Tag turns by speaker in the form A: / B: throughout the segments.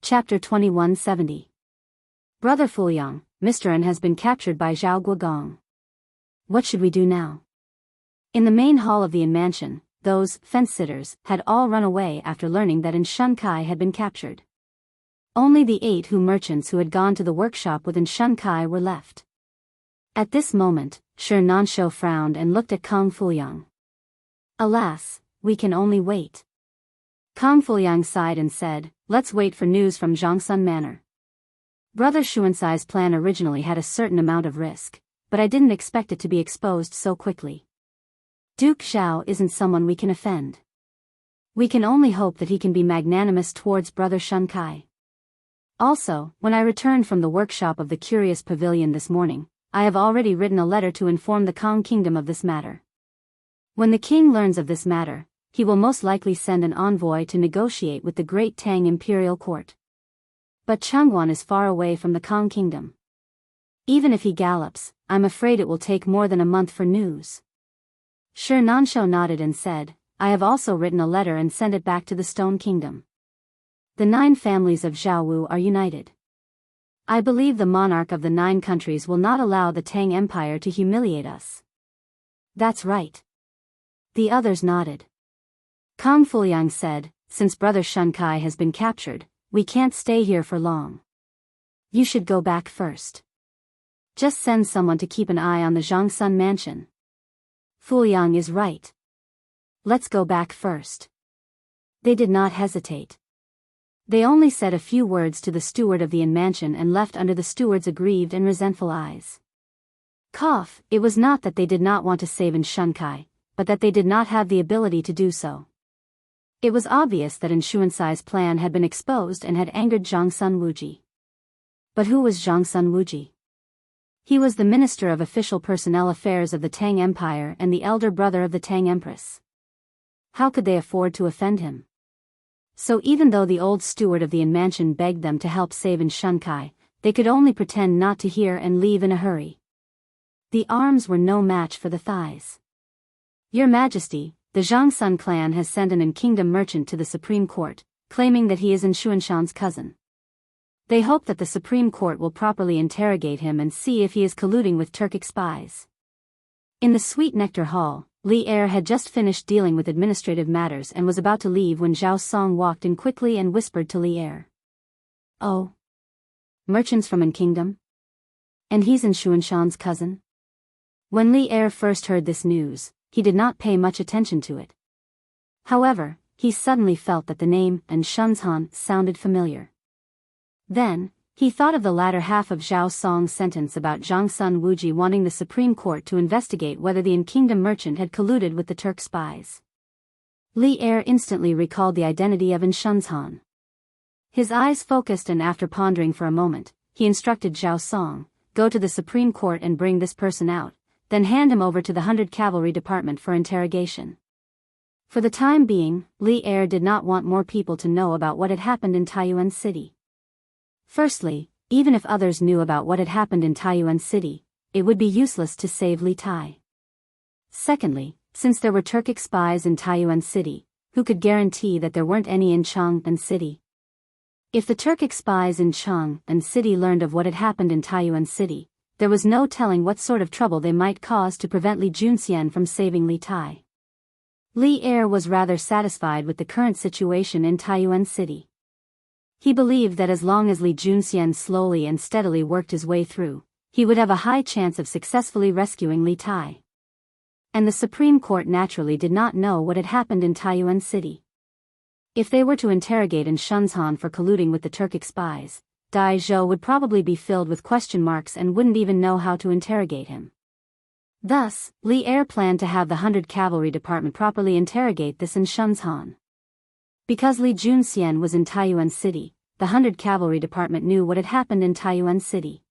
A: Chapter 2170. Brother Fuyang, Mr. An has been captured by Zhao Guogong. What should we do now? In the main hall of the inn mansion, those fence-sitters had all run away after learning that Xianxia had been captured. Only the 8 merchants who had gone to the workshop with Xianxia were left. At this moment, Xianxia frowned and looked at Kong Fuyang. Alas, we can only wait. Kong Fuyang sighed and said, let's wait for news from Zhangsun Manor. Brother Xianxia's plan originally had a certain amount of risk, but I didn't expect it to be exposed so quickly. Duke Zhao isn't someone we can offend. We can only hope that he can be magnanimous towards Brother Xianxia. Also, when I returned from the workshop of the Curious Pavilion this morning, I have already written a letter to inform the Kong Kingdom of this matter. When the king learns of this matter, he will most likely send an envoy to negotiate with the Great Tang Imperial Court. But Changguan is far away from the Kong Kingdom. Even if he gallops, I'm afraid it will take more than a month for news. Xianxia nodded and said, I have also written a letter and sent it back to the Stone Kingdom. The 9 families of Jianghu are united. I believe the monarch of the 9 countries will not allow the Tang Empire to humiliate us. That's right. The others nodded. Kong Fuyang said, since Brother Xianxia has been captured, we can't stay here for long. You should go back first. Just send someone to keep an eye on the Zhangsun mansion. Fuyang is right. Let's go back first. They did not hesitate. They only said a few words to the steward of the inn mansion and left under the steward's aggrieved and resentful eyes. It was not that they did not want to save Xianxia, but that they did not have the ability to do so. It was obvious that Xianxia's plan had been exposed and had angered Zhangsun Wuji. But who was Zhangsun Wuji? He was the Minister of Official Personnel Affairs of the Tang Empire and the elder brother of the Tang Empress. How could they afford to offend him? So even though the old steward of the inn mansion begged them to help save Xianxia, they could only pretend not to hear and leave in a hurry. The arms were no match for the thighs. Your Majesty, the Zhangsun clan has sent an in-kingdom merchant to the Supreme Court, claiming that he is Xianxia's cousin. They hope that the Supreme Court will properly interrogate him and see if he is colluding with Turkic spies. In the Sweet Nectar Hall, Li Er had just finished dealing with administrative matters and was about to leave when Zhao Song walked in quickly and whispered to Li Er. Oh. Merchants from in-kingdom? And he's Xianxia's cousin? When Li Er first heard this news, he did not pay much attention to it. However, he suddenly felt that the name Xianxia sounded familiar. Then, he thought of the latter half of Zhao Song's sentence about Zhangsun Wuji wanting the Supreme Court to investigate whether the in-kingdom merchant had colluded with the Turk spies. Li Er instantly recalled the identity of Xianxia. His eyes focused and after pondering for a moment, he instructed Zhao Song, go to the Supreme Court and bring this person out, then hand him over to the 100 Cavalry Department for interrogation. For the time being, Li Er did not want more people to know about what had happened in Taiyuan City. Firstly, even if others knew about what had happened in Taiyuan City, it would be useless to save Li Tai. Secondly, since there were Turkic spies in Taiyuan City, who could guarantee that there weren't any in Chang'an City? If the Turkic spies in Chang'an City learned of what had happened in Taiyuan City, there was no telling what sort of trouble they might cause to prevent Li Junxian from saving Li Tai. Li Er was rather satisfied with the current situation in Taiyuan City. He believed that as long as Li Junxian slowly and steadily worked his way through, he would have a high chance of successfully rescuing Li Tai. And the Supreme Court naturally did not know what had happened in Taiyuan City. If they were to interrogate Xianxia for colluding with the Turkic spies, Dai Zhou would probably be filled with question marks and wouldn't even know how to interrogate him. Thus, Li Er planned to have the 100 Cavalry Department properly interrogate this Xianxia. Because Li Junxian was in Taiyuan City, the 100 Cavalry Department knew what had happened in Taiyuan City.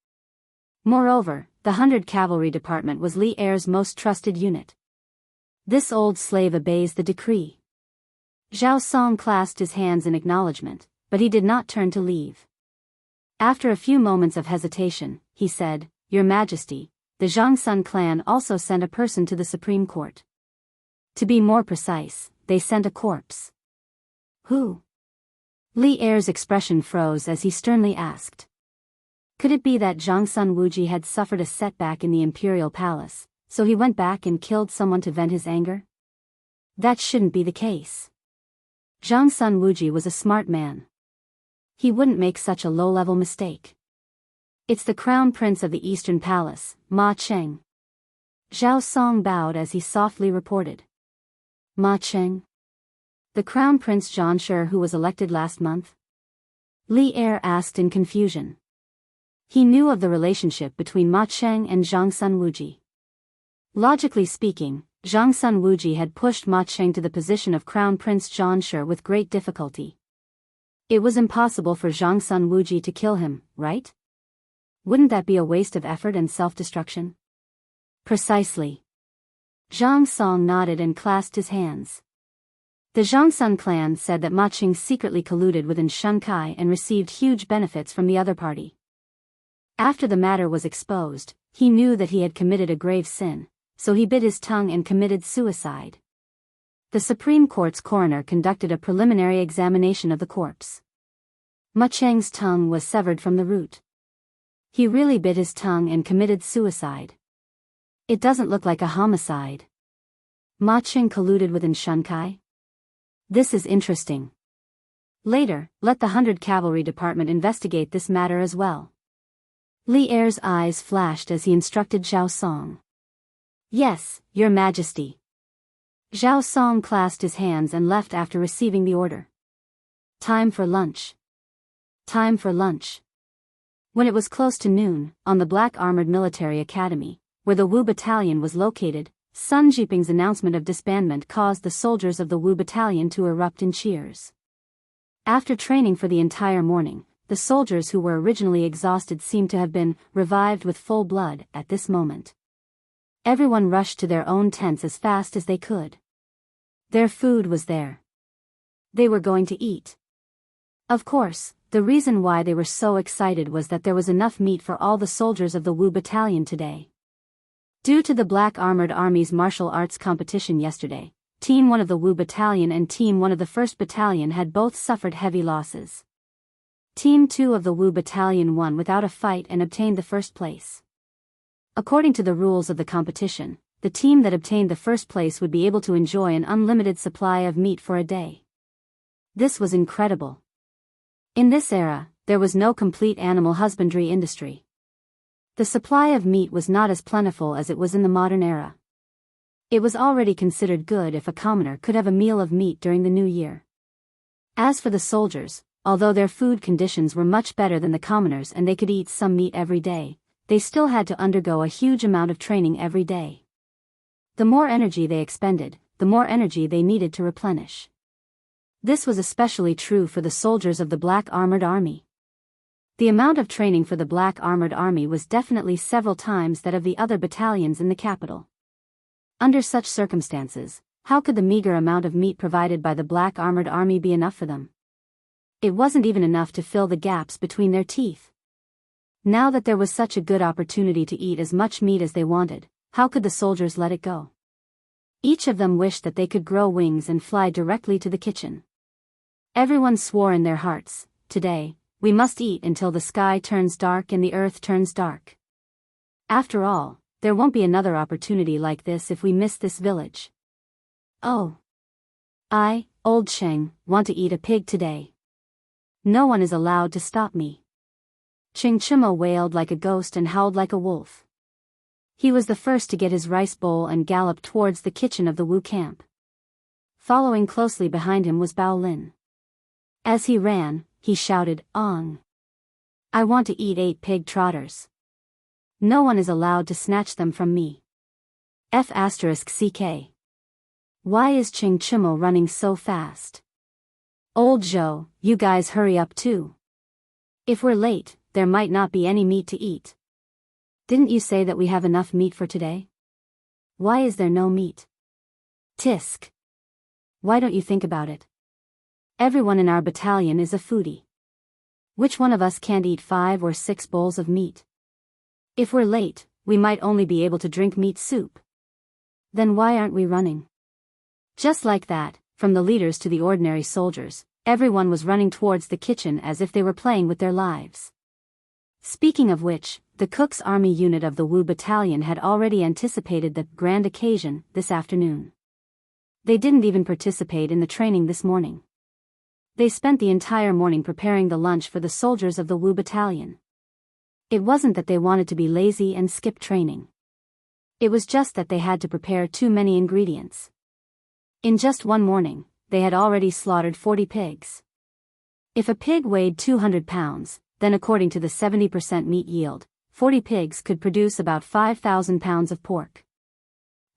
A: Moreover, the 100 Cavalry Department was Li Er's most trusted unit. This old slave obeys the decree. Zhao Song clasped his hands in acknowledgement, but he did not turn to leave. After a few moments of hesitation, he said, Your Majesty, the Zhangsun clan also sent a person to the Supreme Court. To be more precise, they sent a corpse. Who? Li Er's expression froze as he sternly asked. Could it be that Zhang Wuji had suffered a setback in the imperial palace, so he went back and killed someone to vent his anger? That shouldn't be the case. Zhang Wuji was a smart man. He wouldn't make such a low-level mistake. It's the crown prince of the Eastern Palace, Ma Cheng. Zhao Song bowed as he softly reported. Ma Cheng? The crown prince Xianxia who was elected last month? Li Er asked in confusion. He knew of the relationship between Ma Cheng and Zhang Wuji. Logically speaking, Zhang Wuji had pushed Ma Cheng to the position of crown prince Xianxia with great difficulty. It was impossible for Zhang Wuji to kill him, right? Wouldn't that be a waste of effort and self-destruction? Precisely. Zhang Song nodded and clasped his hands. The Zhang clan said that Ma Cheng secretly colluded with Xianxia and received huge benefits from the other party. After the matter was exposed, he knew that he had committed a grave sin, so he bit his tongue and committed suicide. The Supreme Court's coroner conducted a preliminary examination of the corpse. Ma Cheng's tongue was severed from the root. He really bit his tongue and committed suicide. It doesn't look like a homicide. Ma Cheng colluded with Xianxia? This is interesting. Later, let the 100 Cavalry Department investigate this matter as well. Li Er's eyes flashed as he instructed Zhao Song. Yes, Your Majesty. Zhao Song clasped his hands and left after receiving the order. Time for lunch. Time for lunch. When it was close to noon, on the Black Armored Military Academy, where the Wu Battalion was located, Sun Jiping's announcement of disbandment caused the soldiers of the Wu Battalion to erupt in cheers. After training for the entire morning, the soldiers who were originally exhausted seemed to have been revived with full blood at this moment. Everyone rushed to their own tents as fast as they could. Their food was there. They were going to eat. Of course, the reason why they were so excited was that there was enough meat for all the soldiers of the Wu Battalion today. Due to the Black Armored Army's martial arts competition yesterday, Team 1 of the Wu Battalion and Team 1 of the 1st Battalion had both suffered heavy losses. Team 2 of the Wu Battalion won without a fight and obtained the first place. According to the rules of the competition, the team that obtained the first place would be able to enjoy an unlimited supply of meat for a day. This was incredible. In this era, there was no complete animal husbandry industry. The supply of meat was not as plentiful as it was in the modern era. It was already considered good if a commoner could have a meal of meat during the new year. As for the soldiers, although their food conditions were much better than the commoners and they could eat some meat every day, they still had to undergo a huge amount of training every day. The more energy they expended, the more energy they needed to replenish. This was especially true for the soldiers of the Black Armored Army. The amount of training for the Black Armored Army was definitely several times that of the other battalions in the capital. Under such circumstances, how could the meager amount of meat provided by the Black Armored Army be enough for them? It wasn't even enough to fill the gaps between their teeth. Now that there was such a good opportunity to eat as much meat as they wanted, how could the soldiers let it go? Each of them wished that they could grow wings and fly directly to the kitchen. Everyone swore in their hearts, today, we must eat until the sky turns dark and the earth turns dark. After all, there won't be another opportunity like this if we miss this village. Oh. I, Old Cheng, want to eat a pig today. No one is allowed to stop me. Cheng Chimo wailed like a ghost and howled like a wolf. He was the first to get his rice bowl and galloped towards the kitchen of the Wu camp. Following closely behind him was Bao Lin. As he ran, he shouted, "Ong! I want to eat 8 pig trotters. No one is allowed to snatch them from me. F***CK. Why is Cheng Chimo running so fast? Old Zhou, you guys hurry up too. If we're late, there might not be any meat to eat. Didn't you say that we have enough meat for today? Why is there no meat? Tisk. Why don't you think about it? Everyone in our battalion is a foodie. Which one of us can't eat 5 or 6 bowls of meat? If we're late, we might only be able to drink meat soup. Then why aren't we running?" Just like that, from the leaders to the ordinary soldiers, Everyone was running towards the kitchen as if they were playing with their lives. Speaking of which, the Cook's Army unit of the Wu Battalion had already anticipated the grand occasion this afternoon. They didn't even participate in the training this morning. They spent the entire morning preparing the lunch for the soldiers of the Wu Battalion. It wasn't that they wanted to be lazy and skip training. It was just that they had to prepare too many ingredients. In just one morning, they had already slaughtered 40 pigs. If a pig weighed 200 pounds, then according to the 70% meat yield, 40 pigs could produce about 5,000 pounds of pork.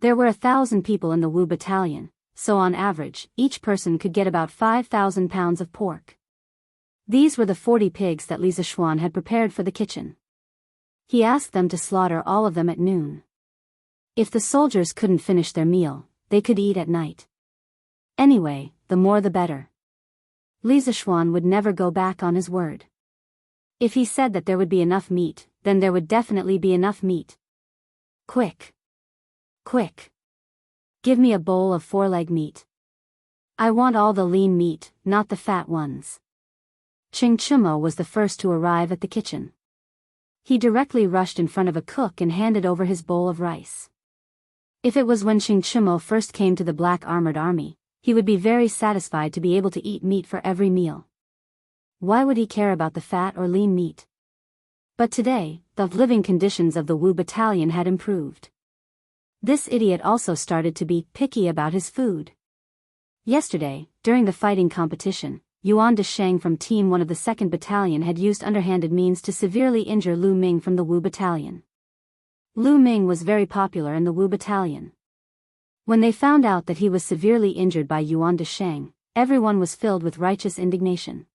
A: There were 1,000 people in the Wu Battalion, so on average, each person could get about 5,000 pounds of pork. These were the 40 pigs that Li Zishuan had prepared for the kitchen. He asked them to slaughter all of them at noon. If the soldiers couldn't finish their meal, they could eat at night. Anyway, the more the better. Li Zishuan would never go back on his word. If he said that there would be enough meat, then there would definitely be enough meat. Quick! Quick! Give me a bowl of four-leg meat. I want all the lean meat, not the fat ones. Xianxia was the first to arrive at the kitchen. He directly rushed in front of a cook and handed over his bowl of rice. If it was when Xianxia first came to the Black Armored Army, he would be very satisfied to be able to eat meat for every meal. Why would he care about the fat or lean meat? But today, the living conditions of the Wu Battalion had improved. This idiot also started to be picky about his food. Yesterday, during the fighting competition, Yuan Desheng from Team 1 of the 2nd Battalion had used underhanded means to severely injure Lu Ming from the Wu Battalion. Lu Ming was very popular in the Wu Battalion. When they found out that he was severely injured by Yuan Desheng, everyone was filled with righteous indignation.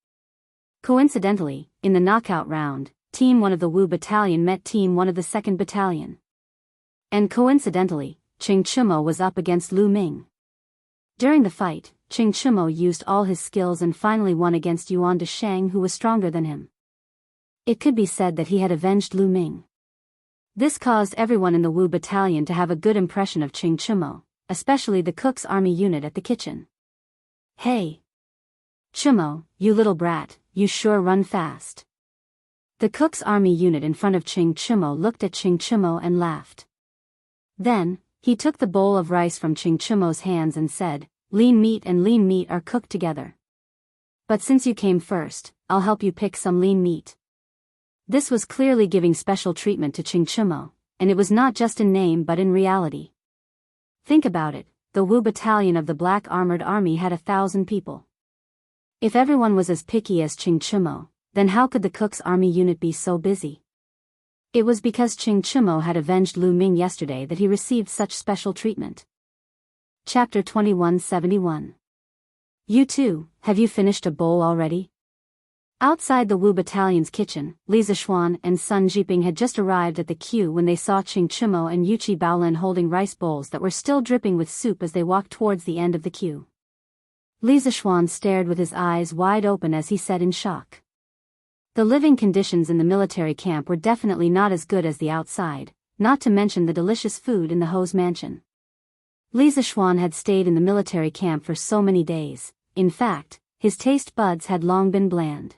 A: Coincidentally, in the knockout round, Team 1 of the Wu Battalion met Team 1 of the 2nd Battalion. And coincidentally, Xianxia was up against Lu Ming. During the fight, Xianxia used all his skills and finally won against Yuan Desheng, who was stronger than him. It could be said that he had avenged Lu Ming. This caused everyone in the Wu Battalion to have a good impression of Xianxia, especially the Cook's Army unit at the kitchen. Hey! Chimo, you little brat, you sure run fast. The Cook's Army unit in front of Xianxia looked at Xianxia and laughed. Then, he took the bowl of rice from Xianxia's hands and said, "Lean meat and lean meat are cooked together. But since you came first, I'll help you pick some lean meat." This was clearly giving special treatment to Xianxia, and it was not just in name but in reality. Think about it, the Wu Battalion of the Black Armored Army had 1,000 people. If everyone was as picky as Xianxia, then how could the Cook's Army unit be so busy? It was because Xianxia had avenged Lu Ming yesterday that he received such special treatment. Chapter 2171. You too, have you finished a bowl already? Outside the Wu Battalion's kitchen, Li Zishuan and Sun Jiping had just arrived at the queue when they saw Xianxia and Yuqi Baolin holding rice bowls that were still dripping with soup as they walked towards the end of the queue. Li Zishuan stared with his eyes wide open as he said in shock. The living conditions in the military camp were definitely not as good as the outside, not to mention the delicious food in the Ho's mansion. Li Zishuan had stayed in the military camp for so many days, in fact, his taste buds had long been bland.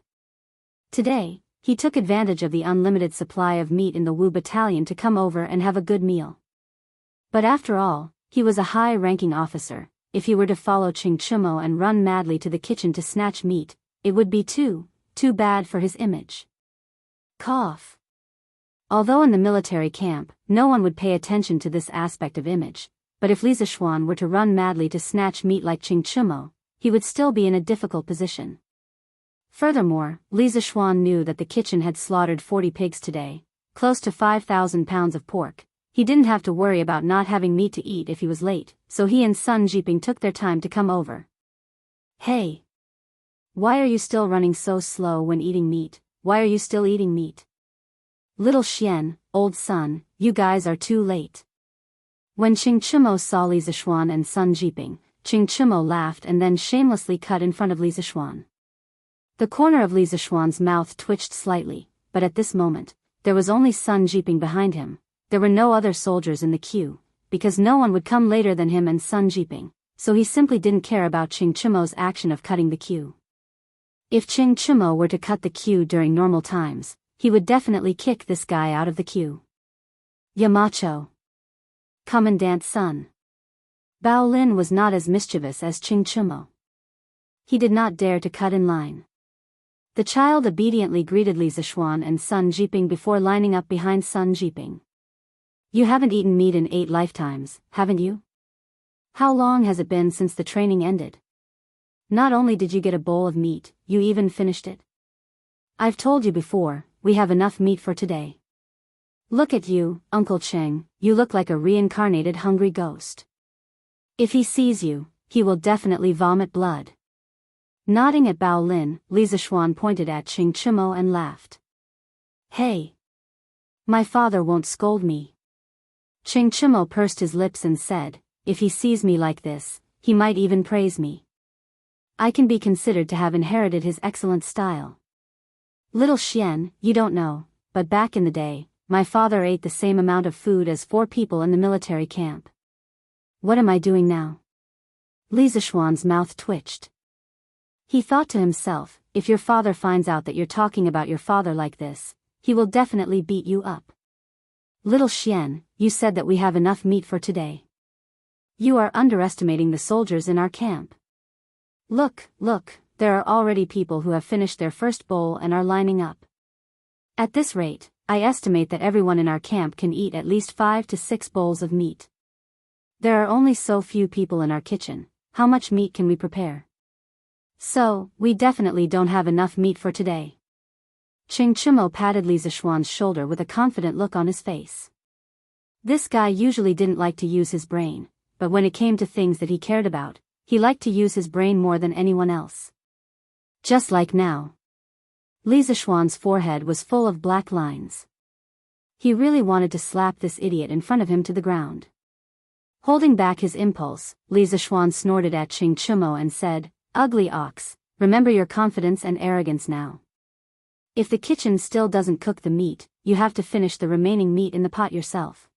A: Today, he took advantage of the unlimited supply of meat in the Wu Battalion to come over and have a good meal. But after all, he was a high-ranking officer. If he were to follow Xianxia and run madly to the kitchen to snatch meat, it would be too bad for his image. Cough. Although in the military camp, no one would pay attention to this aspect of image, but if Li Zishuan were to run madly to snatch meat like Xianxia, he would still be in a difficult position. Furthermore, Li Zishuan knew that the kitchen had slaughtered 40 pigs today, close to 5,000 pounds of pork. He didn't have to worry about not having meat to eat if he was late, so he and Sun Jiping took their time to come over. Hey! Why are you still running so slow when eating meat? Why are you still eating meat? Little Xian, old Sun, you guys are too late. When Xianxia saw Li Zishuan and Sun Jiping, Xianxia laughed and then shamelessly cut in front of Li Zishuan. The corner of Li Zishuan's mouth twitched slightly, but at this moment, there was only Sun Jiping behind him. There were no other soldiers in the queue, because no one would come later than him and Sun Jiping, so he simply didn't care about Xianxia's action of cutting the queue. If Ching Chimo were to cut the queue during normal times, he would definitely kick this guy out of the queue. Yamacho. Commandant's son. Bao Lin was not as mischievous as Ching Chimo. He did not dare to cut in line. The child obediently greeted Li Zishuan and Sun Jiping before lining up behind Sun Jiping. You haven't eaten meat in 8 lifetimes, haven't you? How long has it been since the training ended? Not only did you get a bowl of meat, you even finished it. I've told you before, we have enough meat for today. Look at you, Uncle Cheng, you look like a reincarnated hungry ghost. If he sees you, he will definitely vomit blood. Nodding at Bao Lin, Li Zishuan pointed at Ching Chimo and laughed. Hey! My father won't scold me. Ching Chimo pursed his lips and said, if he sees me like this, he might even praise me. I can be considered to have inherited his excellent style. Little Xian, you don't know, but back in the day, my father ate the same amount of food as 4 people in the military camp. What am I doing now? Li Zishuan's mouth twitched. He thought to himself, if your father finds out that you're talking about your father like this, he will definitely beat you up. Little Xian, you said that we have enough meat for today. You are underestimating the soldiers in our camp. Look, there are already people who have finished their first bowl and are lining up. At this rate, I estimate that everyone in our camp can eat at least 5 to 6 bowls of meat. There are only so few people in our kitchen, how much meat can we prepare? So, we definitely don't have enough meat for today. Ching Chimo patted Li Zishuan's shoulder with a confident look on his face. This guy usually didn't like to use his brain, but when it came to things that he cared about, he liked to use his brain more than anyone else. Just like now. Li Zishuan's forehead was full of black lines. He really wanted to slap this idiot in front of him to the ground. Holding back his impulse, Li Zishuan snorted at Ching Chimo and said, Ugly ox, remember your confidence and arrogance now. If the kitchen still doesn't cook the meat, you have to finish the remaining meat in the pot yourself.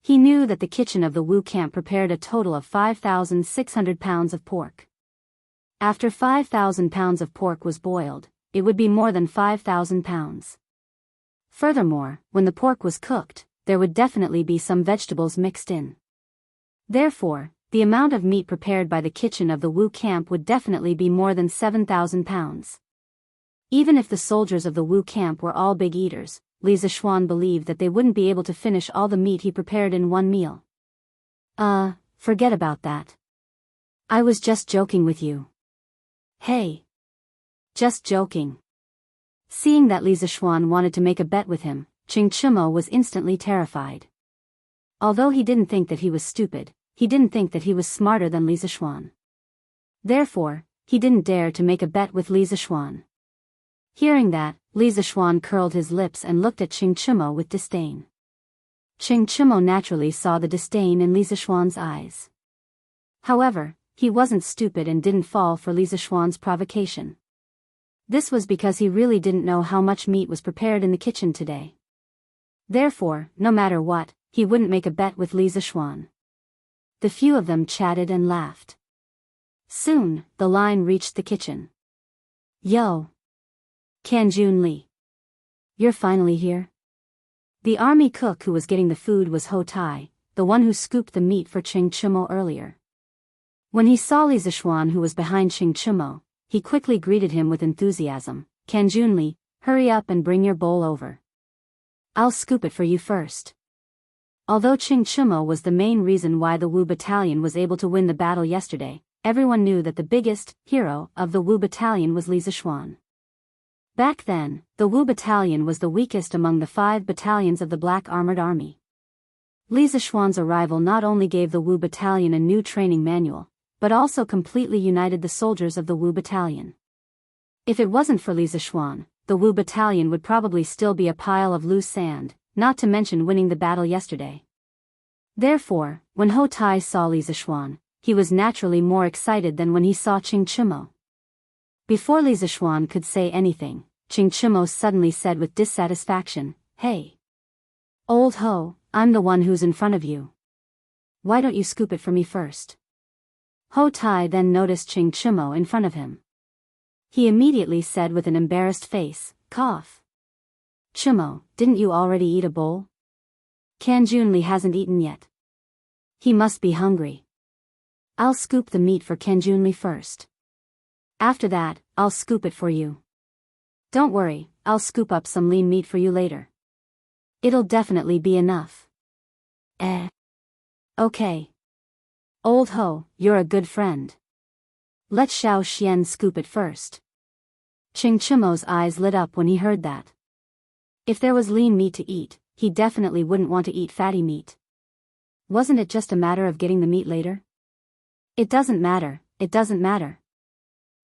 A: He knew that the kitchen of the Wu camp prepared a total of 5,600 pounds of pork. After 5,000 pounds of pork was boiled, it would be more than 5,000 pounds. Furthermore, when the pork was cooked, there would definitely be some vegetables mixed in. Therefore, the amount of meat prepared by the kitchen of the Wu camp would definitely be more than 7,000 pounds. Even if the soldiers of the Wu camp were all big eaters, Li Zishuan believed that they wouldn't be able to finish all the meat he prepared in one meal. Forget about that. I was just joking with you. Hey. Just joking. Seeing that Li Zishuan wanted to make a bet with him, Ching Chimo was instantly terrified. Although he didn't think that he was stupid, he didn't think that he was smarter than Li Zishuan. Therefore, he didn't dare to make a bet with Li Zishuan. Hearing that, Li Zishuan curled his lips and looked at Ching Chimo with disdain. Ching Chimo naturally saw the disdain in Li Zishuan's eyes. However, he wasn't stupid and didn't fall for Li Zishuan's provocation. This was because he really didn't know how much meat was prepared in the kitchen today. Therefore, no matter what, he wouldn't make a bet with Li Zishuan. The few of them chatted and laughed. Soon, the line reached the kitchen. Yo! Kanjun Li. You're finally here? The army cook who was getting the food was Ho Tai, the one who scooped the meat for Ching Chimo earlier. When he saw Li Zishuan who was behind Ching Chimo, he quickly greeted him with enthusiasm. Kanjun Li, hurry up and bring your bowl over. I'll scoop it for you first. Although Ching Chimo was the main reason why the Wu battalion was able to win the battle yesterday, everyone knew that the biggest hero of the Wu battalion was Li Zishuan. Back then, the Wu battalion was the weakest among the 5 battalions of the Black Armored Army. Li Zishuan's arrival not only gave the Wu battalion a new training manual, but also completely united the soldiers of the Wu battalion. If it wasn't for Li Zishuan, the Wu battalion would probably still be a pile of loose sand, not to mention winning the battle yesterday. Therefore, when Ho Tai saw Li Zishuan, he was naturally more excited than when he saw Ching Chimo. Before Li Zishuan could say anything, Ching Chimo suddenly said with dissatisfaction, Hey! Old Ho, I'm the one who's in front of you. Why don't you scoop it for me first? Ho Tai then noticed Ching Chimo in front of him. He immediately said with an embarrassed face, cough. Chumo, didn't you already eat a bowl? Kanjunli hasn't eaten yet. He must be hungry. I'll scoop the meat for Kanjunli first. After that, I'll scoop it for you. Don't worry, I'll scoop up some lean meat for you later. It'll definitely be enough. Okay. Old Ho, you're a good friend. Let Xiao Xian scoop it first. Ching Chumo's eyes lit up when he heard that. If there was lean meat to eat, he definitely wouldn't want to eat fatty meat. Wasn't it just a matter of getting the meat later? It doesn't matter, it doesn't matter.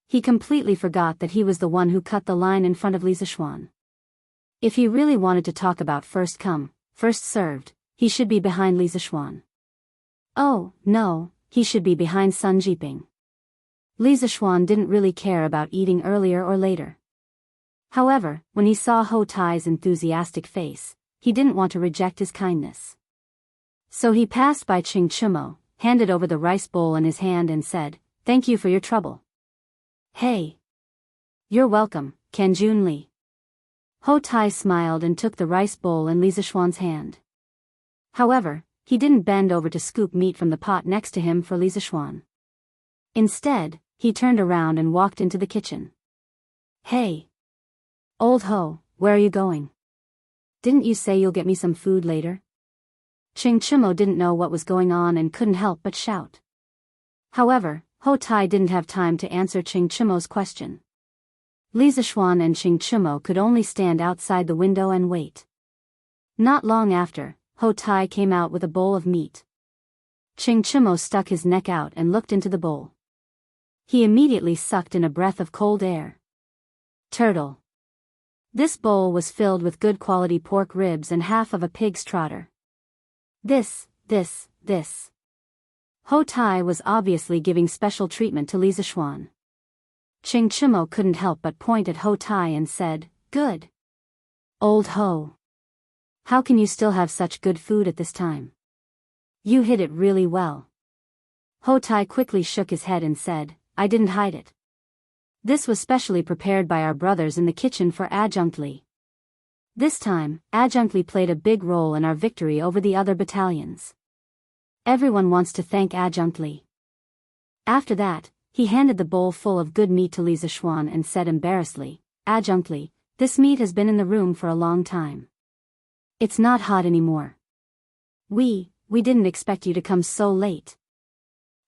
A: He completely forgot that he was the one who cut the line in front of Li Zishuan. If he really wanted to talk about first come, first served, he should be behind Li Zishuan. Oh, no, he should be behind Sun Jiping. Li Zishuan didn't really care about eating earlier or later. However, when he saw Ho Tai's enthusiastic face, he didn't want to reject his kindness. So he passed by Ching Chumo, handed over the rice bowl in his hand and said, "Thank you for your trouble." "Hey. You're welcome, Kanjun Li." Ho Tai smiled and took the rice bowl in Li Zishuan's hand. However, he didn't bend over to scoop meat from the pot next to him for Li Zishuan. Instead, he turned around and walked into the kitchen. "Hey. Old Ho, where are you going? Didn't you say you'll get me some food later?" Ching Chumo didn't know what was going on and couldn't help but shout. However, Ho Tai didn't have time to answer Ching Chumo's question. Li Zishuan and Ching Chumo could only stand outside the window and wait. Not long after, Ho Tai came out with a bowl of meat. Ching Chumo stuck his neck out and looked into the bowl. He immediately sucked in a breath of cold air. Turtle. This bowl was filled with good quality pork ribs and half of a pig's trotter. This. Ho Tai was obviously giving special treatment to Li Zishuan. Ching Chumo couldn't help but point at Ho Tai and said, "Good. Old Ho. How can you still have such good food at this time? You hid it really well." Ho Tai quickly shook his head and said, "I didn't hide it. This was specially prepared by our brothers in the kitchen for Adjunct Li. This time, Adjunct Li played a big role in our victory over the other battalions. Everyone wants to thank Adjunct Li." After that, he handed the bowl full of good meat to Li Zishuan and said embarrassedly, "Adjunct Li, this meat has been in the room for a long time. It's not hot anymore. We didn't expect you to come so late."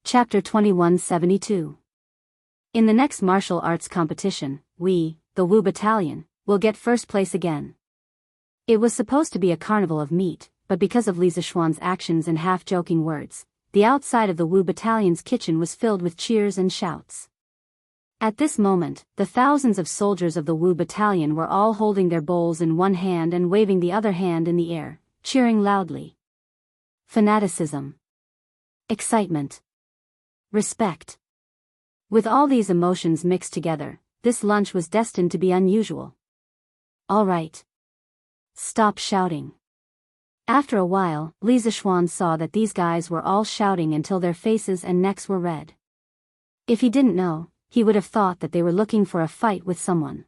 A: Chapter 2172. In the next martial arts competition, we, the Wu Battalion, will get first place again. It was supposed to be a carnival of meat, but because of Li Zishuan's actions and half-joking words, the outside of the Wu Battalion's kitchen was filled with cheers and shouts. At this moment, the thousands of soldiers of the Wu Battalion were all holding their bowls in one hand and waving the other hand in the air, cheering loudly. Fanaticism. Excitement. Respect. With all these emotions mixed together, this lunch was destined to be unusual. All right. Stop shouting. After a while, Li Zishuan saw that these guys were all shouting until their faces and necks were red. If he didn't know, he would have thought that they were looking for a fight with someone.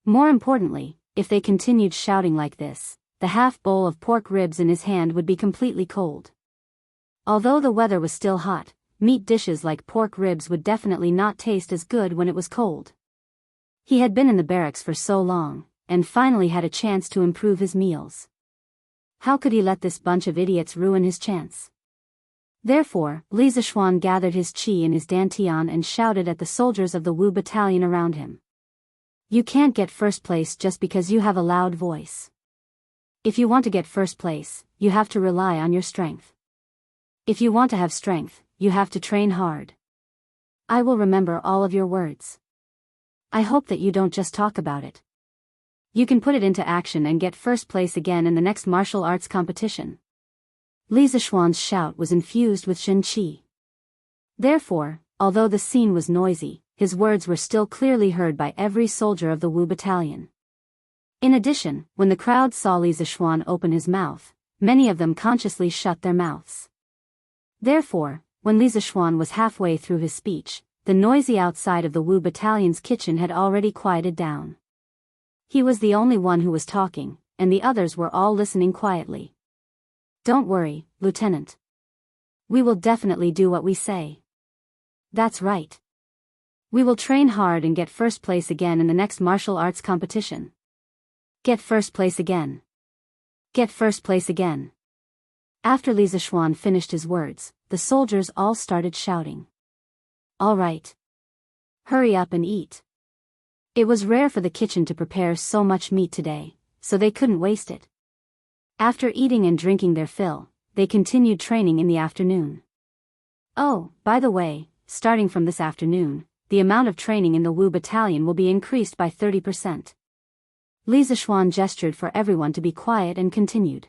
A: More importantly, if they continued shouting like this, the half bowl of pork ribs in his hand would be completely cold. Although the weather was still hot, meat dishes like pork ribs would definitely not taste as good when it was cold. He had been in the barracks for so long, and finally had a chance to improve his meals. How could he let this bunch of idiots ruin his chance? Therefore, Li Zishuan gathered his qi in his dantian and shouted at the soldiers of the Wu Battalion around him. You can't get first place just because you have a loud voice. If you want to get first place, you have to rely on your strength. If you want to have strength, you have to train hard. I will remember all of your words. I hope that you don't just talk about it. You can put it into action and get first place again in the next martial arts competition. Li Zishuan's shout was infused with Shen Qi. Therefore, although the scene was noisy, his words were still clearly heard by every soldier of the Wu Battalion. In addition, when the crowd saw Li Zishuan open his mouth, many of them consciously shut their mouths. Therefore, when Li Zishuan was halfway through his speech, the noisy outside of the Wu battalion's kitchen had already quieted down. He was the only one who was talking, and the others were all listening quietly. "Don't worry, Lieutenant. We will definitely do what we say." "That's right. We will train hard and get first place again in the next martial arts competition." "Get first place again. Get first place again." After Li Zishuan finished his words, the soldiers all started shouting. "All right. Hurry up and eat." It was rare for the kitchen to prepare so much meat today, so they couldn't waste it. After eating and drinking their fill, they continued training in the afternoon. Oh, by the way, starting from this afternoon, the amount of training in the Wu battalion will be increased by 30%. Li Zishuan gestured for everyone to be quiet and continued.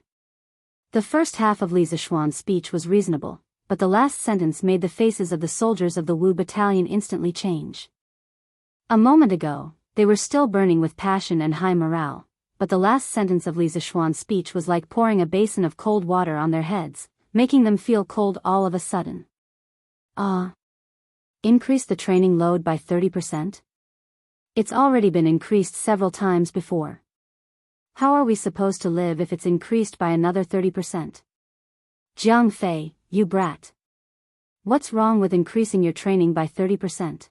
A: The first half of Li Zishuan's speech was reasonable, but the last sentence made the faces of the soldiers of the Wu battalion instantly change. A moment ago, they were still burning with passion and high morale, but the last sentence of Li Zishuan's speech was like pouring a basin of cold water on their heads, making them feel cold all of a sudden. Increase the training load by 30%? It's already been increased several times before. How are we supposed to live if it's increased by another 30%? Jiang Fei, you brat. What's wrong with increasing your training by 30%?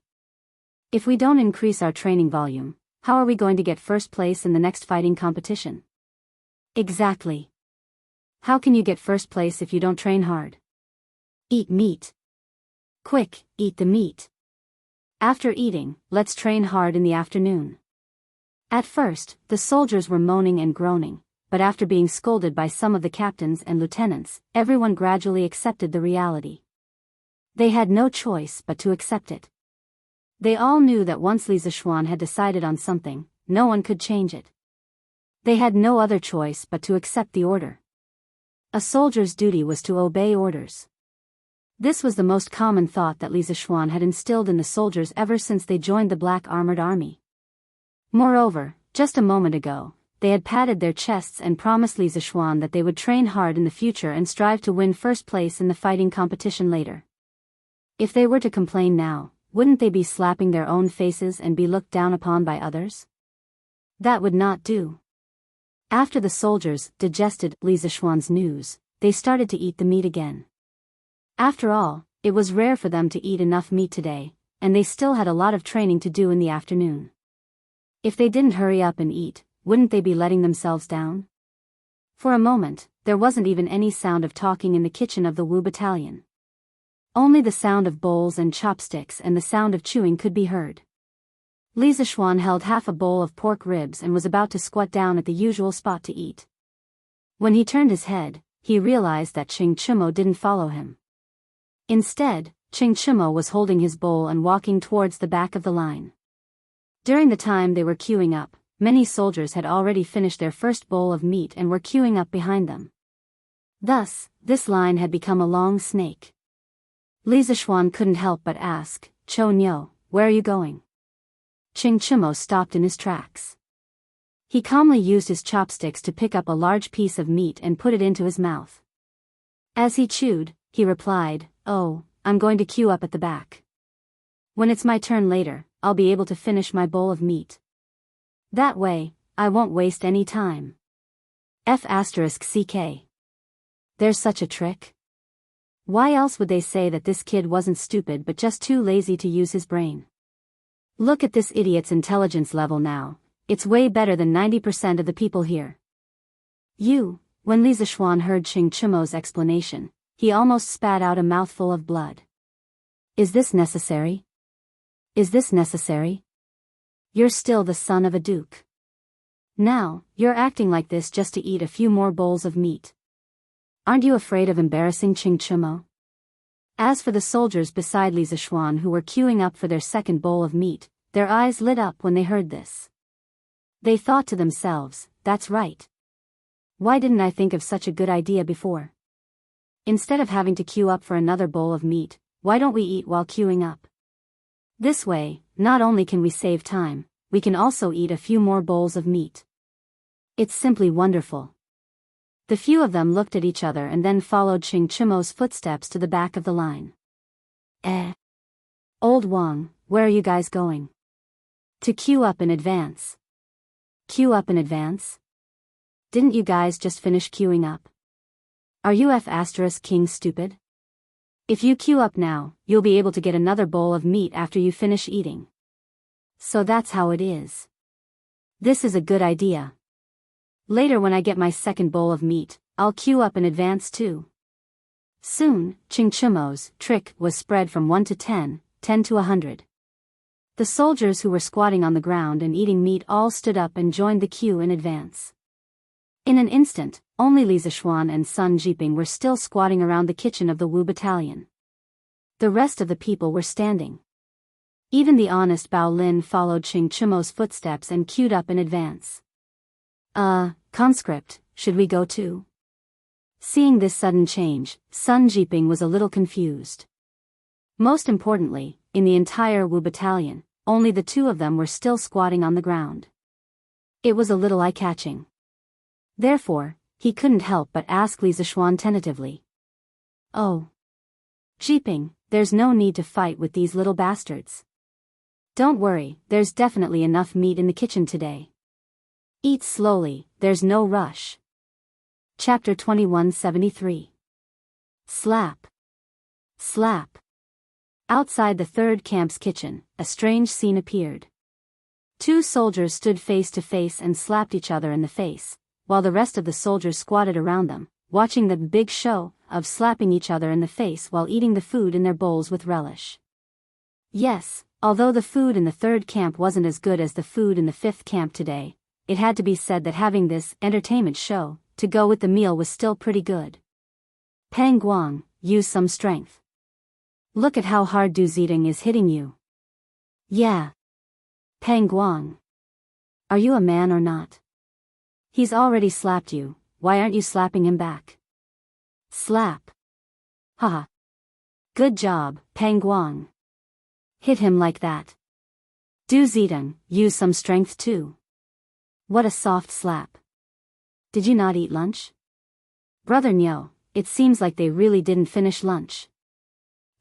A: If we don't increase our training volume, how are we going to get first place in the next fighting competition? Exactly. How can you get first place if you don't train hard? Eat meat. Quick, eat the meat. After eating, let's train hard in the afternoon. At first, the soldiers were moaning and groaning, but after being scolded by some of the captains and lieutenants, everyone gradually accepted the reality. They had no choice but to accept it. They all knew that once Li Zishuan had decided on something, no one could change it. They had no other choice but to accept the order. A soldier's duty was to obey orders. This was the most common thought that Li Zishuan had instilled in the soldiers ever since they joined the Black Armored Army. Moreover, just a moment ago, they had patted their chests and promised Li Zishuan that they would train hard in the future and strive to win first place in the fighting competition later. If they were to complain now, wouldn't they be slapping their own faces and be looked down upon by others? That would not do. After the soldiers digested Li Zishuan's news, they started to eat the meat again. After all, it was rare for them to eat enough meat today, and they still had a lot of training to do in the afternoon. If they didn't hurry up and eat, wouldn't they be letting themselves down? For a moment, there wasn't even any sound of talking in the kitchen of the Wu battalion. Only the sound of bowls and chopsticks and the sound of chewing could be heard. Li Zishuan held half a bowl of pork ribs and was about to squat down at the usual spot to eat. When he turned his head, he realized that Xianxia didn't follow him. Instead, Xianxia was holding his bowl and walking towards the back of the line. During the time they were queuing up, many soldiers had already finished their first bowl of meat and were queuing up behind them. Thus, this line had become a long snake. Li Zishuan couldn't help but ask, "Cho Nyo, where are you going?" Xianxia stopped in his tracks. He calmly used his chopsticks to pick up a large piece of meat and put it into his mouth. As he chewed, he replied, "Oh, I'm going to queue up at the back. When it's my turn later, I'll be able to finish my bowl of meat. That way, I won't waste any time." F***ck. There's such a trick? Why else would they say that this kid wasn't stupid but just too lazy to use his brain? Look at this idiot's intelligence level now, it's way better than 90% of the people here. When Li Zishuan heard Xianxia's explanation, he almost spat out a mouthful of blood. Is this necessary? Is this necessary? You're still the son of a duke. Now, you're acting like this just to eat a few more bowls of meat. Aren't you afraid of embarrassing Xianxia? As for the soldiers beside Li Zishuan who were queuing up for their second bowl of meat, their eyes lit up when they heard this. They thought to themselves, that's right. Why didn't I think of such a good idea before? Instead of having to queue up for another bowl of meat, why don't we eat while queuing up? This way, not only can we save time, we can also eat a few more bowls of meat. It's simply wonderful. The few of them looked at each other and then followed Xianxia's footsteps to the back of the line. Old Wang, where are you guys going? To queue up in advance. Queue up in advance? Didn't you guys just finish queuing up? Are you King stupid? If you queue up now, you'll be able to get another bowl of meat after you finish eating. So that's how it is. This is a good idea. Later when I get my second bowl of meat, I'll queue up in advance too. Soon, Chingchumo's trick was spread from 1 to 10, 10 to 100. The soldiers who were squatting on the ground and eating meat all stood up and joined the queue in advance. In an instant, only Li Zixuan and Sun Jiping were still squatting around the kitchen of the Wu battalion. The rest of the people were standing. Even the honest Bao Lin followed Chingchumo's footsteps and queued up in advance. Conscript, should we go too? Seeing this sudden change, Sun Jiping was a little confused. Most importantly, in the entire Wu battalion, only the two of them were still squatting on the ground. It was a little eye-catching. Therefore, he couldn't help but ask Li Zixuan tentatively. Oh. Jiping, there's no need to fight with these little bastards. Don't worry, there's definitely enough meat in the kitchen today. Eat slowly, there's no rush. Chapter 2173. Slap. Slap. Outside the third camp's kitchen, a strange scene appeared. Two soldiers stood face to face and slapped each other in the face, while the rest of the soldiers squatted around them, watching the big show of slapping each other in the face while eating the food in their bowls with relish. Yes, although the food in the third camp wasn't as good as the food in the fifth camp today, it had to be said that having this entertainment show to go with the meal was still pretty good. Pang Guang, use some strength. Look at how hard Du Zidong is hitting you. Yeah. Pang Guang. Are you a man or not? He's already slapped you, why aren't you slapping him back? Slap. Haha. Good job, Pang Guang. Hit him like that. Du Zidong, use some strength too. What a soft slap. Did you not eat lunch? Brother Nyo, it seems like they really didn't finish lunch.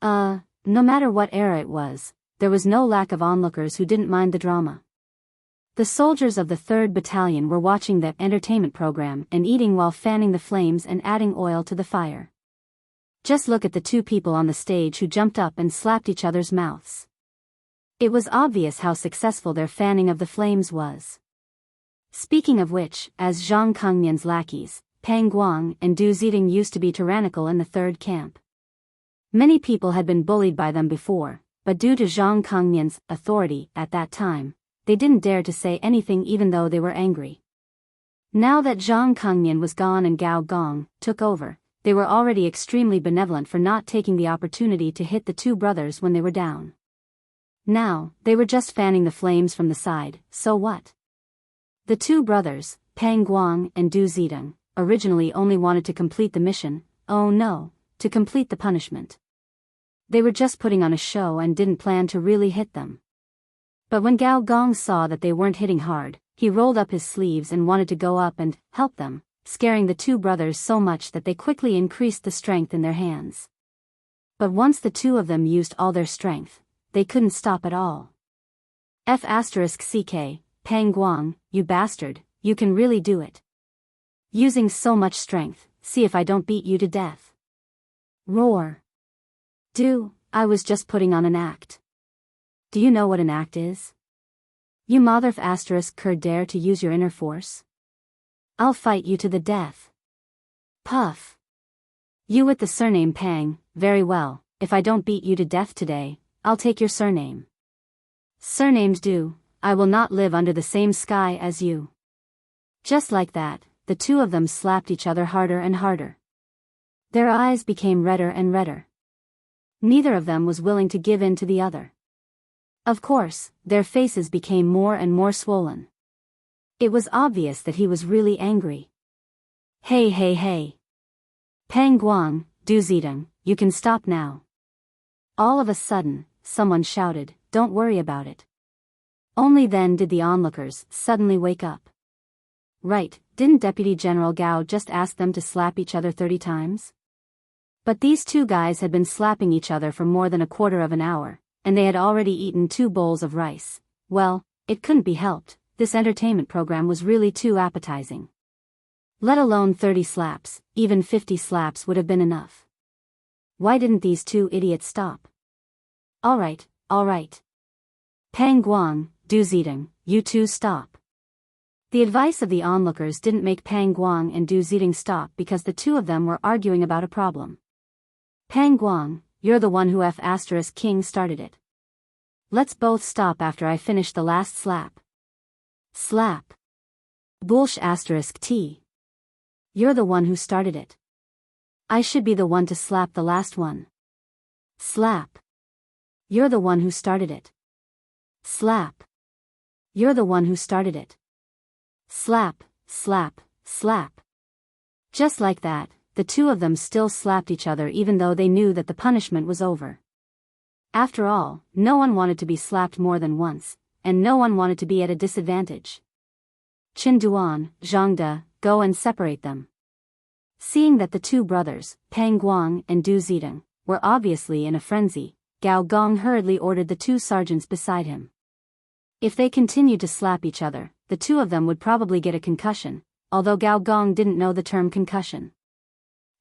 A: No matter what era it was, there was no lack of onlookers who didn't mind the drama. The soldiers of the 3rd Battalion were watching the entertainment program and eating while fanning the flames and adding oil to the fire. Just look at the two people on the stage who jumped up and slapped each other's mouths. It was obvious how successful their fanning of the flames was. Speaking of which, as Zhang Kangnian's lackeys, Pang Guang and Du Zidong used to be tyrannical in the 3rd camp. Many people had been bullied by them before, but due to Zhang Kangnian's authority at that time, they didn't dare to say anything even though they were angry. Now that Zhang Kangnian was gone and Gao Gong took over, they were already extremely benevolent for not taking the opportunity to hit the two brothers when they were down. Now, they were just fanning the flames from the side, so what? The two brothers, Pang Guang and Du Zidong, originally only wanted to complete the mission, to complete the punishment. They were just putting on a show and didn't plan to really hit them. But when Gao Gong saw that they weren't hitting hard, he rolled up his sleeves and wanted to go up and help them, scaring the two brothers so much that they quickly increased the strength in their hands. But once the two of them used all their strength, they couldn't stop at all. F***ck, Pang Guang, you bastard, you can really do it. Using so much strength, see if I don't beat you to death. Roar. I was just putting on an act. Do you know what an act is? You could dare to use your inner force? I'll fight you to the death. Puff. You with the surname Pang, very well, if I don't beat you to death today, I'll take your surname. Surnames do, I will not live under the same sky as you. Just like that, the two of them slapped each other harder and harder. Their eyes became redder and redder. Neither of them was willing to give in to the other. Of course, their faces became more and more swollen. It was obvious that he was really angry. Hey. Pang Guang, Du Zidong, you can stop now. All of a sudden, someone shouted, don't worry about it. Only then did the onlookers suddenly wake up. Right, didn't Deputy General Gao just ask them to slap each other 30 times? But these two guys had been slapping each other for more than a quarter of an hour, and they had already eaten 2 bowls of rice. Well, it couldn't be helped, this entertainment program was really too appetizing. Let alone 30 slaps, even 50 slaps would have been enough. Why didn't these 2 idiots stop? Alright. Pang Guang, Du Zidong, you 2 stop. The advice of the onlookers didn't make Pang Guang and Du Zidong stop because the 2 of them were arguing about a problem. Pang Guang, you're the one who F***king started it. Let's both stop after I finish the last slap. Slap. Bullsh**T. You're the one who started it. I should be the one to slap the last one. Slap. You're the one who started it. Slap. You're the one who started it. Slap, slap, slap. Just like that, the 2 of them still slapped each other even though they knew that the punishment was over. After all, no one wanted to be slapped more than once, and no one wanted to be at a disadvantage. Qin Duan, Zhang De, go and separate them. Seeing that the 2 brothers, Pang Guang and Du Zidong, were obviously in a frenzy, Gao Gong hurriedly ordered the 2 sergeants beside him. If they continued to slap each other, the 2 of them would probably get a concussion, although Gao Gong didn't know the term concussion.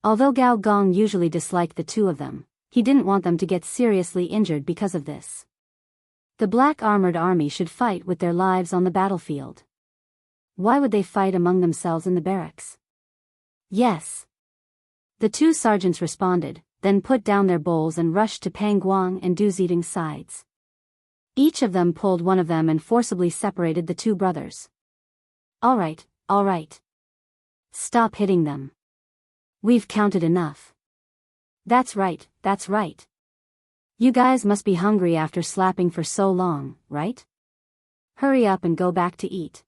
A: Although Gao Gong usually disliked the 2 of them, he didn't want them to get seriously injured because of this. The Black Armored Army should fight with their lives on the battlefield. Why would they fight among themselves in the barracks? Yes. The 2 sergeants responded, then put down their bowls and rushed to Pang Guang and Du Zidong's sides. Each of them pulled one of them and forcibly separated the 2 brothers. Alright. Stop hitting them. We've counted enough. That's right. You guys must be hungry after slapping for so long, right? Hurry up and go back to eat.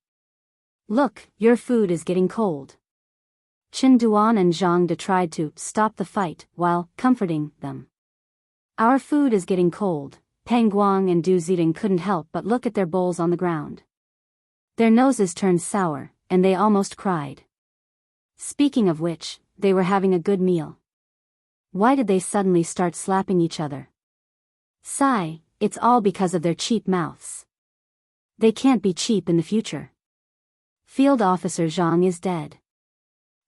A: Look, your food is getting cold. Qin Duan and Zhang De tried to stop the fight while comforting them. Our food is getting cold. Pang Guang and Du Zidong couldn't help but look at their bowls on the ground. Their noses turned sour, and they almost cried. Speaking of which, they were having a good meal. Why did they suddenly start slapping each other? Sigh, it's all because of their cheap mouths. They can't be cheap in the future. Field Officer Zhang is dead.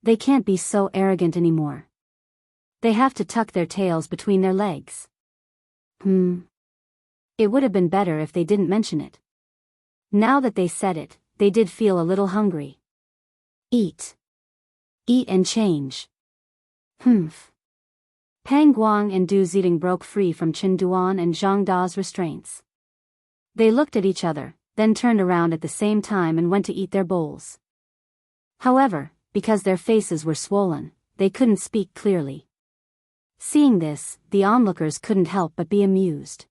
A: They can't be so arrogant anymore. They have to tuck their tails between their legs. It would have been better if they didn't mention it. Now that they said it, they did feel a little hungry. Eat and change. Pang Guang and Du Zidong broke free from Qin Duan and Zhang Da's restraints. They looked at each other, then turned around at the same time and went to eat their bowls. However, because their faces were swollen, they couldn't speak clearly. Seeing this, the onlookers couldn't help but be amused.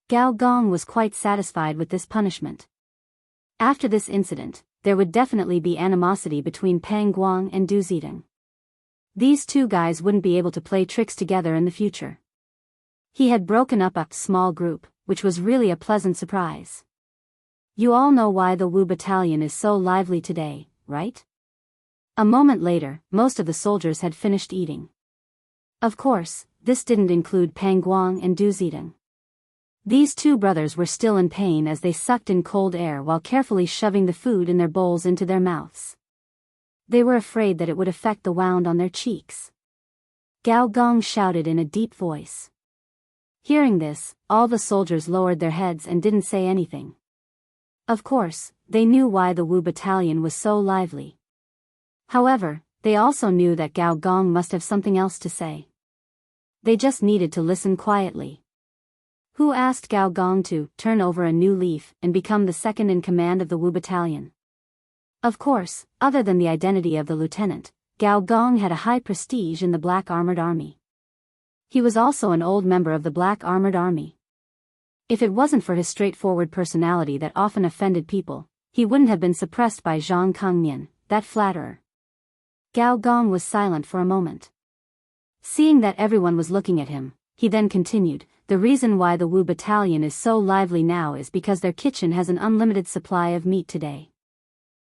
A: Gao Gong was quite satisfied with this punishment. After this incident, there would definitely be animosity between Pang Guang and Du Zidong. These 2 guys wouldn't be able to play tricks together in the future. He had broken up a small group, which was really a pleasant surprise. You all know why the Wu battalion is so lively today, right? A moment later, most of the soldiers had finished eating. Of course, this didn't include Pang Guang and Du Zidong. These 2 brothers were still in pain as they sucked in cold air while carefully shoving the food in their bowls into their mouths. They were afraid that it would affect the wound on their cheeks. Gao Gong shouted in a deep voice. Hearing this, all the soldiers lowered their heads and didn't say anything. Of course, they knew why the Wu battalion was so lively. However, they also knew that Gao Gong must have something else to say. They just needed to listen quietly. Who asked Gao Gong to turn over a new leaf and become the second in command of the Wu battalion? Of course, other than the identity of the lieutenant, Gao Gong had a high prestige in the Black Armored Army. He was also an old member of the Black Armored Army. If it wasn't for his straightforward personality that often offended people, he wouldn't have been suppressed by Zhang Kongmian, that flatterer. Gao Gong was silent for a moment. Seeing that everyone was looking at him, he then continued, the reason why the Wu battalion is so lively now is because their kitchen has an unlimited supply of meat today.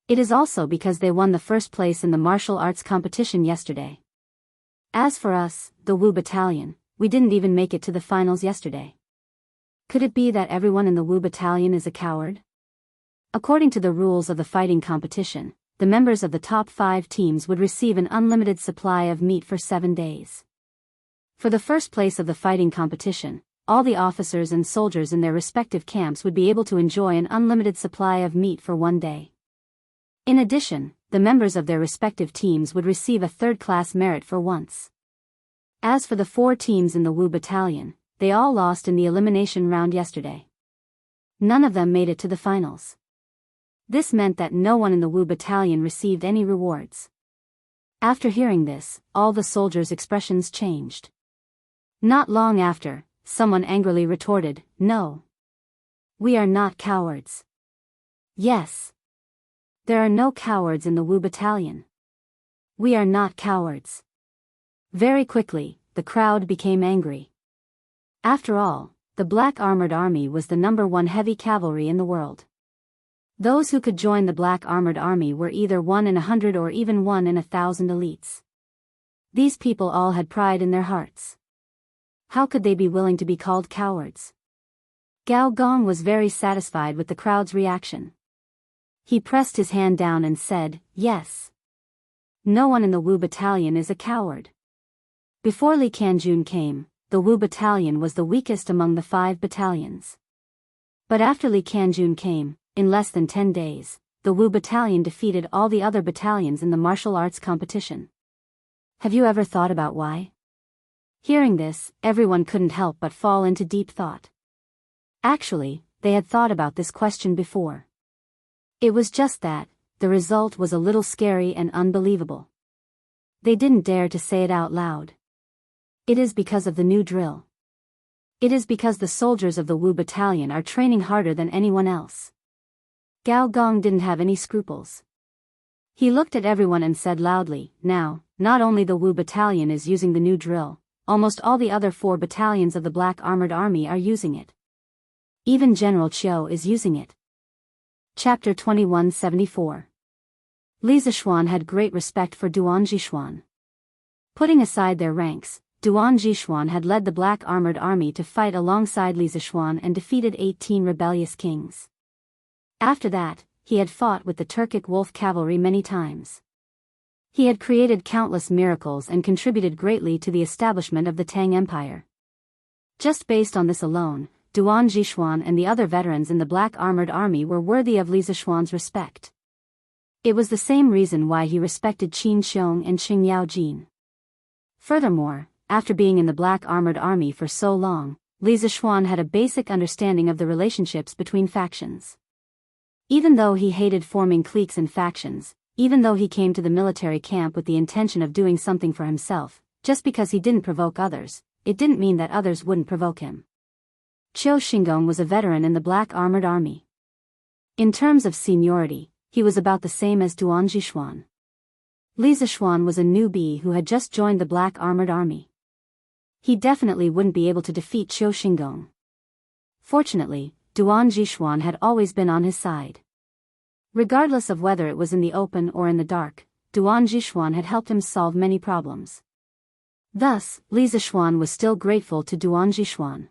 A: It is also because they won the first place in the martial arts competition yesterday. As for us, the Wu battalion, we didn't even make it to the finals yesterday. Could it be that everyone in the Wu battalion is a coward? According to the rules of the fighting competition, the members of the top 5 teams would receive an unlimited supply of meat for 7 days. For the first place of the fighting competition, all the officers and soldiers in their respective camps would be able to enjoy an unlimited supply of meat for 1 day. In addition, the members of their respective teams would receive a third-class merit for once. As for the 4 teams in the Wu battalion, they all lost in the elimination round yesterday. None of them made it to the finals. This meant that no one in the Wu battalion received any rewards. After hearing this, all the soldiers' expressions changed. Not long after, someone angrily retorted, "No. We are not cowards." Yes. There are no cowards in the Wu battalion. We are not cowards. Very quickly, the crowd became angry. After all, the Black Armored Army was the #1 heavy cavalry in the world. Those who could join the Black Armored Army were either 1 in 100 or even 1 in 1,000 elites. These people all had pride in their hearts. How could they be willing to be called cowards? Gao Gong was very satisfied with the crowd's reaction. He pressed his hand down and said, "Yes. No one in the Wu battalion is a coward." Before Li Kanjun came, the Wu battalion was the weakest among the 5 battalions. But after Li Kanjun came, in less than 10 days, the Wu battalion defeated all the other battalions in the martial arts competition. Have you ever thought about why? Hearing this, everyone couldn't help but fall into deep thought. Actually, they had thought about this question before. It was just that, the result was a little scary and unbelievable. They didn't dare to say it out loud. It is because of the new drill. It is because the soldiers of the Wu battalion are training harder than anyone else. Gao Gong didn't have any scruples. He looked at everyone and said loudly, "Now, not only the Wu battalion is using the new drill, almost all the other 4 battalions of the Black Armored Army are using it. Even General Qiu is using it." Chapter 2174. Li Zishuan had great respect for Duan Jishuan. Putting aside their ranks, Duan Jishuan had led the Black Armored Army to fight alongside Li Zishuan and defeated 18 rebellious kings. After that, he had fought with the Turkic Wolf cavalry many times. He had created countless miracles and contributed greatly to the establishment of the Tang Empire. Just based on this alone, Duan Jishuan and the other veterans in the Black Armored Army were worthy of Li Zishuan's respect. It was the same reason why he respected Qin Xiong and Qing Yaojin. Furthermore, after being in the Black Armored Army for so long, Li Zishuan had a basic understanding of the relationships between factions. Even though he hated forming cliques and factions, even though he came to the military camp with the intention of doing something for himself, just because he didn't provoke others, it didn't mean that others wouldn't provoke him. Qiu Xingong was a veteran in the Black Armored Army. In terms of seniority, he was about the same as Duan Jishuan. Li Zishuan was a newbie who had just joined the Black Armored Army. He definitely wouldn't be able to defeat Qiu Xingong. Fortunately, Duan Jishuan had always been on his side. Regardless of whether it was in the open or in the dark, Duan Jishuan had helped him solve many problems. Thus, Li Zishuan was still grateful to Duan Jishuan.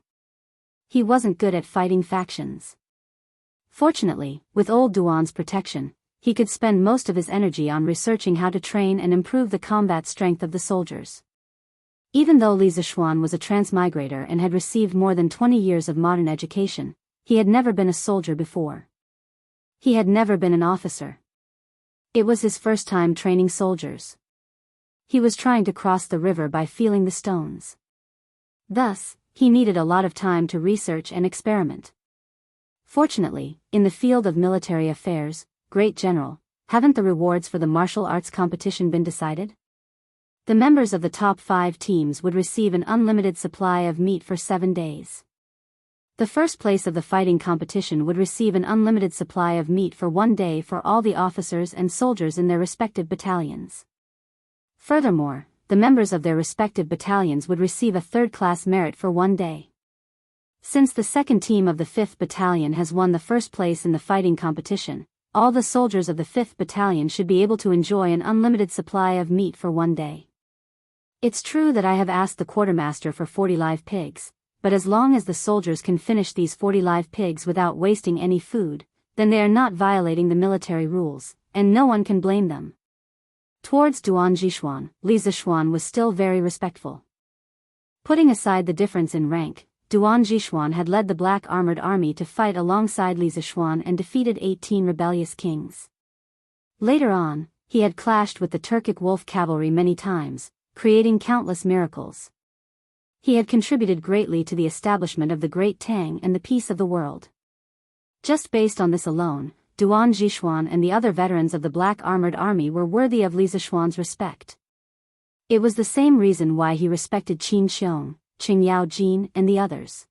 A: He wasn't good at fighting factions. Fortunately, with old Duan's protection, he could spend most of his energy on researching how to train and improve the combat strength of the soldiers. Even though Li Zishuan was a transmigrator and had received more than 20 years of modern education, he had never been a soldier before. He had never been an officer. It was his first time training soldiers. He was trying to cross the river by feeling the stones. Thus, he needed a lot of time to research and experiment. Fortunately, in the field of military affairs, Great General, haven't the rewards for the martial arts competition been decided? The members of the top 5 teams would receive an unlimited supply of meat for 7 days. The first place of the fighting competition would receive an unlimited supply of meat for 1 day for all the officers and soldiers in their respective battalions. Furthermore, the members of their respective battalions would receive a third-class merit for 1 day. Since the second team of the 5th Battalion has won the first place in the fighting competition, all the soldiers of the 5th Battalion should be able to enjoy an unlimited supply of meat for 1 day. It's true that I have asked the quartermaster for 40 live pigs, but as long as the soldiers can finish these 40 live pigs without wasting any food, then they are not violating the military rules, and no one can blame them. Towards Duan Jishuan, Li Zishuan was still very respectful. Putting aside the difference in rank, Duan Jishuan had led the black armored army to fight alongside Li Zishuan and defeated 18 rebellious kings. Later on, he had clashed with the Turkic wolf cavalry many times, creating countless miracles. He had contributed greatly to the establishment of the Great Tang and the peace of the world. Just based on this alone, Duan Jishuan and the other veterans of the black armored army were worthy of Li Zishuan's respect. It was the same reason why he respected Qin Xiong, Qing Yaojin and the others.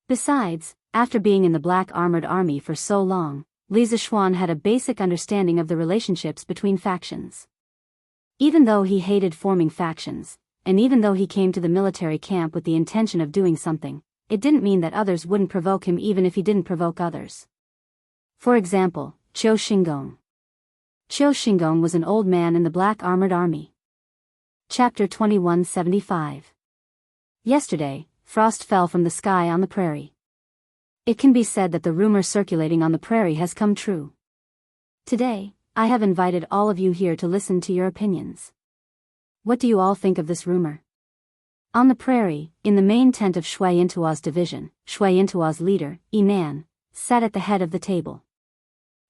A: Besides, after being in the black armored army for so long, Li Zishuan had a basic understanding of the relationships between factions. Even though he hated forming factions, and even though he came to the military camp with the intention of doing something, it didn't mean that others wouldn't provoke him even if he didn't provoke others. For example, Qiu Xingong. Qiu Xingong was an old man in the black armored army. Chapter 2175. Yesterday, frost fell from the sky on the prairie. It can be said that the rumor circulating on the prairie has come true. Today, I have invited all of you here to listen to your opinions. What do you all think of this rumor? On the prairie, in the main tent of Shui Yintua's division, Shui Yintua's leader, Yinan, sat at the head of the table.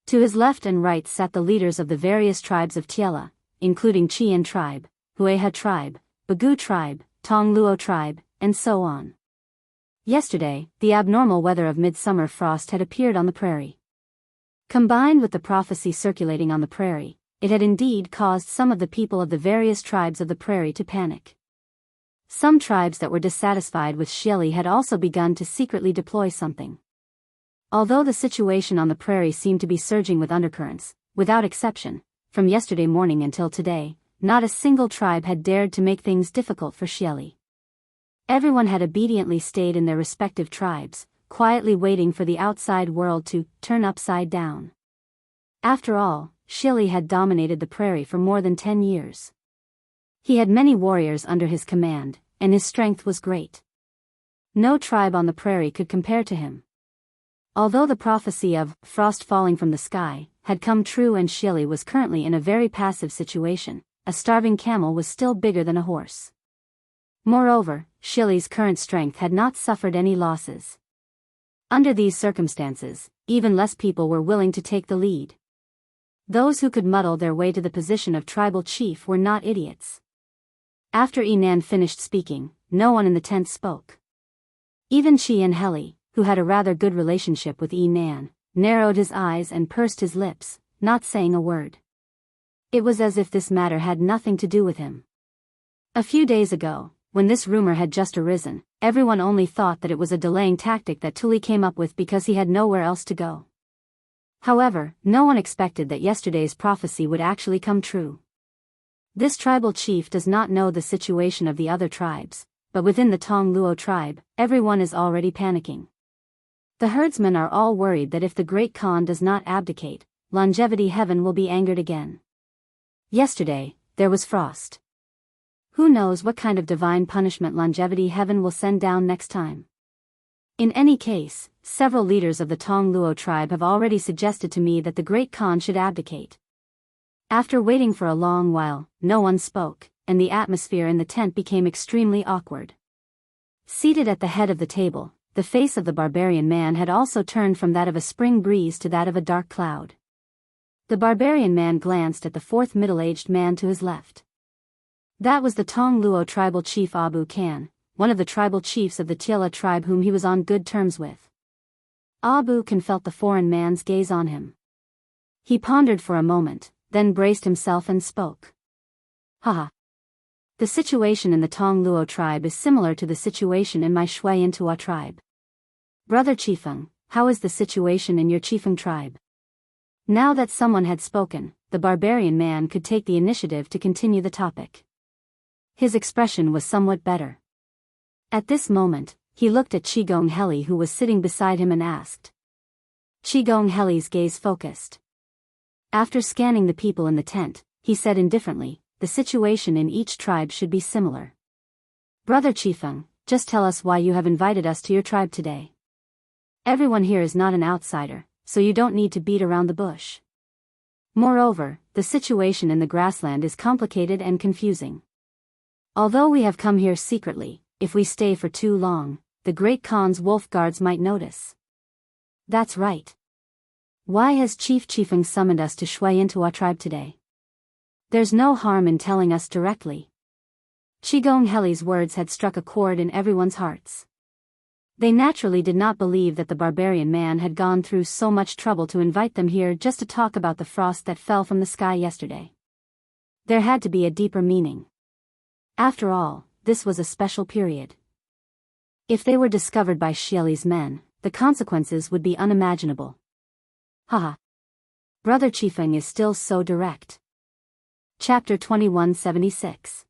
A: To his left and right sat the leaders of the various tribes of Tiela, including Qian tribe, Hueha tribe, Bagu tribe, Tongluo tribe, and so on. Yesterday, the abnormal weather of midsummer frost had appeared on the prairie. Combined with the prophecy circulating on the prairie, it had indeed caused some of the people of the various tribes of the prairie to panic. Some tribes that were dissatisfied with Xieli had also begun to secretly deploy something. Although the situation on the prairie seemed to be surging with undercurrents, without exception, from yesterday morning until today, not a single tribe had dared to make things difficult for Xieli. Everyone had obediently stayed in their respective tribes, quietly waiting for the outside world to turn upside down. After all, Xieli had dominated the prairie for more than 10 years. He had many warriors under his command, and his strength was great. No tribe on the prairie could compare to him. Although the prophecy of frost falling from the sky had come true and Xieli was currently in a very passive situation, a starving camel was still bigger than a horse. Moreover, Xieli's current strength had not suffered any losses. Under these circumstances, even less people were willing to take the lead. Those who could muddle their way to the position of tribal chief were not idiots. After Yinan finished speaking, no one in the tent spoke. Even Qian Heli, who had a rather good relationship with Yinan, narrowed his eyes and pursed his lips, not saying a word. It was as if this matter had nothing to do with him. A few days ago, when this rumor had just arisen, everyone only thought that it was a delaying tactic that Tuli came up with because he had nowhere else to go. However, no one expected that yesterday's prophecy would actually come true. This tribal chief does not know the situation of the other tribes, but within the Tongluo tribe, everyone is already panicking. The herdsmen are all worried that if the Great Khan does not abdicate, longevity heaven will be angered again. Yesterday, there was frost. Who knows what kind of divine punishment longevity heaven will send down next time? In any case, several leaders of the Tongluo tribe have already suggested to me that the Great Khan should abdicate. After waiting for a long while, no one spoke, and the atmosphere in the tent became extremely awkward. Seated at the head of the table, the face of the barbarian man had also turned from that of a spring breeze to that of a dark cloud. The barbarian man glanced at the fourth middle-aged man to his left. That was the Tongluo tribal chief Abu Khan, one of the tribal chiefs of the Tiela tribe whom he was on good terms with. Abu Khan felt the foreign man's gaze on him. He pondered for a moment, then braced himself and spoke. Haha. The situation in the Tongluo tribe is similar to the situation in my Shui Yintua tribe. Brother Chifeng, how is the situation in your Chifeng tribe? Now that someone had spoken, the barbarian man could take the initiative to continue the topic. His expression was somewhat better. At this moment, he looked at Qigong Heli who was sitting beside him and asked. Qigong Heli's gaze focused. After scanning the people in the tent, he said indifferently, the situation in each tribe should be similar. Brother Chifeng, just tell us why you have invited us to your tribe today. Everyone here is not an outsider, so you don't need to beat around the bush. Moreover, the situation in the grassland is complicated and confusing. Although we have come here secretly, if we stay for too long, the Great Khan's wolf guards might notice. That's right. Why has Chief Chifeng summoned us to Xianxia tribe today? There's no harm in telling us directly. Qigong Heli's words had struck a chord in everyone's hearts. They naturally did not believe that the barbarian man had gone through so much trouble to invite them here just to talk about the frost that fell from the sky yesterday. There had to be a deeper meaning. After all, this was a special period. If they were discovered by Xieli's men, the consequences would be unimaginable. Haha. Brother Chifeng is still so direct. Chapter 2176.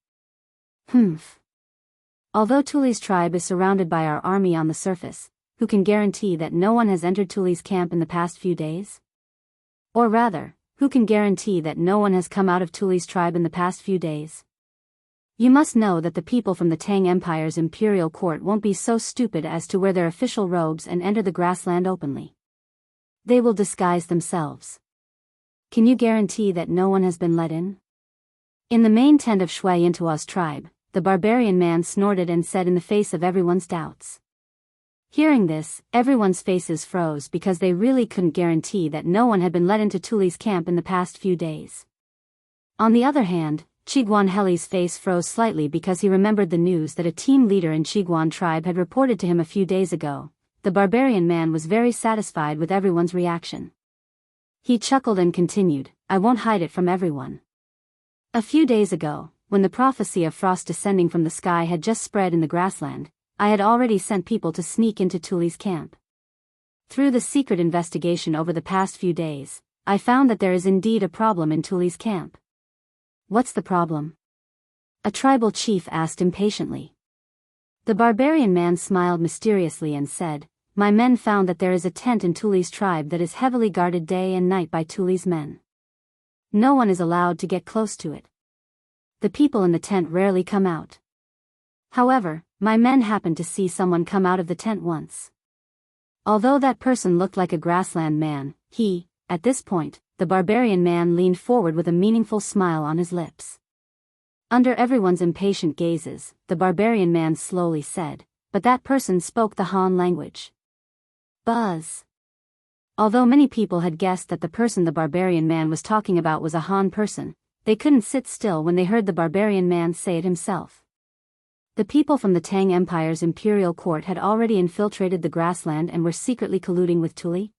A: Although Tuli's tribe is surrounded by our army on the surface, who can guarantee that no one has entered Tuli's camp in the past few days? Or rather, who can guarantee that no one has come out of Tuli's tribe in the past few days? You must know that the people from the Tang Empire's imperial court won't be so stupid as to wear their official robes and enter the grassland openly. They will disguise themselves. Can you guarantee that no one has been let in? In the main tent of Xianxua's tribe, the barbarian man snorted and said in the face of everyone's doubts. Hearing this, everyone's faces froze because they really couldn't guarantee that no one had been let into Tuli's camp in the past few days. On the other hand, Qiguan Heli's face froze slightly because he remembered the news that a team leader in Qiguan tribe had reported to him a few days ago. The barbarian man was very satisfied with everyone's reaction. He chuckled and continued, I won't hide it from everyone. A few days ago, when the prophecy of frost descending from the sky had just spread in the grassland, I had already sent people to sneak into Tuli's camp. Through the secret investigation over the past few days, I found that there is indeed a problem in Tuli's camp. What's the problem? A tribal chief asked impatiently. The barbarian man smiled mysteriously and said, My men found that there is a tent in Tuli's tribe that is heavily guarded day and night by Tuli's men. No one is allowed to get close to it. The people in the tent rarely come out. However, my men happened to see someone come out of the tent once. Although that person looked like a grassland man, at this point, the barbarian man leaned forward with a meaningful smile on his lips. Under everyone's impatient gazes, the barbarian man slowly said, but that person spoke the Han language. Buzz. Although many people had guessed that the person the barbarian man was talking about was a Han person, they couldn't sit still when they heard the barbarian man say it himself. The people from the Tang Empire's imperial court had already infiltrated the grassland and were secretly colluding with Tuli.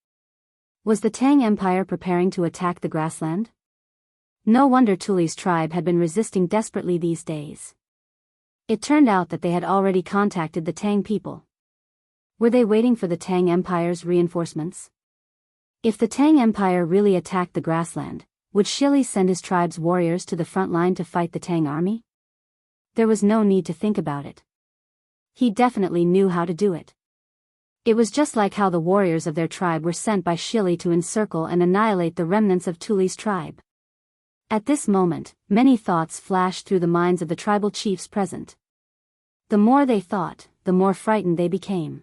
A: Was the Tang Empire preparing to attack the grassland? No wonder Tuli's tribe had been resisting desperately these days. It turned out that they had already contacted the Tang people. Were they waiting for the Tang Empire's reinforcements? If the Tang Empire really attacked the grassland, would Shili send his tribe's warriors to the front line to fight the Tang army? There was no need to think about it. He definitely knew how to do it. It was just like how the warriors of their tribe were sent by Shili to encircle and annihilate the remnants of Tuli's tribe. At this moment, many thoughts flashed through the minds of the tribal chiefs present. The more they thought, the more frightened they became.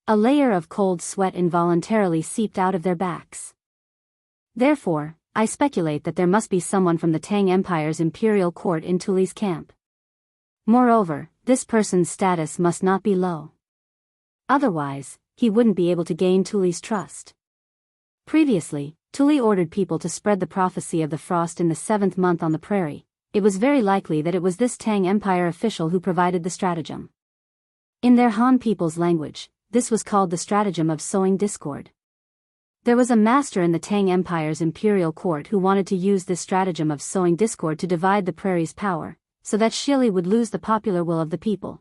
A: A layer of cold sweat involuntarily seeped out of their backs. Therefore, I speculate that there must be someone from the Tang Empire's imperial court in Tuli's camp. Moreover, this person's status must not be low. Otherwise, he wouldn't be able to gain Tuli's trust. Previously, Tuli ordered people to spread the prophecy of the frost in the 7th month on the prairie. It was very likely that it was this Tang Empire official who provided the stratagem. In their Han people's language, this was called the stratagem of sowing discord. There was a master in the Tang Empire's imperial court who wanted to use this stratagem of sowing discord to divide the prairie's power, so that Shili would lose the popular will of the people.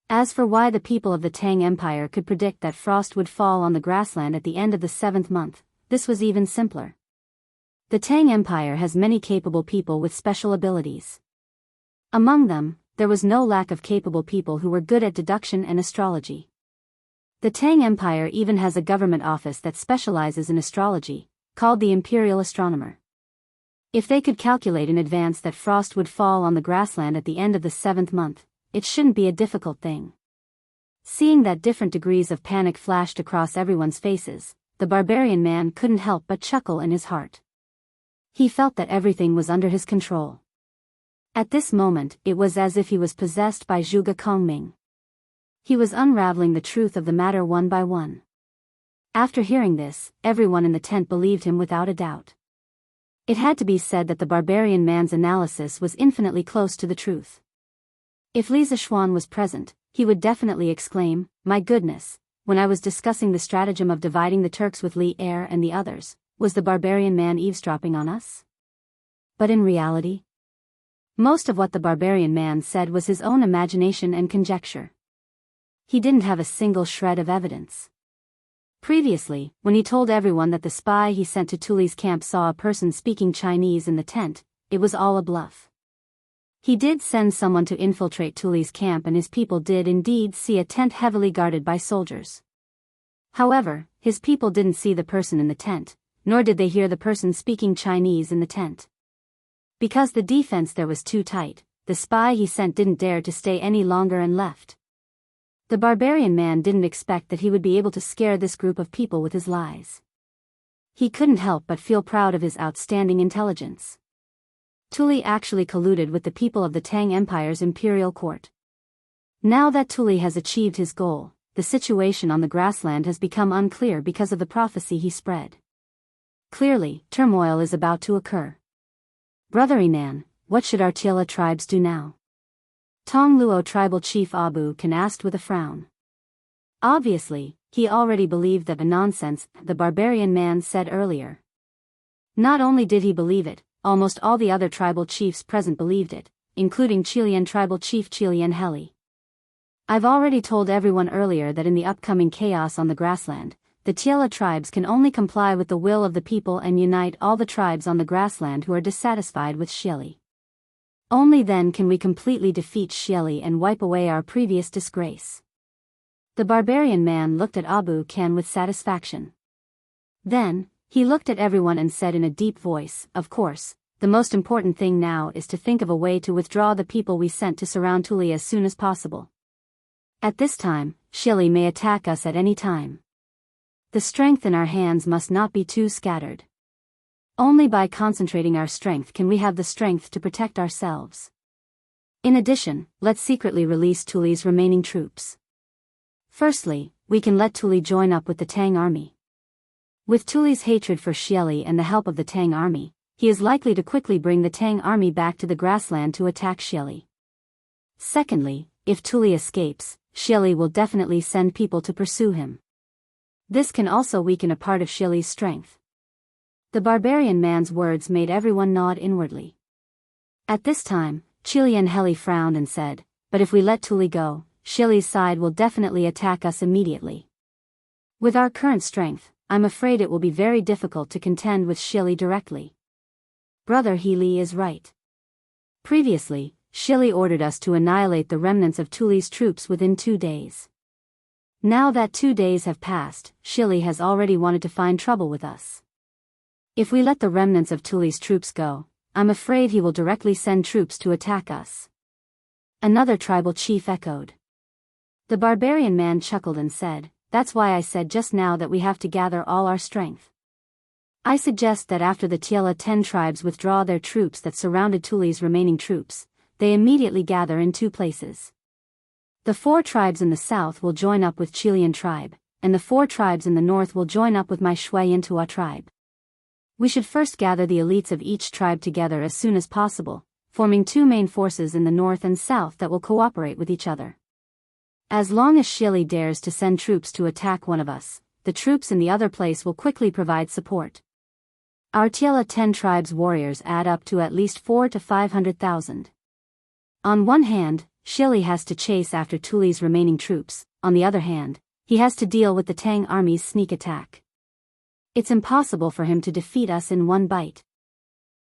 A: As for why the people of the Tang Empire could predict that frost would fall on the grassland at the end of the 7th month, this was even simpler. The Tang Empire has many capable people with special abilities. Among them, there was no lack of capable people who were good at deduction and astrology. The Tang Empire even has a government office that specializes in astrology, called the Imperial Astronomer. If they could calculate in advance that frost would fall on the grassland at the end of the 7th month, it shouldn't be a difficult thing. Seeing that different degrees of panic flashed across everyone's faces, the barbarian man couldn't help but chuckle in his heart. He felt that everything was under his control. At this moment, it was as if he was possessed by Zhuge Kongming. He was unraveling the truth of the matter one by one. After hearing this, everyone in the tent believed him without a doubt. It had to be said that the barbarian man's analysis was infinitely close to the truth. If Li Zixuan was present, he would definitely exclaim, "My goodness, when I was discussing the stratagem of dividing the Turks with Li Er and the others, was the barbarian man eavesdropping on us?" But in reality, most of what the barbarian man said was his own imagination and conjecture. He didn't have a single shred of evidence. Previously, when he told everyone that the spy he sent to Tuli's camp saw a person speaking Chinese in the tent, it was all a bluff. He did send someone to infiltrate Tuli's camp, and his people did indeed see a tent heavily guarded by soldiers. However, his people didn't see the person in the tent, nor did they hear the person speaking Chinese in the tent. Because the defense there was too tight, the spy he sent didn't dare to stay any longer and left. The barbarian man didn't expect that he would be able to scare this group of people with his lies. He couldn't help but feel proud of his outstanding intelligence. Tuli actually colluded with the people of the Tang Empire's imperial court. Now that Tuli has achieved his goal, the situation on the grassland has become unclear because of the prophecy he spread. Clearly, turmoil is about to occur. "Brother Inan, what should our Tiela tribes do now?" Tong Luo tribal chief Abu Kan asked with a frown. Obviously, he already believed that the nonsense the barbarian man said earlier. Not only did he believe it, almost all the other tribal chiefs present believed it, including Qilian tribal chief Qilian Heli. "I've already told everyone earlier that in the upcoming chaos on the grassland, the Tiela tribes can only comply with the will of the people and unite all the tribes on the grassland who are dissatisfied with Xieli. Only then can we completely defeat Xieli and wipe away our previous disgrace." The barbarian man looked at Abu Kan with satisfaction. Then, he looked at everyone and said in a deep voice, "Of course, the most important thing now is to think of a way to withdraw the people we sent to surround Tuli as soon as possible. At this time, Xieli may attack us at any time. The strength in our hands must not be too scattered. Only by concentrating our strength can we have the strength to protect ourselves. In addition, let's secretly release Tuli's remaining troops. Firstly, we can let Tuli join up with the Tang army. With Tuli's hatred for Xieli and the help of the Tang army, he is likely to quickly bring the Tang army back to the grassland to attack Xieli. Secondly, if Tuli escapes, Xieli will definitely send people to pursue him. This can also weaken a part of Xieli's strength." The barbarian man's words made everyone nod inwardly. At this time, Qilian Heli frowned and said, "But if we let Tuli go, Xieli's side will definitely attack us immediately. With our current strength, I'm afraid it will be very difficult to contend with Xieli directly." Brother He is right. Previously, Xieli ordered us to annihilate the remnants of Tuli's troops within 2 days. Now that 2 days have passed, Xieli has already wanted to find trouble with us. If we let the remnants of Tuli's troops go, I'm afraid he will directly send troops to attack us." Another tribal chief echoed. The barbarian man chuckled and said, "That's why I said just now that we have to gather all our strength. I suggest that after the Tiela 10 tribes withdraw their troops that surrounded Tuli's remaining troops, they immediately gather in 2 places. The 4 tribes in the south will join up with Qilian tribe, and the 4 tribes in the north will join up with my Shuiyantua tribe. We should first gather the elites of each tribe together as soon as possible, forming 2 main forces in the north and south that will cooperate with each other. As long as Xieli dares to send troops to attack one of us, the troops in the other place will quickly provide support. Our Tiela 10 tribes warriors add up to at least 400,000 to 500,000. On one hand, Xieli has to chase after Tuli's remaining troops, on the other hand, he has to deal with the Tang army's sneak attack. It's impossible for him to defeat us in one bite.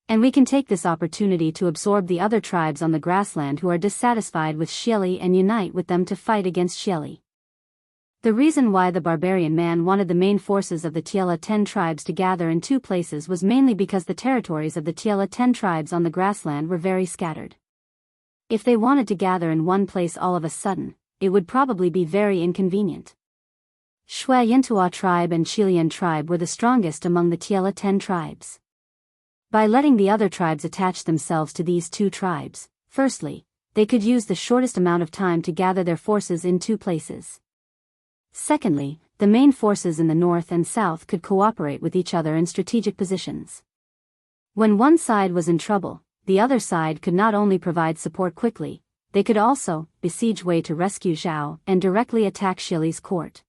A: And we can take this opportunity to absorb the other tribes on the grassland who are dissatisfied with Xieli and unite with them to fight against Xieli." The reason why the barbarian man wanted the main forces of the Tiela 10 tribes to gather in 2 places was mainly because the territories of the Tiela 10 tribes on the grassland were very scattered. If they wanted to gather in one place all of a sudden, it would probably be very inconvenient. Xianxia tribe and Qilian tribe were the strongest among the Tiela 10 tribes. By letting the other tribes attach themselves to these two tribes, firstly, they could use the shortest amount of time to gather their forces in two places. Secondly, the main forces in the north and south could cooperate with each other in strategic positions. When one side was in trouble, the other side could not only provide support quickly, they could also besiege Wei to rescue Zhao and directly attack Shili's court.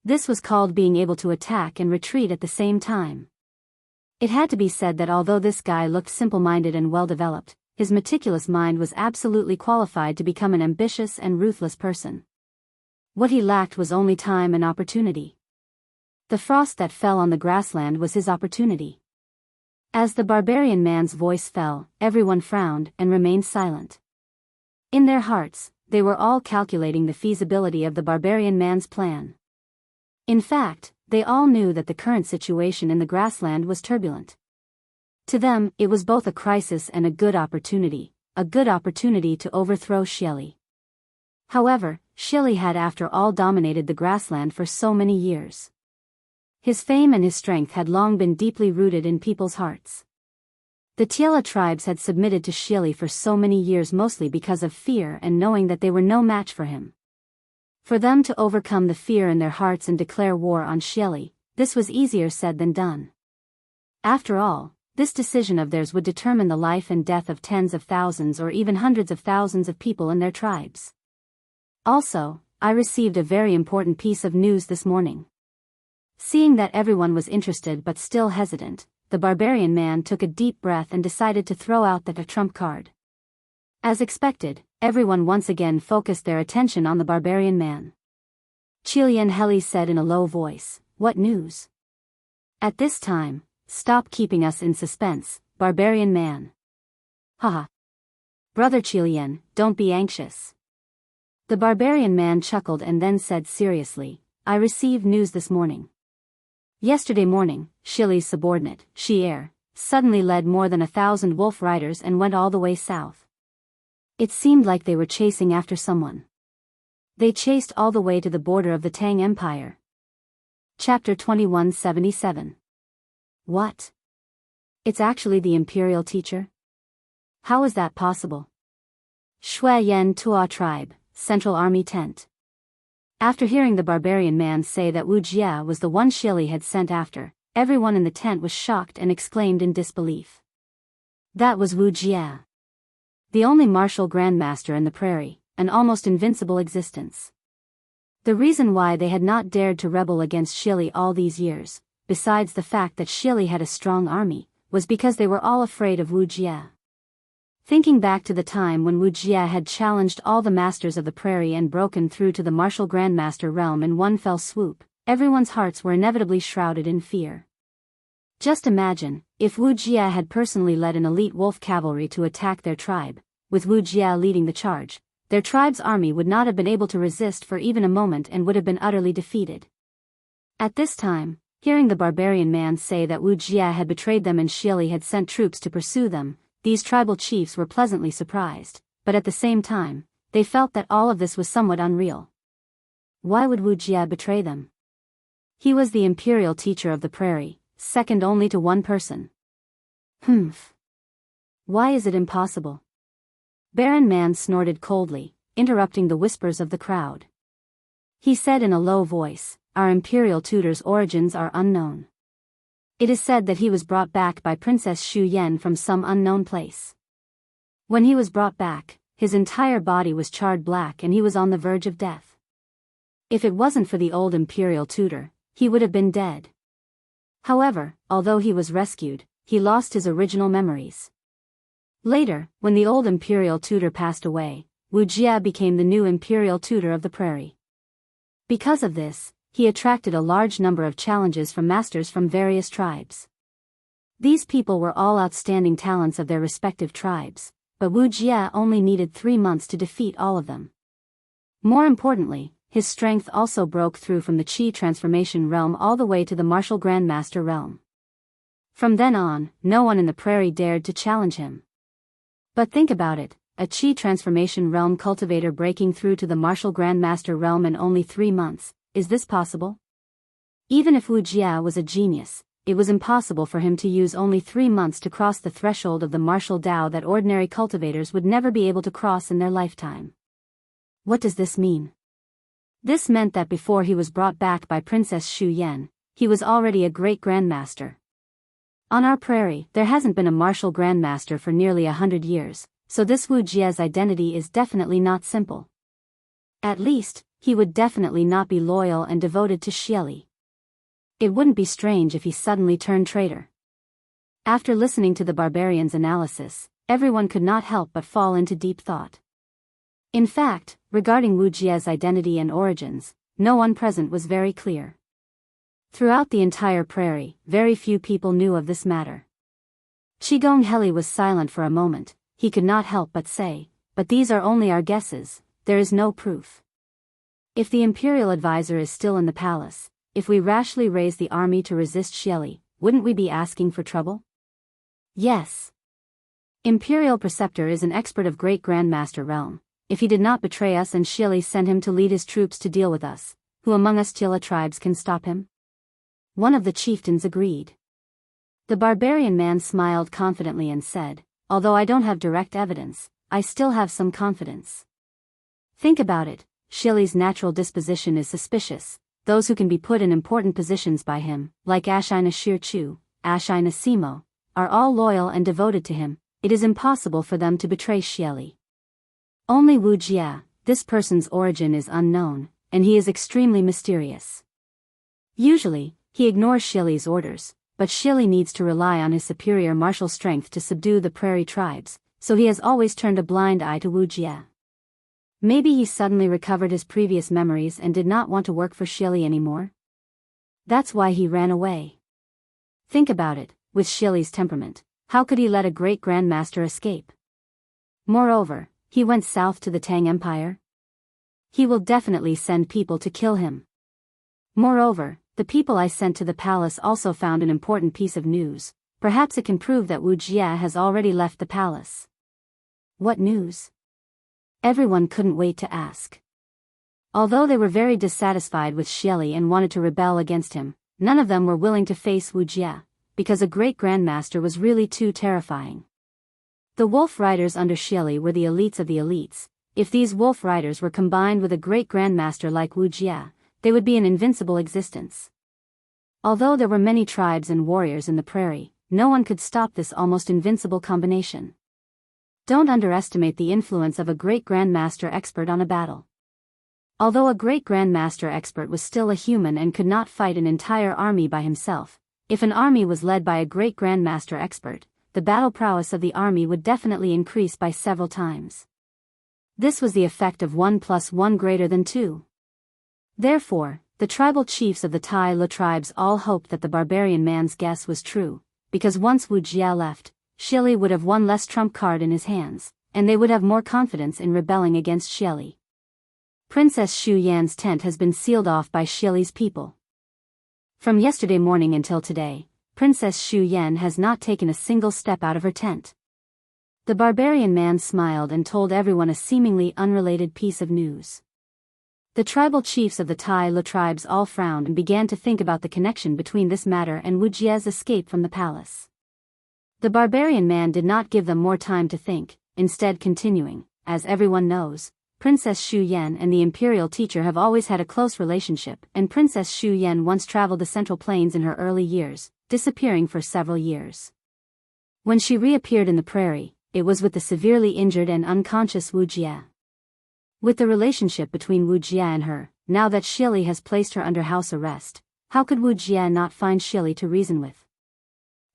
A: This was called being able to attack and retreat at the same time. It had to be said that although this guy looked simple-minded and well-developed, his meticulous mind was absolutely qualified to become an ambitious and ruthless person. What he lacked was only time and opportunity. The frost that fell on the grassland was his opportunity. As the barbarian man's voice fell, everyone frowned and remained silent. In their hearts, they were all calculating the feasibility of the barbarian man's plan. In fact, they all knew that the current situation in the grassland was turbulent. To them, it was both a crisis and a good opportunity to overthrow Xili. However, Xili had after all dominated the grassland for so many years. His fame and his strength had long been deeply rooted in people's hearts. The Tiela tribes had submitted to Xili for so many years mostly because of fear and knowing that they were no match for him. For them to overcome the fear in their hearts and declare war on Xili, this was easier said than done. After all, this decision of theirs would determine the life and death of tens of thousands or even hundreds of thousands of people in their tribes. Also, I received a very important piece of news this morning. Seeing that everyone was interested but still hesitant, the barbarian man took a deep breath and decided to throw out the trump card. As expected, everyone once again focused their attention on the barbarian man. Qilian Heli said in a low voice, "What news?" At this time, "Stop keeping us in suspense, barbarian man." Haha. Brother Qilian, don't be anxious. The barbarian man chuckled and then said seriously, "I received news this morning. Yesterday morning, Xili's subordinate, Xier, suddenly led more than 1,000 wolf riders and went all the way south. It seemed like they were chasing after someone. They chased all the way to the border of the Tang Empire." Chapter 2177. What? It's actually the imperial teacher? How is that possible? Xianxia tribe, Central Army tent. After hearing the barbarian man say that Wuxia was the one Xili had sent after, everyone in the tent was shocked and exclaimed in disbelief. That was Wuxia, the only martial grandmaster in the prairie, an almost invincible existence. The reason why they had not dared to rebel against Xili all these years, besides the fact that Xili had a strong army, was because they were all afraid of Wuxia. Thinking back to the time when Wuxia had challenged all the masters of the prairie and broken through to the martial grandmaster realm in one fell swoop, everyone's hearts were inevitably shrouded in fear. Just imagine, if Wuxia had personally led an elite wolf cavalry to attack their tribe, with Wuxia leading the charge, their tribe's army would not have been able to resist for even a moment and would have been utterly defeated. At this time, hearing the barbarian man say that Wuxia had betrayed them and Xili had sent troops to pursue them, these tribal chiefs were pleasantly surprised, but at the same time, they felt that all of this was somewhat unreal. Why would Wuxia betray them? He was the imperial teacher of the prairie, second only to one person. Humph. Why is it impossible? Baron Man snorted coldly, interrupting the whispers of the crowd. He said in a low voice, "Our imperial tutor's origins are unknown. It is said that he was brought back by Princess Xu Yan from some unknown place. When he was brought back, his entire body was charred black and he was on the verge of death. If it wasn't for the old imperial tutor, he would have been dead. However, although he was rescued, he lost his original memories. Later, when the old imperial tutor passed away, Wuxia became the new imperial tutor of the prairie. Because of this, he attracted a large number of challenges from masters from various tribes. These people were all outstanding talents of their respective tribes, but Wuxia only needed 3 months to defeat all of them. More importantly, his strength also broke through from the Qi transformation realm all the way to the martial grandmaster realm. From then on, no one in the prairie dared to challenge him. But think about it, a Qi transformation realm cultivator breaking through to the martial grandmaster realm in only 3 months. Is this possible? Even if Wuxia was a genius, it was impossible for him to use only 3 months to cross the threshold of the martial Dao that ordinary cultivators would never be able to cross in their lifetime. What does this mean? This meant that before he was brought back by Princess Xu Yan, he was already a great grandmaster. On our prairie, there hasn't been a martial grandmaster for nearly 100 years, so this Wuxia's identity is definitely not simple. At least, he would definitely not be loyal and devoted to Xieli. It wouldn't be strange if he suddenly turned traitor. After listening to the barbarian's analysis, everyone could not help but fall into deep thought. In fact, regarding Wuxia's identity and origins, no one present was very clear. Throughout the entire prairie, very few people knew of this matter. Qigong Heli was silent for a moment. He could not help but say, "But these are only our guesses, there is no proof. If the imperial advisor is still in the palace, if we rashly raise the army to resist Xieli, wouldn't we be asking for trouble?" Yes. Imperial Preceptor is an expert of Great Grandmaster realm. If he did not betray us and Xieli sent him to lead his troops to deal with us, who among us Tila tribes can stop him? One of the chieftains agreed. The barbarian man smiled confidently and said, "Although I don't have direct evidence, I still have some confidence. Think about it, Xieli's natural disposition is suspicious. Those who can be put in important positions by him, like Ashina Shirchu, Ashina Simo, are all loyal and devoted to him. It is impossible for them to betray Xieli. Only Wuxia, this person's origin is unknown, and he is extremely mysterious. Usually, he ignores Xieli's orders, but Xieli needs to rely on his superior martial strength to subdue the prairie tribes, so he has always turned a blind eye to Wuxia. Maybe he suddenly recovered his previous memories and did not want to work for Xieli anymore? That's why he ran away. Think about it, with Xieli's temperament, how could he let a great grandmaster escape? Moreover, he went south to the Tang Empire. He will definitely send people to kill him. Moreover, the people I sent to the palace also found an important piece of news. Perhaps it can prove that Wuxia has already left the palace. What news? Everyone couldn't wait to ask. Although they were very dissatisfied with Xieli and wanted to rebel against him, none of them were willing to face Wuxia, because a great grandmaster was really too terrifying. The wolf riders under Xieli were the elites of the elites. If these wolf riders were combined with a great grandmaster like Wuxia, they would be an invincible existence. Although there were many tribes and warriors in the prairie, no one could stop this almost invincible combination. Don't underestimate the influence of a great grandmaster expert on a battle. Although a great grandmaster expert was still a human and could not fight an entire army by himself, if an army was led by a great grandmaster expert, the battle prowess of the army would definitely increase by several times. This was the effect of 1 + 1 greater than 2. Therefore, the tribal chiefs of the Tai Lu tribes all hoped that the barbarian man's guess was true, because once Wuxia left, Xieli would have one less trump card in his hands, and they would have more confidence in rebelling against Xieli. Princess Xu Yan's tent has been sealed off by Xieli's people. From yesterday morning until today, Princess Xu Yan has not taken a single step out of her tent. The barbarian man smiled and told everyone a seemingly unrelated piece of news. The tribal chiefs of the Tai Lu tribes all frowned and began to think about the connection between this matter and Wuxia's escape from the palace. The barbarian man did not give them more time to think, instead continuing, "As everyone knows, Princess Xu Yan and the imperial teacher have always had a close relationship, and Princess Xu Yan once traveled the Central Plains in her early years, disappearing for several years. When she reappeared in the prairie, it was with the severely injured and unconscious Wuxia. With the relationship between Wuxia and her, now that Xieli has placed her under house arrest, how could Wuxia not find Xieli to reason with?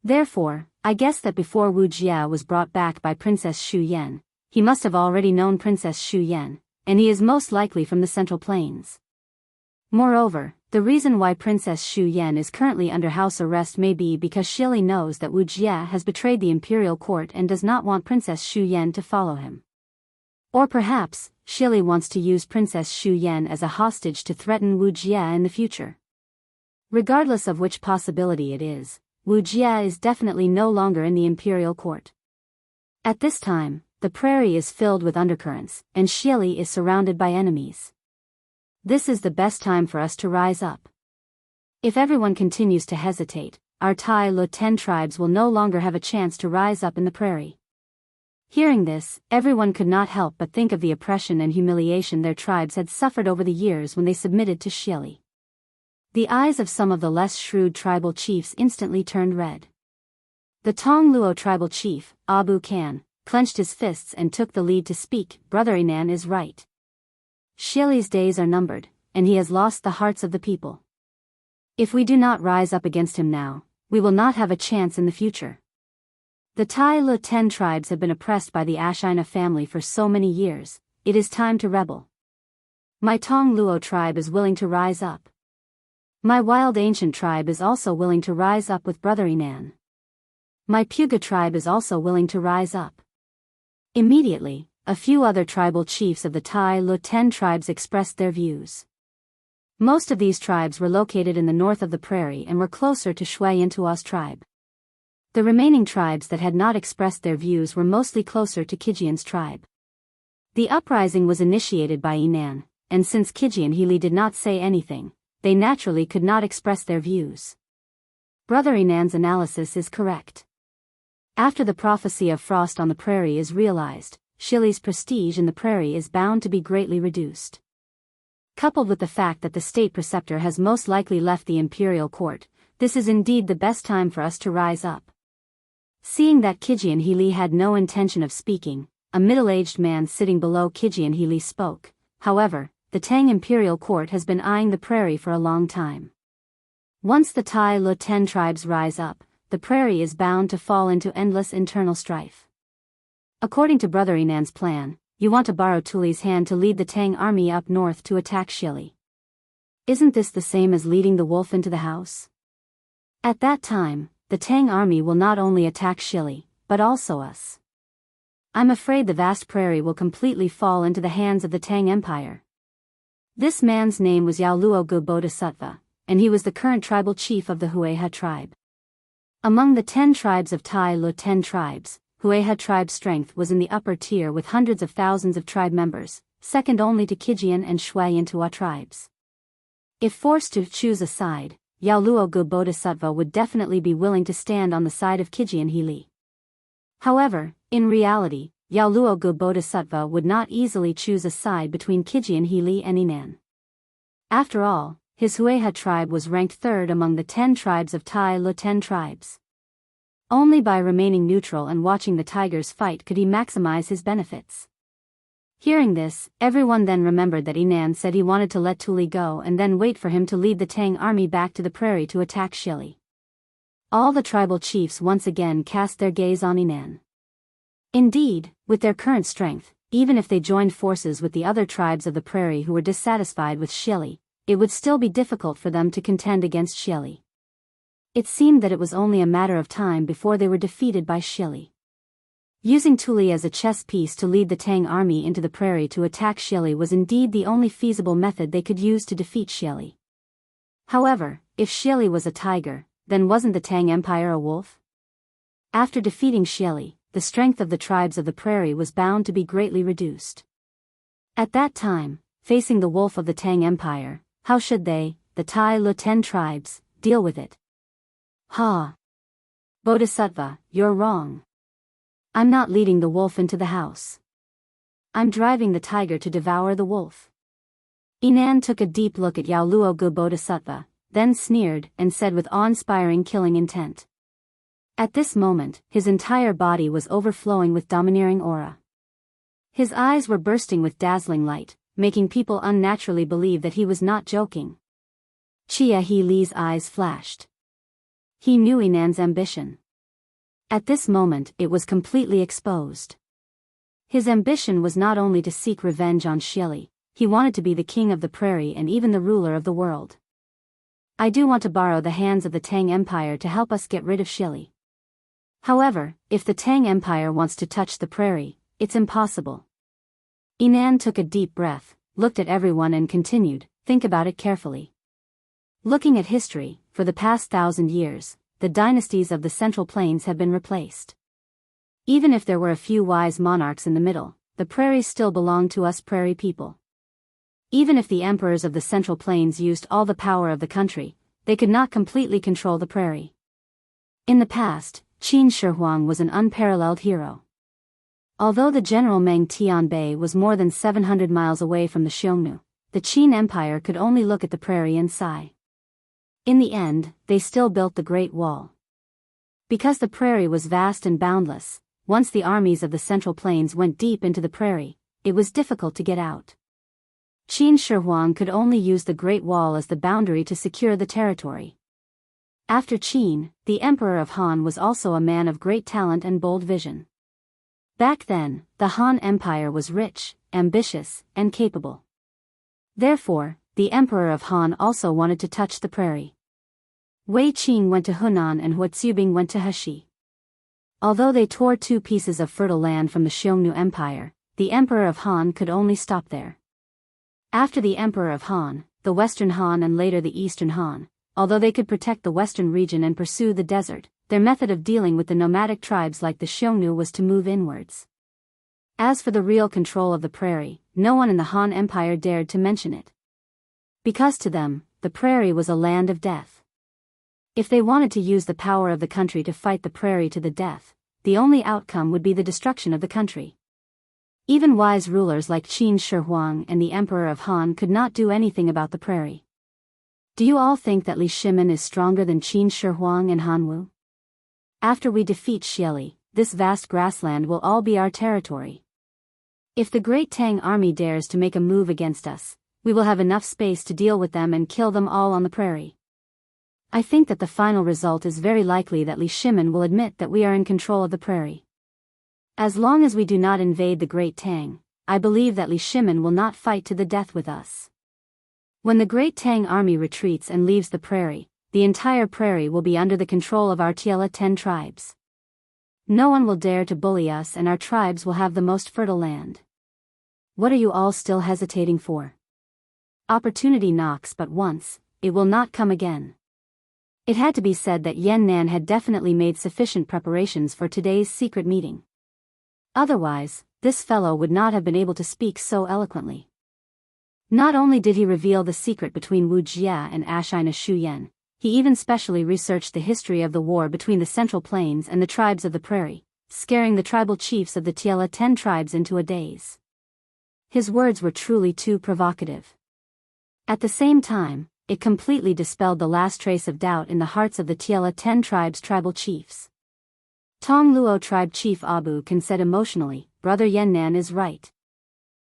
A: Therefore, I guess that before Wuxia was brought back by Princess Xu Yan, he must have already known Princess Xu Yan, and he is most likely from the Central Plains. Moreover, the reason why Princess Xu Yan is currently under house arrest may be because Xieli knows that Wuxia has betrayed the imperial court and does not want Princess Xu Yan to follow him. Or perhaps, Xieli wants to use Princess Xu Yan as a hostage to threaten Wuxia in the future. Regardless of which possibility it is, Wuxia is definitely no longer in the imperial court. At this time, the prairie is filled with undercurrents, and Xieli is surrounded by enemies. This is the best time for us to rise up. If everyone continues to hesitate, our Tai Lo 10 tribes will no longer have a chance to rise up in the prairie. Hearing this, everyone could not help but think of the oppression and humiliation their tribes had suffered over the years when they submitted to Xieli. The eyes of some of the less shrewd tribal chiefs instantly turned red. The Tong Luo tribal chief, Abu Khan, clenched his fists and took the lead to speak. Brother Inan is right. Xieli's days are numbered, and he has lost the hearts of the people. If we do not rise up against him now, we will not have a chance in the future. The Tai Lo 10 tribes have been oppressed by the Ashina family for so many years. It is time to rebel. My Tong Luo tribe is willing to rise up. My wild ancient tribe is also willing to rise up with Brother Inan. My Puga tribe is also willing to rise up. Immediately, a few other tribal chiefs of the Tai Lo 10 tribes expressed their views. Most of these tribes were located in the north of the prairie and were closer to Xianxua's tribe. The remaining tribes that had not expressed their views were mostly closer to Qijian's tribe. The uprising was initiated by Inan, and since Qijian Healy did not say anything, they naturally could not express their views. Brother Inan's analysis is correct. After the prophecy of frost on the prairie is realized, Xieli's prestige in the prairie is bound to be greatly reduced. Coupled with the fact that the state preceptor has most likely left the imperial court, this is indeed the best time for us to rise up. Seeing that Qijian Healy had no intention of speaking, a middle-aged man sitting below Qijian Healy spoke. However, the Tang imperial court has been eyeing the prairie for a long time. Once the Tai Lo 10 tribes rise up, the prairie is bound to fall into endless internal strife. According to Brother Inan's plan, you want to borrow Tuli's hand to lead the Tang army up north to attack Xieli. Isn't this the same as leading the wolf into the house? At that time, the Tang army will not only attack Xieli, but also us. I'm afraid the vast prairie will completely fall into the hands of the Tang Empire. This man's name was Yaoluo Gu Bodhisattva, and he was the current tribal chief of the Hueha tribe. Among the 10 tribes of Tai Lo 10 tribes, Hueha tribe's strength was in the upper tier with hundreds of thousands of tribe members, second only to Qijian and Xianxia tribes. If forced to choose a side, Yaoluo Gu Bodhisattva would definitely be willing to stand on the side of Qijian Healy. However, in reality, Yaoluo Gu Bodhisattva would not easily choose a side between Qijian Healy and Inan. After all, his Hueha tribe was ranked third among the 10 tribes of Tai Lo 10 tribes. Only by remaining neutral and watching the tigers fight could he maximize his benefits. Hearing this, everyone then remembered that Inan said he wanted to let Tuli go and then wait for him to lead the Tang army back to the prairie to attack Xieli. All the tribal chiefs once again cast their gaze on Inan. Indeed, with their current strength, even if they joined forces with the other tribes of the prairie who were dissatisfied with Xieli, it would still be difficult for them to contend against Xieli. It seemed that it was only a matter of time before they were defeated by Xieli. Using Tuli as a chess piece to lead the Tang army into the prairie to attack Xieli was indeed the only feasible method they could use to defeat Xieli. However, if Xieli was a tiger, then wasn't the Tang Empire a wolf? After defeating Xieli, the strength of the tribes of the prairie was bound to be greatly reduced. At that time, facing the wolf of the Tang Empire, how should they, the Tai Lo 10 tribes, deal with it? Ha! Bodhisattva, you're wrong. I'm not leading the wolf into the house. I'm driving the tiger to devour the wolf. Inan took a deep look at Yaoluo Gu Bodhisattva, then sneered and said with awe-inspiring killing intent. At this moment, his entire body was overflowing with domineering aura. His eyes were bursting with dazzling light, making people unnaturally believe that he was not joking. Chia He Li's eyes flashed. He knew Inan's ambition. At this moment it was completely exposed. His ambition was not only to seek revenge on Xieli, he wanted to be the king of the prairie and even the ruler of the world. I do want to borrow the hands of the Tang Empire to help us get rid of Xieli. However, if the Tang Empire wants to touch the prairie, it's impossible. Inan took a deep breath, looked at everyone and continued, think about it carefully. Looking at history, for the past 1,000 years, the dynasties of the Central Plains have been replaced. Even if there were a few wise monarchs in the middle, the prairies still belonged to us prairie people. Even if the emperors of the Central Plains used all the power of the country, they could not completely control the prairie. In the past, Qin Shi Huang was an unparalleled hero. Although the general Meng Tianbei was more than 700 miles away from the Xiongnu, the Qin Empire could only look at the prairie and sigh. In the end, they still built the Great Wall. Because the prairie was vast and boundless, once the armies of the Central Plains went deep into the prairie, it was difficult to get out. Qin Shi Huang could only use the Great Wall as the boundary to secure the territory. After Qin, the Emperor of Han was also a man of great talent and bold vision. Back then, the Han Empire was rich, ambitious, and capable. Therefore, the Emperor of Han also wanted to touch the prairie. Wei Qing went to Hunan and Huatsubing went to Heshi. Although they tore 2 pieces of fertile land from the Xiongnu Empire, the Emperor of Han could only stop there. After the Emperor of Han, the Western Han and later the Eastern Han, although they could protect the western region and pursue the desert, their method of dealing with the nomadic tribes like the Xiongnu was to move inwards. As for the real control of the prairie, no one in the Han Empire dared to mention it. Because to them, the prairie was a land of death. If they wanted to use the power of the country to fight the prairie to the death, the only outcome would be the destruction of the country. Even wise rulers like Qin Shi Huang and the Emperor of Han could not do anything about the prairie. Do you all think that Li Shimin is stronger than Qin Shi Huang and Han Wu? After we defeat Xieli, this vast grassland will all be our territory. If the Great Tang army dares to make a move against us, we will have enough space to deal with them and kill them all on the prairie. I think that the final result is very likely that Li Shimin will admit that we are in control of the prairie. As long as we do not invade the Great Tang, I believe that Li Shimin will not fight to the death with us. When the Great Tang army retreats and leaves the prairie, the entire prairie will be under the control of our Tiela 10 tribes. No one will dare to bully us and our tribes will have the most fertile land. What are you all still hesitating for? Opportunity knocks but once, it will not come again. It had to be said that Yan Nan had definitely made sufficient preparations for today's secret meeting. Otherwise, this fellow would not have been able to speak so eloquently. Not only did he reveal the secret between Wuxia and Ashina Shuyan, he even specially researched the history of the war between the Central Plains and the tribes of the prairie, scaring the tribal chiefs of the Tiela 10 tribes into a daze. His words were truly too provocative. At the same time, it completely dispelled the last trace of doubt in the hearts of the Tiela 10 tribes' tribal chiefs. Tong Luo tribe chief Abu Kan said emotionally, "Brother Yan Nan is right.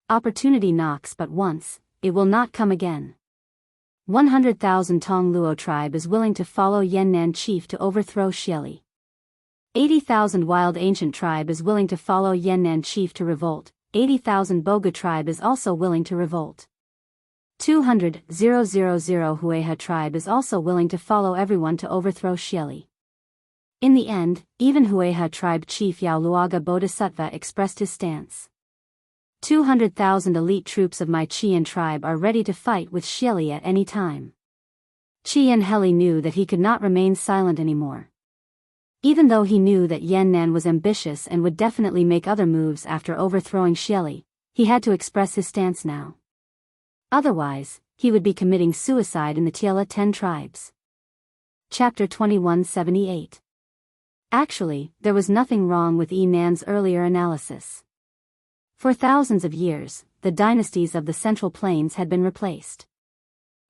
A: Opportunity knocks but once, it will not come again." 100,000 Tong Luo tribe is willing to follow Yan Nan chief to overthrow Xieli. 80,000 wild ancient tribe is willing to follow Yan Nan chief to revolt. 80,000 Boga tribe is also willing to revolt. 200,000 Hueha tribe is also willing to follow everyone to overthrow Xieli. In the end, even Hueha tribe chief Yao Luaga Bodhisattva expressed his stance. 200,000 elite troops of my Qian tribe are ready to fight with Xieli at any time. Qian Heli knew that he could not remain silent anymore. Even though he knew that Yan Nan was ambitious and would definitely make other moves after overthrowing Xieli, he had to express his stance now. Otherwise, he would be committing suicide in the Tiela 10 tribes. Chapter 2178. Actually, there was nothing wrong with Yi Nan's earlier analysis. For thousands of years, the dynasties of the Central Plains had been replaced.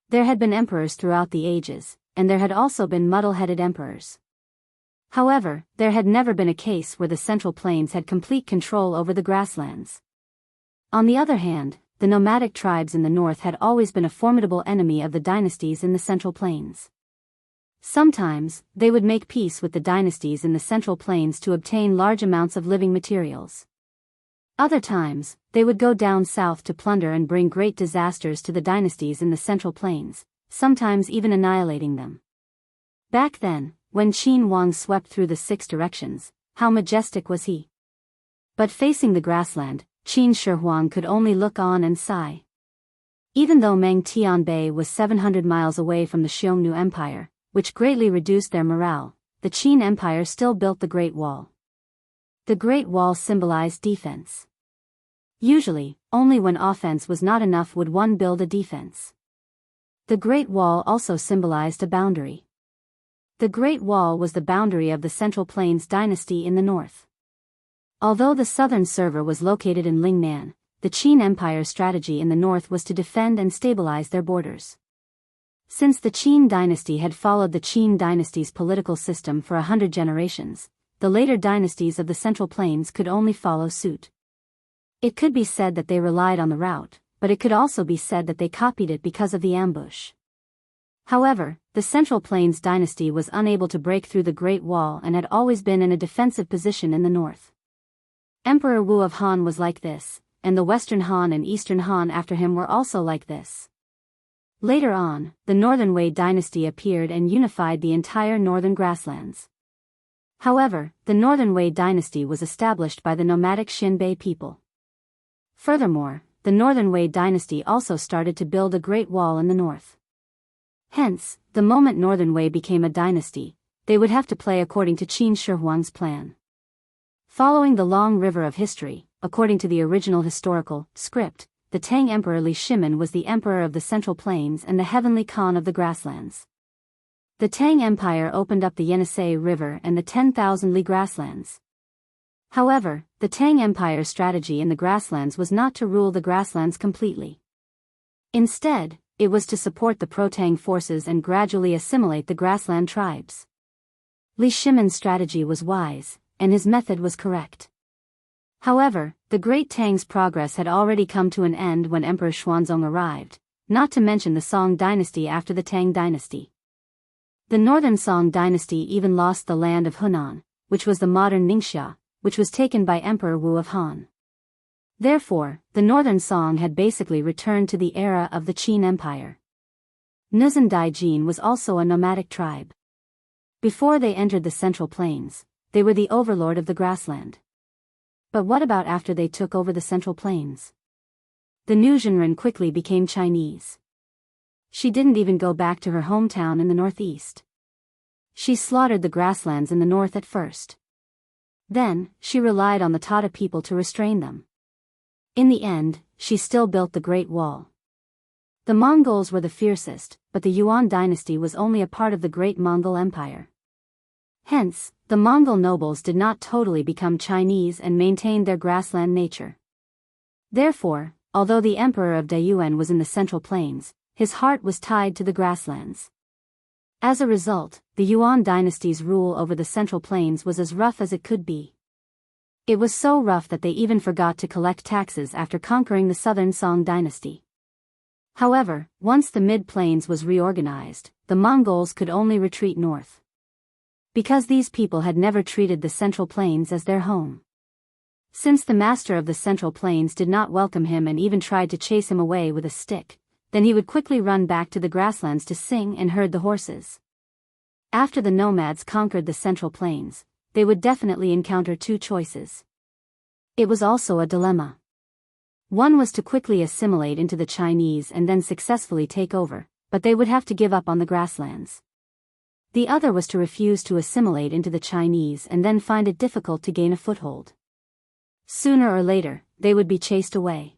A: There had been emperors throughout the ages, and there had also been muddle-headed emperors. However, there had never been a case where the Central Plains had complete control over the grasslands. On the other hand, the nomadic tribes in the north had always been a formidable enemy of the dynasties in the Central Plains. Sometimes, they would make peace with the dynasties in the Central Plains to obtain large amounts of living materials. Other times, they would go down south to plunder and bring great disasters to the dynasties in the Central Plains, sometimes even annihilating them. Back then, when Qin Huang swept through the 6 directions, how majestic was he! But facing the grassland, Qin Shi Huang could only look on and sigh. Even though Meng Tianbei was 700 miles away from the Xiongnu Empire, which greatly reduced their morale, the Qin Empire still built the Great Wall. The Great Wall symbolized defense. Usually, only when offense was not enough would one build a defense. The Great Wall also symbolized a boundary. The Great Wall was the boundary of the Central Plains dynasty in the north. Although the southern server was located in Lingnan, the Qin Empire's strategy in the north was to defend and stabilize their borders. Since the Qin dynasty had followed the Qin dynasty's political system for 100 generations, the later dynasties of the Central Plains could only follow suit. It could be said that they relied on the route, but it could also be said that they copied it because of the ambush. However, the Central Plains dynasty was unable to break through the Great Wall and had always been in a defensive position in the north. Emperor Wu of Han was like this, and the Western Han and Eastern Han after him were also like this. Later on, the Northern Wei dynasty appeared and unified the entire northern grasslands. However, the Northern Wei dynasty was established by the nomadic Xinbei people. Furthermore, the Northern Wei dynasty also started to build a great wall in the north. Hence, the moment Northern Wei became a dynasty, they would have to play according to Qin Shi Huang's plan. Following the long river of history, according to the original historical script, the Tang Emperor Li Shimin was the emperor of the Central Plains and the Heavenly Khan of the grasslands. The Tang Empire opened up the Yenisei River and the 10,000 li grasslands. However, the Tang Empire's strategy in the grasslands was not to rule the grasslands completely. Instead, it was to support the pro-Tang forces and gradually assimilate the grassland tribes. Li Shimin's strategy was wise, and his method was correct. However, the Great Tang's progress had already come to an end when Emperor Xuanzong arrived, not to mention the Song dynasty after the Tang dynasty. The northern Song dynasty even lost the land of Hunan, which was the modern Ningxia, which was taken by Emperor Wu of Han. Therefore, the northern Song had basically returned to the era of the Qin Empire. Nuzhen Daijin was also a nomadic tribe. Before they entered the Central Plains, they were the overlord of the grassland. But what about after they took over the Central Plains? The new Zhenren quickly became Chinese. She didn't even go back to her hometown in the northeast. She slaughtered the grasslands in the north at first. Then, she relied on the Tata people to restrain them. In the end, she still built the Great Wall. The Mongols were the fiercest, but the Yuan dynasty was only a part of the Great Mongol Empire. Hence, the Mongol nobles did not totally become Chinese and maintained their grassland nature. Therefore, although the emperor of Daiyuan was in the Central Plains, his heart was tied to the grasslands. As a result, the Yuan dynasty's rule over the Central Plains was as rough as it could be. It was so rough that they even forgot to collect taxes after conquering the southern Song dynasty. However, once the mid-plains was reorganized, the Mongols could only retreat north. Because these people had never treated the Central Plains as their home. Since the master of the Central Plains did not welcome him and even tried to chase him away with a stick, then he would quickly run back to the grasslands to sing and herd the horses. After the nomads conquered the Central Plains, they would definitely encounter two choices. It was also a dilemma. One was to quickly assimilate into the Chinese and then successfully take over, but they would have to give up on the grasslands. The other was to refuse to assimilate into the Chinese and then find it difficult to gain a foothold. Sooner or later, they would be chased away.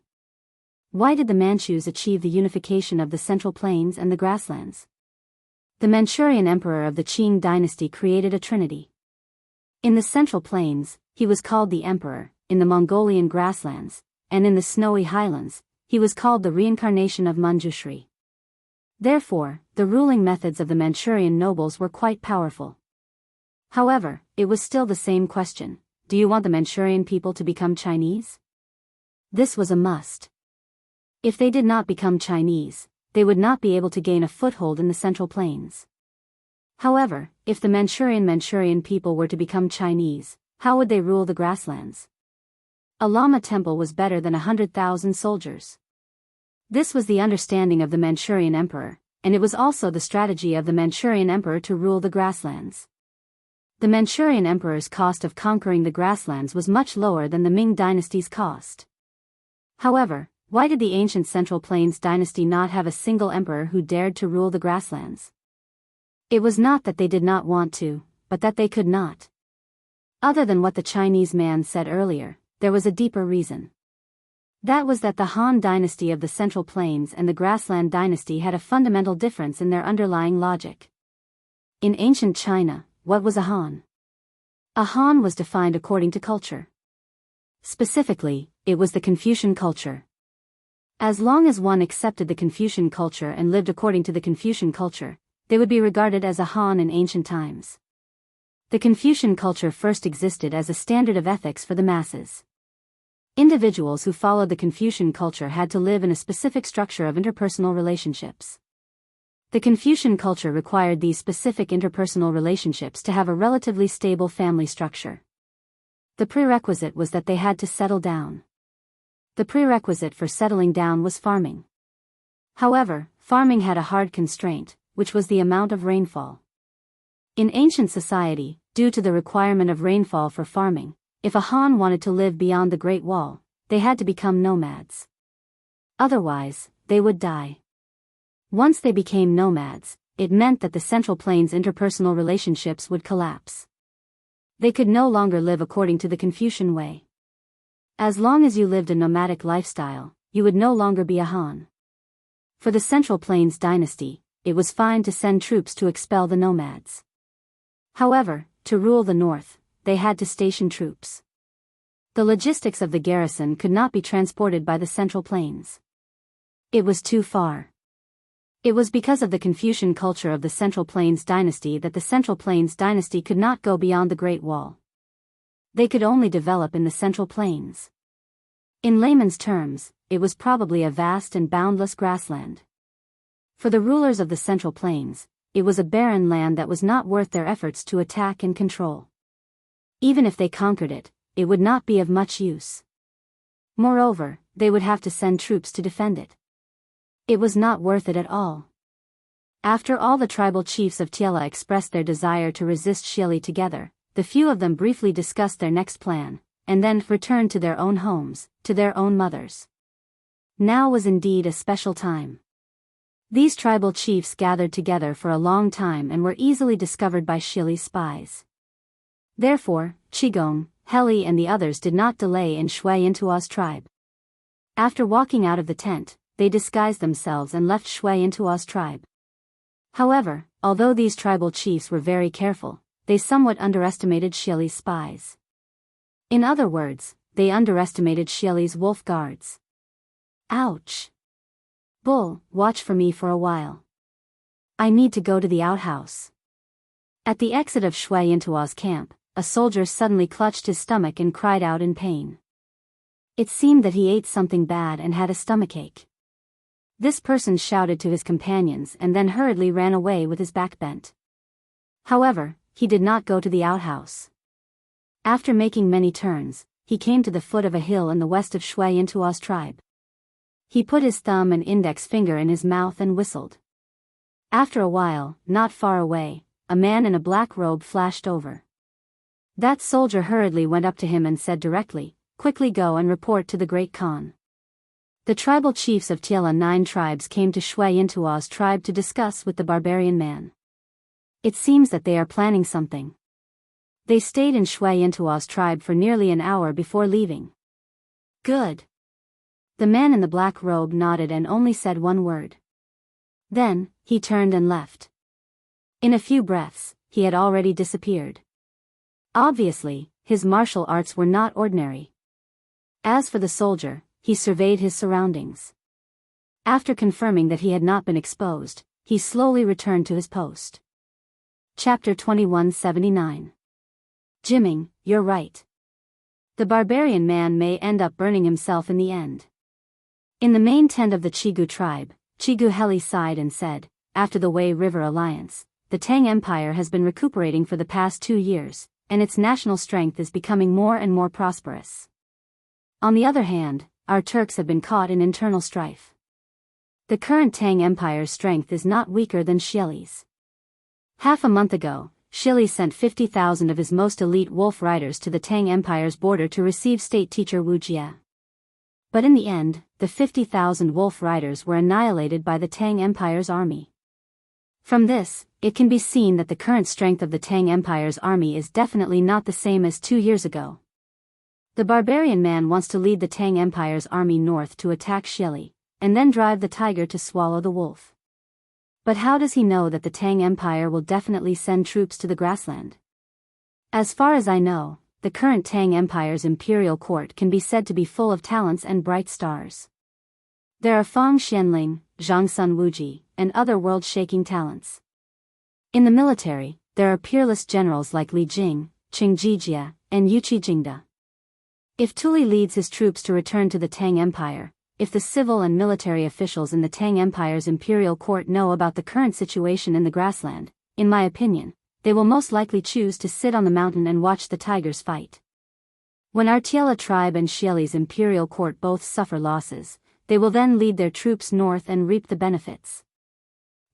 A: Why did the Manchus achieve the unification of the Central Plains and the grasslands? The Manchurian emperor of the Qing dynasty created a trinity. In the Central Plains, he was called the Emperor, in the Mongolian grasslands, and in the snowy highlands, he was called the reincarnation of Manjushri. Therefore, the ruling methods of the Manchurian nobles were quite powerful. However, it was still the same question: do you want the Manchurian people to become Chinese? This was a must. If they did not become Chinese, they would not be able to gain a foothold in the Central Plains. However, if the Manchurian people were to become Chinese, how would they rule the grasslands? A Lama temple was better than 100,000 soldiers. This was the understanding of the Manchurian emperor, and it was also the strategy of the Manchurian emperor to rule the grasslands. The Manchurian emperor's cost of conquering the grasslands was much lower than the Ming dynasty's cost. However, why did the ancient Central Plains dynasty not have a single emperor who dared to rule the grasslands? It was not that they did not want to, but that they could not. Other than what the Chinese man said earlier, there was a deeper reason. That was that the Han dynasty of the Central Plains and the Grassland dynasty had a fundamental difference in their underlying logic. In ancient China, what was a Han? A Han was defined according to culture. Specifically, it was the Confucian culture. As long as one accepted the Confucian culture and lived according to the Confucian culture, they would be regarded as a Han in ancient times. The Confucian culture first existed as a standard of ethics for the masses. Individuals who followed the Confucian culture had to live in a specific structure of interpersonal relationships. The Confucian culture required these specific interpersonal relationships to have a relatively stable family structure. The prerequisite was that they had to settle down. The prerequisite for settling down was farming. However, farming had a hard constraint, which was the amount of rainfall. In ancient society, due to the requirement of rainfall for farming, if a Han wanted to live beyond the Great Wall, they had to become nomads. Otherwise, they would die. Once they became nomads, it meant that the Central Plains interpersonal relationships would collapse. They could no longer live according to the Confucian way. As long as you lived a nomadic lifestyle, you would no longer be a Han. For the Central Plains dynasty, it was fine to send troops to expel the nomads. However, to rule the north, they had to station troops. The logistics of the garrison could not be transported by the Central Plains. It was too far. It was because of the Confucian culture of the Central Plains dynasty that the Central Plains dynasty could not go beyond the Great Wall. They could only develop in the Central Plains. In layman's terms, it was probably a vast and boundless grassland. For the rulers of the Central Plains, it was a barren land that was not worth their efforts to attack and control. Even if they conquered it, it would not be of much use. Moreover, they would have to send troops to defend it. It was not worth it at all. After all the tribal chiefs of Tiela expressed their desire to resist Shili together, the few of them briefly discussed their next plan, and then returned to their own homes, to their own mothers. Now was indeed a special time. These tribal chiefs gathered together for a long time and were easily discovered by Shili's spies. Therefore, Qigong, Heli and the others did not delay in Xianxia's tribe. After walking out of the tent, they disguised themselves and left Xianxia's tribe. However, although these tribal chiefs were very careful, they somewhat underestimated Shili's spies. In other words, they underestimated Shili's wolf guards. Ouch! Bull, watch for me for a while. I need to go to the outhouse. At the exit of Xianxia's camp, a soldier suddenly clutched his stomach and cried out in pain. It seemed that he ate something bad and had a stomachache. This person shouted to his companions and then hurriedly ran away with his back bent. However, he did not go to the outhouse. After making many turns, he came to the foot of a hill in the west of Xianxia's tribe. He put his thumb and index finger in his mouth and whistled. After a while, not far away, a man in a black robe flashed over. That soldier hurriedly went up to him and said directly, "Quickly go and report to the Great Khan." The tribal chiefs of Tiela 9 tribes came to Xianxia's tribe to discuss with the barbarian man. It seems that they are planning something. They stayed in Xianxia's tribe for nearly an hour before leaving. Good. The man in the black robe nodded and only said one word. Then, he turned and left. In a few breaths, he had already disappeared. Obviously, his martial arts were not ordinary. As for the soldier, he surveyed his surroundings. After confirming that he had not been exposed, he slowly returned to his post. Chapter 2179. Jimming, you're right. The barbarian man may end up burning himself in the end. In the main tent of the Qigu tribe, Qigu Heli sighed and said, after the Wei River Alliance, the Tang Empire has been recuperating for the past 2 years, and its national strength is becoming more and more prosperous. On the other hand, our Turks have been caught in internal strife. The current Tang Empire's strength is not weaker than Shili's. Half a month ago, Shili sent 50,000 of his most elite wolf riders to the Tang Empire's border to receive state teacher Wuxia. But in the end, the 50,000 wolf riders were annihilated by the Tang Empire's army. From this, it can be seen that the current strength of the Tang Empire's army is definitely not the same as 2 years ago. The barbarian man wants to lead the Tang Empire's army north to attack Shili, and then drive the tiger to swallow the wolf. But how does he know that the Tang Empire will definitely send troops to the grassland? As far as I know, the current Tang Empire's imperial court can be said to be full of talents and bright stars. There are Fang Xianling, Zhang Sun Wuji, and other world-shaking talents. In the military, there are peerless generals like Li Jing, Qing Jijia, and Yuqi Jingda. If Tuli leads his troops to return to the Tang Empire, if the civil and military officials in the Tang Empire's imperial court know about the current situation in the grassland, in my opinion, they will most likely choose to sit on the mountain and watch the tigers fight. When our Tiela tribe and Xieli's imperial court both suffer losses, they will then lead their troops north and reap the benefits.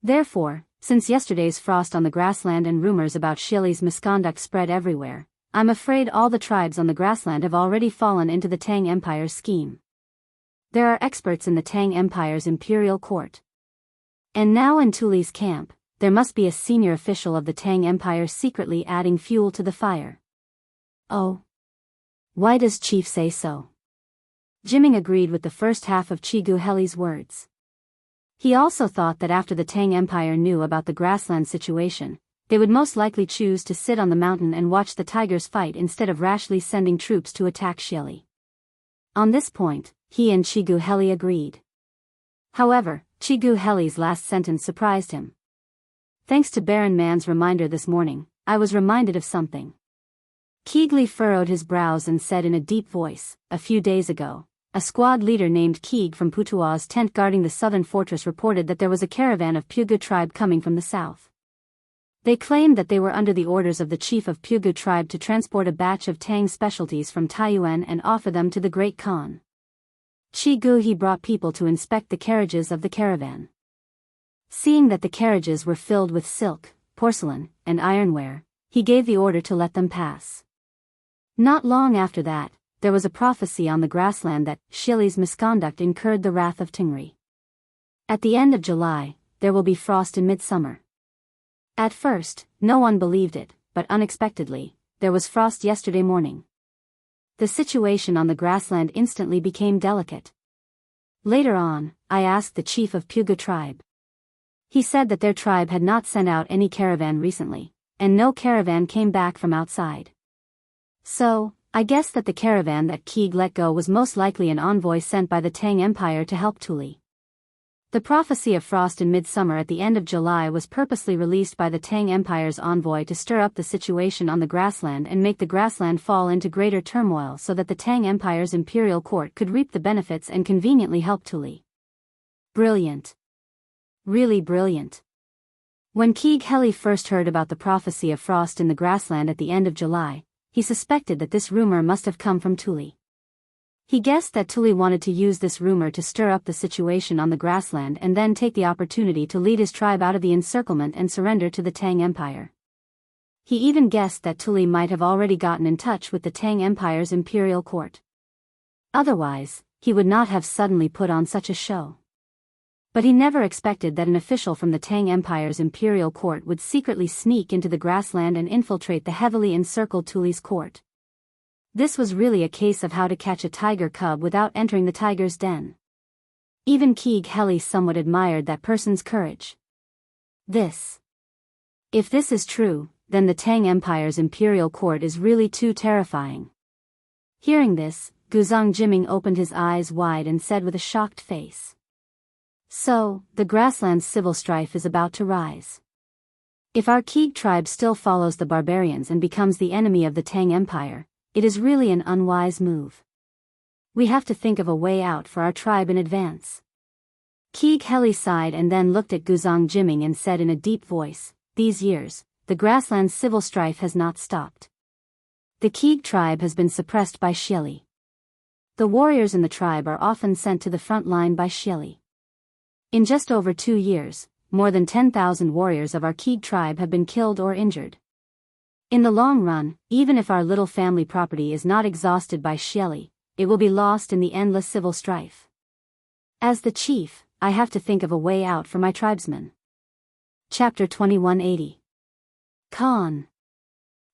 A: Therefore, since yesterday's frost on the grassland and rumors about Xieli's misconduct spread everywhere, I'm afraid all the tribes on the grassland have already fallen into the Tang Empire's scheme. There are experts in the Tang Empire's imperial court. And now in Tuli's camp, there must be a senior official of the Tang Empire secretly adding fuel to the fire. Oh. Why does Chief say so? Jiming agreed with the first half of Chigu Heli's words. He also thought that after the Tang Empire knew about the grassland situation, they would most likely choose to sit on the mountain and watch the tigers fight instead of rashly sending troops to attack Xieli. On this point, he and Chigu Heli agreed. However, Chigu Heli's last sentence surprised him. Thanks to Baron Man's reminder this morning, I was reminded of something. Keegly furrowed his brows and said in a deep voice, a few days ago, a squad leader named Keeg from Putua's tent guarding the southern fortress reported that there was a caravan of Pugu tribe coming from the south. They claimed that they were under the orders of the chief of Pugu tribe to transport a batch of Tang specialties from Taiyuan and offer them to the Great Khan. He brought people to inspect the carriages of the caravan. Seeing that the carriages were filled with silk, porcelain, and ironware, he gave the order to let them pass. Not long after that, there was a prophecy on the grassland that Xieli's misconduct incurred the wrath of Tingri. At the end of July, there will be frost in midsummer. At first, no one believed it, but unexpectedly, there was frost yesterday morning. The situation on the grassland instantly became delicate. Later on, I asked the chief of Pugu tribe. He said that their tribe had not sent out any caravan recently, and no caravan came back from outside. So, I guess that the caravan that Keeg let go was most likely an envoy sent by the Tang Empire to help Tuli. The prophecy of frost in midsummer at the end of July was purposely released by the Tang Empire's envoy to stir up the situation on the grassland and make the grassland fall into greater turmoil so that the Tang Empire's imperial court could reap the benefits and conveniently help Tuli. Brilliant. Really brilliant. When Keeg Heli first heard about the prophecy of frost in the grassland at the end of July, he suspected that this rumor must have come from Tuli. He guessed that Tuli wanted to use this rumor to stir up the situation on the grassland and then take the opportunity to lead his tribe out of the encirclement and surrender to the Tang Empire. He even guessed that Tuli might have already gotten in touch with the Tang Empire's imperial court. Otherwise, he would not have suddenly put on such a show. But he never expected that an official from the Tang Empire's imperial court would secretly sneak into the grassland and infiltrate the heavily encircled Tuli's court. This was really a case of how to catch a tiger cub without entering the tiger's den. Even Keeg Heli somewhat admired that person's courage. If this is true, then the Tang Empire's imperial court is really too terrifying. Hearing this, Guzang Jiming opened his eyes wide and said with a shocked face. So, the grassland's civil strife is about to rise. If our Keeg tribe still follows the barbarians and becomes the enemy of the Tang Empire, it is really an unwise move. We have to think of a way out for our tribe in advance. Keeg Heli sighed and then looked at Guzang Jiming and said in a deep voice, these years, the grassland's civil strife has not stopped. The Keeg tribe has been suppressed by Xieli. The warriors in the tribe are often sent to the front line by Xieli. In just over 2 years, more than 10,000 warriors of our Keeg tribe have been killed or injured. In the long run, even if our little family property is not exhausted by Xieli, it will be lost in the endless civil strife. As the chief, I have to think of a way out for my tribesmen. Chapter 2180. Khan.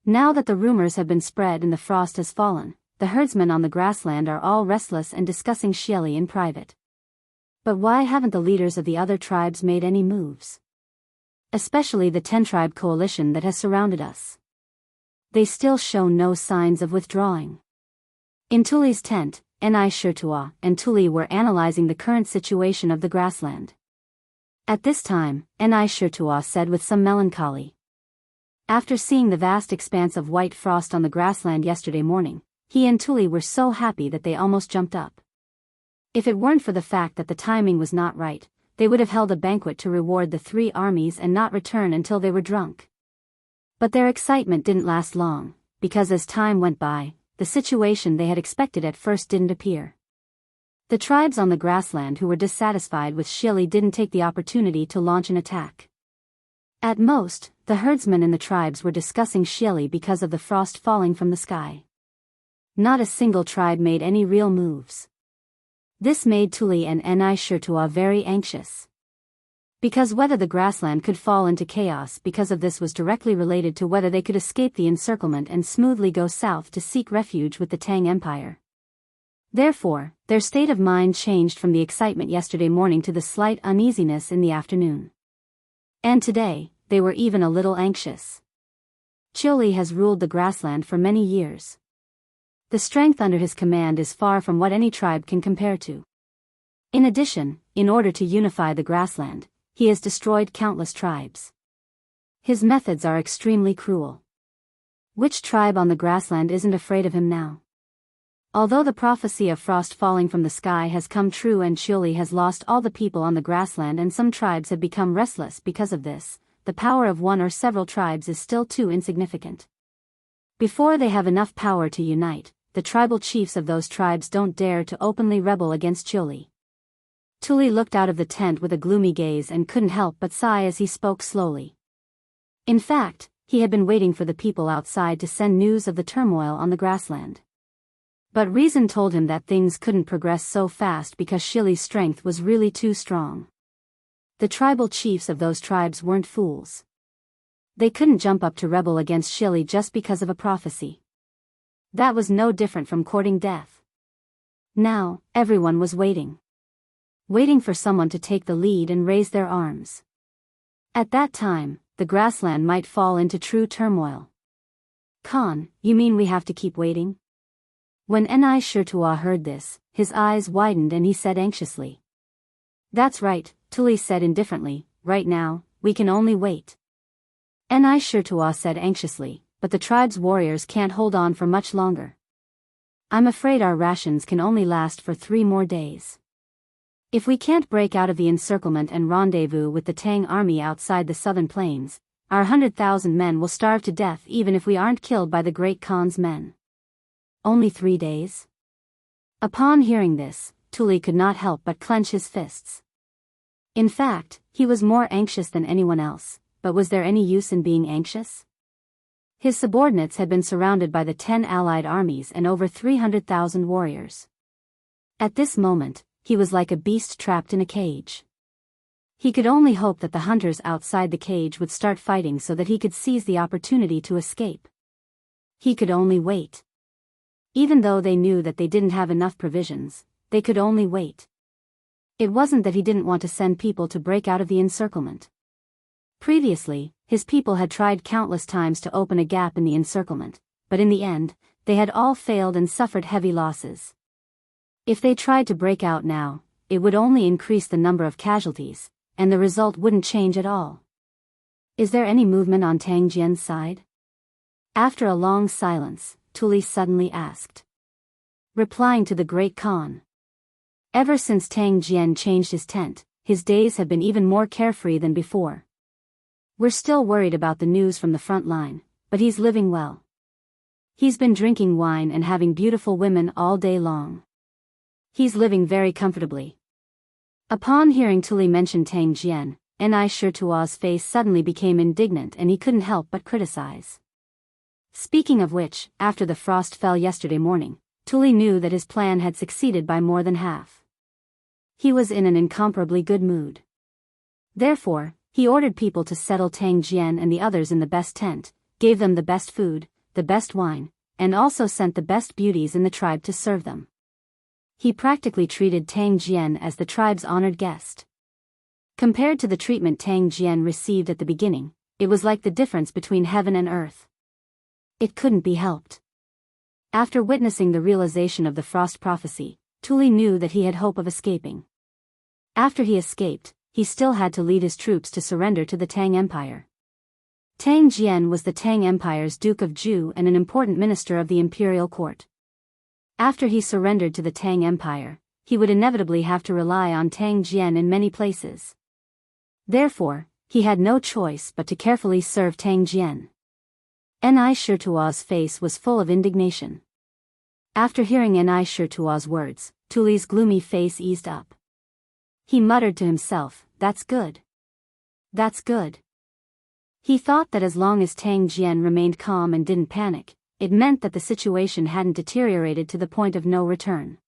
A: Now that the rumors have been spread and the frost has fallen, the herdsmen on the grassland are all restless and discussing Xieli in private. But why haven't the leaders of the other tribes made any moves? Especially the 10-tribe coalition that has surrounded us. They still show no signs of withdrawing. In Tuli's tent, Xianxia and Tuli were analyzing the current situation of the grassland. At this time, Xianxia said with some melancholy. After seeing the vast expanse of white frost on the grassland yesterday morning, he and Tuli were so happy that they almost jumped up. If it weren't for the fact that the timing was not right, they would have held a banquet to reward the three armies and not return until they were drunk. But their excitement didn't last long, because as time went by, the situation they had expected at first didn't appear. The tribes on the grassland who were dissatisfied with Xieli didn't take the opportunity to launch an attack. At most, the herdsmen in the tribes were discussing Xieli because of the frost falling from the sky. Not a single tribe made any real moves. This made Tuli and Xianxia very anxious. Because whether the grassland could fall into chaos because of this was directly related to whether they could escape the encirclement and smoothly go south to seek refuge with the Tang Empire. Therefore, their state of mind changed from the excitement yesterday morning to the slight uneasiness in the afternoon. And today, they were even a little anxious. Xieli has ruled the grassland for many years. The strength under his command is far from what any tribe can compare to. In addition, in order to unify the grassland, he has destroyed countless tribes. His methods are extremely cruel. Which tribe on the grassland isn't afraid of him now? Although the prophecy of frost falling from the sky has come true and Xieli has lost all the people on the grassland and some tribes have become restless because of this, the power of one or several tribes is still too insignificant. Before they have enough power to unite, the tribal chiefs of those tribes don't dare to openly rebel against Xieli. Tuli looked out of the tent with a gloomy gaze and couldn't help but sigh as he spoke slowly. In fact, he had been waiting for the people outside to send news of the turmoil on the grassland. But reason told him that things couldn't progress so fast because Xieli's strength was really too strong. The tribal chiefs of those tribes weren't fools. They couldn't jump up to rebel against Xieli just because of a prophecy. That was no different from courting death. Now, everyone was waiting. Waiting for someone to take the lead and raise their arms. At that time, the grassland might fall into true turmoil. Khan, you mean we have to keep waiting? When Xianxia heard this, his eyes widened and he said anxiously. That's right, Tuli said indifferently, right now, we can only wait. Xianxia said anxiously, but the tribe's warriors can't hold on for much longer. I'm afraid our rations can only last for 3 more days. If we can't break out of the encirclement and rendezvous with the Tang army outside the southern plains, our 100,000 men will starve to death even if we aren't killed by the Great Khan's men. Only 3 days? Upon hearing this, Tuli could not help but clench his fists. In fact, he was more anxious than anyone else, but was there any use in being anxious? His subordinates had been surrounded by the 10 allied armies and over 300,000 warriors. At this moment, he was like a beast trapped in a cage. He could only hope that the hunters outside the cage would start fighting so that he could seize the opportunity to escape. He could only wait. Even though they knew that they didn't have enough provisions, they could only wait. It wasn't that he didn't want to send people to break out of the encirclement. Previously, his people had tried countless times to open a gap in the encirclement, but in the end, they had all failed and suffered heavy losses. If they tried to break out now, it would only increase the number of casualties, and the result wouldn't change at all. Is there any movement on Tang Jian's side? After a long silence, Tuli suddenly asked. Replying to the Great Khan. Ever since Tang Jian changed his tent, his days have been even more carefree than before. We're still worried about the news from the front line, but he's living well. He's been drinking wine and having beautiful women all day long. He's living very comfortably. Upon hearing Tuli mention Tang Jian, Xianxia's face suddenly became indignant and he couldn't help but criticize. Speaking of which, after the frost fell yesterday morning, Tuli knew that his plan had succeeded by more than half. He was in an incomparably good mood. Therefore, He ordered people to settle Tang Jian and the others in the best tent, gave them the best food, the best wine, and also sent the best beauties in the tribe to serve them. He practically treated Tang Jian as the tribe's honored guest. Compared to the treatment Tang Jian received at the beginning, it was like the difference between heaven and earth. It couldn't be helped. After witnessing the realization of the frost prophecy, Tuli knew that he had hope of escaping. After he escaped, he still had to lead his troops to surrender to the Tang Empire. Tang Jian was the Tang Empire's Duke of Zhu and an important minister of the imperial court. After he surrendered to the Tang Empire, he would inevitably have to rely on Tang Jian in many places. Therefore, he had no choice but to carefully serve Tang Jian. Ni Shirtua's face was full of indignation. After hearing Ni Shirtua's words, Tuli's gloomy face eased up. He muttered to himself, "That's good. That's good." He thought that as long as Tang Jian remained calm and didn't panic, it meant that the situation hadn't deteriorated to the point of no return.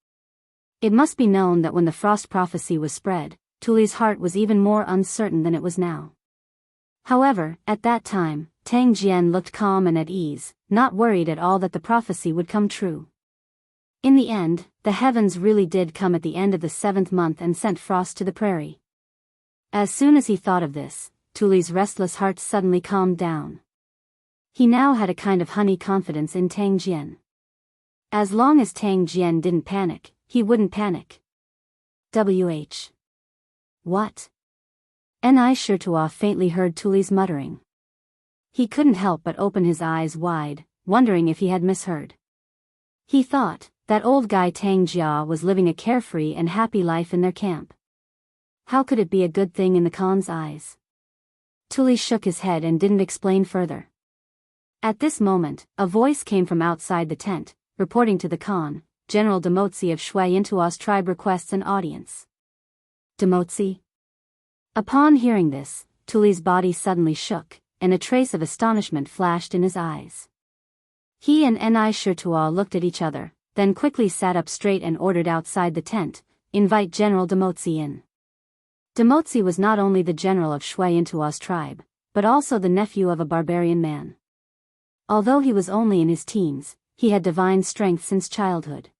A: It must be known that when the frost prophecy was spread, Tuli's heart was even more uncertain than it was now. However, at that time, Tang Jian looked calm and at ease, not worried at all that the prophecy would come true. In the end, the heavens really did come at the end of the 7th month and sent frost to the prairie. As soon as he thought of this, Tuli's restless heart suddenly calmed down. He now had a kind of honey confidence in Tang Jian. As long as Tang Jian didn't panic, he wouldn't panic. What? Ni Shirtua faintly heard Tuli's muttering. He couldn't help but open his eyes wide, wondering if he had misheard. He thought that old guy Tang Jia was living a carefree and happy life in their camp. How could it be a good thing in the Khan's eyes? Tuli shook his head and didn't explain further. At this moment, a voice came from outside the tent, reporting to the Khan, General Demotzi of Xianxua's tribe requests an audience. Demotzi? Upon hearing this, Tuli's body suddenly shook, and a trace of astonishment flashed in his eyes. He and Ni Shirtua looked at each other, then quickly sat up straight and ordered outside the tent, "Invite General Demotzi in." Demotzi was not only the general of Xianxua's tribe, but also the nephew of a barbarian man. Although he was only in his teens, he had divine strength since childhood.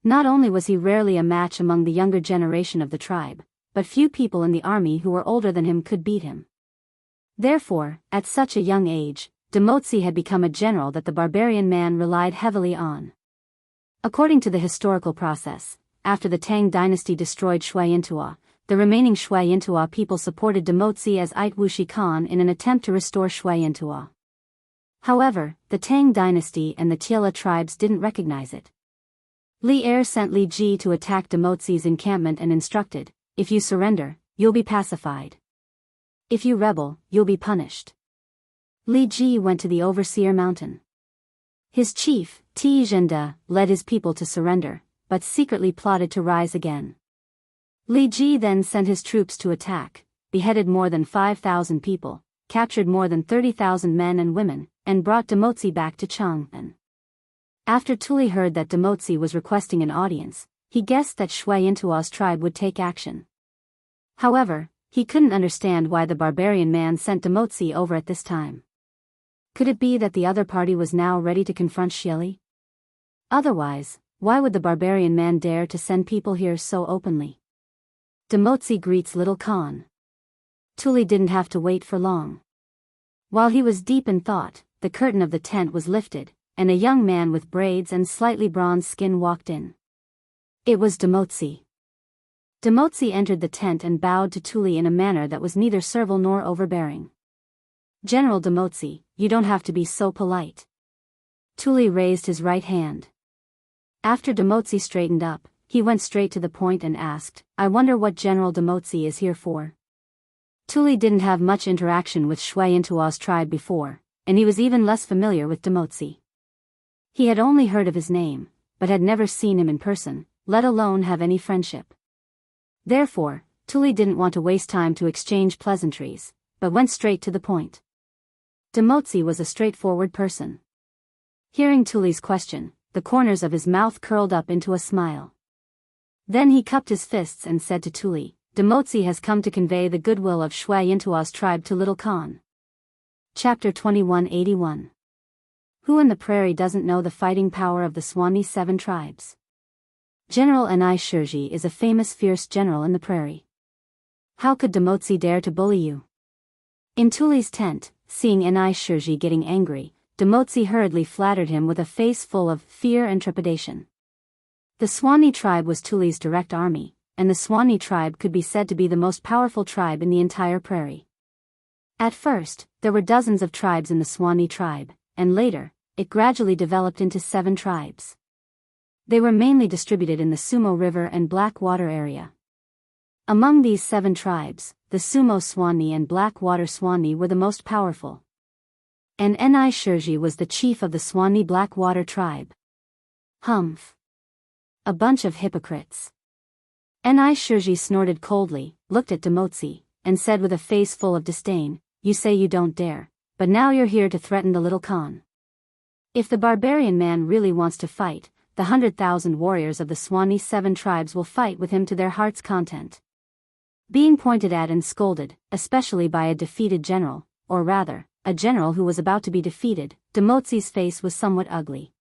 A: Not only was he rarely a match among the younger generation of the tribe, but few people in the army who were older than him could beat him. Therefore, at such a young age, Demotzi had become a general that the barbarian man relied heavily on. According to the historical process, after the Tang dynasty destroyed Xianxua, the remaining Xianxua people supported Demotzi as Wuxia Khan in an attempt to restore Xianxua. However, the Tang dynasty and the Tiela tribes didn't recognize it. Li Er sent Li Ji to attack Demotzi's encampment and instructed, "If you surrender, you'll be pacified. If you rebel, you'll be punished." Li Ji went to the Overseer Mountain. His chief, Ti Zhenda, led his people to surrender, but secretly plotted to rise again. Li Ji then sent his troops to attack, beheaded more than 5,000 people, captured more than 30,000 men and women, and brought Demotzi back to Chang'an. After Tuli heard that Demotzi was requesting an audience, he guessed that Xianxua's tribe would take action. However, he couldn't understand why the barbarian man sent Demotzi over at this time. Could it be that the other party was now ready to confront Xieli? Otherwise, why would the barbarian man dare to send people here so openly? Demotzi greets Little Khan. Tuli didn't have to wait for long. While he was deep in thought, the curtain of the tent was lifted, and a young man with braids and slightly bronzed skin walked in. It was Demotzi. Demotzi entered the tent and bowed to Tuli in a manner that was neither servile nor overbearing. "General Demotzi, you don't have to be so polite." Tuli raised his right hand. After Demotzi straightened up, he went straight to the point and asked, "I wonder what General Demotzi is here for?" Tuli didn't have much interaction with Xianxua's tribe before, and he was even less familiar with Demotzi. He had only heard of his name, but had never seen him in person, let alone have any friendship. Therefore, Tuli didn't want to waste time to exchange pleasantries, but went straight to the point. Demotzi was a straightforward person. Hearing Tuli's question, the corners of his mouth curled up into a smile. Then he cupped his fists and said to Tuli, Demotzi has come to convey the goodwill of Xianxia's tribe to Little Khan. Chapter 2181. Who in the prairie doesn't know the fighting power of the Swanee 7 tribes? General Xianxia is a famous fierce general in the prairie. How could Demotzi dare to bully you? In Tuli's tent, seeing Xianxia getting angry, Demotzi hurriedly flattered him with a face full of fear and trepidation. The Swanee tribe was Tuli's direct army, and the Swanee tribe could be said to be the most powerful tribe in the entire prairie. At first, there were dozens of tribes in the Swanee tribe, and later, it gradually developed into 7 tribes. They were mainly distributed in the Sumo River and Black Water area. Among these 7 tribes, the Sumo Swanee and Black Water Swanee were the most powerful. And Xianxia was the chief of the Swanee Black Water tribe. Humph! A bunch of hypocrites. Xianxia snorted coldly, looked at Demotzi, and said with a face full of disdain, "You say you don't dare, but now you're here to threaten the Little Khan. If the barbarian man really wants to fight, the 100,000 warriors of the Swanee 7 tribes will fight with him to their heart's content." Being pointed at and scolded, especially by a defeated general, or rather, a general who was about to be defeated, Demotzi's face was somewhat ugly.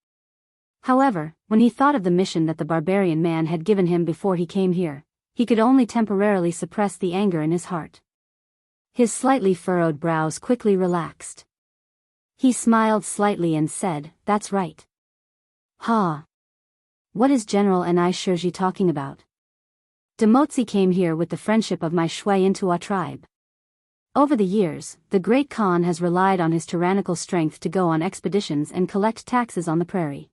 A: However, when he thought of the mission that the barbarian man had given him before he came here, he could only temporarily suppress the anger in his heart. His slightly furrowed brows quickly relaxed. He smiled slightly and said, "That's right." "Ha! What is General Xianxia talking about? Demotzi came here with the friendship of my Xianxia tribe. Over the years, the Great Khan has relied on his tyrannical strength to go on expeditions and collect taxes on the prairie.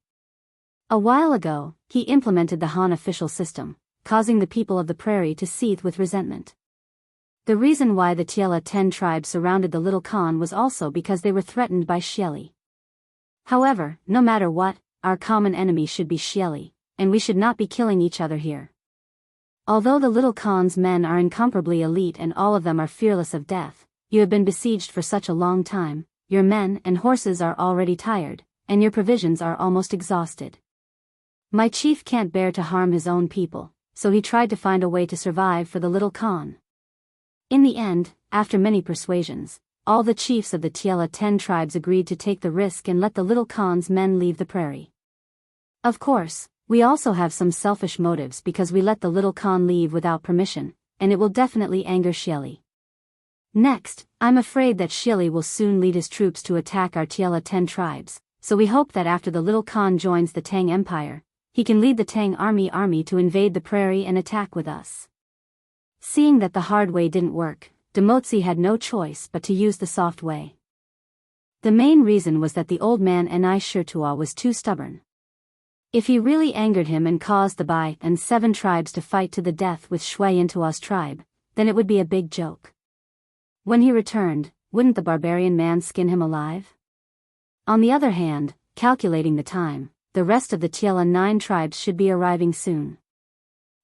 A: A while ago, he implemented the Han official system, causing the people of the prairie to seethe with resentment. The reason why the Tiela 10 tribe surrounded the Little Khan was also because they were threatened by Xieli. However, no matter what, our common enemy should be Xieli, and we should not be killing each other here. Although the Little Khan's men are incomparably elite and all of them are fearless of death, you have been besieged for such a long time, your men and horses are already tired, and your provisions are almost exhausted. My chief can't bear to harm his own people, so he tried to find a way to survive for the Little Khan. In the end, after many persuasions, all the chiefs of the Tiela 10 tribes agreed to take the risk and let the Little Khan's men leave the prairie. Of course, we also have some selfish motives because we let the Little Khan leave without permission, and it will definitely anger Xieli. Next, I'm afraid that Xieli will soon lead his troops to attack our Tiela 10 tribes, so we hope that after the Little Khan joins the Tang Empire, he can lead the Tang army to invade the prairie and attack with us. Seeing that the hard way didn't work, Demotzi had no choice but to use the soft way. The main reason was that the old man Xianxia was too stubborn. If he really angered him and caused the Bai and 7 tribes to fight to the death with Xianxia's tribe, then it would be a big joke. When he returned, wouldn't the barbarian man skin him alive? On the other hand, calculating the time, the rest of the Tiela 9 tribes should be arriving soon.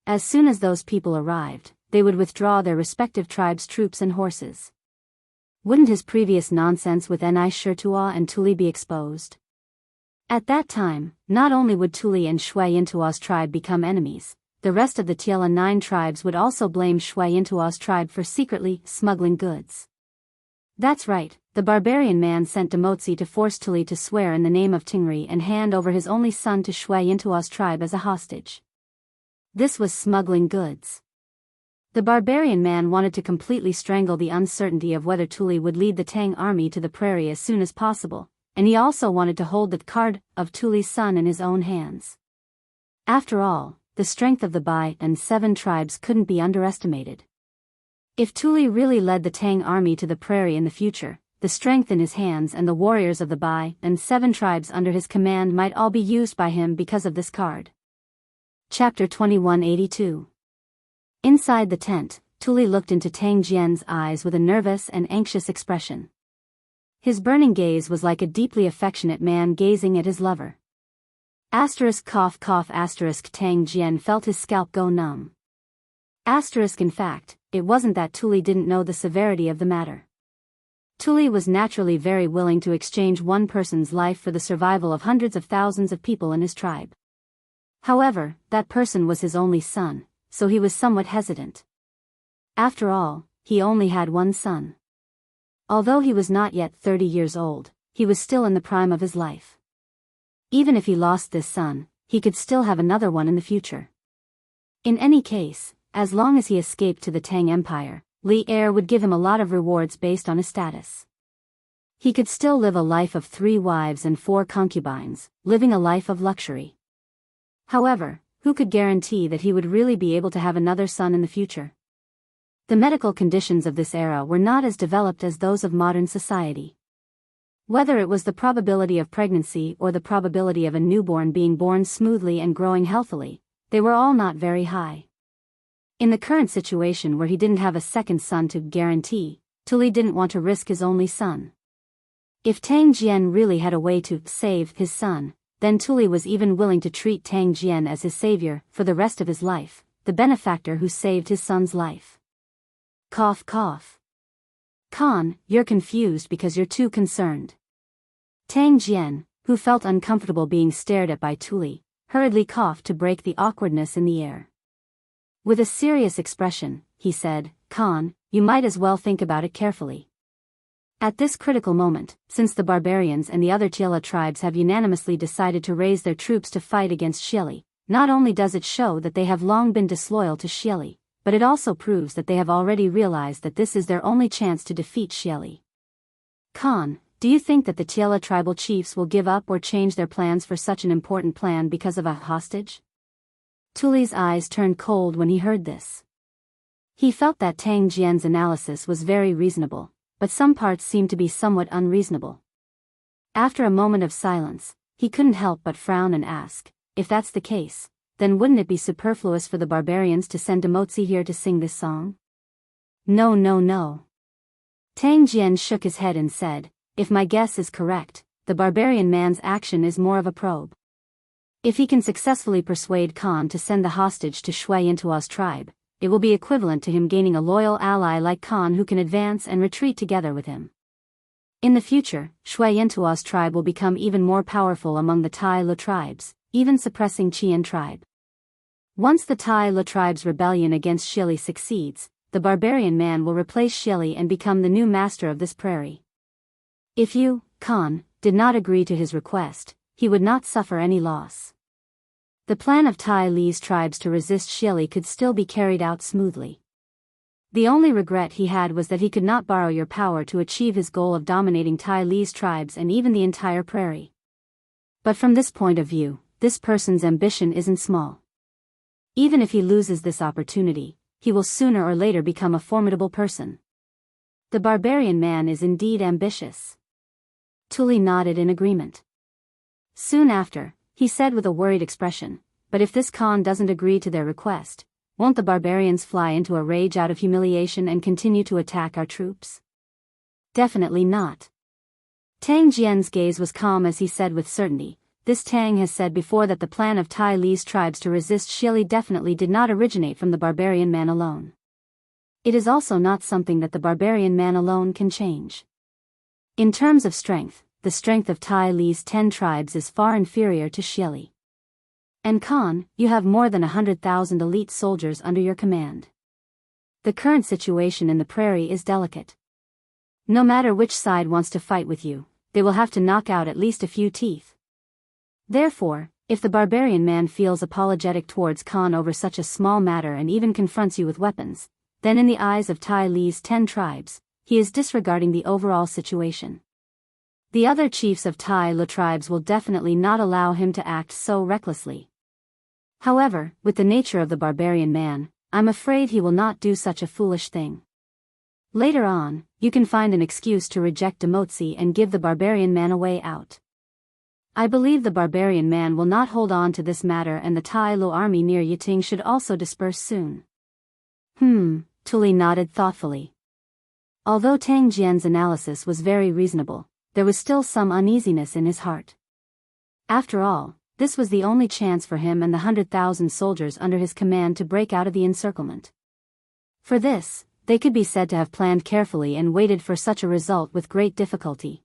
A: As soon as those people arrived, they would withdraw their respective tribes' troops and horses. Wouldn't his previous nonsense with Xianxia and Tuli be exposed? At that time, not only would Tuli and Xianxia's tribe become enemies, the rest of the Tiela 9 tribes would also blame Xianxia's tribe for secretly smuggling goods. That's right, the barbarian man sent Demotzi to force Tuli to swear in the name of Tingri and hand over his only son to Xianxia's tribe as a hostage. This was smuggling goods. The barbarian man wanted to completely strangle the uncertainty of whether Tuli would lead the Tang army to the prairie as soon as possible, and he also wanted to hold the card of Tuli's son in his own hands. After all, the strength of the Bai and 7 tribes couldn't be underestimated. If Tuli really led the Tang army to the prairie in the future, the strength in his hands and the warriors of the Bai and 7 tribes under his command might all be used by him because of this card. Chapter 2182. Inside the tent, Tuli looked into Tang Jian's eyes with a nervous and anxious expression. His burning gaze was like a deeply affectionate man gazing at his lover. Cough Tang Jian felt his scalp go numb. In fact, it wasn't that Tuli didn't know the severity of the matter. Tuli was naturally very willing to exchange one person's life for the survival of hundreds of thousands of people in his tribe. However, that person was his only son, so he was somewhat hesitant. After all, he only had one son. Although he was not yet 30 years old, he was still in the prime of his life. Even if he lost this son, he could still have another one in the future. In any case, as long as he escaped to the Tang Empire, Li Er would give him a lot of rewards based on his status. He could still live a life of 3 wives and 4 concubines, living a life of luxury. However, who could guarantee that he would really be able to have another son in the future? The medical conditions of this era were not as developed as those of modern society. Whether it was the probability of pregnancy or the probability of a newborn being born smoothly and growing healthily, they were all not very high. In the current situation where he didn't have a second son to guarantee, Tuli didn't want to risk his only son. If Tang Jian really had a way to save his son, then Tuli was even willing to treat Tang Jian as his savior for the rest of his life, the benefactor who saved his son's life. Cough cough. Khan, you're confused because you're too concerned. Tang Jian, who felt uncomfortable being stared at by Tuli, hurriedly coughed to break the awkwardness in the air. With a serious expression, he said, Khan, you might as well think about it carefully. At this critical moment, since the barbarians and the other Tiela tribes have unanimously decided to raise their troops to fight against Xieli, not only does it show that they have long been disloyal to Xieli, but it also proves that they have already realized that this is their only chance to defeat Xieli. Khan, do you think that the Tiela tribal chiefs will give up or change their plans for such an important plan because of a hostage? Tuli's eyes turned cold when he heard this. He felt that Tang Jian's analysis was very reasonable, but some parts seemed to be somewhat unreasonable. After a moment of silence, he couldn't help but frown and ask, if that's the case, then wouldn't it be superfluous for the barbarians to send Demotzi here to sing this song? No no no. Tang Jian shook his head and said, if my guess is correct, the barbarian man's action is more of a probe. If he can successfully persuade Khan to send the hostage to Xianxua's tribe, it will be equivalent to him gaining a loyal ally like Khan who can advance and retreat together with him. In the future, Xianxua's tribe will become even more powerful among the Tai Lu tribes, even suppressing Qian tribe. Once the Tai Lu tribe's rebellion against Xieli succeeds, the barbarian man will replace Xieli and become the new master of this prairie. If you, Khan, did not agree to his request, he would not suffer any loss. The plan of Tai Li's tribes to resist Xieli could still be carried out smoothly. The only regret he had was that he could not borrow your power to achieve his goal of dominating Tai Li's tribes and even the entire prairie. But from this point of view, this person's ambition isn't small. Even if he loses this opportunity, he will sooner or later become a formidable person. The barbarian man is indeed ambitious. Tuli nodded in agreement. Soon after, he said with a worried expression, but if this Khan doesn't agree to their request, won't the barbarians fly into a rage out of humiliation and continue to attack our troops? Definitely not. Tang Jian's gaze was calm as he said with certainty, this Tang has said before that the plan of Tai Li's tribes to resist Xieli definitely did not originate from the barbarian man alone. It is also not something that the barbarian man alone can change. In terms of strength, the strength of Tai Li's 10 tribes is far inferior to Xieli. And Khan, you have more than 100,000 elite soldiers under your command. The current situation in the prairie is delicate. No matter which side wants to fight with you, they will have to knock out at least a few teeth. Therefore, if the barbarian man feels apologetic towards Khan over such a small matter and even confronts you with weapons, then in the eyes of Tai Li's 10 tribes, he is disregarding the overall situation. The other chiefs of Tai Lu tribes will definitely not allow him to act so recklessly. However, with the nature of the barbarian man, I'm afraid he will not do such a foolish thing. Later on, you can find an excuse to reject Demotzi and give the barbarian man a way out. I believe the barbarian man will not hold on to this matter and the Tai Lu army near Yiting should also disperse soon. Tuli nodded thoughtfully. Although Tang Jian's analysis was very reasonable, there was still some uneasiness in his heart. After all, this was the only chance for him and the 100,000 soldiers under his command to break out of the encirclement. For this, they could be said to have planned carefully and waited for such a result with great difficulty.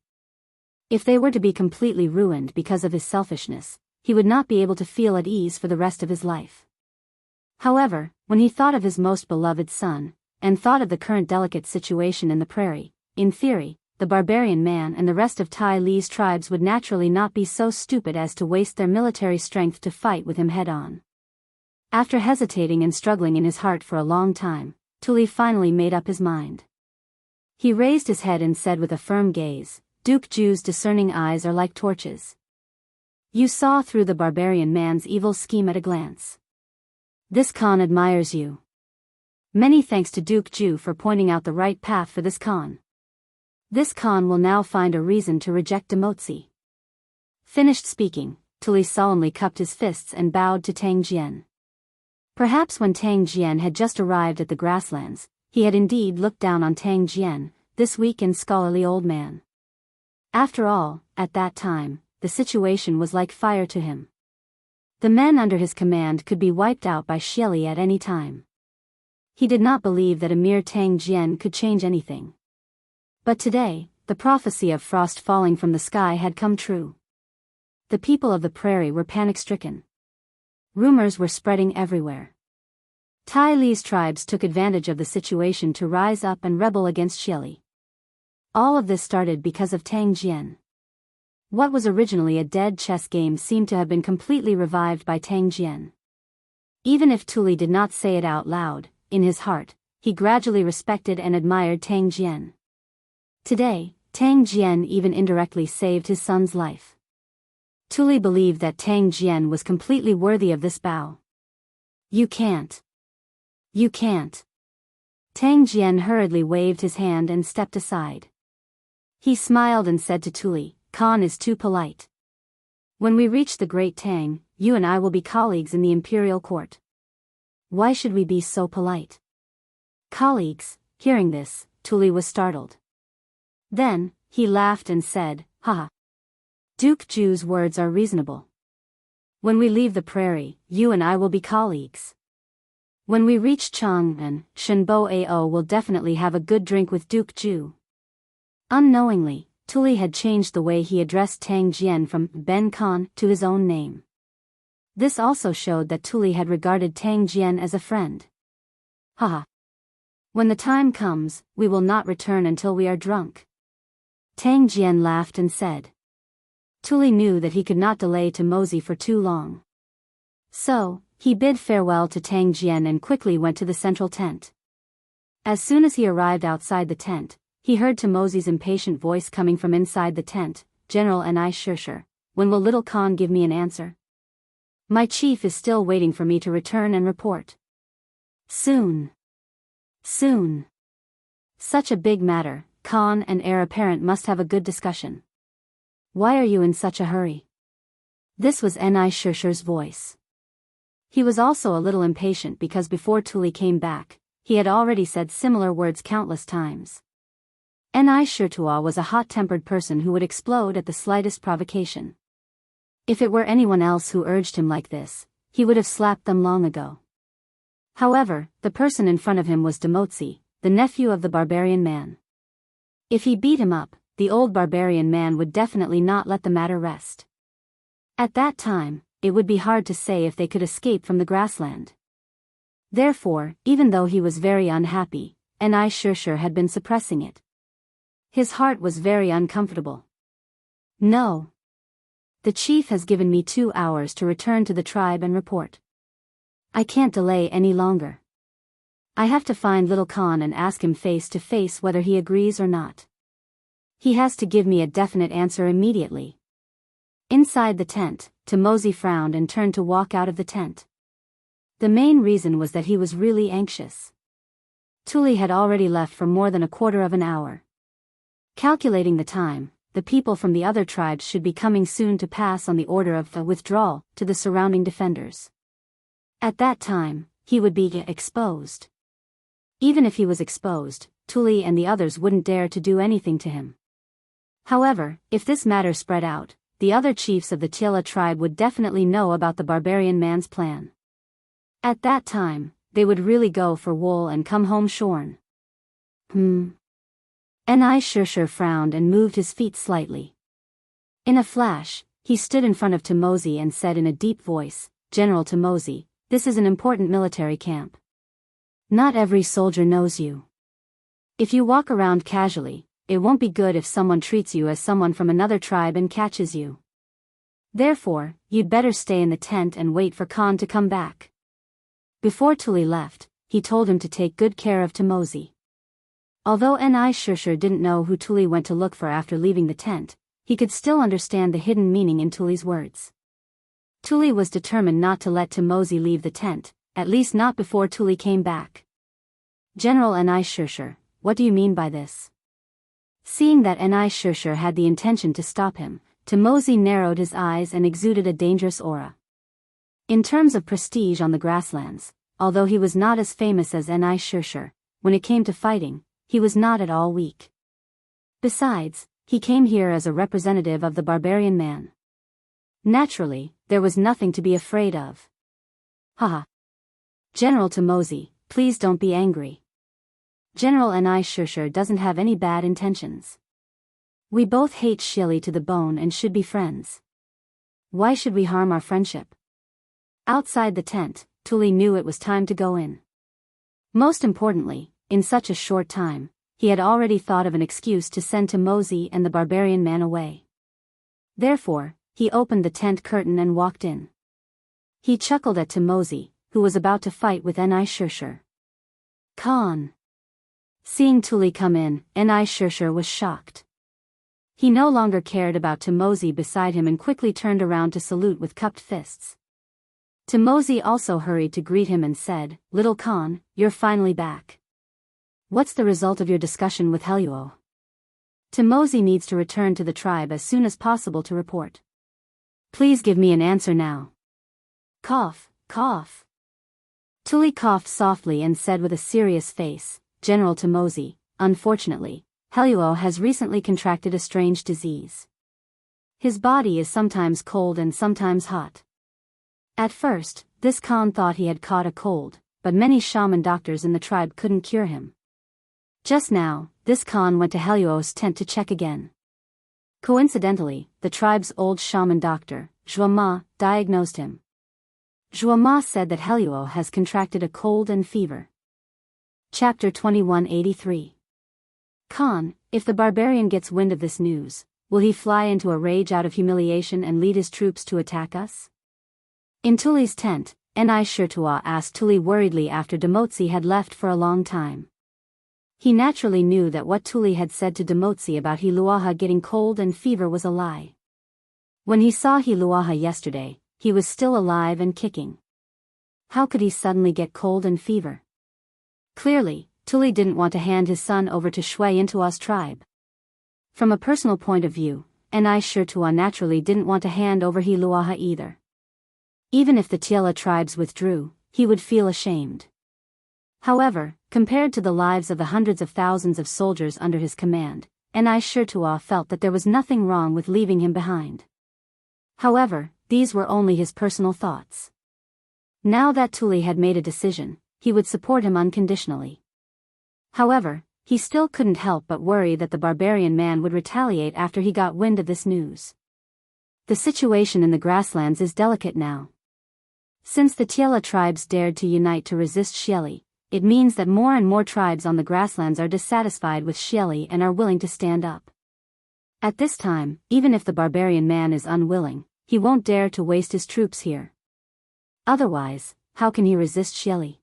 A: If they were to be completely ruined because of his selfishness, he would not be able to feel at ease for the rest of his life. However, when he thought of his most beloved son, and thought of the current delicate situation in the prairie. In theory, the barbarian man and the rest of Tai Li's tribes would naturally not be so stupid as to waste their military strength to fight with him head-on. After hesitating and struggling in his heart for a long time, Tuli finally made up his mind. He raised his head and said with a firm gaze, "Duke Ju's discerning eyes are like torches. You saw through the barbarian man's evil scheme at a glance. This Khan admires you. Many thanks to Duke Ju for pointing out the right path for this Khan. This Khan will now find a reason to reject Demotsi." Finished speaking, Tuli solemnly cupped his fists and bowed to Tang Jian. Perhaps when Tang Jian had just arrived at the grasslands, he had indeed looked down on Tang Jian, this weak and scholarly old man. After all, at that time, the situation was like fire to him. The men under his command could be wiped out by Xieli at any time. He did not believe that a mere Tang Jian could change anything. But today, the prophecy of frost falling from the sky had come true. The people of the prairie were panic-stricken. Rumors were spreading everywhere. Tai Li's tribes took advantage of the situation to rise up and rebel against Xieli. All of this started because of Tang Jian. What was originally a dead chess game seemed to have been completely revived by Tang Jian. Even if Tuli did not say it out loud, in his heart, he gradually respected and admired Tang Jian. Today, Tang Jian even indirectly saved his son's life. Tuli believed that Tang Jian was completely worthy of this bow. You can't. You can't. Tang Jian hurriedly waved his hand and stepped aside. He smiled and said to Tuli, "Khan is too polite. When we reach the Great Tang, you and I will be colleagues in the imperial court." "Why should we be so polite?" "Colleagues." Hearing this, Tuli was startled. Then, he laughed and said, "Haha. Duke Ju's words are reasonable. When we leave the prairie, you and I will be colleagues. When we reach Chang'an, Shenbo Ao will definitely have a good drink with Duke Ju." Unknowingly, Tuli had changed the way he addressed Tang Jian from Ben Khan to his own name. This also showed that Tuli had regarded Tang Jian as a friend. "Haha. When the time comes, we will not return until we are drunk." Tang Jian laughed and said. Tuli knew that he could not delay to mosey for too long. So, he bid farewell to Tang Jian and quickly went to the central tent. As soon as he arrived outside the tent, he heard Mosey's impatient voice coming from inside the tent, "General Ni Shishir, when will little Khan give me an answer? My chief is still waiting for me to return and report." "Soon. Soon. Such a big matter, Khan and heir apparent must have a good discussion. Why are you in such a hurry?" This was Ni Shishir's voice. He was also a little impatient because before Tuli came back, he had already said similar words countless times. Ni Shirtua was a hot-tempered person who would explode at the slightest provocation. If it were anyone else who urged him like this, he would have slapped them long ago. However, the person in front of him was Demotsi, the nephew of the barbarian man. If he beat him up, the old barbarian man would definitely not let the matter rest. At that time, it would be hard to say if they could escape from the grassland. Therefore, even though he was very unhappy, Ni Shishir had been suppressing it. His heart was very uncomfortable. "No. The chief has given me 2 hours to return to the tribe and report. I can't delay any longer. I have to find little Khan and ask him face to face whether he agrees or not. He has to give me a definite answer immediately." Inside the tent, Mosey frowned and turned to walk out of the tent. The main reason was that he was really anxious. Tuli had already left for more than a quarter of an hour. Calculating the time, the people from the other tribes should be coming soon to pass on the order of the withdrawal to the surrounding defenders. At that time, he would be exposed. Even if he was exposed, Tuli and the others wouldn't dare to do anything to him. However, if this matter spread out, the other chiefs of the Tila tribe would definitely know about the barbarian man's plan. At that time, they would really go for wool and come home shorn. Ni Shishir frowned and moved his feet slightly. In a flash, he stood in front of Mosey and said in a deep voice, "General Mosey, this is an important military camp. Not every soldier knows you. If you walk around casually, it won't be good if someone treats you as someone from another tribe and catches you. Therefore, you'd better stay in the tent and wait for Khan to come back. Before Tuli left, he told him to take good care of Tamosi. Although Xianxia didn't know who Tuli went to look for after leaving the tent, he could still understand the hidden meaning in Tuli's words. Tuli was determined not to let Tamosi leave the tent, at least not before Tuli came back. General Xianxia, what do you mean by this? Seeing that Xianxia had the intention to stop him, Tamosi narrowed his eyes and exuded a dangerous aura. In terms of prestige on the grasslands, although he was not as famous as Xianxia, when it came to fighting, he was not at all weak. Besides, he came here as a representative of the barbarian man. Naturally, there was nothing to be afraid of. Haha. General Tamosi, please don't be angry. General Xianxia doesn't have any bad intentions. We both hate Shili to the bone and should be friends. Why should we harm our friendship? Outside the tent, Tuli knew it was time to go in. Most importantly, in such a short time, he had already thought of an excuse to send Tamosi and the barbarian man away. Therefore, he opened the tent curtain and walked in. He chuckled at Tamosi, who was about to fight with Xianxia. Khan. Seeing Tuli come in, Xianxia was shocked. He no longer cared about Tamosi beside him and quickly turned around to salute with cupped fists. Tamosi also hurried to greet him and said, "Little Khan, you're finally back. What's the result of your discussion with Heluo? Tamosi needs to return to the tribe as soon as possible to report. Please give me an answer now." Cough, cough. Tuli coughed softly and said with a serious face, "General Tamosi, unfortunately, Heluo has recently contracted a strange disease. His body is sometimes cold and sometimes hot." At first, this Khan thought he had caught a cold, but many shaman doctors in the tribe couldn't cure him. Just now, this Khan went to Heluo's tent to check again. Coincidentally, the tribe's old shaman doctor, Zhuama, diagnosed him. Zhuama said that Heluo has contracted a cold and fever. Chapter 2183. Khan, if the barbarian gets wind of this news, will he fly into a rage out of humiliation and lead his troops to attack us? In Tuli's tent, Xianxia asked Tuli worriedly after Demotsi had left for a long time. He naturally knew that what Tuli had said to Demotsi about Heluaha getting cold and fever was a lie. When he saw Heluaha yesterday, he was still alive and kicking. How could he suddenly get cold and fever? Clearly, Tuli didn't want to hand his son over to Xianxua's tribe. From a personal point of view, Xianxia naturally didn't want to hand over Heluaha either. Even if the Tiela tribes withdrew, he would feel ashamed. However, compared to the lives of the hundreds of thousands of soldiers under his command, Xianxia felt that there was nothing wrong with leaving him behind. However, these were only his personal thoughts. Now that Tuli had made a decision, he would support him unconditionally. However, he still couldn't help but worry that the barbarian man would retaliate after he got wind of this news. The situation in the grasslands is delicate now. Since the Tiela tribes dared to unite to resist Shili, it means that more and more tribes on the grasslands are dissatisfied with Shili and are willing to stand up. At this time, even if the barbarian man is unwilling, he won't dare to waste his troops here. Otherwise, how can he resist Shili?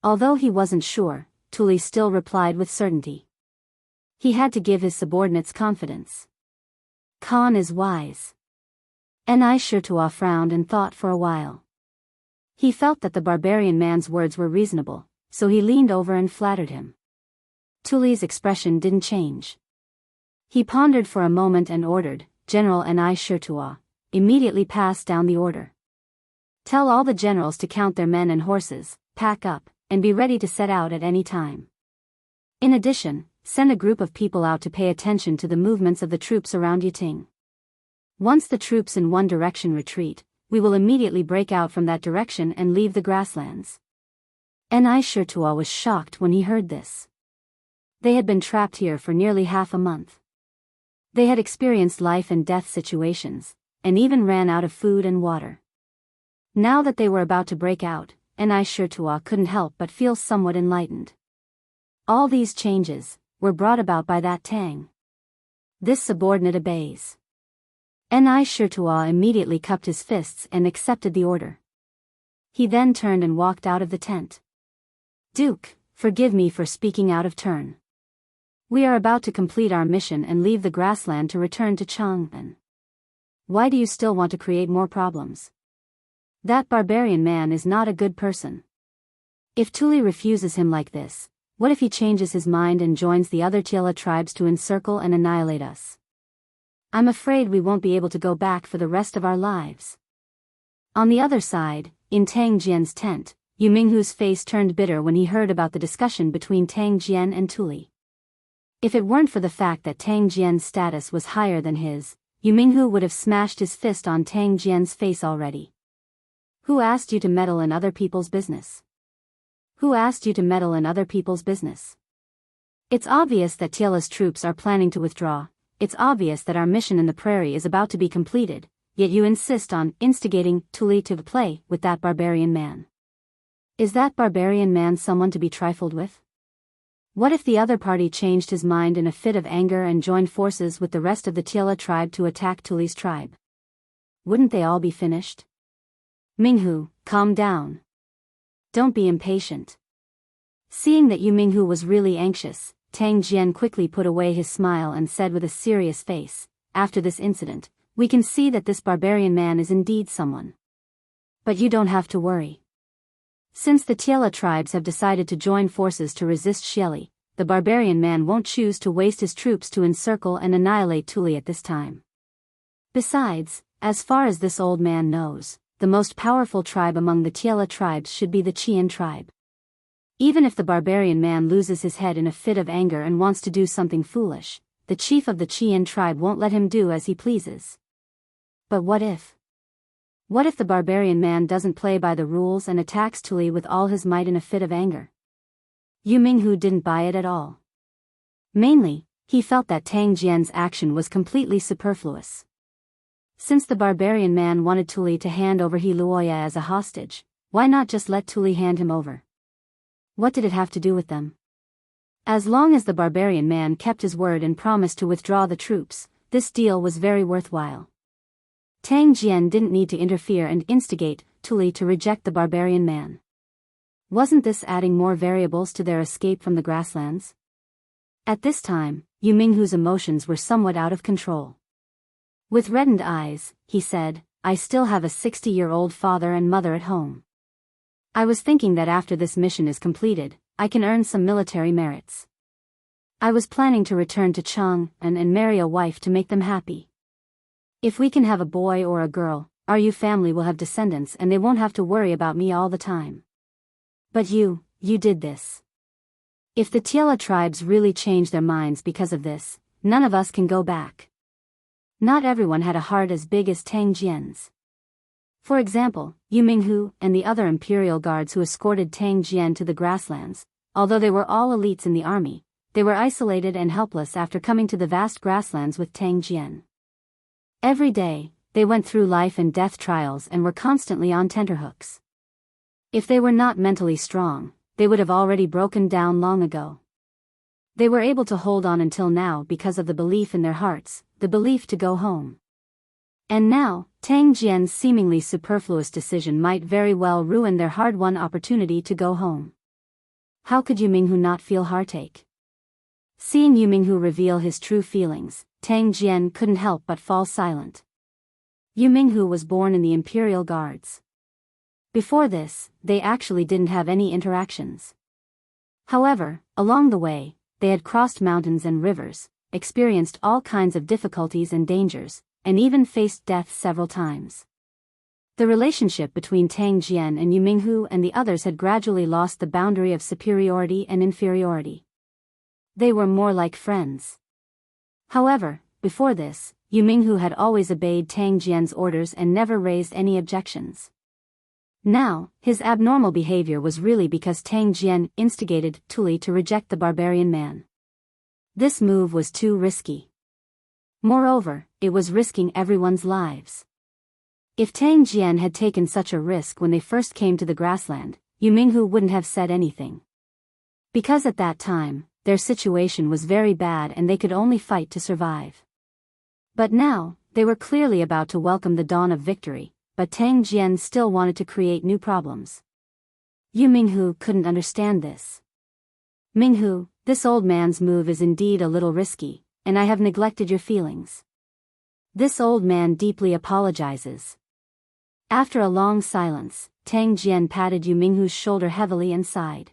A: Although he wasn't sure, Tuli still replied with certainty. He had to give his subordinates confidence. Khan is wise. Xianxia frowned and thought for a while. He felt that the barbarian man's words were reasonable, so he leaned over and flattered him. Tuli's expression didn't change. He pondered for a moment and ordered, "General Xianxia, immediately pass down the order. Tell all the generals to count their men and horses, pack up, and be ready to set out at any time. In addition, send a group of people out to pay attention to the movements of the troops around Yiting. Once the troops in one direction retreat, we will immediately break out from that direction and leave the grasslands." Xianxia was shocked when he heard this. They had been trapped here for nearly half a month. They had experienced life and death situations, and even ran out of food and water. Now that they were about to break out, and Xianxia couldn't help but feel somewhat enlightened. All these changes were brought about by that Tang. This subordinate obeys. Xianxia immediately cupped his fists and accepted the order. He then turned and walked out of the tent. Duke, forgive me for speaking out of turn. We are about to complete our mission and leave the grassland to return to Jianghu. Why do you still want to create more problems? That barbarian man is not a good person. If Tuli refuses him like this, what if he changes his mind and joins the other Tiela tribes to encircle and annihilate us? I'm afraid we won't be able to go back for the rest of our lives. On the other side, in Tang Jian's tent, Yu Minghu's face turned bitter when he heard about the discussion between Tang Jian and Tuli. If it weren't for the fact that Tang Jian's status was higher than his, Yu Minghu would have smashed his fist on Tang Jian's face already. Who asked you to meddle in other people's business? Who asked you to meddle in other people's business? It's obvious that Tiela's troops are planning to withdraw. It's obvious that our mission in the prairie is about to be completed, yet you insist on instigating Tuli to play with that barbarian man. Is that barbarian man someone to be trifled with? What if the other party changed his mind in a fit of anger and joined forces with the rest of the Tiela tribe to attack Tuli's tribe? Wouldn't they all be finished? Minghu, calm down. Don't be impatient. Seeing that Yu Minghu was really anxious, Tang Jian quickly put away his smile and said with a serious face, after this incident, we can see that this barbarian man is indeed someone. But you don't have to worry. Since the Tiela tribes have decided to join forces to resist Xieli, the barbarian man won't choose to waste his troops to encircle and annihilate Tuli at this time. Besides, as far as this old man knows, the most powerful tribe among the Tiela tribes should be the Qian tribe. Even if the barbarian man loses his head in a fit of anger and wants to do something foolish, the chief of the Qian tribe won't let him do as he pleases. But what if? What if the barbarian man doesn't play by the rules and attacks Tuli with all his might in a fit of anger? Yu Minghu didn't buy it at all. Mainly, he felt that Tang Jian's action was completely superfluous. Since the barbarian man wanted Tuli to hand over He Luoya as a hostage, why not just let Tuli hand him over? What did it have to do with them? As long as the barbarian man kept his word and promised to withdraw the troops, this deal was very worthwhile. Tang Jian didn't need to interfere and instigate Tuli to reject the barbarian man. Wasn't this adding more variables to their escape from the grasslands? At this time, Yu Minghu's emotions were somewhat out of control. With reddened eyes, he said, I still have a 60-year-old father and mother at home. I was thinking that after this mission is completed, I can earn some military merits. I was planning to return to Jianghu and marry a wife to make them happy. If we can have a boy or a girl, our Yu family will have descendants and they won't have to worry about me all the time. But you did this. If the Tiela tribes really change their minds because of this, none of us can go back. Not everyone had a heart as big as Tang Jian's. For example, Yu Minghu and the other imperial guards who escorted Tang Jian to the grasslands, although they were all elites in the army, they were isolated and helpless after coming to the vast grasslands with Tang Jian. Every day, they went through life and death trials and were constantly on tenterhooks. If they were not mentally strong, they would have already broken down long ago. They were able to hold on until now because of the belief in their hearts, the belief to go home. And now, Tang Jian's seemingly superfluous decision might very well ruin their hard-won opportunity to go home. How could Yu Minghu not feel heartache? Seeing Yu Minghu reveal his true feelings, Tang Jian couldn't help but fall silent. Yu Minghu was born in the Imperial Guards. Before this, they actually didn't have any interactions. However, along the way, they had crossed mountains and rivers, experienced all kinds of difficulties and dangers, and even faced death several times. The relationship between Tang Jian and Yu Minghu and the others had gradually lost the boundary of superiority and inferiority. They were more like friends. However, before this, Yu Minghu had always obeyed Tang Jian's orders and never raised any objections. Now, his abnormal behavior was really because Tang Jian instigated Tuli to reject the barbarian man. This move was too risky. Moreover, it was risking everyone's lives. If Tang Jian had taken such a risk when they first came to the grassland, Minghu wouldn't have said anything. Because at that time, their situation was very bad and they could only fight to survive. But now, they were clearly about to welcome the dawn of victory, but Tang Jian still wanted to create new problems. Minghu couldn't understand this. Minghu, this old man's move is indeed a little risky, and I have neglected your feelings. This old man deeply apologizes. After a long silence, Tang Jian patted Minghu's shoulder heavily and sighed.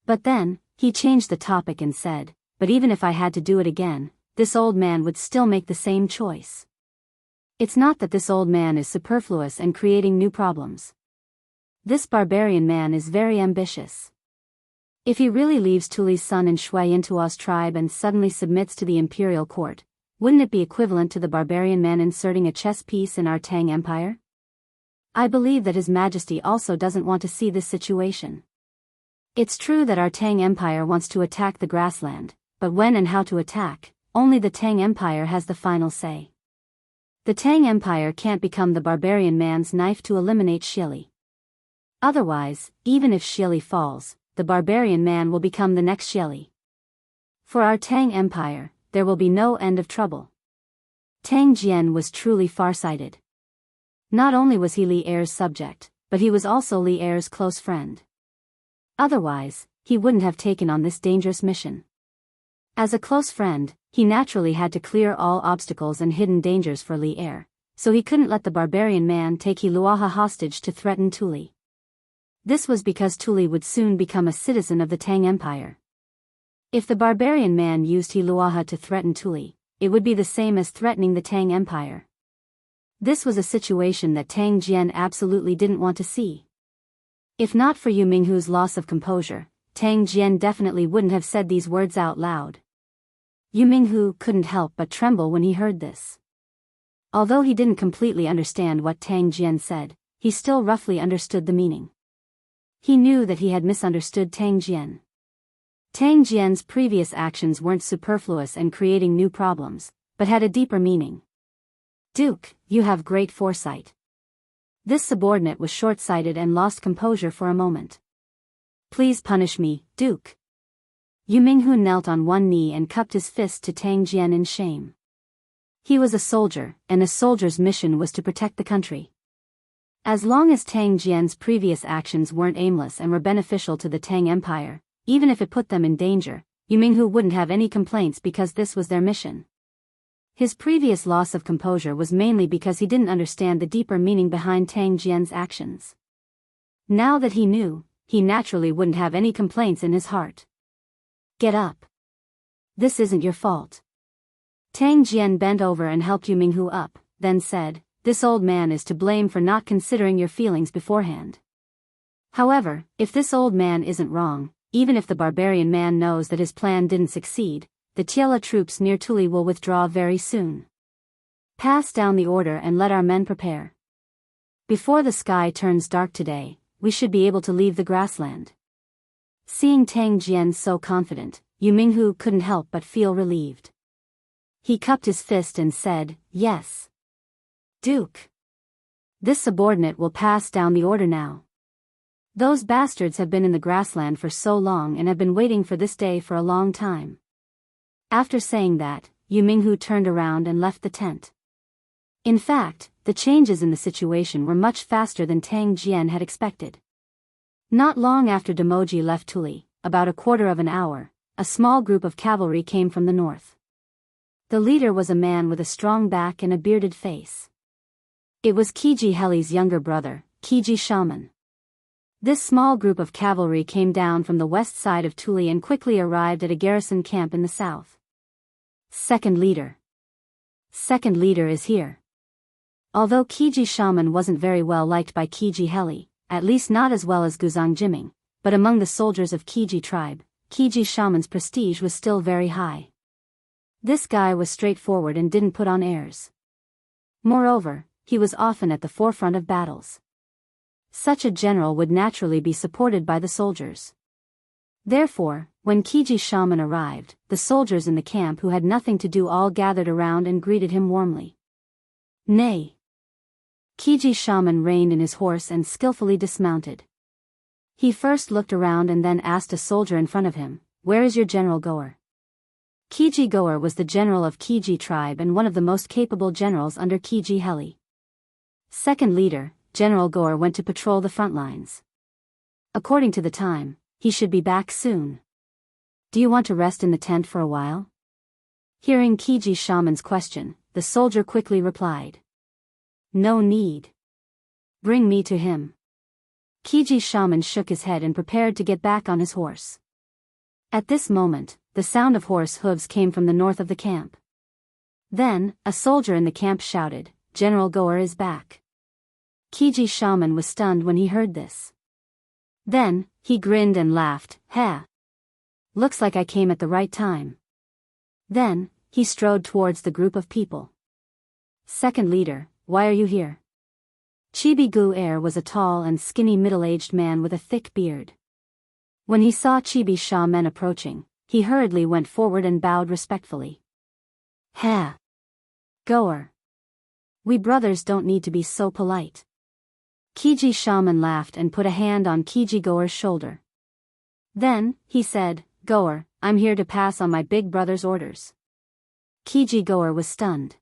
A: But then, he changed the topic and said, but even if I had to do it again, this old man would still make the same choice. It's not that this old man is superfluous and creating new problems. This barbarian man is very ambitious. If he really leaves Tuli's son in Shui Intua's tribe and suddenly submits to the imperial court, wouldn't it be equivalent to the barbarian man inserting a chess piece in our Tang Empire? I believe that His Majesty also doesn't want to see this situation. It's true that our Tang Empire wants to attack the grassland, but when and how to attack, only the Tang Empire has the final say. The Tang Empire can't become the barbarian man's knife to eliminate Shili. Otherwise, even if Shili falls, the barbarian man will become the next Shili. For our Tang Empire, there will be no end of trouble. Tang Jian was truly farsighted. Not only was he Li Er's subject, but he was also Li Er's close friend. Otherwise, he wouldn't have taken on this dangerous mission. As a close friend, he naturally had to clear all obstacles and hidden dangers for Li Er, so he couldn't let the barbarian man take Hiluaha hostage to threaten Tuli. This was because Tuli would soon become a citizen of the Tang Empire. If the barbarian man used Hiluaha to threaten Tuli, it would be the same as threatening the Tang Empire. This was a situation that Tang Jian absolutely didn't want to see. If not for Minghu's loss of composure, Tang Jian definitely wouldn't have said these words out loud. Minghu couldn't help but tremble when he heard this. Although he didn't completely understand what Tang Jian said, he still roughly understood the meaning. He knew that he had misunderstood Tang Jian. Tang Jian's previous actions weren't superfluous and creating new problems, but had a deeper meaning. Duke, you have great foresight. This subordinate was short-sighted and lost composure for a moment. Please punish me, Duke. Minghu knelt on one knee and cupped his fist to Tang Jian in shame. He was a soldier, and a soldier's mission was to protect the country. As long as Tang Jian's previous actions weren't aimless and were beneficial to the Tang Empire, even if it put them in danger, Minghu wouldn't have any complaints because this was their mission. His previous loss of composure was mainly because he didn't understand the deeper meaning behind Tang Jian's actions. Now that he knew, he naturally wouldn't have any complaints in his heart. Get up. This isn't your fault. Tang Jian bent over and helped Minghu up, then said, this old man is to blame for not considering your feelings beforehand. However, if this old man isn't wrong, even if the barbarian man knows that his plan didn't succeed, the Tiela troops near Tuli will withdraw very soon. Pass down the order and let our men prepare. Before the sky turns dark today, we should be able to leave the grassland. Seeing Tang Jian so confident, Minghu couldn't help but feel relieved. He cupped his fist and said, yes. Duke. This subordinate will pass down the order now. Those bastards have been in the grassland for so long and have been waiting for this day for a long time. After saying that, Minghu turned around and left the tent. In fact, the changes in the situation were much faster than Tang Jian had expected. Not long after Damoji left Tuli, about a quarter of an hour, a small group of cavalry came from the north. The leader was a man with a strong back and a bearded face. It was Qiji Heli's younger brother, Qiji Shaman. This small group of cavalry came down from the west side of Tuli and quickly arrived at a garrison camp in the south. Second leader. Second leader is here. Although Qiji Shaman wasn't very well liked by Qiji Heli, at least not as well as Guzang Jiming, but among the soldiers of Qiji tribe, Qiji Shaman's prestige was still very high. This guy was straightforward and didn't put on airs. Moreover, he was often at the forefront of battles. Such a general would naturally be supported by the soldiers. Therefore, when Qiji Shaman arrived, the soldiers in the camp who had nothing to do all gathered around and greeted him warmly. Nay. Qiji Shaman reined in his horse and skillfully dismounted. He first looked around and then asked a soldier in front of him, "Where is your General Goer?" Kiji Goer was the general of Kiji tribe and one of the most capable generals under Kiji Heli. Second leader, General Goer went to patrol the front lines. According to the time, he should be back soon. "Do you want to rest in the tent for a while?" Hearing Kiji shaman's question, the soldier quickly replied, "No need. Bring me to him." Kiji shaman shook his head and prepared to get back on his horse. At this moment, the sound of horse hooves came from the north of the camp. Then, a soldier in the camp shouted, "General Goer is back." Kiji shaman was stunned when he heard this. Then, he grinned and laughed, "Ha! Looks like I came at the right time." Then, he strode towards the group of people. "Second leader, why are you here?" Chibi Gu was a tall and skinny middle-aged man with a thick beard. When he saw Chibi Sha men approaching, he hurriedly went forward and bowed respectfully. "Ha! Goer. We brothers don't need to be so polite." Kiji shaman laughed and put a hand on Kiji Goer's shoulder. Then, he said, "Goer, I'm here to pass on my big brother's orders." Kiji Goer was stunned.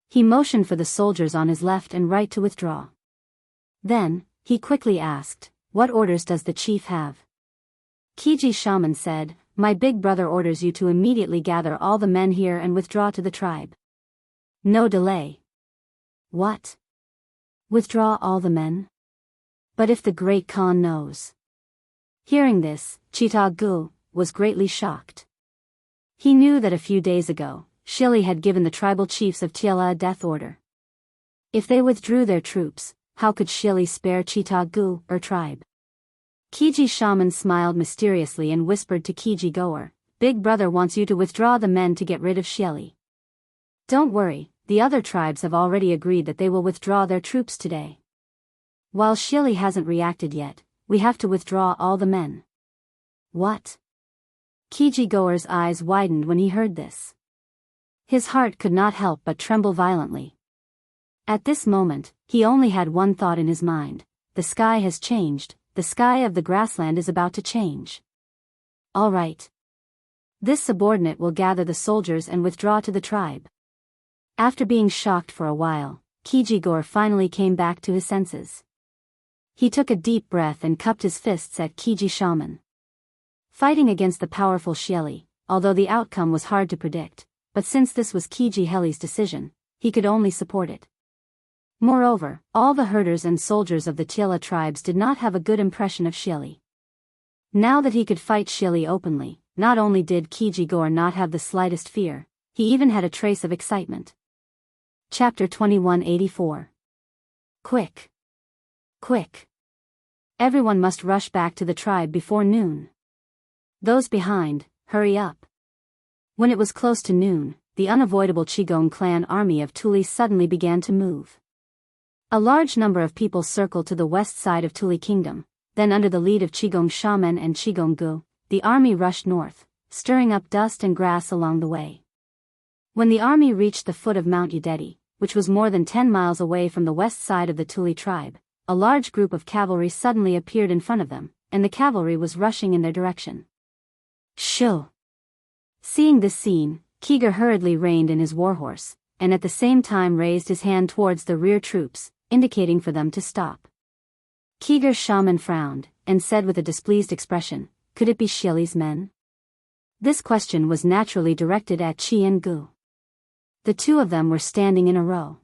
A: He motioned for the soldiers on his left and right to withdraw. Then, he quickly asked, "What orders does the chief have?" Kiji shaman said, "My big brother orders you to immediately gather all the men here and withdraw to the tribe. No delay." "What? Withdraw all the men? But if the Great Khan knows?" Hearing this, Chita Gu was greatly shocked. He knew that a few days ago, Shili had given the tribal chiefs of Tiela a death order. If they withdrew their troops, how could Shili spare Chita Gu or tribe? Kiji shaman smiled mysteriously and whispered to Kiji Goer, "Big brother wants you to withdraw the men to get rid of Shili. Don't worry, the other tribes have already agreed that they will withdraw their troops today. While Shili hasn't reacted yet, we have to withdraw all the men." "What?" Kiji Goer's eyes widened when he heard this. His heart could not help but tremble violently. At this moment, he only had one thought in his mind: the sky has changed, the sky of the grassland is about to change. All right. This subordinate will gather the soldiers and withdraw to the tribe. After being shocked for a while, Kiji Goer finally came back to his senses. He took a deep breath and cupped his fists at Kiji shaman. Fighting against the powerful Shili, although the outcome was hard to predict, but since this was Kiji Heli's decision, he could only support it. Moreover, all the herders and soldiers of the Tiela tribes did not have a good impression of Shili. Now that he could fight Shili openly, not only did Kiji Goer not have the slightest fear, he even had a trace of excitement. Chapter 2184. Quick! Quick! Everyone must rush back to the tribe before noon. Those behind, hurry up. When it was close to noon, the unavoidable Qigong clan army of Tuli suddenly began to move. A large number of people circled to the west side of Tuli Kingdom, then under the lead of Qigong Shaman and Qigong Gu, the army rushed north, stirring up dust and grass along the way. When the army reached the foot of Mount Udeti, which was more than 10 miles away from the west side of the Tuli tribe, a large group of cavalry suddenly appeared in front of them, and the cavalry was rushing in their direction. Shoo! Seeing this scene, Kiger hurriedly reined in his warhorse, and at the same time raised his hand towards the rear troops, indicating for them to stop. Kiger's shaman frowned, and said with a displeased expression, "Could it be Shili's men?" This question was naturally directed at Qi and Gu. The two of them were standing in a row.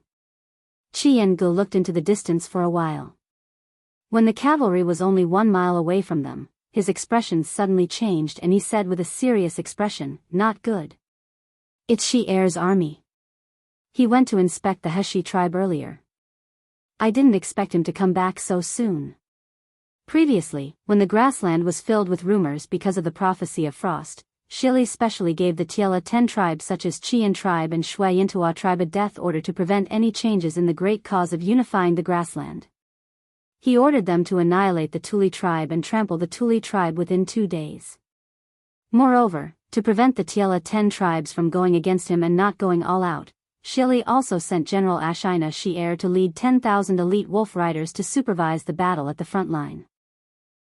A: Qi and Gu looked into the distance for a while. When the cavalry was only 1 mile away from them, his expression suddenly changed and he said with a serious expression, "Not good. It's Shi Er's army. He went to inspect the Heshi tribe earlier. I didn't expect him to come back so soon." Previously, when the grassland was filled with rumors because of the prophecy of frost, Shili specially gave the Tiela 10 tribes such as Qian tribe and Shui Yintua tribe a death order to prevent any changes in the great cause of unifying the grassland. He ordered them to annihilate the Tuli tribe and trample the Tuli tribe within 2 days. Moreover, to prevent the Tiela 10 tribes from going against him and not going all out, Shili also sent General Ashina Shi Er to lead 10,000 elite wolf riders to supervise the battle at the front line.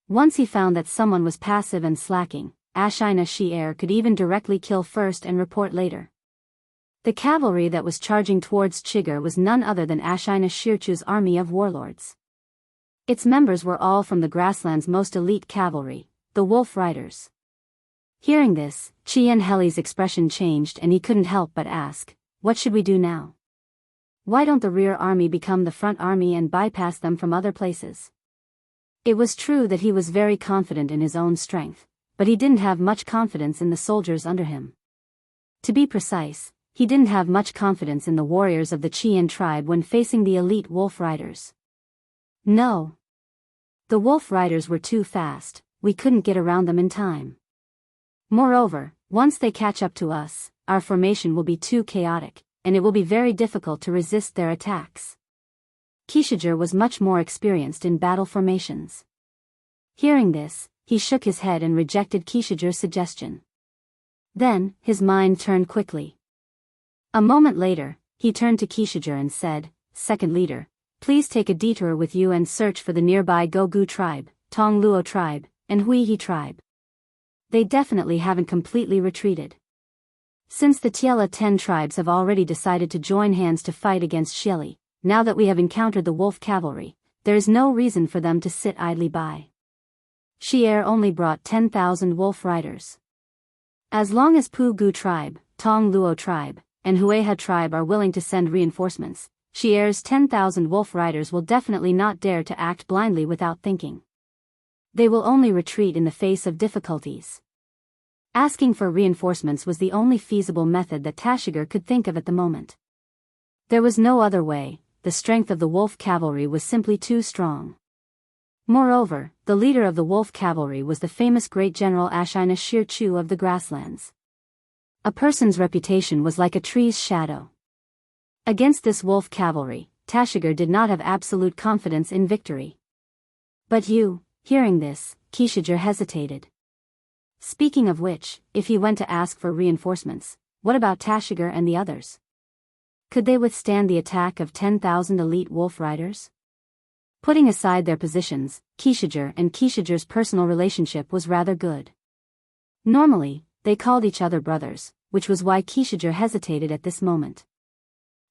A: Once he found that someone was passive and slacking, Xianxia could even directly kill first and report later. The cavalry that was charging towards Chigar was none other than Xianxia's army of warlords. Its members were all from the grassland's most elite cavalry, the Wolf Riders. Hearing this, Qian Heli's expression changed and he couldn't help but ask, "What should we do now? Why don't the rear army become the front army and bypass them from other places?" It was true that he was very confident in his own strength, but he didn't have much confidence in the soldiers under him. To be precise, he didn't have much confidence in the warriors of the Qian tribe when facing the elite Wolf Riders. No. The Wolf Riders were too fast, we couldn't get around them in time. Moreover, once they catch up to us, our formation will be too chaotic, and it will be very difficult to resist their attacks. Xianxia was much more experienced in battle formations. Hearing this, he shook his head and rejected Xianxia's suggestion. Then, his mind turned quickly. A moment later, he turned to Xianxia and said, "Second leader, please take a detour with you and search for the nearby Gogu tribe, Tongluo tribe, and Huihe tribe. They definitely haven't completely retreated. Since the Tiela 10 tribes have already decided to join hands to fight against Shili, now that we have encountered the wolf cavalry, there is no reason for them to sit idly by. Xier only brought 10,000 wolf riders. As long as Pugu tribe, Tongluo tribe, and Huihe tribe are willing to send reinforcements, Xier's 10,000 wolf riders will definitely not dare to act blindly without thinking. They will only retreat in the face of difficulties." Asking for reinforcements was the only feasible method that Tashiger could think of at the moment. There was no other way, the strength of the wolf cavalry was simply too strong. Moreover, the leader of the wolf cavalry was the famous great general Xianxia of the grasslands. A person's reputation was like a tree's shadow. Against this wolf cavalry, Tashiger did not have absolute confidence in victory. But hearing this, Xianxia hesitated. Speaking of which, if he went to ask for reinforcements, what about Tashiger and the others? Could they withstand the attack of 10,000 elite wolf riders? Putting aside their positions, Xianxia and Xianxia's personal relationship was rather good. Normally, they called each other brothers, which was why Xianxia hesitated at this moment.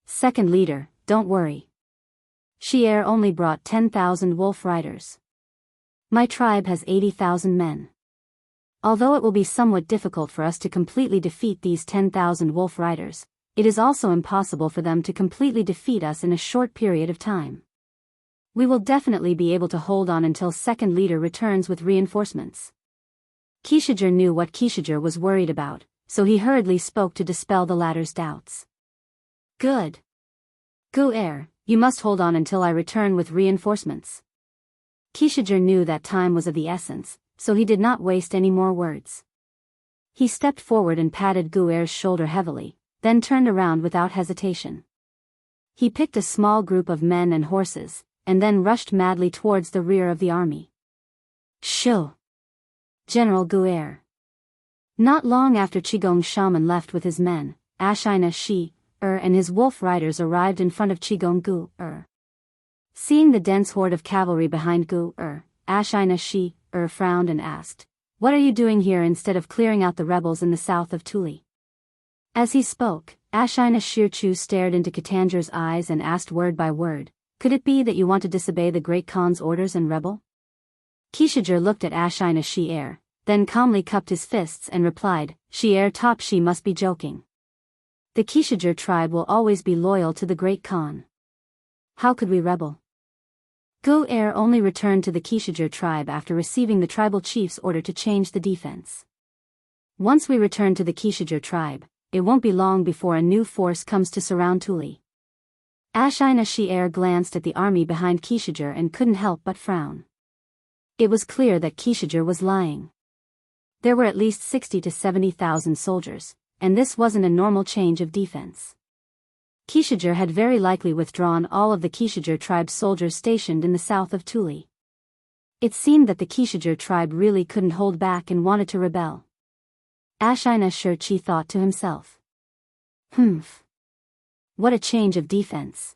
A: "Second leader, don't worry. Xier only brought 10,000 wolf riders. My tribe has 80,000 men. Although it will be somewhat difficult for us to completely defeat these 10,000 wolf riders, it is also impossible for them to completely defeat us in a short period of time. We will definitely be able to hold on until second leader returns with reinforcements." Xianxia knew what Xianxia was worried about, so he hurriedly spoke to dispel the latter's doubts. "Good. Gu-er, you must hold on until I return with reinforcements." Xianxia knew that time was of the essence, so he did not waste any more words. He stepped forward and patted Gu-er's shoulder heavily, then turned around without hesitation. He picked a small group of men and horses, and then rushed madly towards the rear of the army. "Shoo! General Gu-er." Not long after Qigong Shaman left with his men, Xianxia and his wolf riders arrived in front of Qigong Gu-er. Seeing the dense horde of cavalry behind Gu-er, Xianxia frowned and asked, "What are you doing here instead of clearing out the rebels in the south of Tuli?" As he spoke, Xianxia stared into Katanger's eyes and asked word by word, "Could it be that you want to disobey the Great Khan's orders and rebel?" Xianxia looked at Xianxia, then calmly cupped his fists and replied, She must be joking. The Xianxia tribe will always be loyal to the Great Khan. How could we rebel? Gu-er only returned to the Xianxia tribe after receiving the tribal chief's order to change the defense. Once we return to the Xianxia tribe, it won't be long before a new force comes to surround Tuli. Xianxia glanced at the army behind Xianxia and couldn't help but frown. It was clear that Xianxia was lying. There were at least 60 to 70,000 soldiers, and this wasn't a normal change of defense. Xianxia had very likely withdrawn all of the Xianxia tribe's soldiers stationed in the south of Tuli. It seemed that the Xianxia tribe really couldn't hold back and wanted to rebel. Xianxia thought to himself. What a change of defense.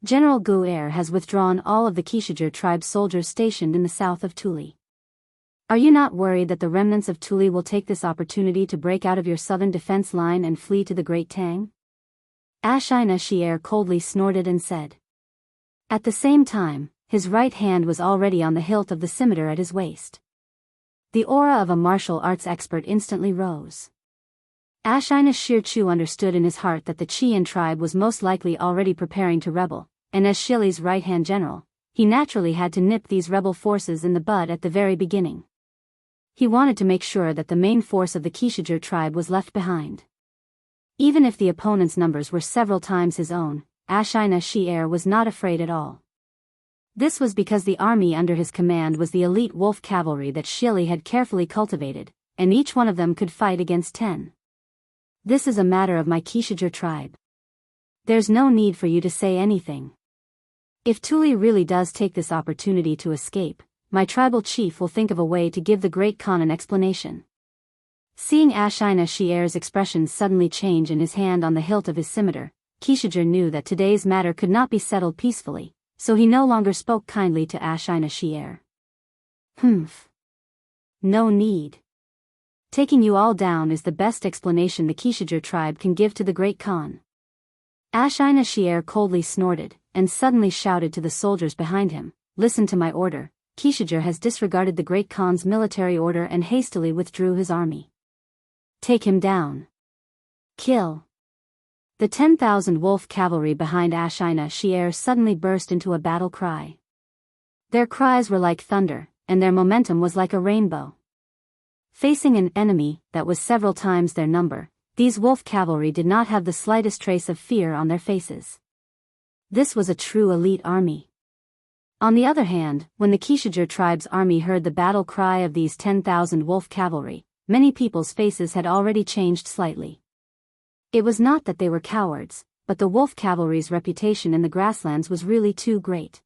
A: General Gu-er has withdrawn all of the Xianxia tribe's soldiers stationed in the south of Tuli. Are you not worried that the remnants of Tuli will take this opportunity to break out of your southern defense line and flee to the Great Tang? Xianxia coldly snorted and said. At the same time, his right hand was already on the hilt of the scimitar at his waist. The aura of a martial arts expert instantly rose. Xianxia understood in his heart that the Qian tribe was most likely already preparing to rebel, and as Shili's right-hand general, he naturally had to nip these rebel forces in the bud at the very beginning. He wanted to make sure that the main force of the Xianxia tribe was left behind. Even if the opponent's numbers were several times his own, Xianxia was not afraid at all. This was because the army under his command was the elite wolf cavalry that Shili had carefully cultivated, and each one of them could fight against 10. This is a matter of my Xianxia tribe. There's no need for you to say anything. If Tuli really does take this opportunity to escape, my tribal chief will think of a way to give the Great Khan an explanation. Seeing Xianxia's expression suddenly change in his hand on the hilt of his scimitar, Xianxia knew that today's matter could not be settled peacefully, so he no longer spoke kindly to Xianxia. No need. Taking you all down is the best explanation the Xianxia tribe can give to the Great Khan. Xianxia coldly snorted, and suddenly shouted to the soldiers behind him, listen to my order. Xianxia has disregarded the Great Khan's military order and hastily withdrew his army. Take him down. Kill. The 10,000 wolf cavalry behind Xianxia suddenly burst into a battle cry. Their cries were like thunder, and their momentum was like a rainbow. Facing an enemy that was several times their number, these wolf cavalry did not have the slightest trace of fear on their faces. This was a true elite army. On the other hand, when the Xianxia tribe's army heard the battle cry of these 10,000 wolf cavalry, many people's faces had already changed slightly. It was not that they were cowards, but the wolf cavalry's reputation in the grasslands was really too great.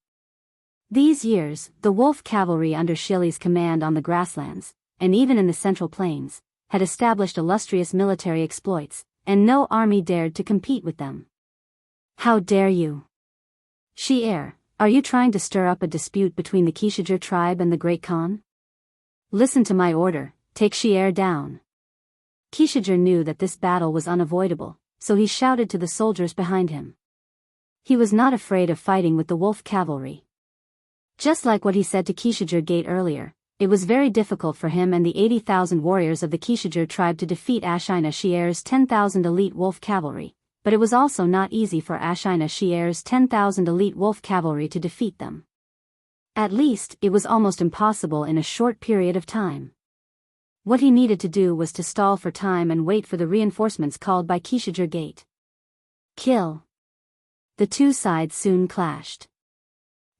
A: These years, the wolf cavalry under Shili's command on the grasslands, and even in the central plains, had established illustrious military exploits, and no army dared to compete with them. How dare you? Xi'er, are you trying to stir up a dispute between the Xianxia tribe and the Great Khan? Listen to my order, take Xi'er down. Xianxia knew that this battle was unavoidable, so he shouted to the soldiers behind him. He was not afraid of fighting with the wolf cavalry. Just like what he said to Xianxia Gate earlier, it was very difficult for him and the 80,000 warriors of the Xianxia tribe to defeat Xianxia's 10,000 elite wolf cavalry, but it was also not easy for Xianxia's 10,000 elite wolf cavalry to defeat them. At least, it was almost impossible in a short period of time. What he needed to do was to stall for time and wait for the reinforcements called by Xianxia Gate. Kill. The two sides soon clashed.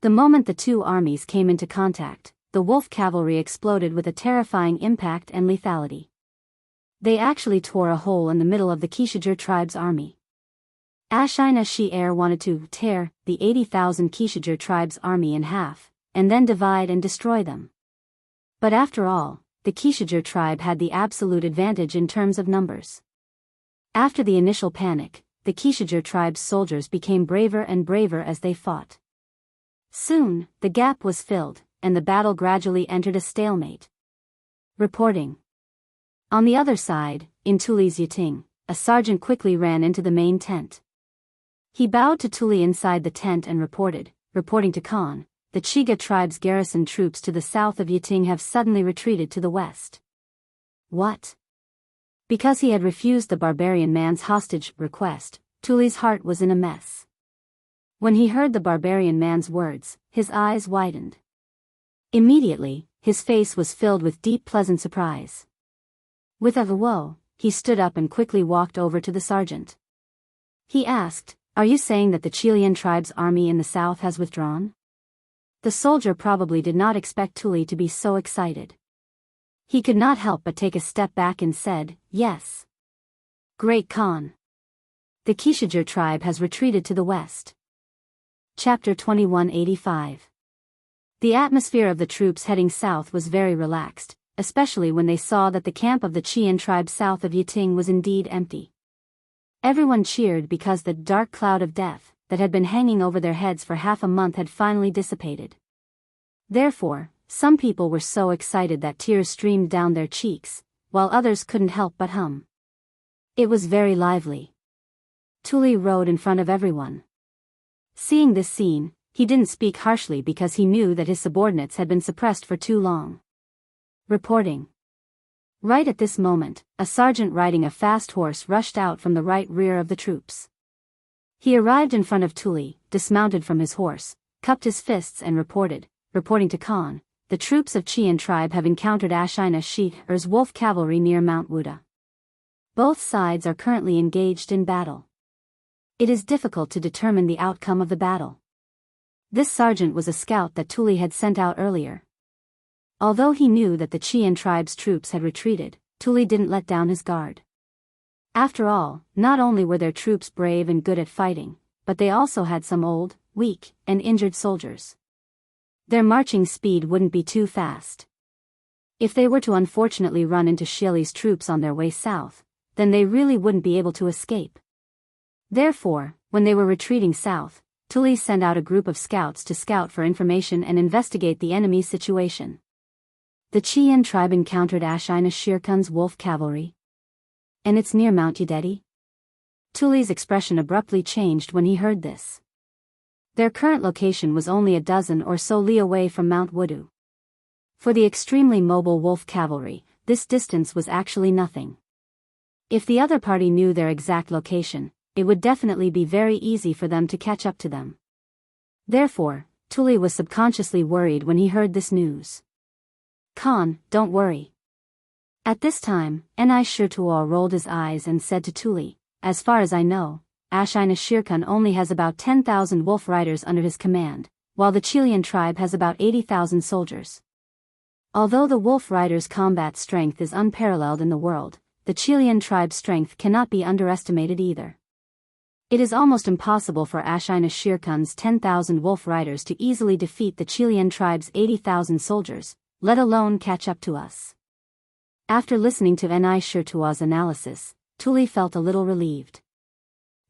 A: The moment the two armies came into contact, the wolf cavalry exploded with a terrifying impact and lethality. They actually tore a hole in the middle of the Xianxia tribe's army. Xianxia wanted to tear the 80,000 Xianxia tribe's army in half, and then divide and destroy them. But after all, the Xianxia tribe had the absolute advantage in terms of numbers. After the initial panic, the Xianxia tribe's soldiers became braver and braver as they fought. Soon, the gap was filled, and the battle gradually entered a stalemate. Reporting. On the other side, in Tuli's Yiting, a sergeant quickly ran into the main tent. He bowed to Tuli inside the tent and reporting to Khan, the Chiga tribe's garrison troops to the south of Yiting have suddenly retreated to the west. What? Because he had refused the barbarian man's hostage request, Tuli's heart was in a mess. When he heard the barbarian man's words, his eyes widened. Immediately, his face was filled with deep pleasant surprise. With a whoa, he stood up and quickly walked over to the sergeant. He asked, "Are you saying that the Chilean tribe's army in the south has withdrawn?" The soldier probably did not expect Tuli to be so excited. He could not help but take a step back and said, "Yes. Great Khan. The Xianxia tribe has retreated to the west." Chapter 2185. The atmosphere of the troops heading south was very relaxed, especially when they saw that the camp of the Qian tribe south of Yiting was indeed empty. Everyone cheered because the dark cloud of death that had been hanging over their heads for half a month had finally dissipated. Therefore, Some people were so excited that tears streamed down their cheeks, while others couldn't help but hum. It was very lively. Tuli rode in front of everyone. Seeing this scene, he didn't speak harshly because he knew that his subordinates had been suppressed for too long. Reporting. Right at this moment, a sergeant riding a fast horse rushed out from the right rear of the troops. He arrived in front of Tuli, dismounted from his horse, cupped his fists and reporting to Khan, the troops of Qian tribe have encountered Xianxia's wolf cavalry near Mount Wuda. Both sides are currently engaged in battle. It is difficult to determine the outcome of the battle. This sergeant was a scout that Tuli had sent out earlier. Although he knew that the Qian tribe's troops had retreated, Tuli didn't let down his guard. After all, not only were their troops brave and good at fighting, but they also had some old, weak, and injured soldiers. Their marching speed wouldn't be too fast. If they were to unfortunately run into Xieli's troops on their way south, then they really wouldn't be able to escape. Therefore, when they were retreating south, Tuli sent out a group of scouts to scout for information and investigate the enemy's situation. The Qian tribe encountered Xianxia's wolf cavalry. And it's near Mount Yudeti? Tuli's expression abruptly changed when he heard this. Their current location was only a dozen or so li away from Mount Wudu. For the extremely mobile wolf cavalry, this distance was actually nothing. If the other party knew their exact location, it would definitely be very easy for them to catch up to them. Therefore, Tuli was subconsciously worried when he heard this news. Khan, don't worry. At this time, Xianxia rolled his eyes and said to Tuli, as far as I know, Xianxia only has about 10,000 wolf riders under his command, while the Qilian tribe has about 80,000 soldiers. Although the wolf riders' combat strength is unparalleled in the world, the Qilian tribe's strength cannot be underestimated either. It is almost impossible for Xianxia's 10,000 wolf riders to easily defeat the Qilian tribe's 80,000 soldiers, let alone catch up to us. After listening to Xianxia's analysis, Tuli felt a little relieved.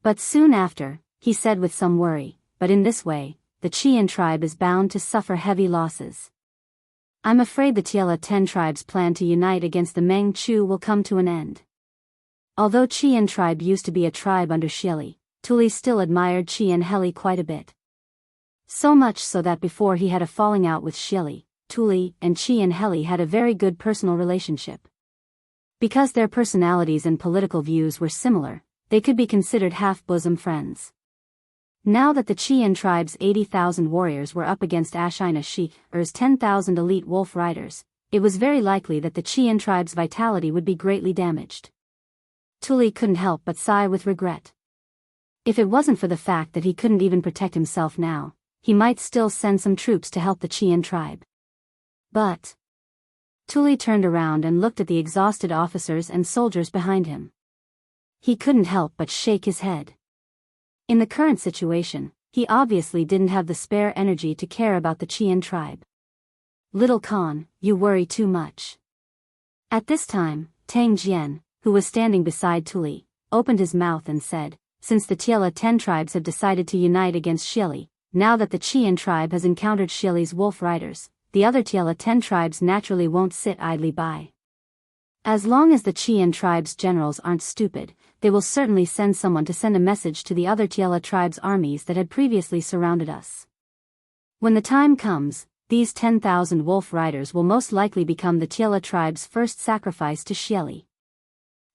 A: But soon after, he said with some worry, but in this way, the Qian tribe is bound to suffer heavy losses. I'm afraid the Tiela 10 tribe's plan to unite against the Meng Chu will come to an end. Although Qian tribe used to be a tribe under Xieli, Tuli still admired Qian Heli quite a bit. So much so that before he had a falling out with Xieli, Tuli and Qian Heli had a very good personal relationship. Because their personalities and political views were similar, they could be considered half-bosom friends. Now that the Qian tribe's 80,000 warriors were up against Xianxia's 10,000 elite wolf riders, it was very likely that the Qian tribe's vitality would be greatly damaged. Tuli couldn't help but sigh with regret. If it wasn't for the fact that he couldn't even protect himself now, he might still send some troops to help the Qian tribe. But Tuli turned around and looked at the exhausted officers and soldiers behind him. He couldn't help but shake his head. In the current situation, he obviously didn't have the spare energy to care about the Qian tribe. Little Khan, you worry too much. At this time, Tang Jian, who was standing beside Tuli, opened his mouth and said, since the Tiela 10 tribes have decided to unite against Xieli, now that the Qian tribe has encountered Xieli's wolf riders, the other Tiela 10 tribes naturally won't sit idly by. As long as the Qian tribe's generals aren't stupid, they will certainly send someone to send a message to the other Tiela tribe's armies that had previously surrounded us. When the time comes, these 10,000 wolf riders will most likely become the Tiela tribe's first sacrifice to Xieli.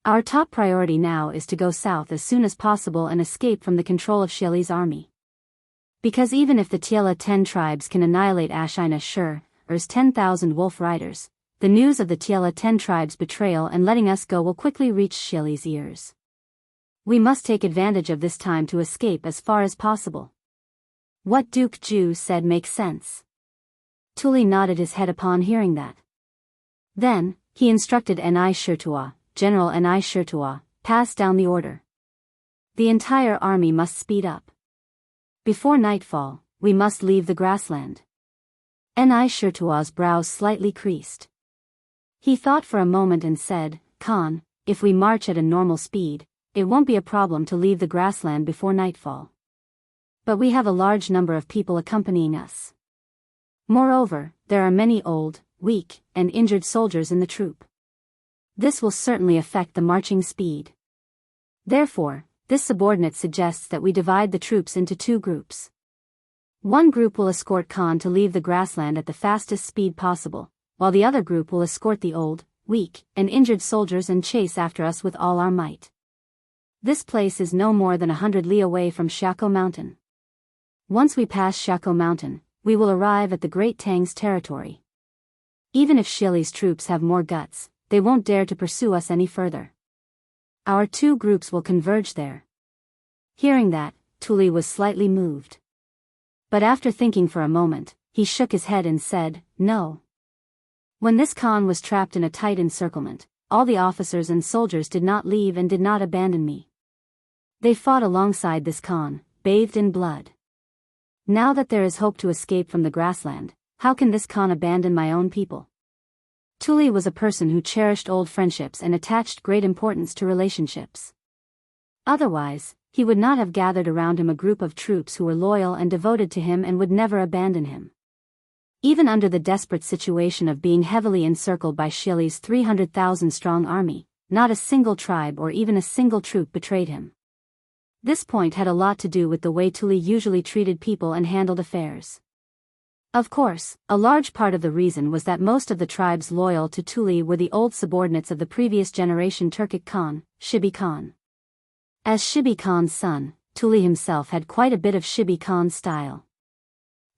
A: Our top priority now is to go south as soon as possible and escape from the control of Xieli's army. Because even if the Tiela 10 tribes can annihilate Xianxia's 10,000 wolf riders, the news of the Tiela 10 tribes' betrayal and letting us go will quickly reach Xieli's ears. We must take advantage of this time to escape as far as possible. What Duke Ju said makes sense. Tuli nodded his head upon hearing that. Then, he instructed Xianxia, General Xianxia, pass down the order. The entire army must speed up. Before nightfall, we must leave the grassland. Xiaxia's brows slightly creased. He thought for a moment and said, Khan, if we march at a normal speed, it won't be a problem to leave the grassland before nightfall. But we have a large number of people accompanying us. Moreover, there are many old, weak, and injured soldiers in the troop. This will certainly affect the marching speed. Therefore, this subordinate suggests that we divide the troops into two groups. One group will escort Khan to leave the grassland at the fastest speed possible, while the other group will escort the old, weak, and injured soldiers and chase after us with all our might. This place is no more than 100 li away from Xiakou Mountain. Once we pass Xiakou Mountain, we will arrive at the Great Tang's territory. Even if Shili's troops have more guts, they won't dare to pursue us any further. Our two groups will converge there. Hearing that, Tuli was slightly moved. But after thinking for a moment, he shook his head and said, "No." When this Khan was trapped in a tight encirclement, all the officers and soldiers did not leave and did not abandon me. They fought alongside this Khan, bathed in blood. Now that there is hope to escape from the grassland, how can this Khan abandon my own people? Tuli was a person who cherished old friendships and attached great importance to relationships. Otherwise, he would not have gathered around him a group of troops who were loyal and devoted to him and would never abandon him. Even under the desperate situation of being heavily encircled by Shili's 300,000-strong army, not a single tribe or even a single troop betrayed him. This point had a lot to do with the way Tuli usually treated people and handled affairs. Of course, a large part of the reason was that most of the tribes loyal to Tuli were the old subordinates of the previous generation Turkic Khan, Shibi Khan. As Shibi Khan's son, Tuli himself had quite a bit of Shibi Khan's style.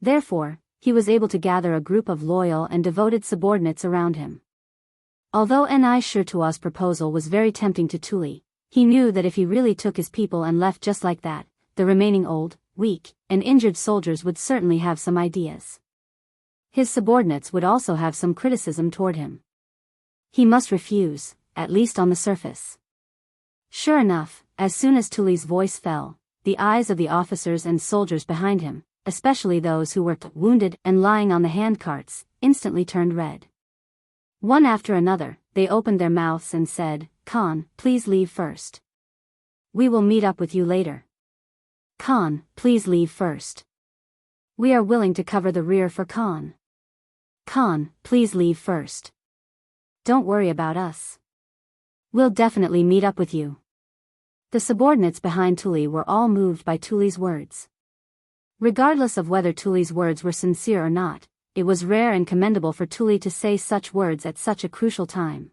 A: Therefore, he was able to gather a group of loyal and devoted subordinates around him. Although Ni Shirtua's proposal was very tempting to Tuli, he knew that if he really took his people and left just like that, the remaining old, weak, and injured soldiers would certainly have some ideas. His subordinates would also have some criticism toward him. He must refuse, at least on the surface. Sure enough, as soon as Tuli's voice fell, the eyes of the officers and soldiers behind him, especially those who were wounded and lying on the handcarts, instantly turned red. One after another, they opened their mouths and said, "Khan, please leave first. We will meet up with you later. Khan, please leave first. We are willing to cover the rear for Khan. Khan, please leave first. Don't worry about us. We'll definitely meet up with you." The subordinates behind Tuli were all moved by Tuli's words. Regardless of whether Tuli's words were sincere or not, it was rare and commendable for Tuli to say such words at such a crucial time.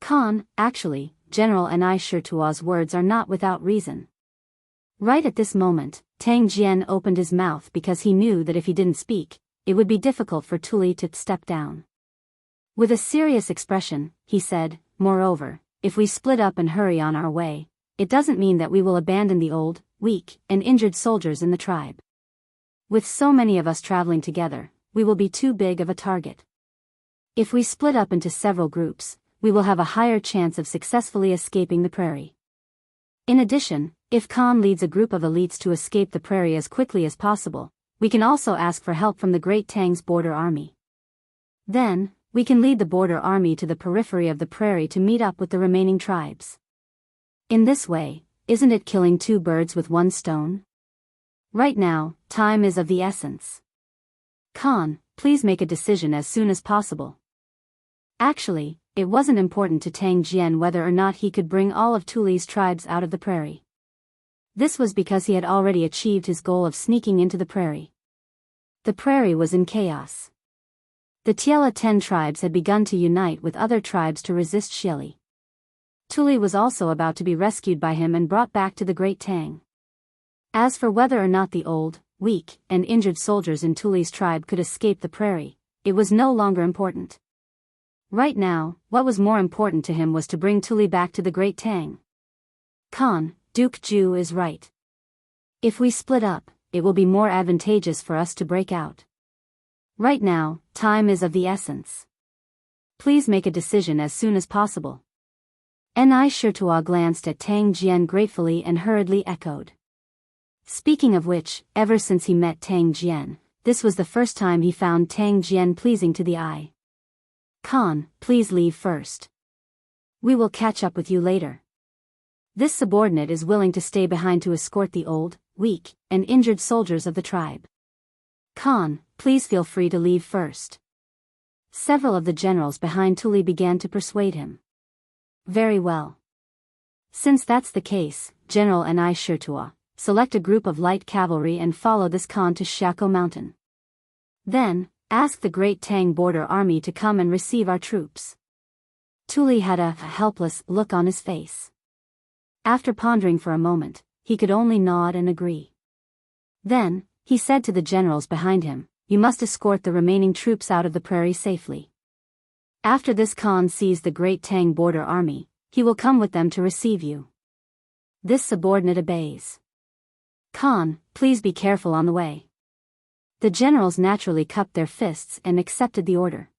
A: Khan, actually, General Ni Shirtua's words are not without reason. Right at this moment, Tang Jian opened his mouth because he knew that if he didn't speak, it would be difficult for Tuli to step down. With a serious expression, he said, "Moreover, if we split up and hurry on our way, it doesn't mean that we will abandon the old, weak, and injured soldiers in the tribe. With so many of us traveling together, we will be too big of a target. If we split up into several groups, we will have a higher chance of successfully escaping the prairie. In addition, if Khan leads a group of elites to escape the prairie as quickly as possible, we can also ask for help from the Great Tang's border army. Then, we can lead the border army to the periphery of the prairie to meet up with the remaining tribes. In this way, isn't it killing two birds with one stone? Right now, time is of the essence. Khan, please make a decision as soon as possible." Actually, it wasn't important to Tang Jian whether or not he could bring all of Tuli's tribes out of the prairie. This was because he had already achieved his goal of sneaking into the prairie. The prairie was in chaos. The Tiela 10 tribes had begun to unite with other tribes to resist Shili. Tuli was also about to be rescued by him and brought back to the Great Tang. As for whether or not the old, weak, and injured soldiers in Tuli's tribe could escape the prairie, it was no longer important. Right now, what was more important to him was to bring Tuli back to the Great Tang. Khan, Duke Ju is right. If we split up, it will be more advantageous for us to break out. Right now, time is of the essence. Please make a decision as soon as possible." Ni Shirtua glanced at Tang Jian gratefully and hurriedly echoed. Speaking of which, ever since he met Tang Jian, this was the first time he found Tang Jian pleasing to the eye. "Khan, please leave first. We will catch up with you later." This subordinate is willing to stay behind to escort the old, weak, and injured soldiers of the tribe. "Khan, please feel free to leave first. Several of the generals behind Tuli began to persuade him. Very well. Since that's the case, General and I Shirtua, select a group of light cavalry and follow this Khan to Xiako Mountain. Then, ask the Great Tang border army to come and receive our troops. Tuli had a helpless look on his face. After pondering for a moment, he could only nod and agree. Then, he said to the generals behind him, you must escort the remaining troops out of the prairie safely. After this Khan sees the Great Tang border army, he will come with them to receive you. This subordinate obeys. Khan, please be careful on the way. The generals naturally cupped their fists and accepted the order.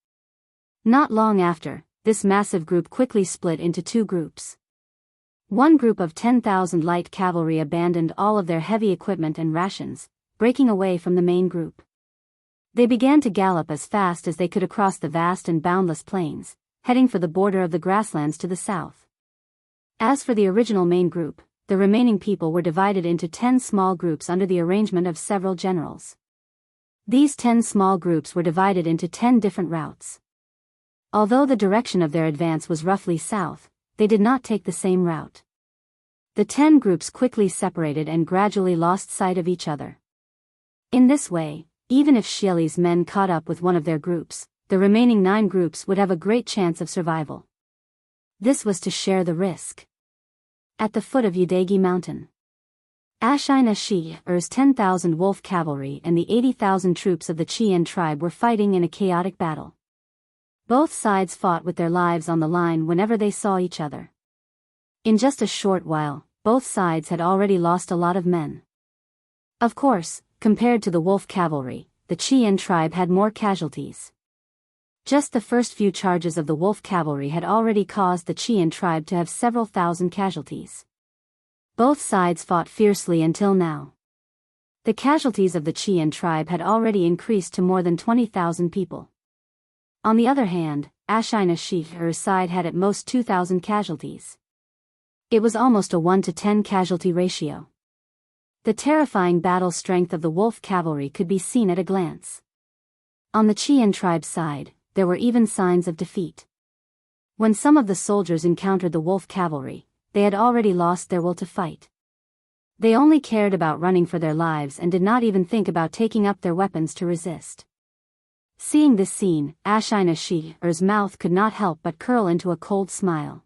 A: Not long after, this massive group quickly split into two groups. One group of 10,000 light cavalry abandoned all of their heavy equipment and rations, breaking away from the main group. They began to gallop as fast as they could across the vast and boundless plains, heading for the border of the grasslands to the south. As for the original main group, the remaining people were divided into 10 small groups under the arrangement of several generals. These 10 small groups were divided into 10 different routes. Although the direction of their advance was roughly south, they did not take the same route. The 10 groups quickly separated and gradually lost sight of each other. In this way, even if Xieli's men caught up with one of their groups, the remaining 9 groups would have a great chance of survival. This was to share the risk. At the foot of Yudagi Mountain, Xianxia 10,000 wolf cavalry and the 80,000 troops of the Qian tribe were fighting in a chaotic battle. Both sides fought with their lives on the line whenever they saw each other. In just a short while, both sides had already lost a lot of men. Of course, compared to the wolf cavalry, the Qian tribe had more casualties. Just the first few charges of the wolf cavalry had already caused the Qian tribe to have several thousand casualties. Both sides fought fiercely until now. The casualties of the Qian tribe had already increased to more than 20,000 people. On the other hand, Xianxia's side had at most 2,000 casualties. It was almost a 1-to-10 casualty ratio. The terrifying battle strength of the wolf cavalry could be seen at a glance. On the Qian tribe's side, there were even signs of defeat. When some of the soldiers encountered the wolf cavalry, they had already lost their will to fight. They only cared about running for their lives and did not even think about taking up their weapons to resist. Seeing this scene, Xianxia's mouth could not help but curl into a cold smile.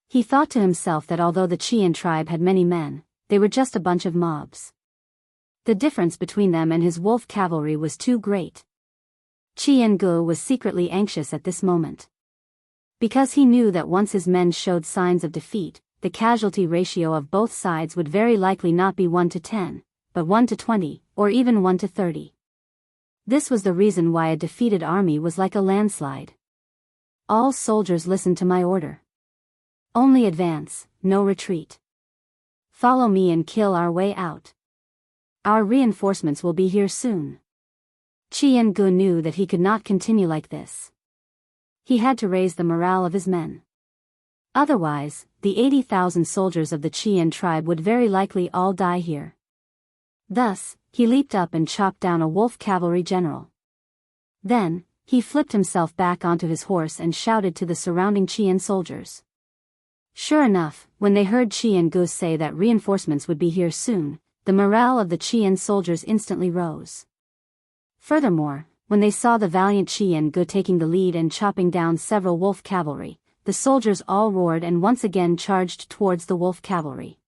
A: He thought to himself that although the Qian tribe had many men, they were just a bunch of mobs. The difference between them and his wolf cavalry was too great. Jianghu was secretly anxious at this moment. Because he knew that once his men showed signs of defeat, the casualty ratio of both sides would very likely not be 1-to-10, but 1-to-20, or even 1-to-30. This was the reason why a defeated army was like a landslide. All soldiers listen to my order. Only advance, no retreat. Follow me and kill our way out. Our reinforcements will be here soon. Jianghu knew that he could not continue like this. He had to raise the morale of his men. Otherwise, the 80,000 soldiers of the Qian tribe would very likely all die here. Thus, he leaped up and chopped down a wolf cavalry general. Then, he flipped himself back onto his horse and shouted to the surrounding Qian soldiers. Sure enough, when they heard Jianghu say that reinforcements would be here soon, the morale of the Qian soldiers instantly rose. Furthermore, when they saw the valiant Jianghu taking the lead and chopping down several wolf cavalry, the soldiers all roared and once again charged towards the wolf cavalry.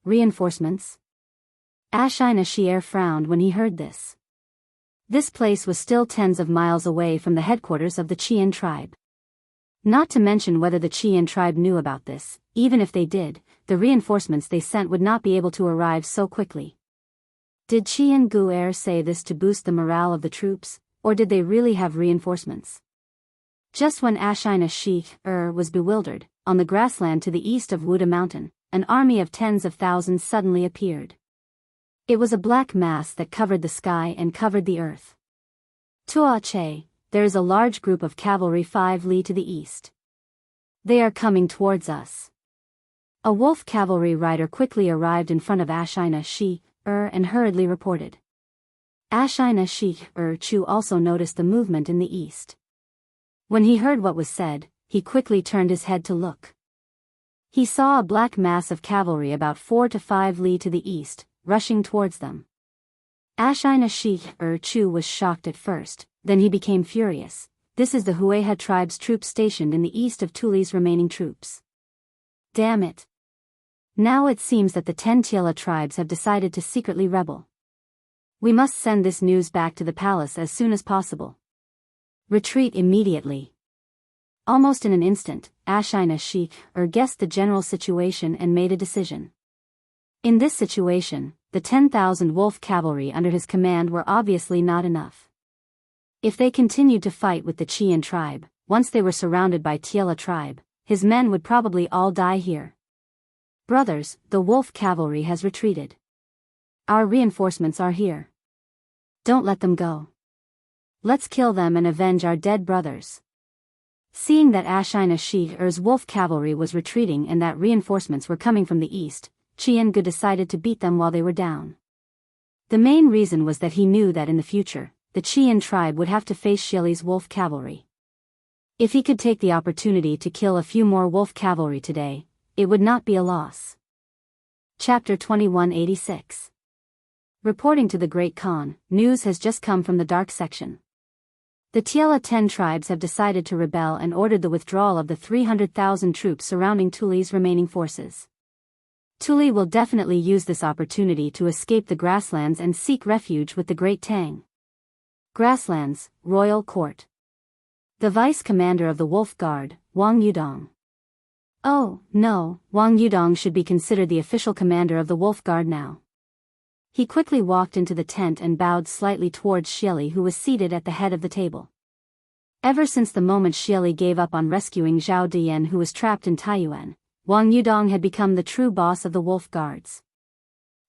A: Reinforcements? Xianxia frowned when he heard this. This place was still tens of miles away from the headquarters of the Qian tribe. Not to mention whether the Qian tribe knew about this, even if they did, the reinforcements they sent would not be able to arrive so quickly. Did Jianghu say this to boost the morale of the troops, or did they really have reinforcements? Just when Xianxia was bewildered, on the grassland to the east of Wuda Mountain, an army of tens of thousands suddenly appeared. It was a black mass that covered the sky and covered the earth. Tuache, there is a large group of cavalry 5 li to the east. They are coming towards us. A wolf cavalry rider quickly arrived in front of Xianxia and hurriedly reported. Xianxia also noticed the movement in the east. When he heard what was said, he quickly turned his head to look. He saw a black mass of cavalry about 4 to 5 li to the east, rushing towards them. Xianxia was shocked at first, then he became furious. This is the Hueha tribe's troops stationed in the east of Tuli's remaining troops. Damn it. Now it seems that the 10 Tiela tribes have decided to secretly rebel. We must send this news back to the palace as soon as possible. Retreat immediately. Almost in an instant, Xianxia guessed the general situation and made a decision. In this situation, the 10,000 wolf cavalry under his command were obviously not enough. If they continued to fight with the Qian tribe, once they were surrounded by Tiela tribe, his men would probably all die here. Brothers, the wolf cavalry has retreated. Our reinforcements are here. Don't let them go. Let's kill them and avenge our dead brothers. Seeing that Xianxia's wolf cavalry was retreating and that reinforcements were coming from the east, Jianghu decided to beat them while they were down. The main reason was that he knew that in the future, the Qian tribe would have to face Xieli's wolf cavalry. If he could take the opportunity to kill a few more wolf cavalry today, it would not be a loss. Chapter 2186. Reporting to the Great Khan, news has just come from the dark section. The Tiela 10 tribes have decided to rebel and ordered the withdrawal of the 300,000 troops surrounding Tuli's remaining forces. Tuli will definitely use this opportunity to escape the grasslands and seek refuge with the Great Tang. Grasslands, Royal Court. The Vice Commander of the Wolf Guard, Wang Yudong. Oh, no, Wang Yudong should be considered the official commander of the Wolf Guard now. He quickly walked into the tent and bowed slightly towards Xieli, who was seated at the head of the table. Ever since the moment Xieli gave up on rescuing Zhao Dian, who was trapped in Taiyuan, Wang Yudong had become the true boss of the Wolf Guards.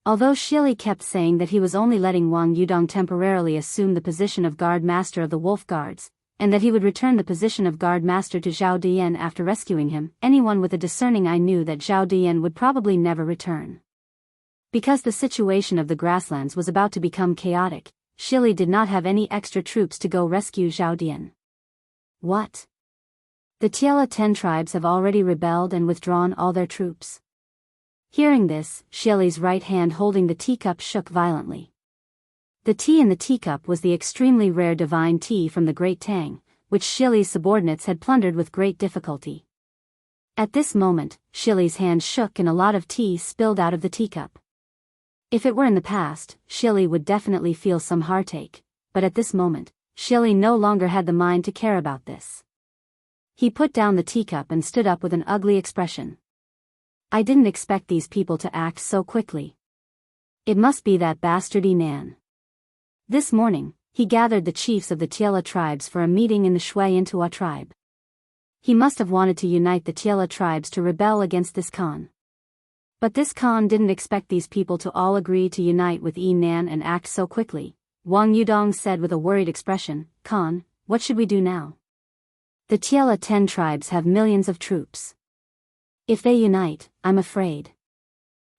A: Although Xieli kept saying that he was only letting Wang Yudong temporarily assume the position of Guard Master of the Wolf Guards, and that he would return the position of Guard Master to Zhao Dian after rescuing him, anyone with a discerning eye knew that Zhao Dian would probably never return. Because the situation of the grasslands was about to become chaotic, Xieli did not have any extra troops to go rescue Zhao Dian. What? The Tiela 10 tribes have already rebelled and withdrawn all their troops. Hearing this, Xieli's right hand holding the teacup shook violently. The tea in the teacup was the extremely rare divine tea from the Great Tang, which Xieli's subordinates had plundered with great difficulty. At this moment, Xieli's hand shook and a lot of tea spilled out of the teacup. If it were in the past, Xieli would definitely feel some heartache, but at this moment, Xieli no longer had the mind to care about this. He put down the teacup and stood up with an ugly expression. I didn't expect these people to act so quickly. It must be that bastard Yinan. This morning, he gathered the chiefs of the Tiela tribes for a meeting in the Xianxia tribe. He must have wanted to unite the Tiela tribes to rebel against this Khan. But this Khan didn't expect these people to all agree to unite with Yinan and act so quickly. Wang Yudong said with a worried expression, Khan, what should we do now? The Tiela 10 tribes have millions of troops. If they unite, I'm afraid.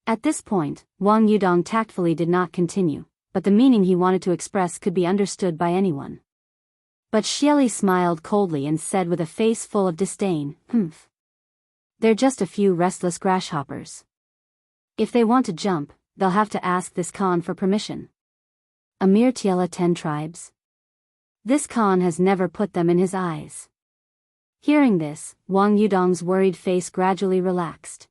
A: At this point, Wang Yudong tactfully did not continue, but the meaning he wanted to express could be understood by anyone. But Xieli smiled coldly and said with a face full of disdain, They're just a few restless grasshoppers. If they want to jump, they'll have to ask this Khan for permission. A mere Tiela 10 tribes? This Khan has never put them in his eyes. Hearing this, Wang Yudong's worried face gradually relaxed.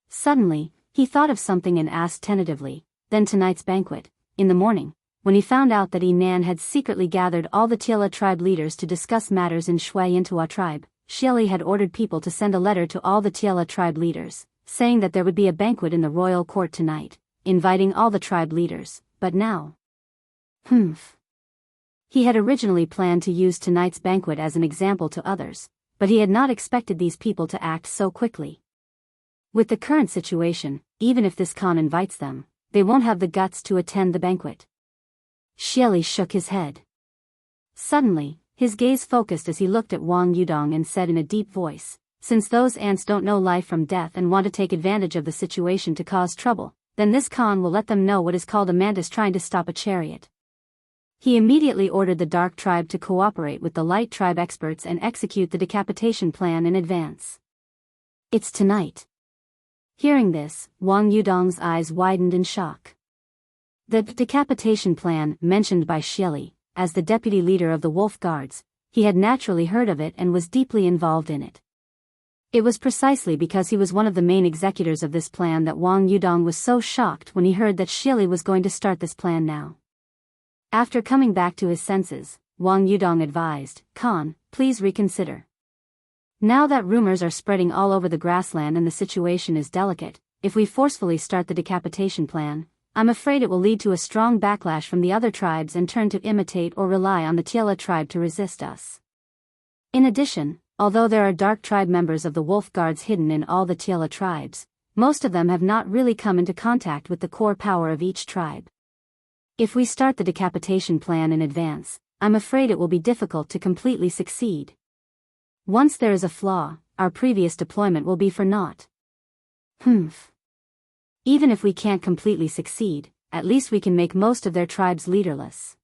A: Suddenly, he thought of something and asked tentatively, then tonight's banquet, in the morning, when he found out that Yinan had secretly gathered all the Tiela tribe leaders to discuss matters in Xianxia tribe, Xieli had ordered people to send a letter to all the Tiela tribe leaders, saying that there would be a banquet in the royal court tonight, inviting all the tribe leaders, but now. He had originally planned to use tonight's banquet as an example to others, but he had not expected these people to act so quickly. With the current situation, even if this Khan invites them, they won't have the guts to attend the banquet. Xieli shook his head. Suddenly, his gaze focused as he looked at Wang Yudong and said in a deep voice, since those ants don't know life from death and want to take advantage of the situation to cause trouble, then this Khan will let them know what is called a mantis trying to stop a chariot. He immediately ordered the Dark Tribe to cooperate with the Light Tribe experts and execute the decapitation plan in advance. It's tonight. Hearing this, Wang Yudong's eyes widened in shock. The decapitation plan mentioned by Xie, as the deputy leader of the Wolf Guards, he had naturally heard of it and was deeply involved in it. It was precisely because he was one of the main executors of this plan that Wang Yudong was so shocked when he heard that Xie was going to start this plan now. After coming back to his senses, Wang Yudong advised, "Khan, please reconsider. Now that rumors are spreading all over the grassland and the situation is delicate, if we forcefully start the decapitation plan, I'm afraid it will lead to a strong backlash from the other tribes and turn to imitate or rely on the Tiela tribe to resist us. In addition, although there are Dark Tribe members of the Wolf Guards hidden in all the Tiela tribes, most of them have not really come into contact with the core power of each tribe. If we start the decapitation plan in advance, I'm afraid it will be difficult to completely succeed. Once there is a flaw, our previous deployment will be for naught." Even if we can't completely succeed, at least we can make most of their tribes leaderless.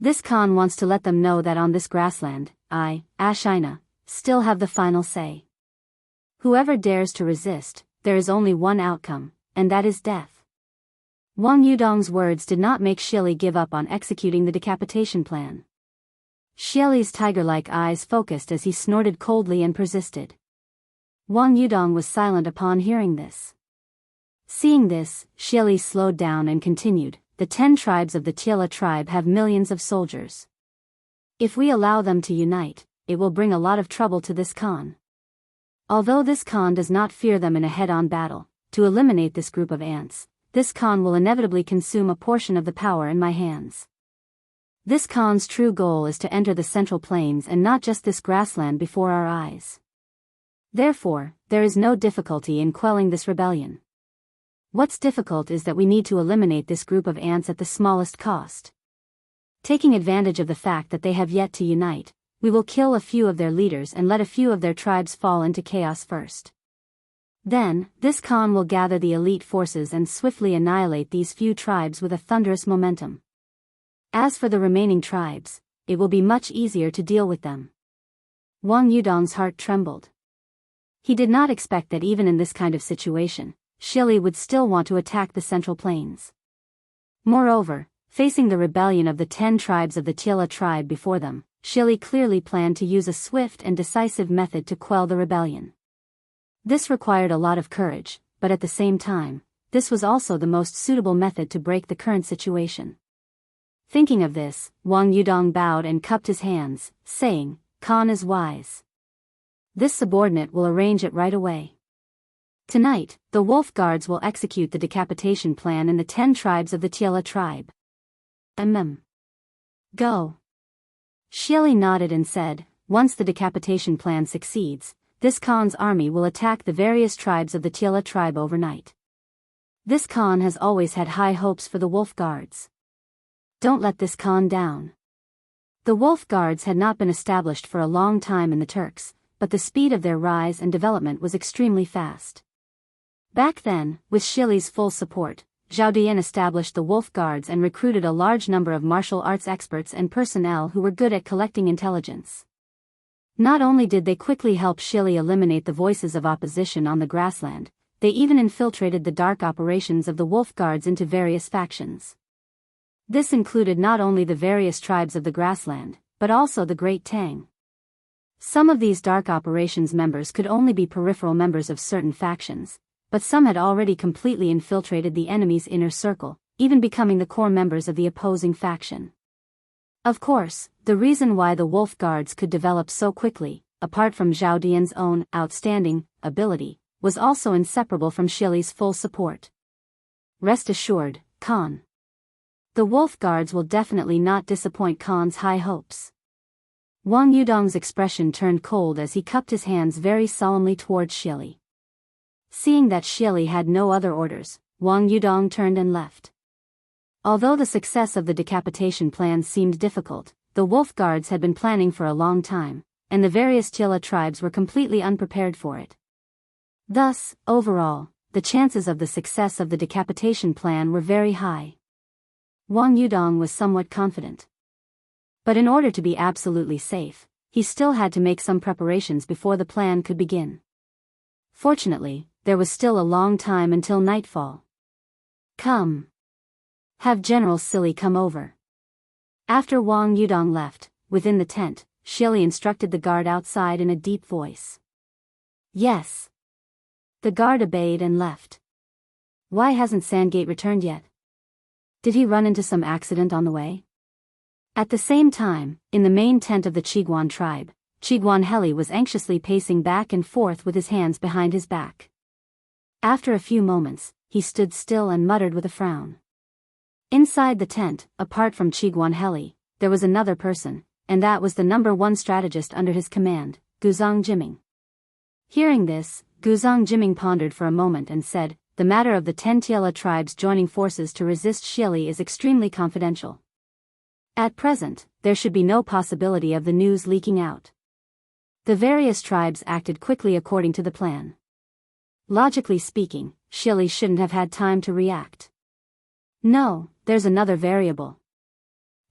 A: This Khan wants to let them know that on this grassland, I, Ashina, still have the final say. Whoever dares to resist, there is only one outcome, and that is death. Wang Yudong's words did not make Xie give up on executing the decapitation plan. Xie's tiger-like eyes focused as he snorted coldly and persisted. Wang Yudong was silent upon hearing this. Seeing this, Xie slowed down and continued, "The 10 tribes of the Tiela tribe have millions of soldiers. If we allow them to unite, it will bring a lot of trouble to this Khan. Although this Khan does not fear them in a head-on battle, to eliminate this group of ants, this Khan will inevitably consume a portion of the power in my hands. This Khan's true goal is to enter the Central Plains and not just this grassland before our eyes. Therefore, there is no difficulty in quelling this rebellion. What's difficult is that we need to eliminate this group of ants at the smallest cost. Taking advantage of the fact that they have yet to unite, we will kill a few of their leaders and let a few of their tribes fall into chaos first. Then, this Khan will gather the elite forces and swiftly annihilate these few tribes with a thunderous momentum. As for the remaining tribes, it will be much easier to deal with them." Wang Yudong's heart trembled. He did not expect that even in this kind of situation, Xie would still want to attack the Central Plains. Moreover, facing the rebellion of the 10 tribes of the Tiela tribe before them, Xie clearly planned to use a swift and decisive method to quell the rebellion. This required a lot of courage, but at the same time, this was also the most suitable method to break the current situation. Thinking of this, Wang Yudong bowed and cupped his hands, saying, "Khan is wise. This subordinate will arrange it right away. Tonight, the Wolf Guards will execute the decapitation plan in the 10 tribes of the Tiela tribe. Go." Xie nodded and said, "Once the decapitation plan succeeds, this Khan's army will attack the various tribes of the Tiela tribe overnight. This Khan has always had high hopes for the Wolf Guards. Don't let this Khan down." The Wolf Guards had not been established for a long time in the Turks, but the speed of their rise and development was extremely fast. Back then, with Xie's full support, Zhao Dian established the Wolf Guards and recruited a large number of martial arts experts and personnel who were good at collecting intelligence. Not only did they quickly help Xie eliminate the voices of opposition on the grassland, they even infiltrated the dark operations of the Wolf Guards into various factions. This included not only the various tribes of the grassland, but also the Great Tang. Some of these dark operations members could only be peripheral members of certain factions, but some had already completely infiltrated the enemy's inner circle, even becoming the core members of the opposing faction. Of course, the reason why the Wolf Guards could develop so quickly, apart from Zhao Dian's own outstanding ability, was also inseparable from Xie's full support. Rest assured, Khan. The Wolf Guards will definitely not disappoint Khan's high hopes. Wang Yudong's expression turned cold as he cupped his hands very solemnly towards Xie. Seeing that Xie had no other orders, Wang Yudong turned and left. Although the success of the decapitation plan seemed difficult, the Wolf Guards had been planning for a long time, and the various Tiela tribes were completely unprepared for it. Thus, overall, the chances of the success of the decapitation plan were very high. Wang Yudong was somewhat confident. But in order to be absolutely safe, he still had to make some preparations before the plan could begin. Fortunately, there was still a long time until nightfall. Come. Have General Silly come over. After Wang Yudong left, within the tent, Shili instructed the guard outside in a deep voice. Yes. The guard obeyed and left. Why hasn't Sandgate returned yet? Did he run into some accident on the way? At the same time, in the main tent of the Qiguan tribe, Qiguan Heli was anxiously pacing back and forth with his hands behind his back. After a few moments, he stood still and muttered with a frown. Inside the tent, apart from Qiguan Heli, there was another person, and that was the #1 strategist under his command, Guzang Jiming. Hearing this, Guzang Jiming pondered for a moment and said, "The matter of the 10 Tiela tribes joining forces to resist Shili is extremely confidential. At present, there should be no possibility of the news leaking out." The various tribes acted quickly according to the plan. Logically speaking, Shili shouldn't have had time to react. No, there's another variable.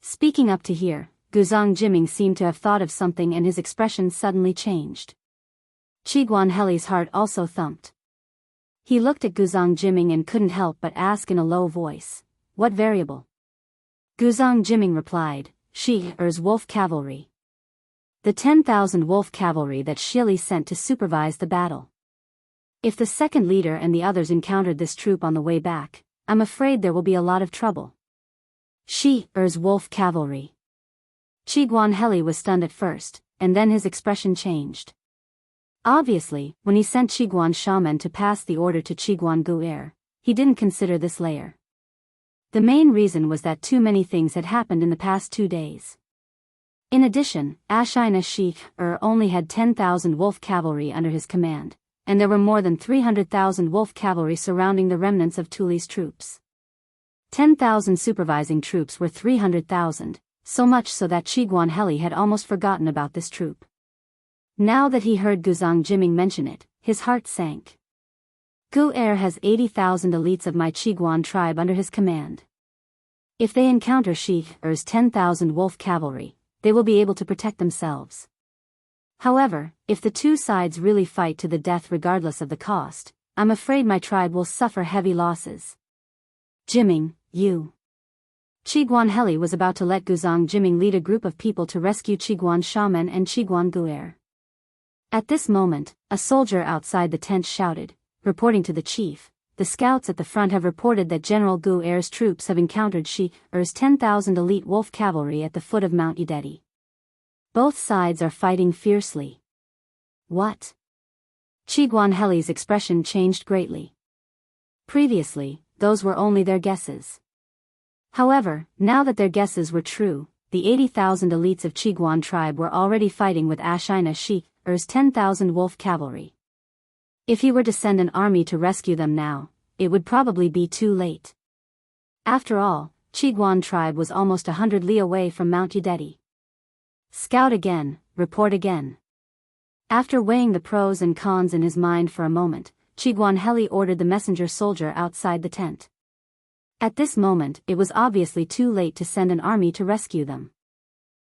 A: Speaking up to here, Guzang Jiming seemed to have thought of something and his expression suddenly changed. Qiguan Heli's heart also thumped. He looked at Guzang Jiming and couldn't help but ask in a low voice, "What variable?" Guzang Jiming replied, "Shi'er's wolf cavalry. The 10,000 wolf cavalry that Shili sent to supervise the battle. If the second leader and the others encountered this troop on the way back, I'm afraid there will be a lot of trouble." Shi'er's wolf cavalry. Qiguan Heli was stunned at first, and then his expression changed. Obviously, when he sent Qiguan shaman to pass the order to Qiguan Gu'er, he didn't consider this layer. The main reason was that too many things had happened in the past 2 days. In addition, Ashina Shi-er only had 10,000 wolf cavalry under his command, and there were more than 300,000 wolf cavalry surrounding the remnants of Tuli's troops. 10,000 supervising troops were 300,000, so much so that Qiguan Heli had almost forgotten about this troop. Now that he heard Guzang Jiming mention it, his heart sank. Gu'er has 80,000 elites of my Qiguan tribe under his command. If they encounter Shi'er's 10,000 wolf cavalry, they will be able to protect themselves. However, if the two sides really fight to the death regardless of the cost, I'm afraid my tribe will suffer heavy losses. Jiming, you. Qiguan Heli was about to let Guzang Jiming lead a group of people to rescue Qiguan shaman and Qiguan Gu'er. At this moment, a soldier outside the tent shouted, reporting to the chief, "The scouts at the front have reported that General Gu'er's troops have encountered Shi'er's 10,000 elite wolf cavalry at the foot of Mount Udeti. Both sides are fighting fiercely." What? Qiguan Heli's expression changed greatly. Previously, those were only their guesses. However, now that their guesses were true, the 80,000 elites of Qiguan tribe were already fighting with Ashina Shi'er's 10,000 wolf cavalry. If he were to send an army to rescue them now, it would probably be too late. After all, Qiguan tribe was almost 100 li away from Mount Udeti. Scout again, report again. After weighing the pros and cons in his mind for a moment, Qiguan Heli ordered the messenger soldier outside the tent. At this moment, it was obviously too late to send an army to rescue them.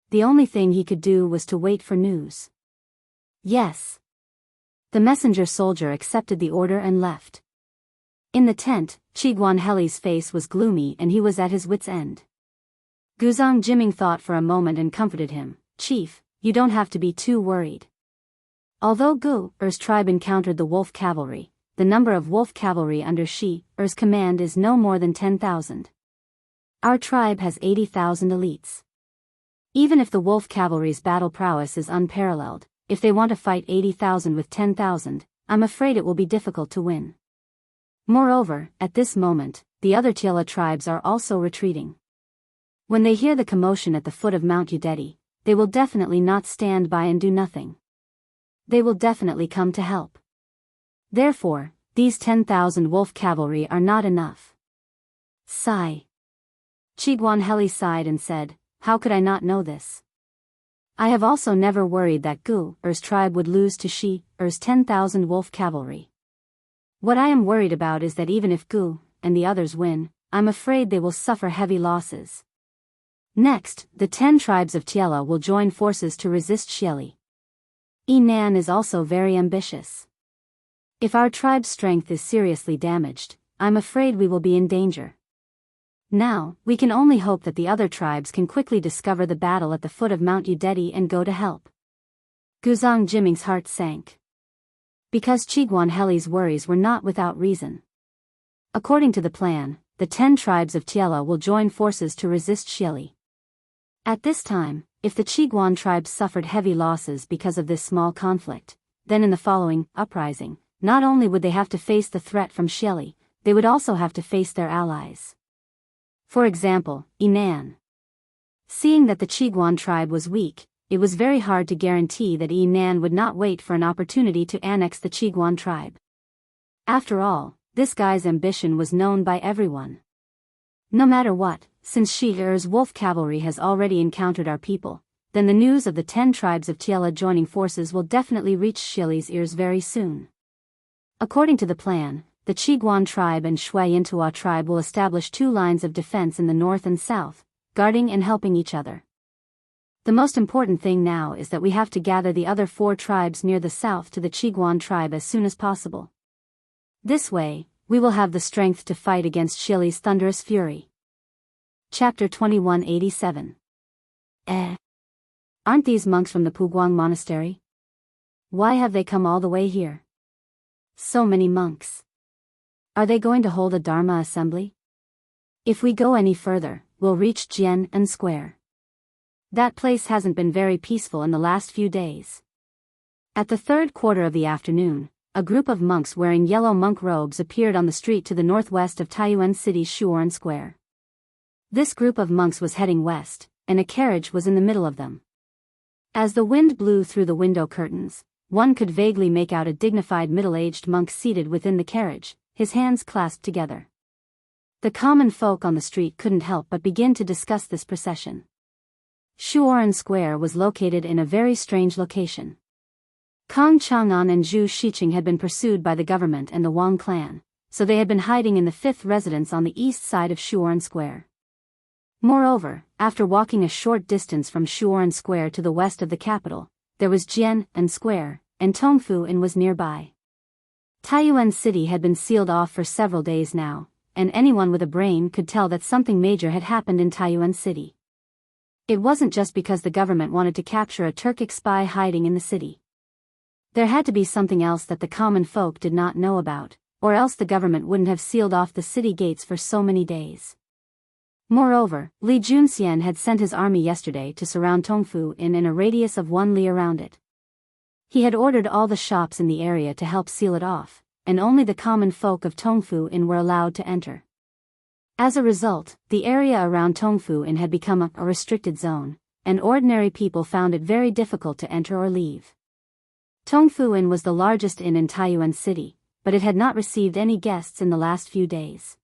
A: The only thing he could do was to wait for news. Yes. The messenger soldier accepted the order and left. In the tent, Qiguan Heli's face was gloomy and he was at his wit's end. Guzang Jiming thought for a moment and comforted him, "Chief, you don't have to be too worried. Although Gu'er's tribe encountered the wolf cavalry, the number of wolf cavalry under Shi'er's command is no more than 10,000. Our tribe has 80,000 elites. Even if the wolf cavalry's battle prowess is unparalleled, if they want to fight 80,000 with 10,000, I'm afraid it will be difficult to win. Moreover, at this moment, the other Tiela tribes are also retreating. When they hear the commotion at the foot of Mount Udeti, they will definitely not stand by and do nothing. They will definitely come to help. Therefore, these 10,000 wolf cavalry are not enough." Sigh. Qiguan Heli sighed and said, "How could I not know this? I have also never worried that Gu'er's tribe would lose to Shi'er's 10,000 wolf cavalry. What I am worried about is that even if Gu and the others win, I'm afraid they will suffer heavy losses. Next, the 10 tribes of Tiela will join forces to resist Xieli. Yinan is also very ambitious. If our tribe's strength is seriously damaged, I'm afraid we will be in danger. Now, we can only hope that the other tribes can quickly discover the battle at the foot of Mount Yudeti and go to help. Guzang Jiming's heart sank. Because Chiguan Heli's worries were not without reason. According to the plan, the 10 tribes of Tiela will join forces to resist Xieli. At this time, if the Chiguan tribes suffered heavy losses because of this small conflict, then in the following uprising, not only would they have to face the threat from Xieli, they would also have to face their allies. For example, Yinan. Seeing that the Chiguan tribe was weak, it was very hard to guarantee that Yinan would not wait for an opportunity to annex the Chiguan tribe. After all, this guy's ambition was known by everyone. No matter what, since Shi-Er's wolf cavalry has already encountered our people, then the news of the 10 tribes of Tiela joining forces will definitely reach Xieli's ears very soon. According to the plan, the Chiguan tribe and Shui-Yintua tribe will establish 2 lines of defense in the north and south, guarding and helping each other. The most important thing now is that we have to gather the other 4 tribes near the south to the Chiguan tribe as soon as possible. This way, we will have the strength to fight against Xieli's thunderous fury. Chapter 2187. Aren't these monks from the Puguang Monastery? Why have they come all the way here? So many monks. Are they going to hold a Dharma assembly? If we go any further, we'll reach Jianghu Square. That place hasn't been very peaceful in the last few days. At the 3rd quarter of the afternoon, a group of monks wearing yellow monk robes appeared on the street to the northwest of Taiyuan City's Shuoran Square. This group of monks was heading west, and a carriage was in the middle of them. As the wind blew through the window curtains, one could vaguely make out a dignified middle-aged monk seated within the carriage, his hands clasped together. The common folk on the street couldn't help but begin to discuss this procession. Shuoran Square was located in a very strange location. Kang Chang'an and Zhu Shiqing had been pursued by the government and the Wang clan, so they had been hiding in the 5th residence on the east side of Shuoran Square. Moreover, after walking a short distance from Shuoran Square to the west of the capital, there was Jianghu Square, and Tongfu Inn was nearby. Taiyuan City had been sealed off for several days now, and anyone with a brain could tell that something major had happened in Taiyuan City. It wasn't just because the government wanted to capture a Turkic spy hiding in the city. There had to be something else that the common folk did not know about, or else the government wouldn't have sealed off the city gates for so many days. Moreover, Li Junxian had sent his army yesterday to surround Tongfu Inn in a radius of 1 li around it. He had ordered all the shops in the area to help seal it off, and only the common folk of Tongfu Inn were allowed to enter. As a result, the area around Tongfu Inn had become a restricted zone, and ordinary people found it very difficult to enter or leave. Tongfu Inn was the largest inn in Taiyuan City, but it had not received any guests in the last few days.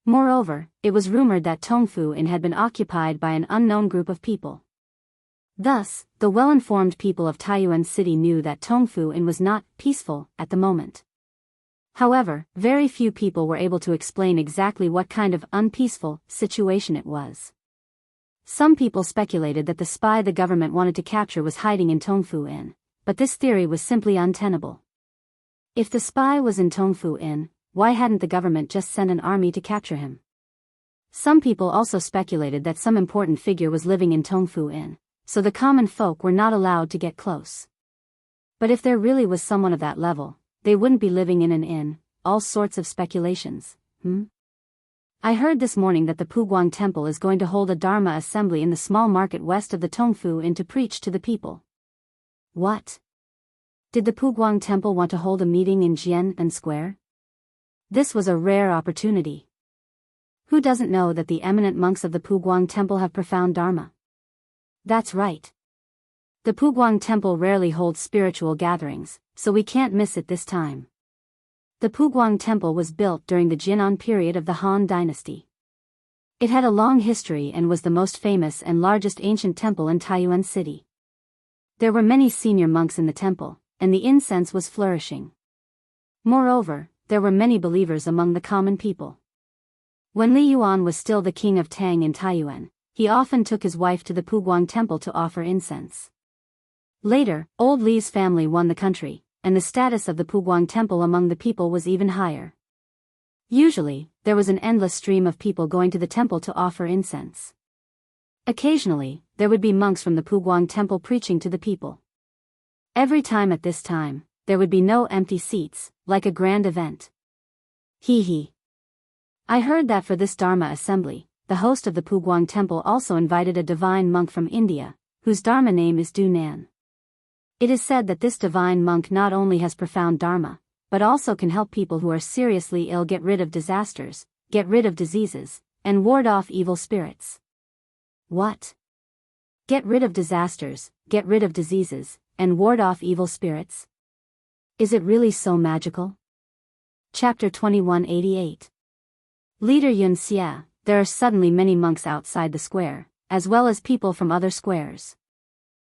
A: Moreover, it was rumored that Tongfu Inn had been occupied by an unknown group of people. Thus, the well-informed people of Taiyuan City knew that Tongfu Inn was not peaceful at the moment. However, very few people were able to explain exactly what kind of unpeaceful situation it was. Some people speculated that the spy the government wanted to capture was hiding in Tongfu Inn, but this theory was simply untenable. If the spy was in Tongfu Inn, why hadn't the government just sent an army to capture him? Some people also speculated that some important figure was living in Tongfu Inn, so the common folk were not allowed to get close. But if there really was someone of that level, they wouldn't be living in an inn. All sorts of speculations. I heard this morning that the Puguang Temple is going to hold a Dharma assembly in the small market west of the Tongfu Inn to preach to the people. What? Did the Puguang Temple want to hold a meeting in Jianghu Square? This was a rare opportunity. Who doesn't know that the eminent monks of the Puguang Temple have profound Dharma? That's right. The Puguang Temple rarely holds spiritual gatherings, so we can't miss it this time. The Puguang Temple was built during the Jinan period of the Han Dynasty. It had a long history and was the most famous and largest ancient temple in Taiyuan City. There were many senior monks in the temple, and the incense was flourishing. Moreover, there were many believers among the common people. When Li Yuan was still the king of Tang in Taiyuan, he often took his wife to the Puguang temple to offer incense. Later, old Li's family won the country, and the status of the Puguang temple among the people was even higher. Usually, there was an endless stream of people going to the temple to offer incense. Occasionally, there would be monks from the Puguang temple preaching to the people. Every time at this time, there would be no empty seats, like a grand event. Hee hee. I heard that for this Dharma assembly, the host of the Puguang temple also invited a divine monk from India, whose Dharma name is Du Nan. It is said that this divine monk not only has profound Dharma, but also can help people who are seriously ill get rid of disasters, get rid of diseases, and ward off evil spirits. What? Get rid of disasters, get rid of diseases, and ward off evil spirits? Is it really so magical? Chapter 2188. Leader Xianxia, there are suddenly many monks outside the square, as well as people from other squares.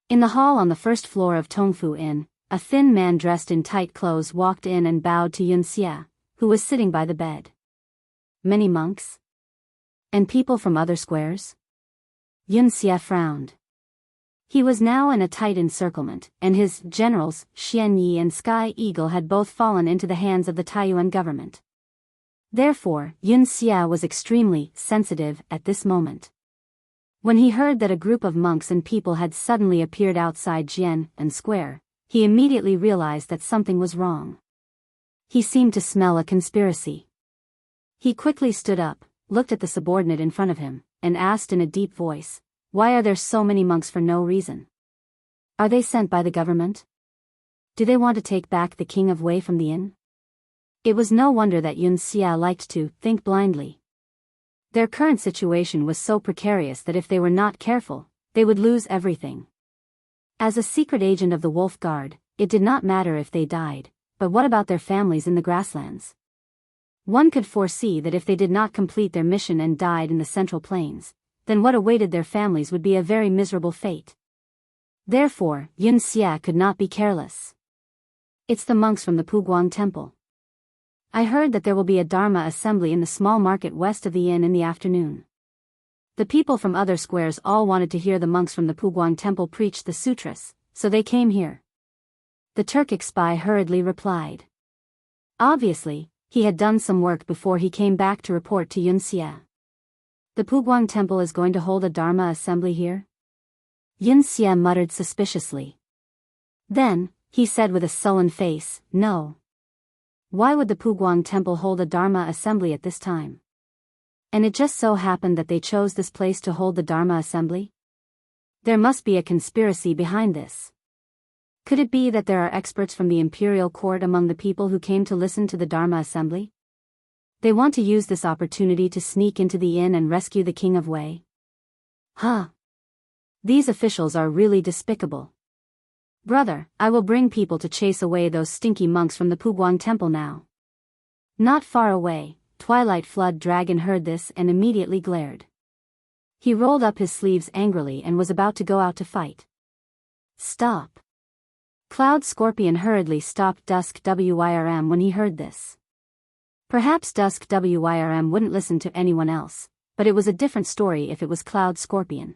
A: In the hall on the first floor of Tongfu Inn, a thin man dressed in tight clothes walked in and bowed to Xianxia, who was sitting by the bed. Many monks? And people from other squares? Xianxia frowned. He was now in a tight encirclement, and his generals, Xianyi and Sky Eagle, had both fallen into the hands of the Taiyuan government. Therefore, Xianxia was extremely sensitive at this moment. When he heard that a group of monks and people had suddenly appeared outside Jianghu Square, he immediately realized that something was wrong. He seemed to smell a conspiracy. He quickly stood up, looked at the subordinate in front of him, and asked in a deep voice, "Why are there so many monks for no reason? Are they sent by the government? Do they want to take back the king of Wei from the inn?" It was no wonder that Xianxia liked to think blindly. Their current situation was so precarious that if they were not careful, they would lose everything. As a secret agent of the Wolf Guard, it did not matter if they died, but what about their families in the grasslands? One could foresee that if they did not complete their mission and died in the Central Plains, then what awaited their families would be a very miserable fate. Therefore, Xianxia could not be careless. "It's the monks from the Puguang temple. I heard that there will be a Dharma assembly in the small market west of the inn in the afternoon. The people from other squares all wanted to hear the monks from the Puguang temple preach the sutras, so they came here." The Turkic spy hurriedly replied. Obviously, he had done some work before he came back to report to Xianxia. "The Puguang temple is going to hold a Dharma assembly here?" Xianxia muttered suspiciously. Then, he said with a sullen face, "No. Why would the Puguang temple hold a Dharma assembly at this time? And it just so happened that they chose this place to hold the Dharma assembly? There must be a conspiracy behind this. Could it be that there are experts from the imperial court among the people who came to listen to the Dharma assembly? They want to use this opportunity to sneak into the inn and rescue the king of Wei? Huh. These officials are really despicable. Brother, I will bring people to chase away those stinky monks from the Puguang temple now." Not far away, Twilight Flood Dragon heard this and immediately glared. He rolled up his sleeves angrily and was about to go out to fight. "Stop." Cloud Scorpion hurriedly stopped Dusk Wyrm when he heard this. Perhaps Dusk Wyrm wouldn't listen to anyone else, but it was a different story if it was Cloud Scorpion.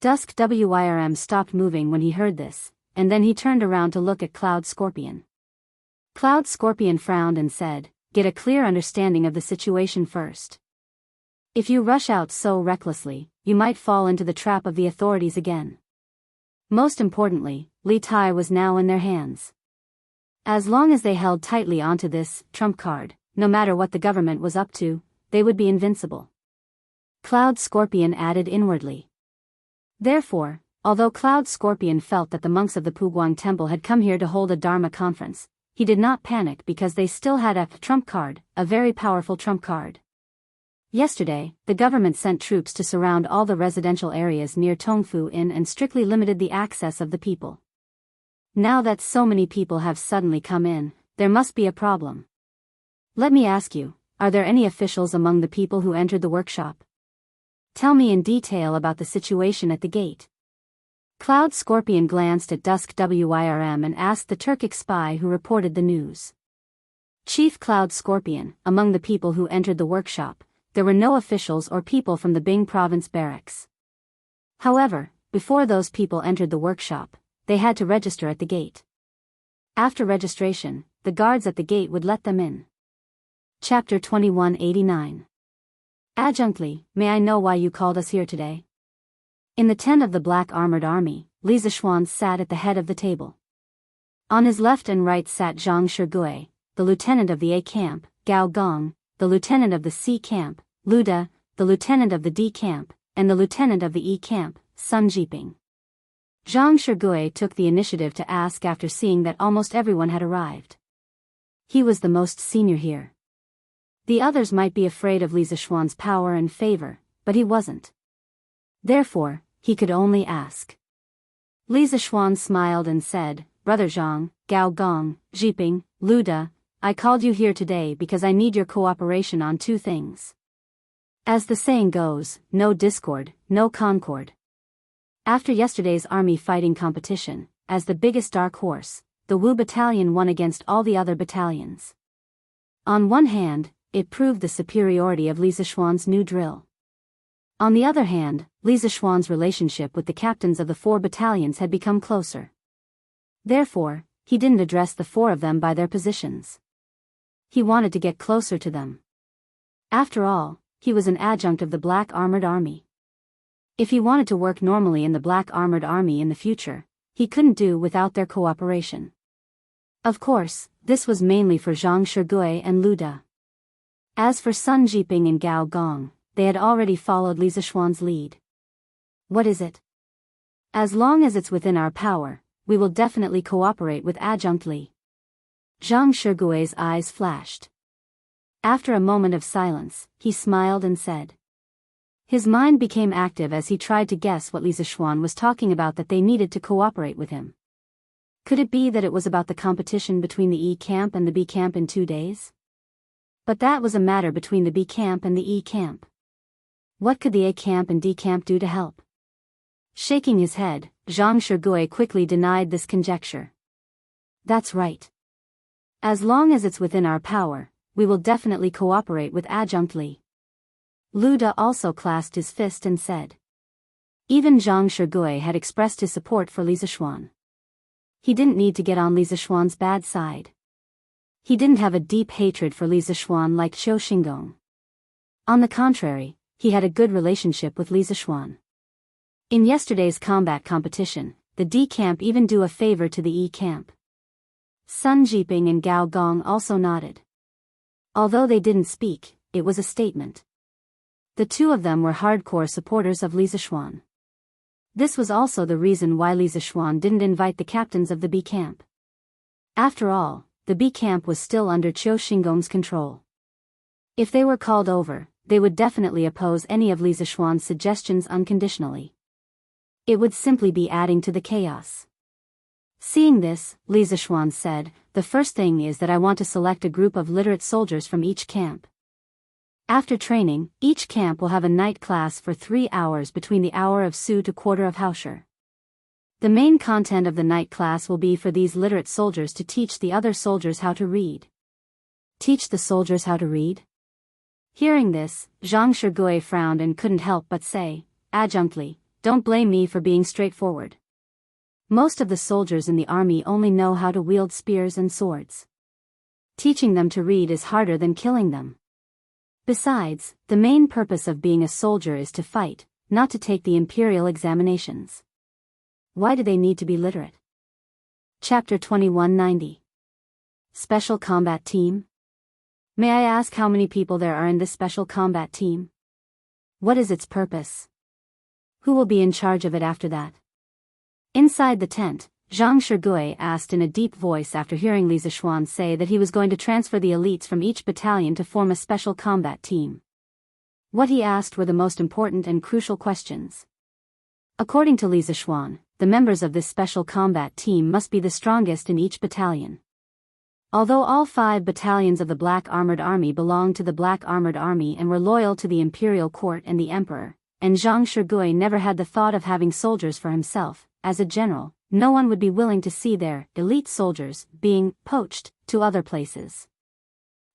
A: Dusk Wyrm stopped moving when he heard this, and then he turned around to look at Cloud Scorpion. Cloud Scorpion frowned and said, "Get a clear understanding of the situation first. If you rush out so recklessly, you might fall into the trap of the authorities again." Most importantly, Li Tai was now in their hands. As long as they held tightly onto this trump card, no matter what the government was up to, they would be invincible. Cloud Scorpion added inwardly. Therefore, although Cloud Scorpion felt that the monks of the Puguang temple had come here to hold a Dharma conference, he did not panic because they still had a trump card, a very powerful trump card. Yesterday, the government sent troops to surround all the residential areas near Tongfu Inn and strictly limited the access of the people. Now that so many people have suddenly come in, there must be a problem. Let me ask you, are there any officials among the people who entered the workshop? Tell me in detail about the situation at the gate. Cloud Scorpion glanced at Dusk Wyrm and asked the Turkic spy who reported the news. Chief Cloud Scorpion, among the people who entered the workshop, there were no officials or people from the Bing province barracks. However, before those people entered the workshop, they had to register at the gate. After registration, the guards at the gate would let them in. Chapter 2189. Adjunctly, may I know why you called us here today? In the tent of the Black Armored Army, Li Zixuan sat at the head of the table. On his left and right sat Zhang Shigui, the lieutenant of the A camp, Gao Gong, the lieutenant of the C camp, Lu De, the lieutenant of the D camp, and the lieutenant of the E camp, Sun Jiping. Zhang Shigui took the initiative to ask after seeing that almost everyone had arrived. He was the most senior here. The others might be afraid of Li Zixuan's power and favor, but he wasn't. Therefore, he could only ask. Li Zixuan smiled and said, Brother Zhang, Gao Gong, Jiping, Lu De, I called you here today because I need your cooperation on two things. As the saying goes, no discord, no concord. After yesterday's army fighting competition, as the biggest dark horse, the Wu battalion won against all the other battalions. On one hand, it proved the superiority of Li Zixuan's new drill. On the other hand, Li Zixuan's relationship with the captains of the 4 battalions had become closer. Therefore, he didn't address the 4 of them by their positions. He wanted to get closer to them. After all, he was an adjunct of the Black Armored Army. If he wanted to work normally in the Black Armored Army in the future, he couldn't do without their cooperation. Of course, this was mainly for Zhang Shigui and Lu De. As for Sun Jiping and Gao Gong, they had already followed Li Zixuan's lead. What is it? As long as it's within our power, we will definitely cooperate with Adjunct Li. Zhang Shigui's eyes flashed. After a moment of silence, he smiled and said. His mind became active as he tried to guess what Li Zixuan was talking about, that they needed to cooperate with him. Could it be that it was about the competition between the E camp and the B camp in 2 days? But that was a matter between the B camp and the E camp. What could the A camp and D camp do to help? Shaking his head, Zhang Shigui quickly denied this conjecture. That's right. As long as it's within our power, we will definitely cooperate with Adjunct Li. Lu De also clasped his fist and said. Even Zhang Shigui had expressed his support for Li Zixuan. He didn't need to get on Li Zixuan's bad side. He didn't have a deep hatred for Li Zixuan like Qiu Xingong. On the contrary, he had a good relationship with Li Zixuan. In yesterday's combat competition, the D camp even do a favor to the E camp. Sun Jiping and Gao Gong also nodded. Although they didn't speak, it was a statement. The 2 of them were hardcore supporters of Li Zixuan. This was also the reason why Li Zixuan didn't invite the captains of the B camp. After all, the B camp was still under Qiu Xingong's control. If they were called over, they would definitely oppose any of Li Zixuan's suggestions unconditionally. It would simply be adding to the chaos. Seeing this, Li Zixuan said, the first thing is that I want to select a group of literate soldiers from each camp. After training, each camp will have a night class for 3 hours between the hour of Su to quarter of Haoshi. The main content of the night class will be for these literate soldiers to teach the other soldiers how to read. Teach the soldiers how to read? Hearing this, Zhang Shigui frowned and couldn't help but say, Adjunct Li, don't blame me for being straightforward. Most of the soldiers in the army only know how to wield spears and swords. Teaching them to read is harder than killing them. Besides, the main purpose of being a soldier is to fight, not to take the imperial examinations. Why do they need to be literate? Chapter 2190. Special Combat Team? May I ask how many people there are in this special combat team? What is its purpose? Who will be in charge of it after that? Inside the tent, Zhang Shigui asked in a deep voice after hearing Li Zixuan say that he was going to transfer the elites from each battalion to form a special combat team. What he asked were the most important and crucial questions. According to Li Zixuan, the members of this special combat team must be the strongest in each battalion. Although all 5 battalions of the Black Armored Army belonged to the Black Armored Army and were loyal to the imperial court and the emperor, and Zhang Shigui never had the thought of having soldiers for himself, as a general, no one would be willing to see their elite soldiers being poached to other places.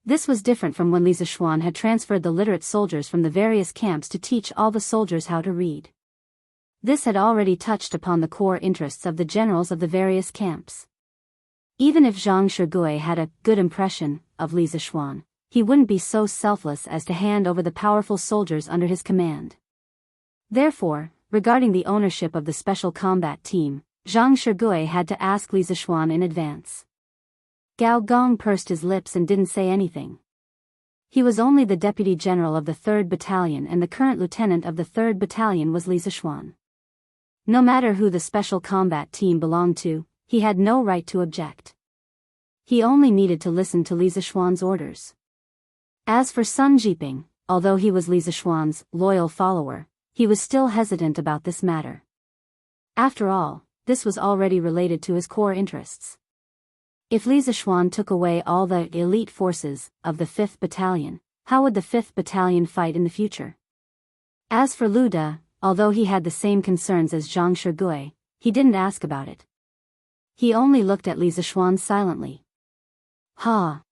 A: This was different from when Li Zishuan had transferred the literate soldiers from the various camps to teach all the soldiers how to read. This had already touched upon the core interests of the generals of the various camps. Even if Zhang Shigui had a good impression of Li Zishuan, he wouldn't be so selfless as to hand over the powerful soldiers under his command. Therefore, regarding the ownership of the special combat team, Zhang Shigui had to ask Li Zishuan in advance. Gao Gong pursed his lips and didn't say anything. He was only the deputy general of the 3rd Battalion, and the current lieutenant of the 3rd Battalion was Li Zishuan. No matter who the special combat team belonged to, he had no right to object. He only needed to listen to Li Zishuan's orders. As for Sun Jiping, although he was Li Zishuan's loyal follower, he was still hesitant about this matter. After all, this was already related to his core interests. If Li Zishuan took away all the elite forces of the 5th Battalion, how would the 5th Battalion fight in the future? As for Lu De, although he had the same concerns as Zhang Shigui, he didn't ask about it. He only looked at Li Zishuan silently. Ha!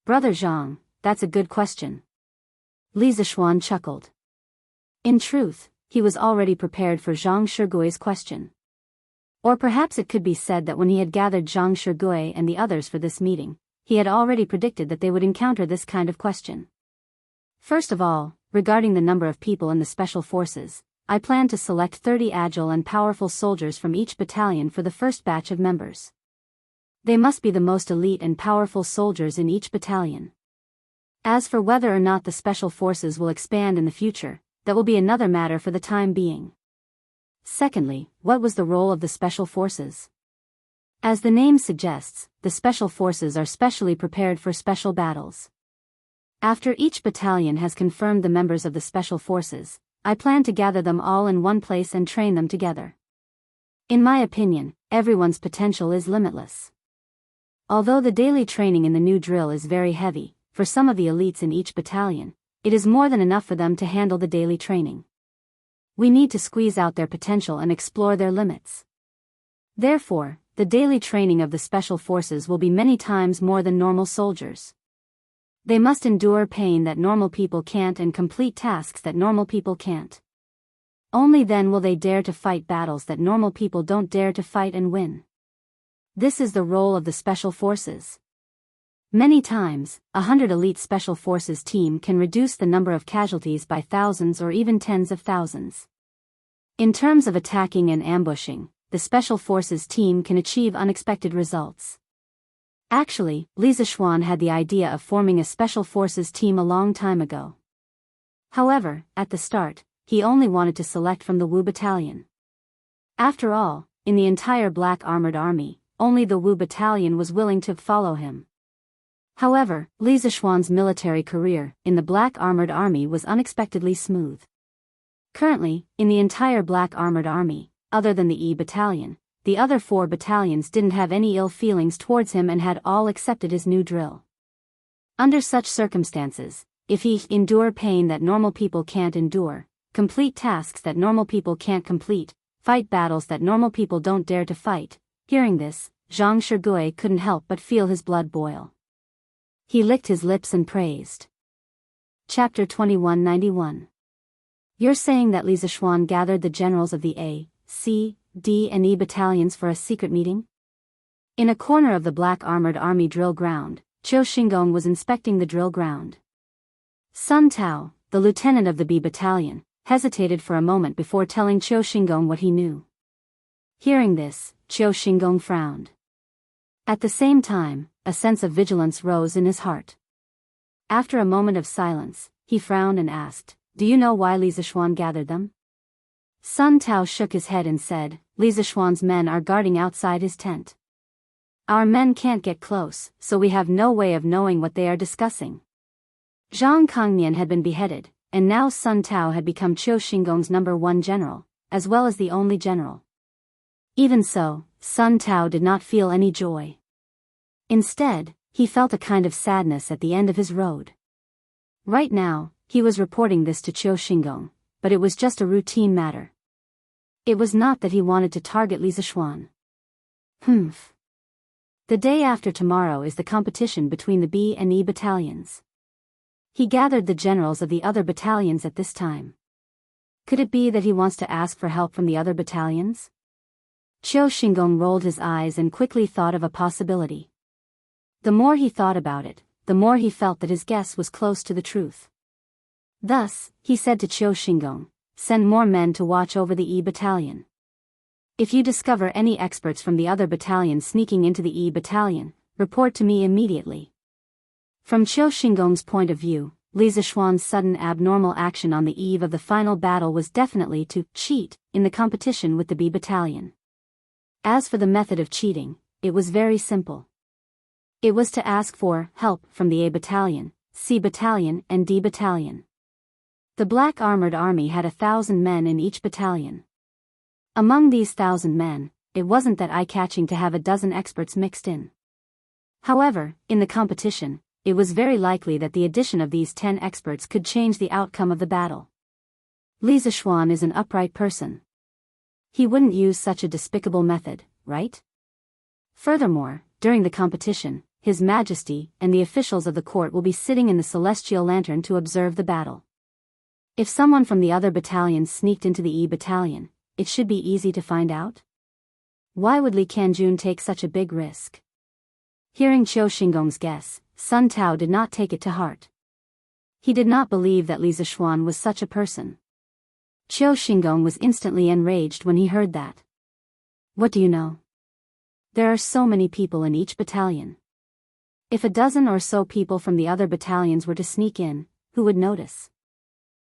A: Brother Zhang, that's a good question. Li Zishuan chuckled. In truth, he was already prepared for Zhang Shigui's question. Or perhaps it could be said that when he had gathered Zhang Shigui and the others for this meeting, he had already predicted that they would encounter this kind of question. First of all, regarding the number of people in the special forces, I plan to select 30 agile and powerful soldiers from each battalion for the first batch of members. They must be the most elite and powerful soldiers in each battalion. As for whether or not the special forces will expand in the future, that will be another matter for the time being. Secondly, what was the role of the special forces? As the name suggests, the special forces are specially prepared for special battles. After each battalion has confirmed the members of the special forces, I plan to gather them all in one place and train them together. In my opinion, everyone's potential is limitless. Although the daily training in the new drill is very heavy, for some of the elites in each battalion, it is more than enough for them to handle the daily training. We need to squeeze out their potential and explore their limits. Therefore, the daily training of the special forces will be many times more than normal soldiers. They must endure pain that normal people can't and complete tasks that normal people can't. Only then will they dare to fight battles that normal people don't dare to fight and win. This is the role of the special forces. Many times, 100 elite special forces team can reduce the number of casualties by thousands or even tens of thousands. In terms of attacking and ambushing, the special forces team can achieve unexpected results. Actually, Li Zishuan had the idea of forming a special forces team a long time ago. However, at the start, he only wanted to select from the Wu Battalion. After all, in the entire Black Armored Army, only the Wu Battalion was willing to follow him. However, Li Zishuan's military career in the Black Armored Army was unexpectedly smooth. Currently, in the entire Black Armored Army, other than the E Battalion, the other 4 battalions didn't have any ill feelings towards him and had all accepted his new drill. Under such circumstances, if he endure pain that normal people can't endure, complete tasks that normal people can't complete, fight battles that normal people don't dare to fight, hearing this, Zhang Shigui couldn't help but feel his blood boil. He licked his lips and praised. Chapter 2191. You're saying that Li Zishuan gathered the generals of the A, C, D and E battalions for a secret meeting? In a corner of the Black Armored Army drill ground, Qiu Xingong was inspecting the drill ground. Sun Tao, the lieutenant of the B battalion, hesitated for a moment before telling Qiu Xingong what he knew. Hearing this, Qiu Xingong frowned. At the same time, a sense of vigilance rose in his heart. After a moment of silence, he frowned and asked, "Do you know why Li Zishuan gathered them?" Sun Tao shook his head and said, "Li Zishuan's men are guarding outside his tent. Our men can't get close, so we have no way of knowing what they are discussing." Zhang Kongnian had been beheaded, and now Sun Tao had become Qiu Xingong's #1 general, as well as the only general. Even so, Sun Tao did not feel any joy. Instead, he felt a kind of sadness at the end of his road. Right now, he was reporting this to Qiu Xingong, but it was just a routine matter. It was not that he wanted to target Li Zishuan. The day after tomorrow is the competition between the B and E battalions. He gathered the generals of the other battalions at this time. Could it be that he wants to ask for help from the other battalions? Qiu Xingong rolled his eyes and quickly thought of a possibility. The more he thought about it, the more he felt that his guess was close to the truth. Thus, he said to Qiu Xingong, "Send more men to watch over the E battalion. If you discover any experts from the other battalion sneaking into the E battalion, report to me immediately." From Qiu Xingong's point of view, Li Zishuan's sudden abnormal action on the eve of the final battle was definitely to cheat in the competition with the B battalion. As for the method of cheating, it was very simple. It was to ask for help from the A battalion, C battalion and D battalion. The Black Armored Army had 1,000 men in each battalion. Among these 1,000 men, it wasn't that eye-catching to have a dozen experts mixed in. However, in the competition, it was very likely that the addition of these 10 experts could change the outcome of the battle. Li Zishuan is an upright person. He wouldn't use such a despicable method, right? Furthermore, during the competition, His Majesty and the officials of the court will be sitting in the celestial lantern to observe the battle. If someone from the other battalion sneaked into the E battalion, it should be easy to find out. Why would Li Kanjun take such a big risk? Hearing Qiu Xingong's guess, Sun Tao did not take it to heart. He did not believe that Li Zishuan was such a person. Qiu Xingong was instantly enraged when he heard that. What do you know? There are so many people in each battalion. If a dozen or so people from the other battalions were to sneak in, who would notice?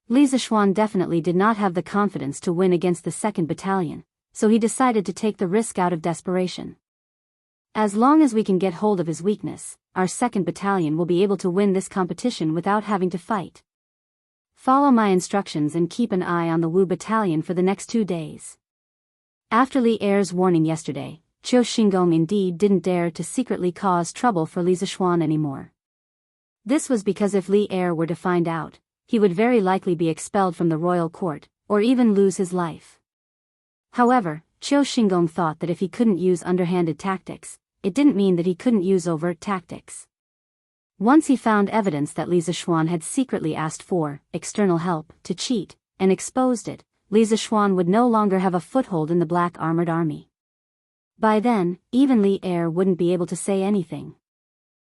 A: Li Zishuan definitely did not have the confidence to win against the 2nd battalion, so he decided to take the risk out of desperation. As long as we can get hold of his weakness, our 2nd battalion will be able to win this competition without having to fight. Follow my instructions and keep an eye on the Wu battalion for the next 2 days. After Li Er's warning yesterday, Qiu Xingong indeed didn't dare to secretly cause trouble for Li Zishuan anymore. This was because if Li Er were to find out, he would very likely be expelled from the royal court, or even lose his life. However, Qiu Xingong thought that if he couldn't use underhanded tactics, it didn't mean that he couldn't use overt tactics. Once he found evidence that Li Zishuan had secretly asked for external help to cheat, and exposed it, Li Zishuan would no longer have a foothold in the Black Armored Army. By then, even Li Er wouldn't be able to say anything.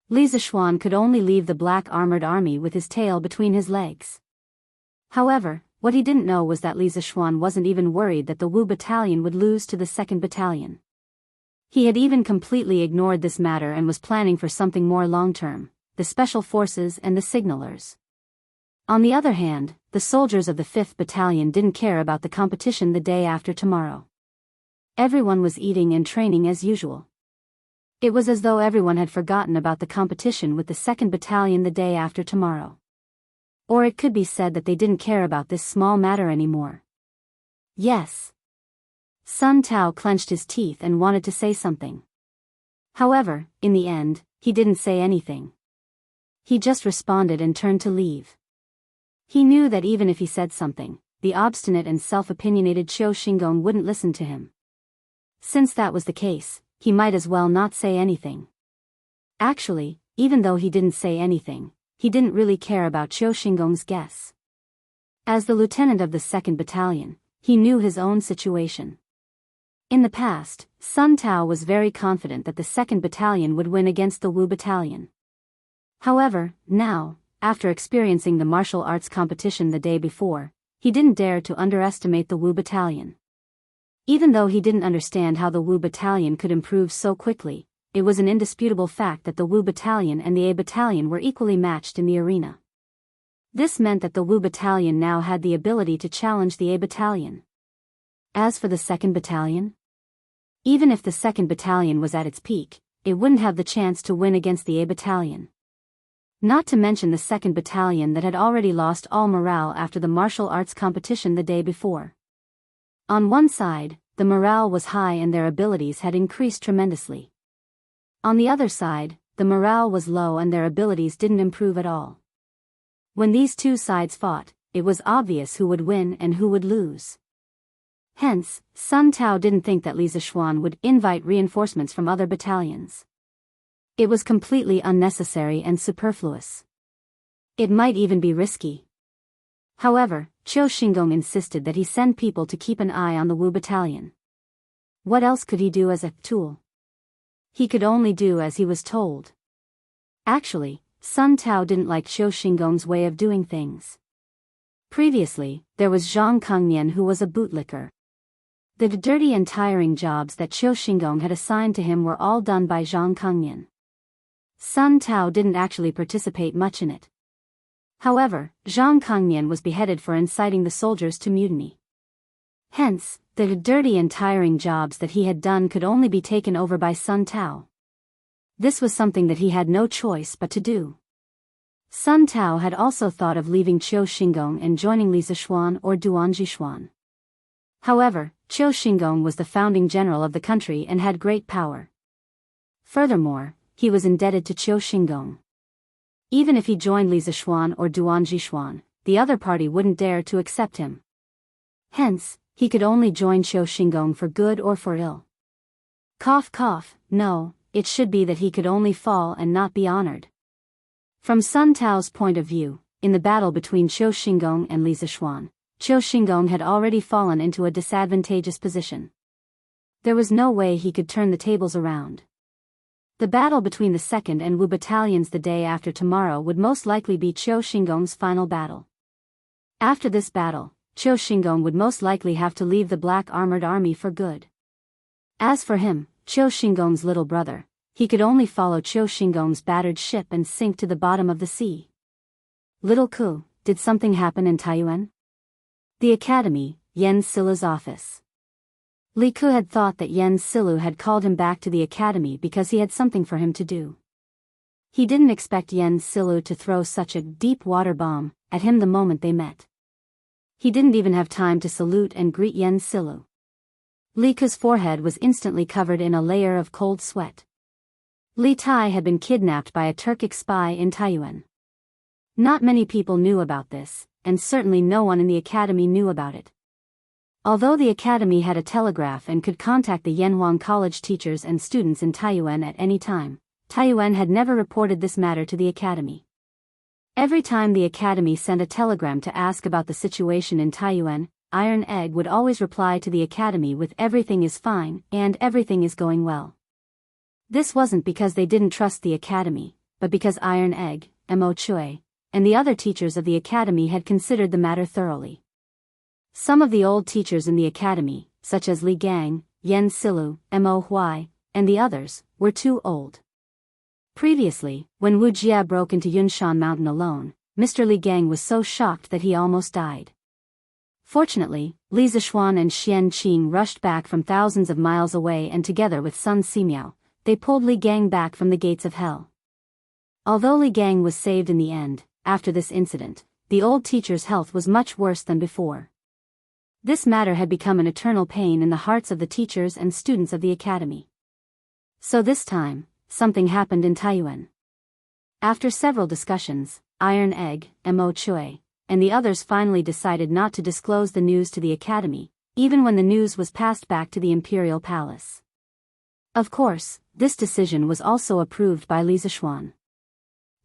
A: Li Zishuan could only leave the Black Armored Army with his tail between his legs. However, what he didn't know was that Li Zishuan wasn't even worried that the Wu battalion would lose to the 2nd battalion. He had even completely ignored this matter and was planning for something more long-term, the special forces and the signalers. On the other hand, the soldiers of the 5th battalion didn't care about the competition the day after tomorrow. Everyone was eating and training as usual. It was as though everyone had forgotten about the competition with the 2nd battalion the day after tomorrow. Or it could be said that they didn't care about this small matter anymore. Yes. Sun Tao clenched his teeth and wanted to say something. However, in the end, he didn't say anything. He just responded and turned to leave. He knew that even if he said something, the obstinate and self-opinionated Qiu Xingong wouldn't listen to him. Since that was the case, he might as well not say anything. Actually, even though he didn't say anything, he didn't really care about Qiu Xingong's guess. As the lieutenant of the 2nd battalion, he knew his own situation. In the past, Sun Tao was very confident that the 2nd battalion would win against the Wu battalion. However, now, after experiencing the martial arts competition the day before, he didn't dare to underestimate the Wu battalion. Even though he didn't understand how the Wu battalion could improve so quickly, it was an indisputable fact that the Wu battalion and the A battalion were equally matched in the arena. This meant that the Wu battalion now had the ability to challenge the A battalion. As for the 2nd battalion, even if the 2nd battalion was at its peak, it wouldn't have the chance to win against the A battalion. Not to mention the 2nd battalion that had already lost all morale after the martial arts competition the day before. On one side, the morale was high and their abilities had increased tremendously. On the other side, the morale was low and their abilities didn't improve at all. When these two sides fought, it was obvious who would win and who would lose. Hence, Sun Tao didn't think that Li Zishuan would invite reinforcements from other battalions. It was completely unnecessary and superfluous. It might even be risky. However, Qiu Xingong insisted that he send people to keep an eye on the Wu battalion. What else could he do as a tool? He could only do as he was told. Actually, Sun Tao didn't like Qiu Xingong's way of doing things. Previously, there was Zhang Kengnian, who was a bootlicker. The dirty and tiring jobs that Qiu Xingong had assigned to him were all done by Zhang Kengnian. Sun Tao didn't actually participate much in it. However, Zhang Kengnian was beheaded for inciting the soldiers to mutiny. Hence, the dirty and tiring jobs that he had done could only be taken over by Sun Tao. This was something that he had no choice but to do. Sun Tao had also thought of leaving Qiu Xingong and joining Li Zishuan or Duan Zhishuan. However, Qiu Xingong was the founding general of the country and had great power. Furthermore, he was indebted to Qiu Xingong. Even if he joined Li Zishuan or Duan Zhishuan, the other party wouldn't dare to accept him. Hence, he could only join Qiu Xingong for good or for ill. Cough cough, no, it should be that he could only fall and not be honored. From Sun Tao's point of view, in the battle between Qiu Xingong and Li Zishuan, Qiu Xingong had already fallen into a disadvantageous position. There was no way he could turn the tables around. The battle between the 2nd and Wu battalions the day after tomorrow would most likely be Qiu Xingong's final battle. After this battle, Qiu Xingong would most likely have to leave the Black Armored Army for good. As for him, Qiu Xingong's little brother, he could only follow Qiu Xingong's battered ship and sink to the bottom of the sea. Little Ku, did something happen in Taiyuan? The academy, Yan Silu's office. Li Ku had thought that Yan Silu had called him back to the academy because he had something for him to do. He didn't expect Yan Silu to throw such a deep water bomb at him the moment they met. He didn't even have time to salute and greet Yan Silu. Li Ku's forehead was instantly covered in a layer of cold sweat. Li Tai had been kidnapped by a Turkic spy in Taiyuan. Not many people knew about this, and certainly no one in the academy knew about it. Although the academy had a telegraph and could contact the Yanhuang College teachers and students in Taiyuan at any time, Taiyuan had never reported this matter to the academy. Every time the academy sent a telegram to ask about the situation in Taiyuan, Iron Egg would always reply to the academy with "everything is fine" and "everything is going well." This wasn't because they didn't trust the academy, but because Iron Egg, Mo Chui, and the other teachers of the academy had considered the matter thoroughly. Some of the old teachers in the academy, such as Li Gang, Yan Silu, Mo Huai, and the others, were too old. Previously, when Wuxia broke into Yunshan Mountain alone, Mr. Li Gang was so shocked that he almost died. Fortunately, Li Zishuan and Xian Qing rushed back from thousands of miles away, and together with Sun Simiao, they pulled Li Gang back from the gates of hell. Although Li Gang was saved in the end, after this incident, the old teacher's health was much worse than before. This matter had become an eternal pain in the hearts of the teachers and students of the academy. So this time, something happened in Taiyuan. After several discussions, Iron Egg, Mo Chui, and the others finally decided not to disclose the news to the academy, even when the news was passed back to the imperial palace. Of course, this decision was also approved by Li Zishuan.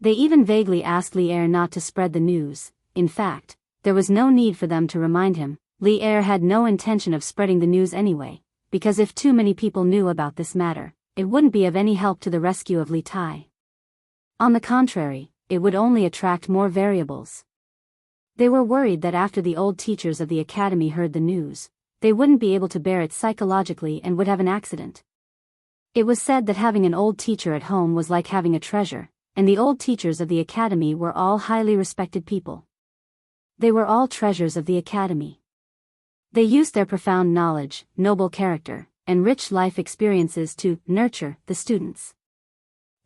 A: They even vaguely asked Li Er not to spread the news. In fact, there was no need for them to remind him. Li Er had no intention of spreading the news anyway, because if too many people knew about this matter, it wouldn't be of any help to the rescue of Li Tai. On the contrary, it would only attract more variables. They were worried that after the old teachers of the academy heard the news, they wouldn't be able to bear it psychologically and would have an accident. It was said that having an old teacher at home was like having a treasure, and the old teachers of the academy were all highly respected people. They were all treasures of the academy. They used their profound knowledge, noble character, and rich life experiences to nurture the students.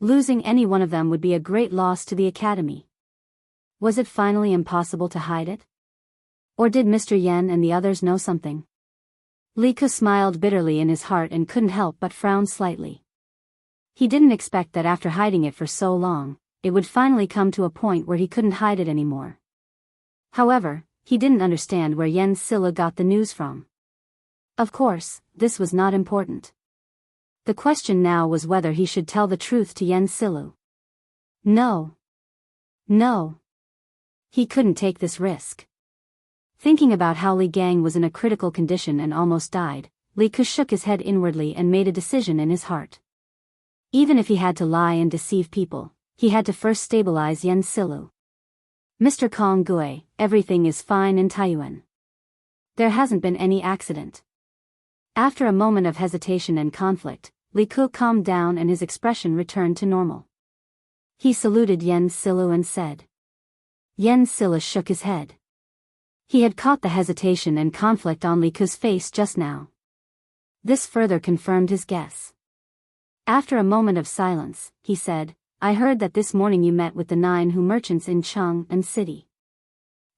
A: Losing any one of them would be a great loss to the academy. Was it finally impossible to hide it? Or did Mr. Yen and the others know something? Li Ku smiled bitterly in his heart and couldn't help but frown slightly. He didn't expect that after hiding it for so long, it would finally come to a point where he couldn't hide it anymore. However, he didn't understand where Yan Silla got the news from. Of course, this was not important. The question now was whether he should tell the truth to Yen Silu. No. No. He couldn't take this risk. Thinking about how Li Gang was in a critical condition and almost died, Li Ke shook his head inwardly and made a decision in his heart. Even if he had to lie and deceive people, he had to first stabilize Yen Silu. Mr. Kong Gui, everything is fine in Taiyuan. There hasn't been any accident. After a moment of hesitation and conflict, Li Ke calmed down and his expression returned to normal. He saluted Yen Silu and said. Yen Silu shook his head. He had caught the hesitation and conflict on Li Ke's face just now. This further confirmed his guess. After a moment of silence, he said, I heard that this morning you met with the 9 Hu merchants in Chang'an City.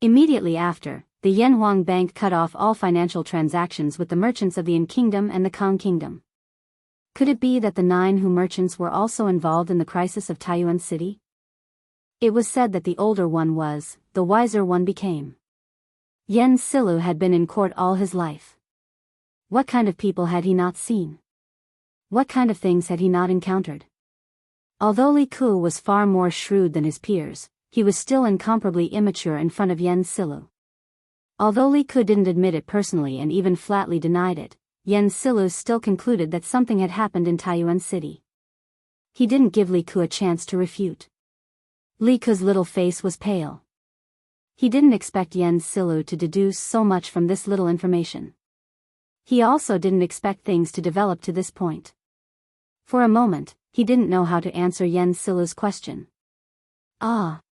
A: Immediately after, the Yanhuang Bank cut off all financial transactions with the merchants of the Yin Kingdom and the Kong Kingdom. Could it be that the 9 Hu merchants were also involved in the crisis of Taiyuan City? It was said that the older one was, the wiser one became. Yen Silu had been in court all his life. What kind of people had he not seen? What kind of things had he not encountered? Although Li Ke was far more shrewd than his peers, he was still incomparably immature in front of Yen Silu. Although Li Ke didn't admit it personally and even flatly denied it, Yen Silu still concluded that something had happened in Taiyuan City. He didn't give Li Ke a chance to refute. Li Ke's little face was pale. He didn't expect Yen Silu to deduce so much from this little information. He also didn't expect things to develop to this point. For a moment, he didn't know how to answer Yen Silu's question. Ah!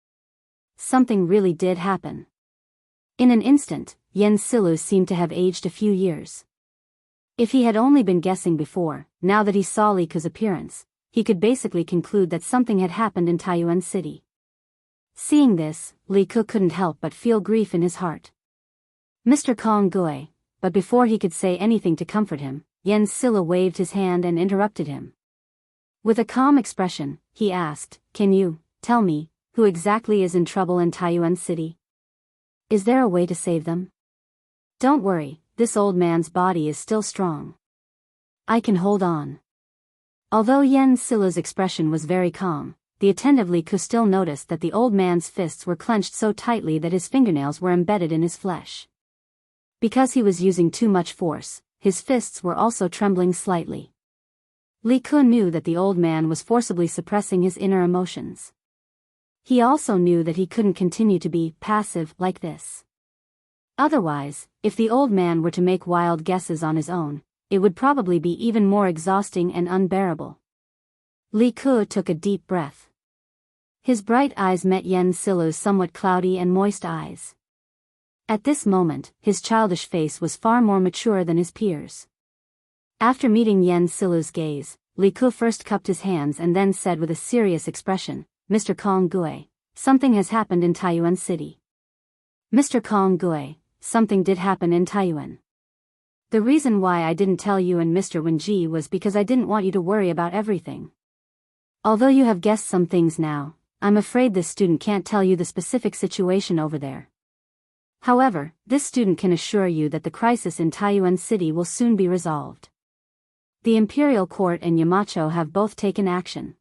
A: Something really did happen. In an instant, Yen Silu seemed to have aged a few years. If he had only been guessing before, now that he saw Li Ke's appearance, he could basically conclude that something had happened in Taiyuan City. Seeing this, Li Ke couldn't help but feel grief in his heart. Mr. Kong Gui, but before he could say anything to comfort him, Yen Silu waved his hand and interrupted him. With a calm expression, he asked, Can you tell me who exactly is in trouble in Taiyuan City? Is there a way to save them? Don't worry, this old man's body is still strong. I can hold on. Although Yen Silu's expression was very calm, the attentive Li Ke still noticed that the old man's fists were clenched so tightly that his fingernails were embedded in his flesh. Because he was using too much force, his fists were also trembling slightly. Li Ke knew that the old man was forcibly suppressing his inner emotions. He also knew that he couldn't continue to be passive like this. Otherwise, if the old man were to make wild guesses on his own, it would probably be even more exhausting and unbearable. Li Ke took a deep breath. His bright eyes met Yen Silu's somewhat cloudy and moist eyes. At this moment, his childish face was far more mature than his peers. After meeting Yen Silu's gaze, Li Ke first cupped his hands and then said with a serious expression, Mr. Kong Gui, something has happened in Taiyuan City. Mr. Kong Gui, something did happen in Taiyuan. The reason why I didn't tell you and Mr. Wenji was because I didn't want you to worry about everything. Although you have guessed some things now, I'm afraid this student can't tell you the specific situation over there. However, this student can assure you that the crisis in Taiyuan City will soon be resolved. The Imperial Court and Yamacho have both taken action.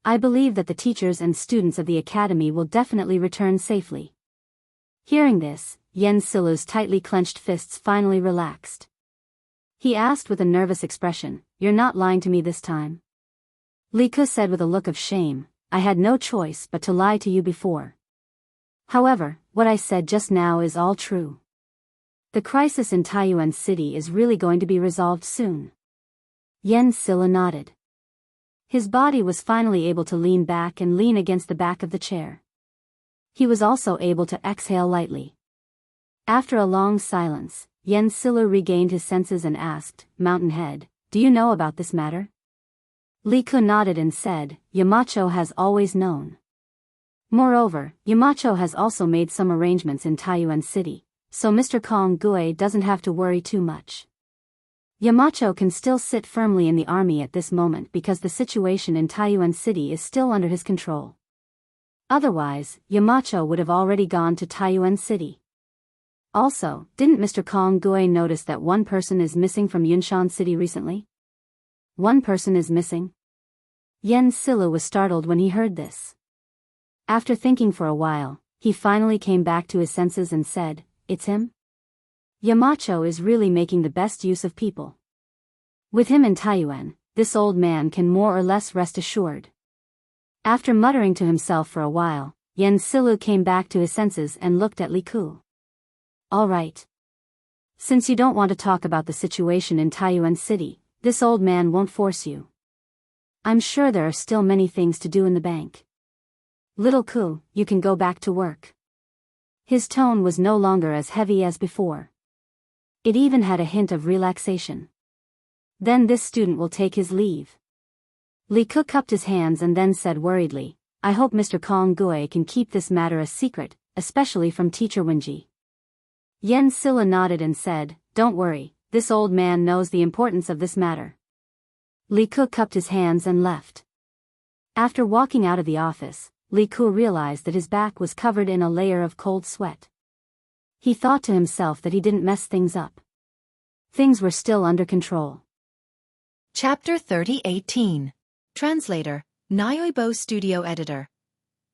A: I believe that the teachers and students of the academy will definitely return safely. Hearing this, Yen Silu's tightly clenched fists finally relaxed. He asked with a nervous expression, You're not lying to me this time? Li Ke said with a look of shame, I had no choice but to lie to you before. However, what I said just now is all true. The crisis in Taiyuan City is really going to be resolved soon. Yen Silu nodded. His body was finally able to lean back and lean against the back of the chair. He was also able to exhale lightly. After a long silence, Yen Silu regained his senses and asked, Mountainhead, do you know about this matter? Li Ke nodded and said, Yamacho has always known. Moreover, Yamacho has also made some arrangements in Taiyuan City, so Mr. Kong Gui doesn't have to worry too much. Yamacho can still sit firmly in the army at this moment because the situation in Taiyuan City is still under his control. Otherwise, Yamacho would have already gone to Taiyuan City. Also, didn't Mr. Kong Gui notice that one person is missing from Yunshan City recently? one person is missing? Xianxia was startled when he heard this. After thinking for a while, he finally came back to his senses and said, "It's him? Yamacho is really making the best use of people. With him in Taiyuan, this old man can more or less rest assured." After muttering to himself for a while, Xianxia came back to his senses and looked at Li Ku. "All right. Since you don't want to talk about the situation in Taiyuan City, this old man won't force you. I'm sure there are still many things to do in the bank. Little Ku, you can go back to work." His tone was no longer as heavy as before. It even had a hint of relaxation. "Then this student will take his leave." Li Ku cupped his hands and then said worriedly, "I hope Mr. Kong Gui can keep this matter a secret, especially from Teacher Wenji." Xianxia nodded and said, "Don't worry, this old man knows the importance of this matter." Li Ku cupped his hands and left. After walking out of the office, Li Ku realized that his back was covered in a layer of cold sweat. He thought to himself that he didn't mess things up. Things were still under control.
B: Chapter 30:18. Translator, Nyoibo Studio Editor.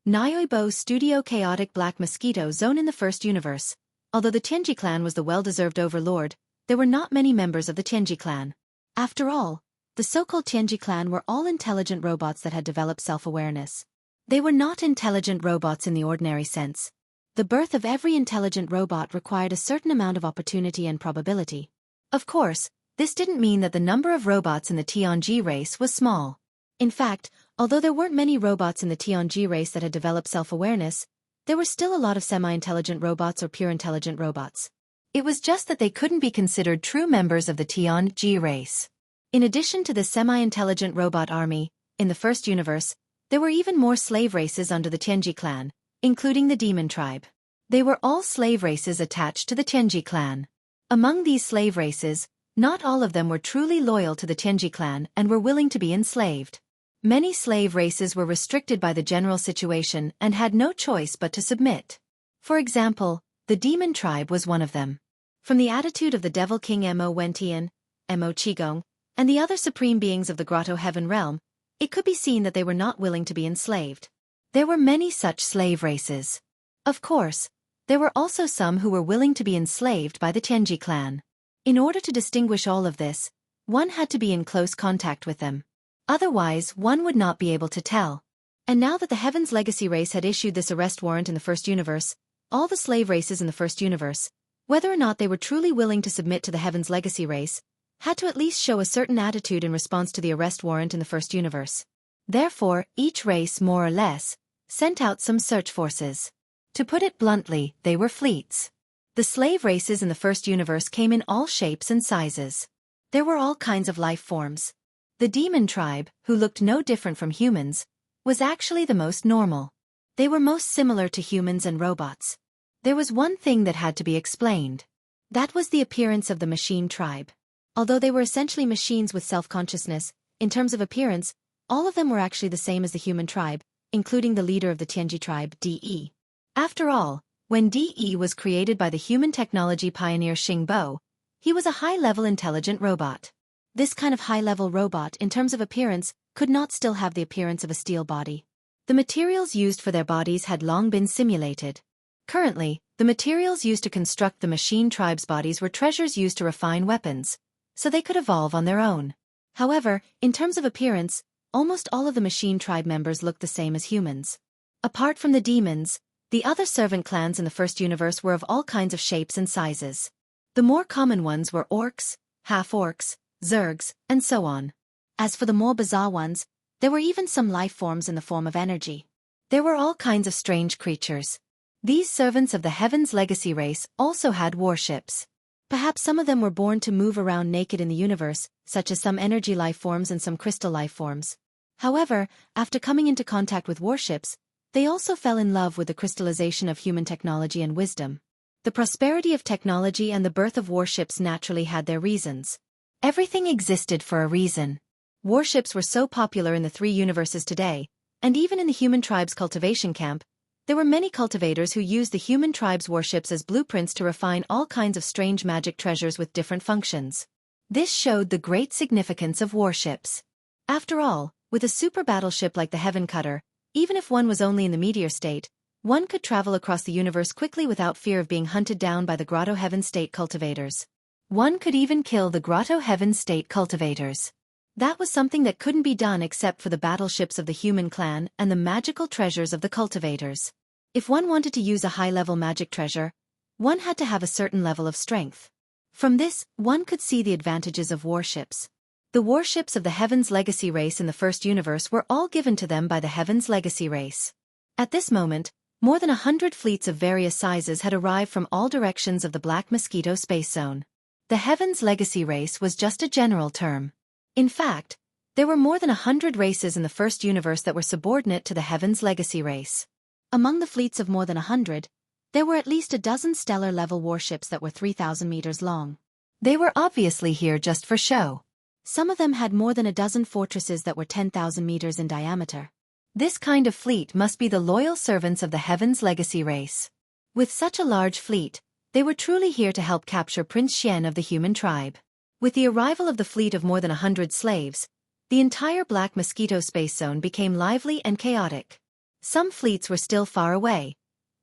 B: Nyoibo Studio Chaotic Black Mosquito Zone. In the first universe, although the Tianji clan was the well-deserved overlord, there were not many members of the Tianji clan. After all, the so-called Tianji clan were all intelligent robots that had developed self-awareness. They were not intelligent robots in the ordinary sense. The birth of every intelligent robot required a certain amount of opportunity and probability. Of course, this didn't mean that the number of robots in the Tianji race was small. In fact, although there weren't many robots in the Tianji race that had developed self-awareness, there were still a lot of semi-intelligent robots or pure intelligent robots. It was just that they couldn't be considered true members of the Tianji race. In addition to the semi-intelligent robot army, in the first universe, there were even more slave races under the Tianji clan, including the demon tribe. They were all slave races attached to the Tianji clan. Among these slave races, not all of them were truly loyal to the Tianji clan and were willing to be enslaved. Many slave races were restricted by the general situation and had no choice but to submit. For example, the demon tribe was one of them. From the attitude of the Devil King Mo Wentian, Mo Qigong, and the other supreme beings of the Grotto Heaven realm, it could be seen that they were not willing to be enslaved. There were many such slave races. Of course, there were also some who were willing to be enslaved by the Tianji clan. In order to distinguish all of this, one had to be in close contact with them. Otherwise, one would not be able to tell. And now that the Heaven's Legacy race had issued this arrest warrant in the first universe, all the slave races in the first universe, whether or not they were truly willing to submit to the Heaven's Legacy race, had to at least show a certain attitude in response to the arrest warrant in the first universe. Therefore, each race more or less sent out some search forces. To put it bluntly, they were fleets. The slave races in the first universe came in all shapes and sizes. There were all kinds of life forms. The demon tribe, who looked no different from humans, was actually the most normal. They were most similar to humans and robots. There was one thing that had to be explained. That was the appearance of the machine tribe. Although they were essentially machines with self-consciousness, in terms of appearance, all of them were actually the same as the human tribe, including the leader of the Tianji tribe, De. After all, when De was created by the human technology pioneer Xingbo, he was a high-level intelligent robot. This kind of high-level robot, in terms of appearance, could not still have the appearance of a steel body. The materials used for their bodies had long been simulated. Currently, the materials used to construct the machine tribe's bodies were treasures used to refine weapons, so they could evolve on their own. However, in terms of appearance, almost all of the machine tribe members looked the same as humans. Apart from the demons, the other servant clans in the first universe were of all kinds of shapes and sizes. The more common ones were orcs, half-orcs, zergs, and so on. As for the more bizarre ones, there were even some life forms in the form of energy. There were all kinds of strange creatures. These servants of the Heaven's Legacy race also had warships. Perhaps some of them were born to move around naked in the universe, such as some energy life forms and some crystal life forms. However, after coming into contact with warships, they also fell in love with the crystallization of human technology and wisdom. The prosperity of technology and the birth of warships naturally had their reasons. Everything existed for a reason. Warships were so popular in the three universes today, and even in the human tribe's cultivation camp, there were many cultivators who used the human tribe's warships as blueprints to refine all kinds of strange magic treasures with different functions. This showed the great significance of warships. After all, with a super battleship like the Heaven Cutter, even if one was only in the meteor state, one could travel across the universe quickly without fear of being hunted down by the Grotto Heaven State cultivators. One could even kill the Grotto Heaven State cultivators. That was something that couldn't be done except for the battleships of the human clan and the magical treasures of the cultivators. If one wanted to use a high-level magic treasure, one had to have a certain level of strength. From this, one could see the advantages of warships. The warships of the Heaven's Legacy race in the first universe were all given to them by the Heaven's Legacy race. At this moment, more than 100 fleets of various sizes had arrived from all directions of the Black Mosquito space zone. The Heaven's Legacy race was just a general term. In fact, there were more than 100 races in the first universe that were subordinate to the Heaven's Legacy race. Among the fleets of more than 100, there were at least a dozen stellar-level warships that were 3,000 meters long. They were obviously here just for show. Some of them had more than a dozen fortresses that were 10,000 meters in diameter. This kind of fleet must be the loyal servants of the Heaven's Legacy race. With such a large fleet, they were truly here to help capture Prince Xian of the human tribe. With the arrival of the fleet of more than 100 slaves, the entire Black Mosquito space zone became lively and chaotic. Some fleets were still far away,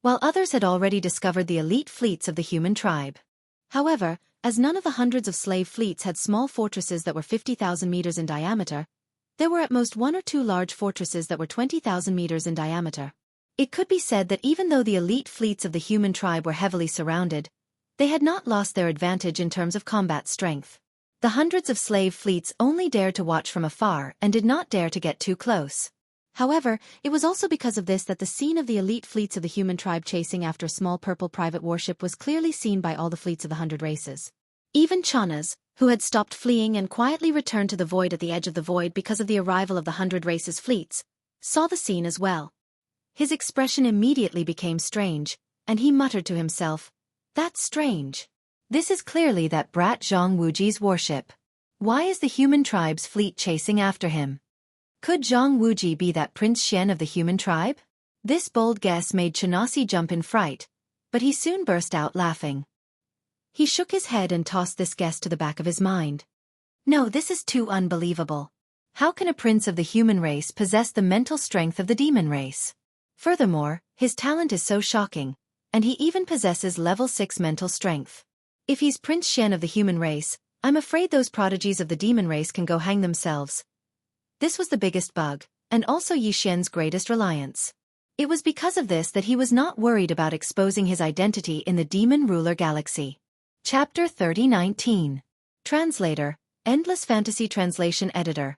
B: while others had already discovered the elite fleets of the human tribe. However, as none of the hundreds of slave fleets had small fortresses that were 50,000 meters in diameter, there were at most one or two large fortresses that were 20,000 meters in diameter. It could be said that even though the elite fleets of the human tribe were heavily surrounded, they had not lost their advantage in terms of combat strength. The hundreds of slave fleets only dared to watch from afar and did not dare to get too close. However, it was also because of this that the scene of the elite fleets of the human tribe chasing after a small purple private warship was clearly seen by all the fleets of the 100 races. Even Chana's, who had stopped fleeing and quietly returned to the void at the edge of the void because of the arrival of the 100 races fleets, saw the scene as well. His expression immediately became strange, and he muttered to himself, "That's strange. This is clearly that brat Zhang Wuji's warship. Why is the human tribe's fleet chasing after him? Could Zhang Wuji be that Prince Xian of the human tribe?" This bold guess made Xianxia jump in fright, but he soon burst out laughing. He shook his head and tossed this guess to the back of his mind. No, this is too unbelievable. How can a prince of the human race possess the mental strength of the demon race? Furthermore, his talent is so shocking, and he even possesses level 6 mental strength. If he's Prince Xian of the human race, I'm afraid those prodigies of the demon race can go hang themselves. This was the biggest bug, and also Yi Xian's greatest reliance. It was because of this that he was not worried about exposing his identity in the Demon Ruler Galaxy. Chapter 3019. Translator, Endless Fantasy Translation Editor.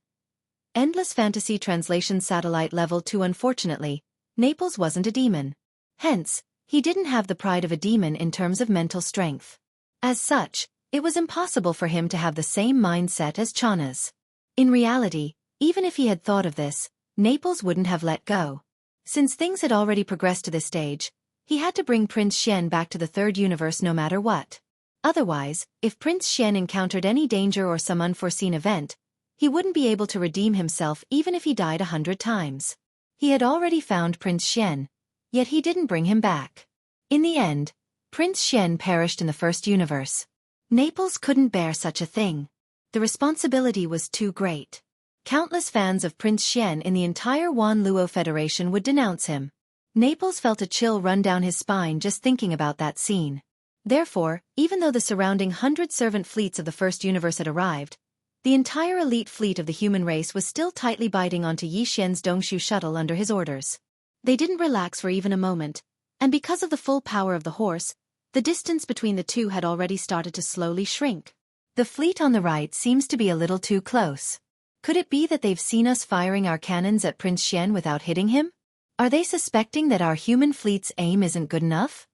B: Endless Fantasy Translation Satellite Level 2. Unfortunately, Naples wasn't a demon. Hence, he didn't have the pride of a demon in terms of mental strength. As such, it was impossible for him to have the same mindset as Chana's. In reality, even if he had thought of this, Naples wouldn't have let go. Since things had already progressed to this stage, he had to bring Prince Xian back to the third universe no matter what. Otherwise, if Prince Xian encountered any danger or some unforeseen event, he wouldn't be able to redeem himself even if he died 100 times. He had already found Prince Xian, yet he didn't bring him back. In the end, Prince Xian perished in the first universe. Naples couldn't bear such a thing. The responsibility was too great. Countless fans of Prince Xian in the entire Wan Luo Federation would denounce him. Naples felt a chill run down his spine just thinking about that scene. Therefore, even though the surrounding 100 servant fleets of the first universe had arrived, the entire elite fleet of the human race was still tightly biting onto Yi Xian's Dongshu shuttle under his orders. They didn't relax for even a moment, and because of the full power of the horse, the distance between the two had already started to slowly shrink. The fleet on the right seems to be a little too close. Could it be that they've seen us firing our cannons at Prince Xian without hitting him? Are they suspecting that our human fleet's aim isn't good enough?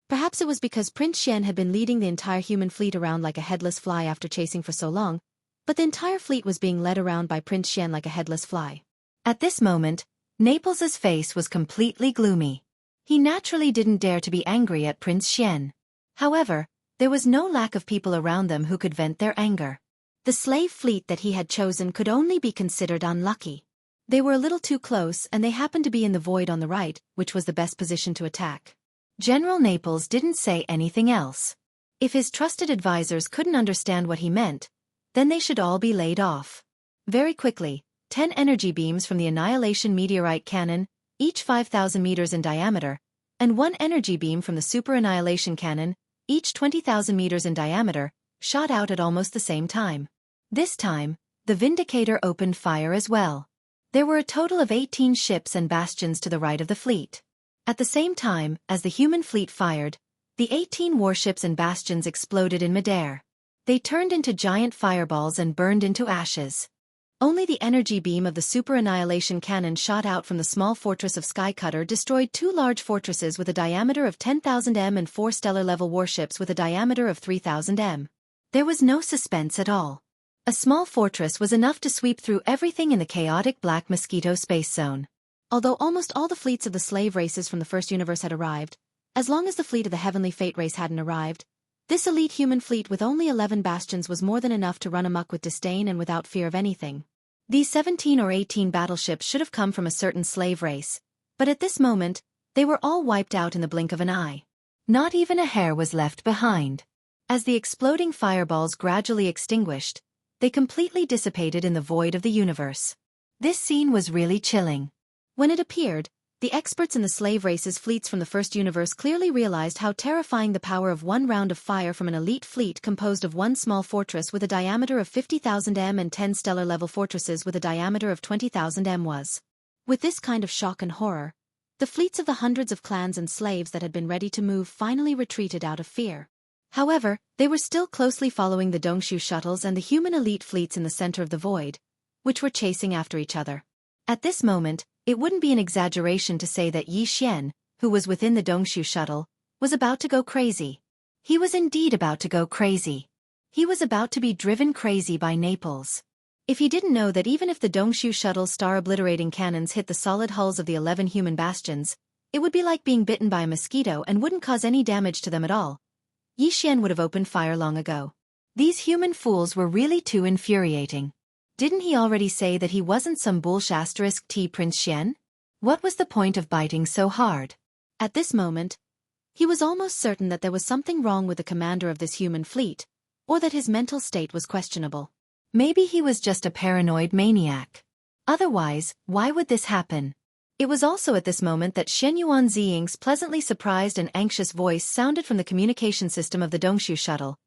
B: Perhaps it was because Prince Xian had been leading the entire human fleet around like a headless fly after chasing for so long, but the entire fleet was being led around by Prince Xian like a headless fly. At this moment, Naples's face was completely gloomy. He naturally didn't dare to be angry at Prince Xian. However, there was no lack of people around them who could vent their anger. The slave fleet that he had chosen could only be considered unlucky. They were a little too close and they happened to be in the void on the right, which was the best position to attack. General Naples didn't say anything else. If his trusted advisors couldn't understand what he meant, then they should all be laid off. Very quickly, 10 energy beams from the Annihilation Meteorite Cannon, each 5,000 meters in diameter, and 1 energy beam from the Super Annihilation Cannon, each 20,000 meters in diameter, shot out at almost the same time. This time, the Vindicator opened fire as well. There were a total of 18 ships and bastions to the right of the fleet. At the same time as the human fleet fired, the 18 warships and bastions exploded in midair. They turned into giant fireballs and burned into ashes. Only the energy beam of the Super Annihilation Cannon shot out from the small fortress of Skycutter destroyed 2 large fortresses with a diameter of 10,000 m and 4 stellar-level warships with a diameter of 3,000 m. There was no suspense at all. A small fortress was enough to sweep through everything in the chaotic Black Mosquito space zone. Although almost all the fleets of the slave races from the first universe had arrived, as long as the fleet of the Heavenly Fate race hadn't arrived, this elite human fleet with only 11 bastions was more than enough to run amok with disdain and without fear of anything. These 17 or 18 battleships should have come from a certain slave race, but at this moment, they were all wiped out in the blink of an eye. Not even a hair was left behind. As the exploding fireballs gradually extinguished, they completely dissipated in the void of the universe. This scene was really chilling. When it appeared, the experts in the slave race's fleets from the first universe clearly realized how terrifying the power of one round of fire from an elite fleet composed of one small fortress with a diameter of 50,000 m and 10 stellar-level fortresses with a diameter of 20,000 m was. With this kind of shock and horror, the fleets of the hundreds of clans and slaves that had been ready to move finally retreated out of fear. However, they were still closely following the Dongshu shuttles and the human elite fleets in the center of the void, which were chasing after each other. At this moment, it wouldn't be an exaggeration to say that Yi Xian, who was within the Dongshu shuttle, was about to go crazy. He was indeed about to go crazy. He was about to be driven crazy by Naples. If he didn't know that even if the Dongshu shuttle's star-obliterating cannons hit the solid hulls of the 11 human bastions, it would be like being bitten by a mosquito and wouldn't cause any damage to them at all, Yi Xian would have opened fire long ago. These human fools were really too infuriating. Didn't he already say that he wasn't some *T Prince Xian? What was the point of biting so hard? At this moment, he was almost certain that there was something wrong with the commander of this human fleet, or that his mental state was questionable. Maybe he was just a paranoid maniac. Otherwise, why would this happen? It was also at this moment that Shenyuan Ziying's pleasantly surprised and anxious voice sounded from the communication system of the Dongshu shuttle,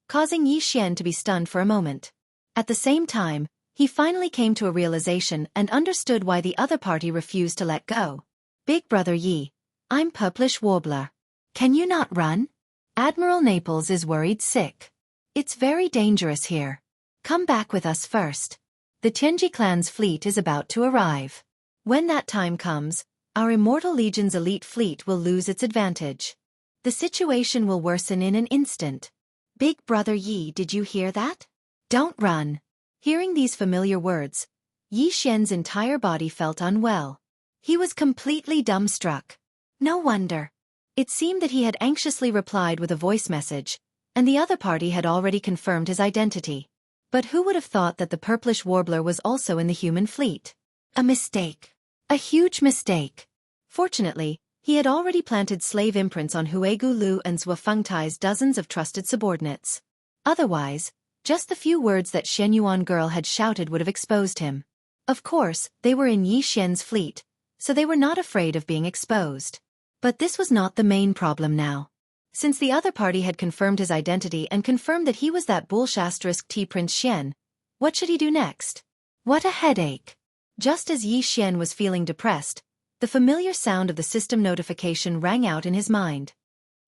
B: causing Yi Xian to be stunned for a moment. At the same time, he finally came to a realization and understood why the other party refused to let go. Big Brother Yi, I'm Purplish Warbler. Can you not run? Admiral Naples is worried sick. It's very dangerous here. Come back with us first. The Tianji clan's fleet is about to arrive. When that time comes, our Immortal Legion's elite fleet will lose its advantage. The situation will worsen in an instant. Big Brother Yi, did you hear that? Don't run. Hearing these familiar words, Yi Xian's entire body felt unwell. He was completely dumbstruck. No wonder. It seemed that he had anxiously replied with a voice message, and the other party had already confirmed his identity. But who would have thought that the Purplish Warbler was also in the human fleet? A mistake. A huge mistake. Fortunately, he had already planted slave imprints on Huegu Lu and Zhou Fengtai's dozens of trusted subordinates. Otherwise, just the few words that Shenyuan girl had shouted would have exposed him. Of course, they were in Yi Xian's fleet, so they were not afraid of being exposed. But this was not the main problem now. Since the other party had confirmed his identity and confirmed that he was that *T Prince Xian, what should he do next? What a headache. Just as Yi Xian was feeling depressed, the familiar sound of the system notification rang out in his mind.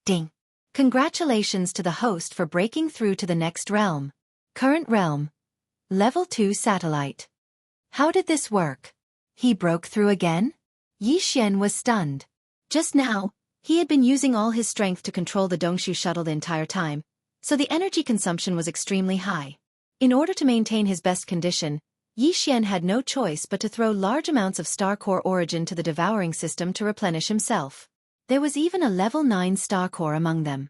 B: Ding! Congratulations to the host for breaking through to the next realm. Current realm. Level 2 satellite. How did this work? He broke through again? Yi Xian was stunned. Just now, he had been using all his strength to control the Dongshu shuttle the entire time, so the energy consumption was extremely high. In order to maintain his best condition, Yi Xian had no choice but to throw large amounts of star core origin to the devouring system to replenish himself. There was even a level 9 star core among them.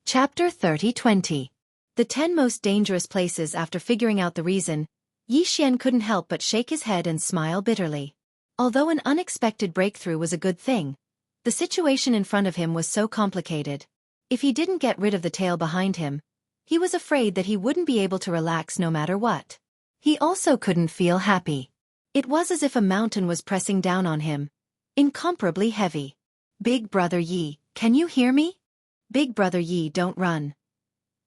B: Chapter 30-20. The 10 most dangerous places. After figuring out the reason, Yi Xian couldn't help but shake his head and smile bitterly. Although an unexpected breakthrough was a good thing, the situation in front of him was so complicated. If he didn't get rid of the tail behind him, He was afraid that he wouldn't be able to relax no matter what. He also couldn't feel happy. It was as if a mountain was pressing down on him, incomparably heavy. Big Brother Yi, can you hear me? Big Brother Yi, don't run.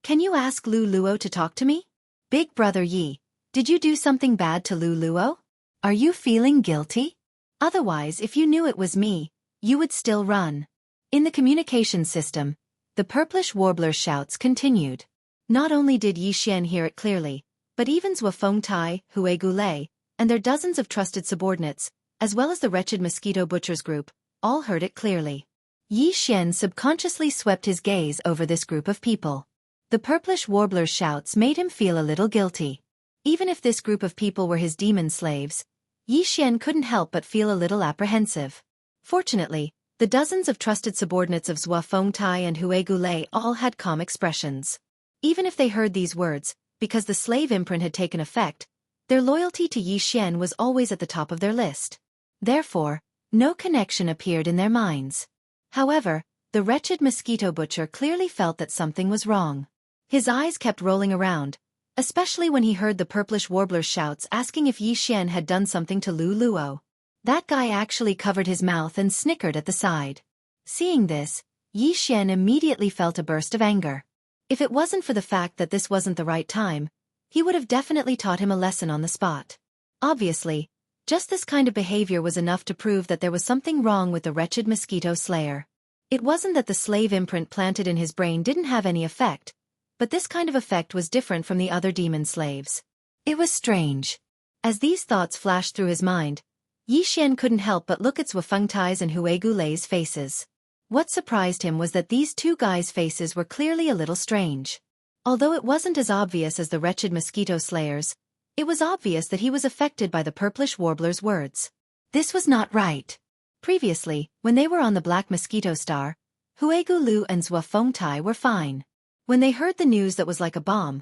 B: Can you ask Lu Luo to talk to me? Big Brother Yi, did you do something bad to Lu Luo? Are you feeling guilty? Otherwise, if you knew it was me, you would still run. In the communication system, the purplish warbler's shouts continued. Not only did Yi Xian hear it clearly, but even Zhou Fengtai, Hui Gulei, and their dozens of trusted subordinates, as well as the wretched mosquito butchers group, all heard it clearly. Yi Xian subconsciously swept his gaze over this group of people. The purplish warbler's shouts made him feel a little guilty. Even if this group of people were his demon slaves, Yi Xian couldn't help but feel a little apprehensive. Fortunately, the dozens of trusted subordinates of Zhou Fengtai and Hui Gulei all had calm expressions. Even if they heard these words, because the slave imprint had taken effect, their loyalty to Yi Xian was always at the top of their list. Therefore, no connection appeared in their minds. However, the wretched mosquito butcher clearly felt that something was wrong. His eyes kept rolling around, especially when he heard the purplish warbler's shouts asking if Yi Xian had done something to Lu Luo. That guy actually covered his mouth and snickered at the side. Seeing this, Yi Xian immediately felt a burst of anger. If it wasn't for the fact that this wasn't the right time, he would have definitely taught him a lesson on the spot. Obviously, just this kind of behavior was enough to prove that there was something wrong with the wretched mosquito slayer. It wasn't that the slave imprint planted in his brain didn't have any effect, but this kind of effect was different from the other demon slaves. It was strange. As these thoughts flashed through his mind, Yi Xian couldn't help but look at Zhou Fengtai's and Hui Gulei's faces. What surprised him was that these two guys' faces were clearly a little strange. Although it wasn't as obvious as the wretched mosquito slayers, it was obvious that he was affected by the purplish warbler's words. This was not right. Previously, when they were on the Black Mosquito Star, Hui Gulu and Zhou Fengtai were fine. When they heard the news that was like a bomb,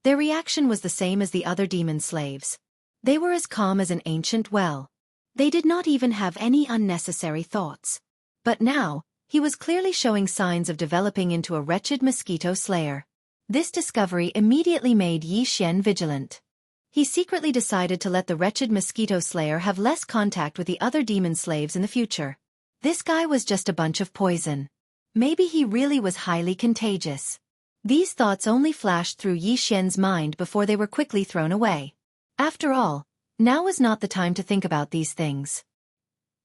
B: their reaction was the same as the other demon slaves. They were as calm as an ancient well. They did not even have any unnecessary thoughts. But now, he was clearly showing signs of developing into a wretched mosquito slayer. This discovery immediately made Yi Xian vigilant. He secretly decided to let the wretched mosquito slayer have less contact with the other demon slaves in the future. This guy was just a bunch of poison. Maybe he really was highly contagious. These thoughts only flashed through Yi Xian's mind before they were quickly thrown away. After all, now was not the time to think about these things.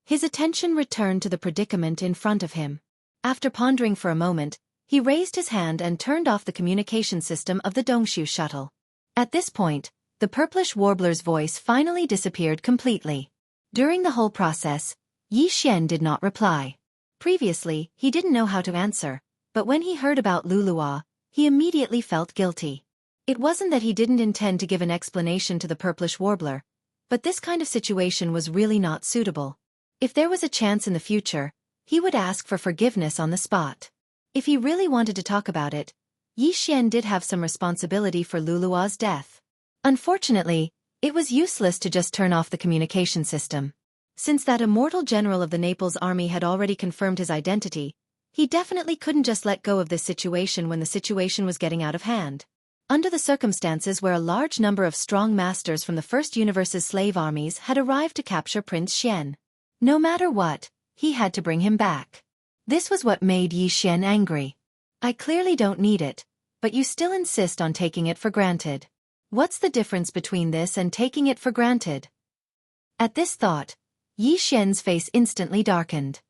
B: His attention returned to the predicament in front of him. After pondering for a moment, he raised his hand and turned off the communication system of the Dongshu shuttle. At this point, the purplish warbler's voice finally disappeared completely. During the whole process, Yi Xian did not reply. Previously, he didn't know how to answer, but when he heard about Lu Luo, he immediately felt guilty. It wasn't that he didn't intend to give an explanation to the purplish warbler, but this kind of situation was really not suitable. If there was a chance in the future, he would ask for forgiveness on the spot. If he really wanted to talk about it, Yi Xian did have some responsibility for Lu Luo's death. Unfortunately, it was useless to just turn off the communication system. Since that immortal general of the Naples army had already confirmed his identity, he definitely couldn't just let go of this situation when the situation was getting out of hand. Under the circumstances where a large number of strong masters from the First Universe's slave armies had arrived to capture Prince Xian. No matter what, he had to bring him back. This was what made Yi Xian angry. I clearly don't need it, but you still insist on taking it for granted. What's the difference between this and taking it for granted? At this thought, Yi Xian's face instantly darkened.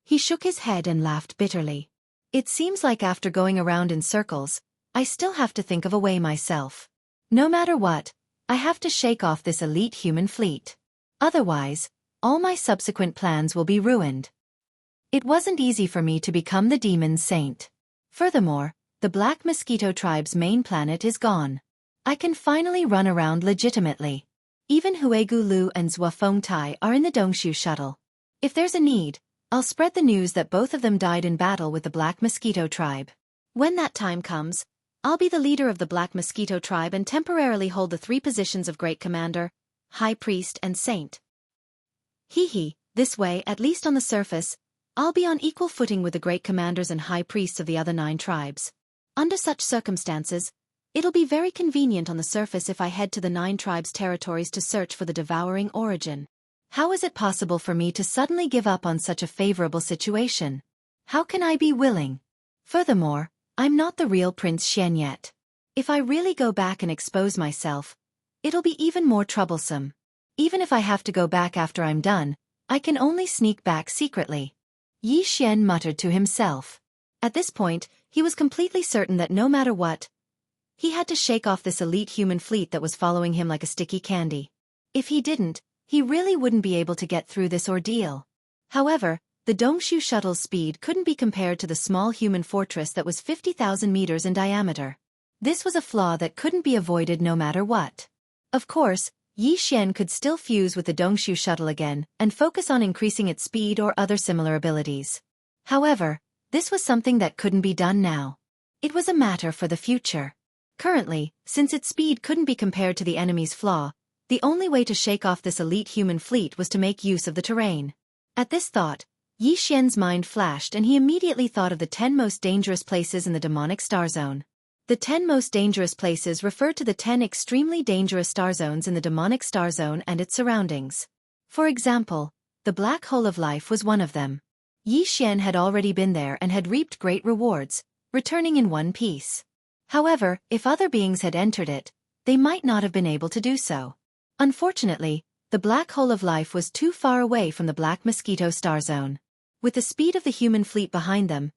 B: He shook his head and laughed bitterly. It seems like after going around in circles, I still have to think of a way myself. No matter what, I have to shake off this elite human fleet. Otherwise, all my subsequent plans will be ruined. It wasn't easy for me to become the demon saint. Furthermore, the Black Mosquito tribe's main planet is gone. I can finally run around legitimately. Even Hui Gulu and Zhou Fengtai are in the Dongshu shuttle. If there's a need, I'll spread the news that both of them died in battle with the Black Mosquito tribe. When that time comes, I'll be the leader of the Black Mosquito tribe and temporarily hold the 3 positions of Great Commander, High Priest and Saint. This way, at least on the surface, I'll be on equal footing with the Great Commanders and High Priests of the other 9 tribes. Under such circumstances, it'll be very convenient on the surface if I head to the 9 tribes' territories to search for the devouring origin. How is it possible for me to suddenly give up on such a favorable situation? How can I be willing? Furthermore, I'm not the real Prince Xian yet. If I really go back and expose myself, it'll be even more troublesome. Even if I have to go back after I'm done, I can only sneak back secretly. Yi Xian muttered to himself. At this point, he was completely certain that no matter what, he had to shake off this elite human fleet that was following him like a sticky candy. If he didn't, he really wouldn't be able to get through this ordeal. However, the Dongshu shuttle's speed couldn't be compared to the small human fortress that was 50,000 meters in diameter. This was a flaw that couldn't be avoided no matter what. Of course, Yi Xian could still fuse with the Dongshu shuttle again and focus on increasing its speed or other similar abilities. However, this was something that couldn't be done now. It was a matter for the future. Currently, since its speed couldn't be compared to the enemy's flaw, the only way to shake off this elite human fleet was to make use of the terrain. At this thought, Yi Xian's mind flashed and he immediately thought of the 10 most dangerous places in the demonic star zone. The 10 most dangerous places refer to the 10 extremely dangerous star zones in the demonic star zone and its surroundings. For example, the black hole of life was one of them. Yi Xian had already been there and had reaped great rewards, returning in one piece. However, if other beings had entered it, they might not have been able to do so. Unfortunately, the black hole of life was too far away from the black mosquito star zone. With the speed of the human fleet behind them,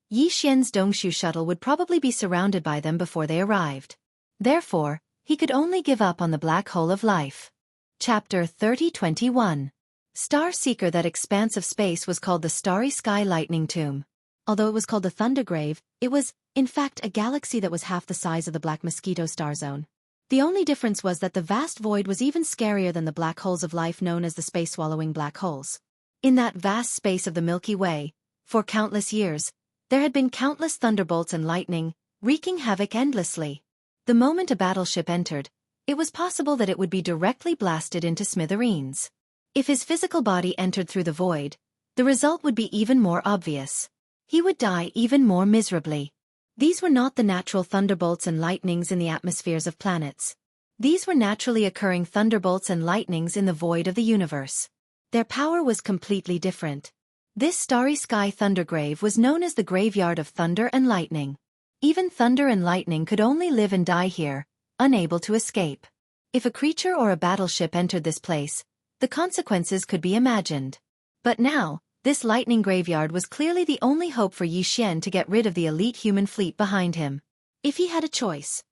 B: Yi Xian's Dongshu shuttle would probably be surrounded by them before they arrived. Therefore, he could only give up on the black hole of life. Chapter 30:21. Star Seeker. That expanse of space was called the Starry Sky Lightning Tomb. Although it was called the Thunder Grave, it was, in fact, a galaxy that was half the size of the black mosquito star zone. The only difference was that the vast void was even scarier than the black holes of life known as the space-swallowing black holes. In that vast space of the Milky Way, for countless years, there had been countless thunderbolts and lightning, wreaking havoc endlessly. The moment a battleship entered, it was possible that it would be directly blasted into smithereens. If his physical body entered through the void, the result would be even more obvious. He would die even more miserably. These were not the natural thunderbolts and lightnings in the atmospheres of planets. These were naturally occurring thunderbolts and lightnings in the void of the universe. Their power was completely different. This starry sky thundergrave was known as the graveyard of thunder and lightning. Even thunder and lightning could only live and die here, unable to escape. If a creature or a battleship entered this place, the consequences could be imagined. But now, this lightning graveyard was clearly the only hope for Yi Xian to get rid of the elite human fleet behind him. If he had a choice,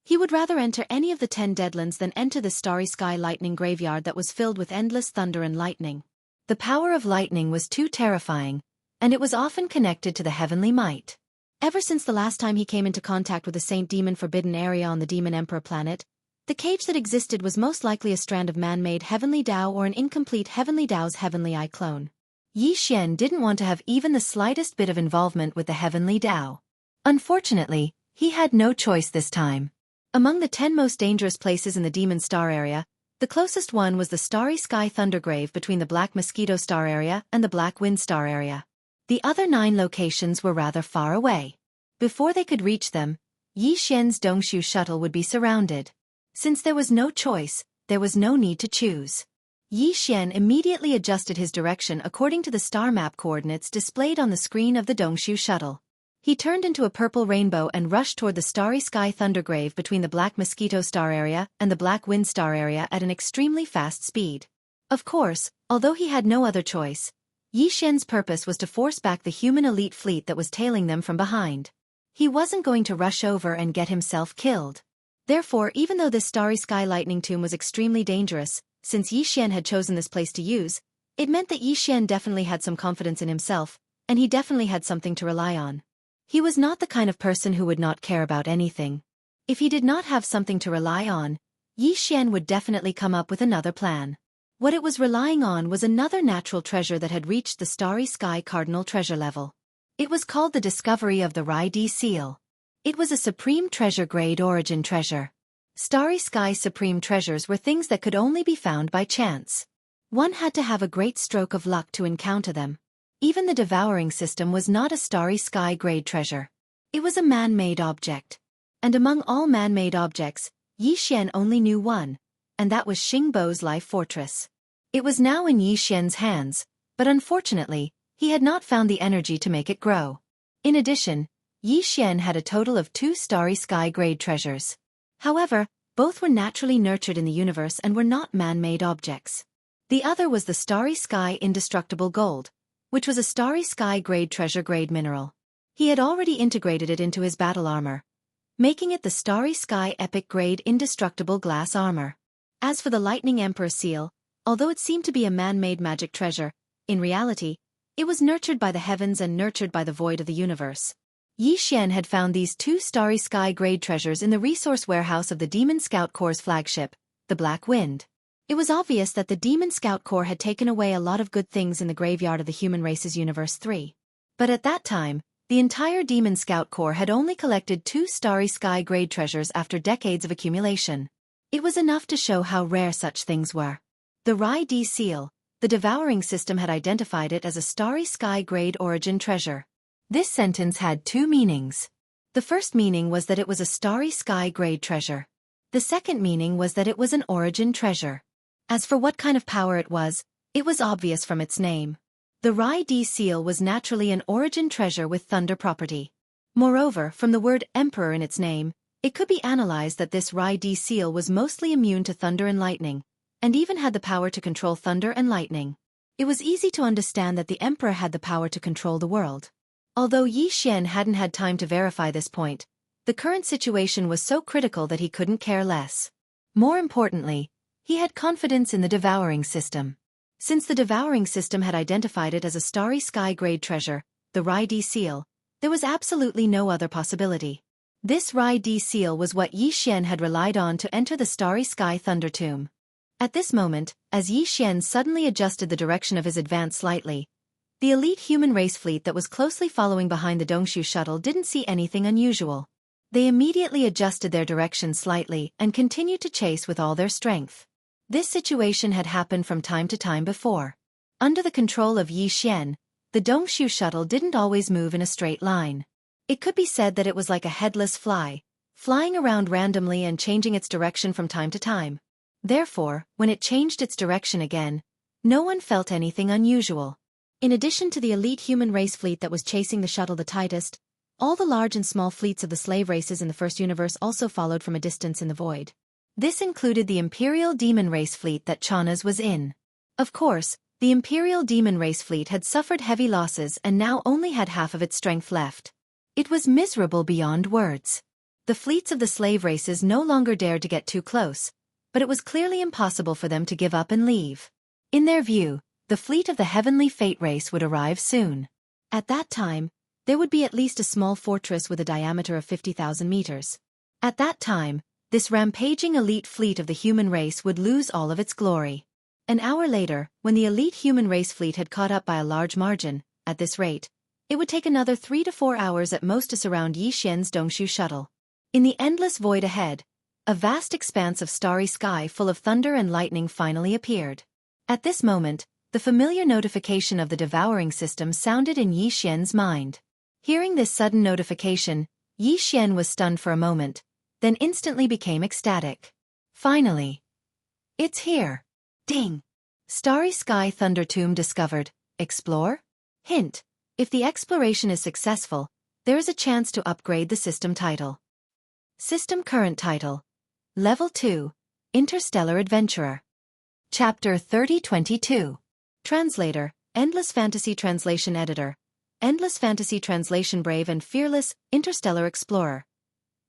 B: he would rather enter any of the 10 deadlands than enter the starry sky lightning graveyard that was filled with endless thunder and lightning. The power of lightning was too terrifying, and it was often connected to the heavenly might. Ever since the last time he came into contact with the Saint Demon Forbidden Area on the Demon Emperor planet, the cage that existed was most likely a strand of man-made heavenly Tao or an incomplete heavenly Tao's heavenly eye clone. Yi Xian didn't want to have even the slightest bit of involvement with the heavenly Tao. Unfortunately, he had no choice this time. Among the 10 most dangerous places in the Demon Star area, the closest one was the Starry Sky Thundergrave between the Black Mosquito Star area and the Black Wind Star area. The other 9 locations were rather far away. Before they could reach them, Yi Xian's Dongshu shuttle would be surrounded. Since there was no choice, there was no need to choose. Yi Xian immediately adjusted his direction according to the star map coordinates displayed on the screen of the Dongshu shuttle. He turned into a purple rainbow and rushed toward the Starry Sky Thundergrave between the Black Mosquito Star area and the Black Wind Star area at an extremely fast speed. Of course, although he had no other choice, Yi Xian's purpose was to force back the human elite fleet that was tailing them from behind. He wasn't going to rush over and get himself killed. Therefore, even though this Starry Sky Lightning Tomb was extremely dangerous, since Yi Xian had chosen this place to use, it meant that Yi Xian definitely had some confidence in himself, and he definitely had something to rely on. He was not the kind of person who would not care about anything. If he did not have something to rely on, Yi Xian would definitely come up with another plan. What it was relying on was another natural treasure that had reached the Starry Sky Cardinal treasure level. It was called the discovery of the Rai Di Seal. It was a supreme treasure grade origin treasure. Starry Sky Supreme Treasures were things that could only be found by chance. One had to have a great stroke of luck to encounter them. Even the devouring system was not a Starry Sky grade treasure. It was a man-made object. And among all man-made objects, Yi Xian only knew one, and that was Xingbo's life fortress. It was now in Yi Xian's hands, but unfortunately, he had not found the energy to make it grow. In addition, Yi Xian had a total of 2 starry sky grade treasures. However, both were naturally nurtured in the universe and were not man-made objects. The other was the starry sky indestructible gold, which was a starry sky grade treasure grade mineral. He had already integrated it into his battle armor, making it the starry sky epic grade indestructible glass armor. As for the Lightning Emperor seal, although it seemed to be a man-made magic treasure, in reality, it was nurtured by the heavens and nurtured by the void of the universe. Yi Xian had found these 2 starry sky grade treasures in the resource warehouse of the Demon Scout Corps' flagship, the Black Wind. It was obvious that the Demon Scout Corps had taken away a lot of good things in the graveyard of the human race's Universe 3. But at that time, the entire Demon Scout Corps had only collected 2 starry sky grade treasures after decades of accumulation. It was enough to show how rare such things were. The Rai D seal, the devouring system had identified it as a starry sky grade origin treasure. This sentence had 2 meanings. The first meaning was that it was a starry sky grade treasure. The second meaning was that it was an origin treasure. As for what kind of power it was obvious from its name. The Rai D seal was naturally an origin treasure with thunder property. Moreover, from the word emperor in its name, it could be analyzed that this Rai D seal was mostly immune to thunder and lightning, and even had the power to control thunder and lightning. It was easy to understand that the emperor had the power to control the world. Although Yi Xian hadn't had time to verify this point, the current situation was so critical that he couldn't care less. More importantly, he had confidence in the devouring system. Since the devouring system had identified it as a starry sky grade treasure, the Rai D seal, there was absolutely no other possibility. This Rai D seal was what Yi Xian had relied on to enter the starry sky thunder tomb. At this moment, as Yi Xian suddenly adjusted the direction of his advance slightly, the elite human race fleet that was closely following behind the Dongshu shuttle didn't see anything unusual. They immediately adjusted their direction slightly and continued to chase with all their strength. This situation had happened from time to time before. Under the control of Yi Xian, the Dongshu shuttle didn't always move in a straight line. It could be said that it was like a headless fly, flying around randomly and changing its direction from time to time. Therefore, when it changed its direction again, no one felt anything unusual. In addition to the elite human race fleet that was chasing the shuttle the tightest, all the large and small fleets of the slave races in the first universe also followed from a distance in the void. This included the Imperial Demon Race fleet that Channa's was in. Of course, the Imperial Demon Race fleet had suffered heavy losses and now only had half of its strength left. It was miserable beyond words. The fleets of the slave races no longer dared to get too close, but it was clearly impossible for them to give up and leave. In their view, the fleet of the Heavenly Fate race would arrive soon. At that time, there would be at least a small fortress with a diameter of 50,000 meters. At that time, this rampaging elite fleet of the human race would lose all of its glory. An hour later, when the elite human race fleet had caught up by a large margin, at this rate, it would take another 3 to 4 hours at most to surround Yi Xian's Dongshu shuttle. In the endless void ahead, a vast expanse of starry sky full of thunder and lightning finally appeared. At this moment, the familiar notification of the devouring system sounded in Yi Xian's mind. Hearing this sudden notification, Yi Xian was stunned for a moment, then instantly became ecstatic. Finally! It's here! Ding! Starry Sky Thunder Tomb discovered. Explore? Hint: if the exploration is successful, there is a chance to upgrade the system title. System current title: Level 2, Interstellar Adventurer. Chapter 3022. Translator, Endless Fantasy Translation Editor. Endless Fantasy Translation. Brave and Fearless, Interstellar Explorer.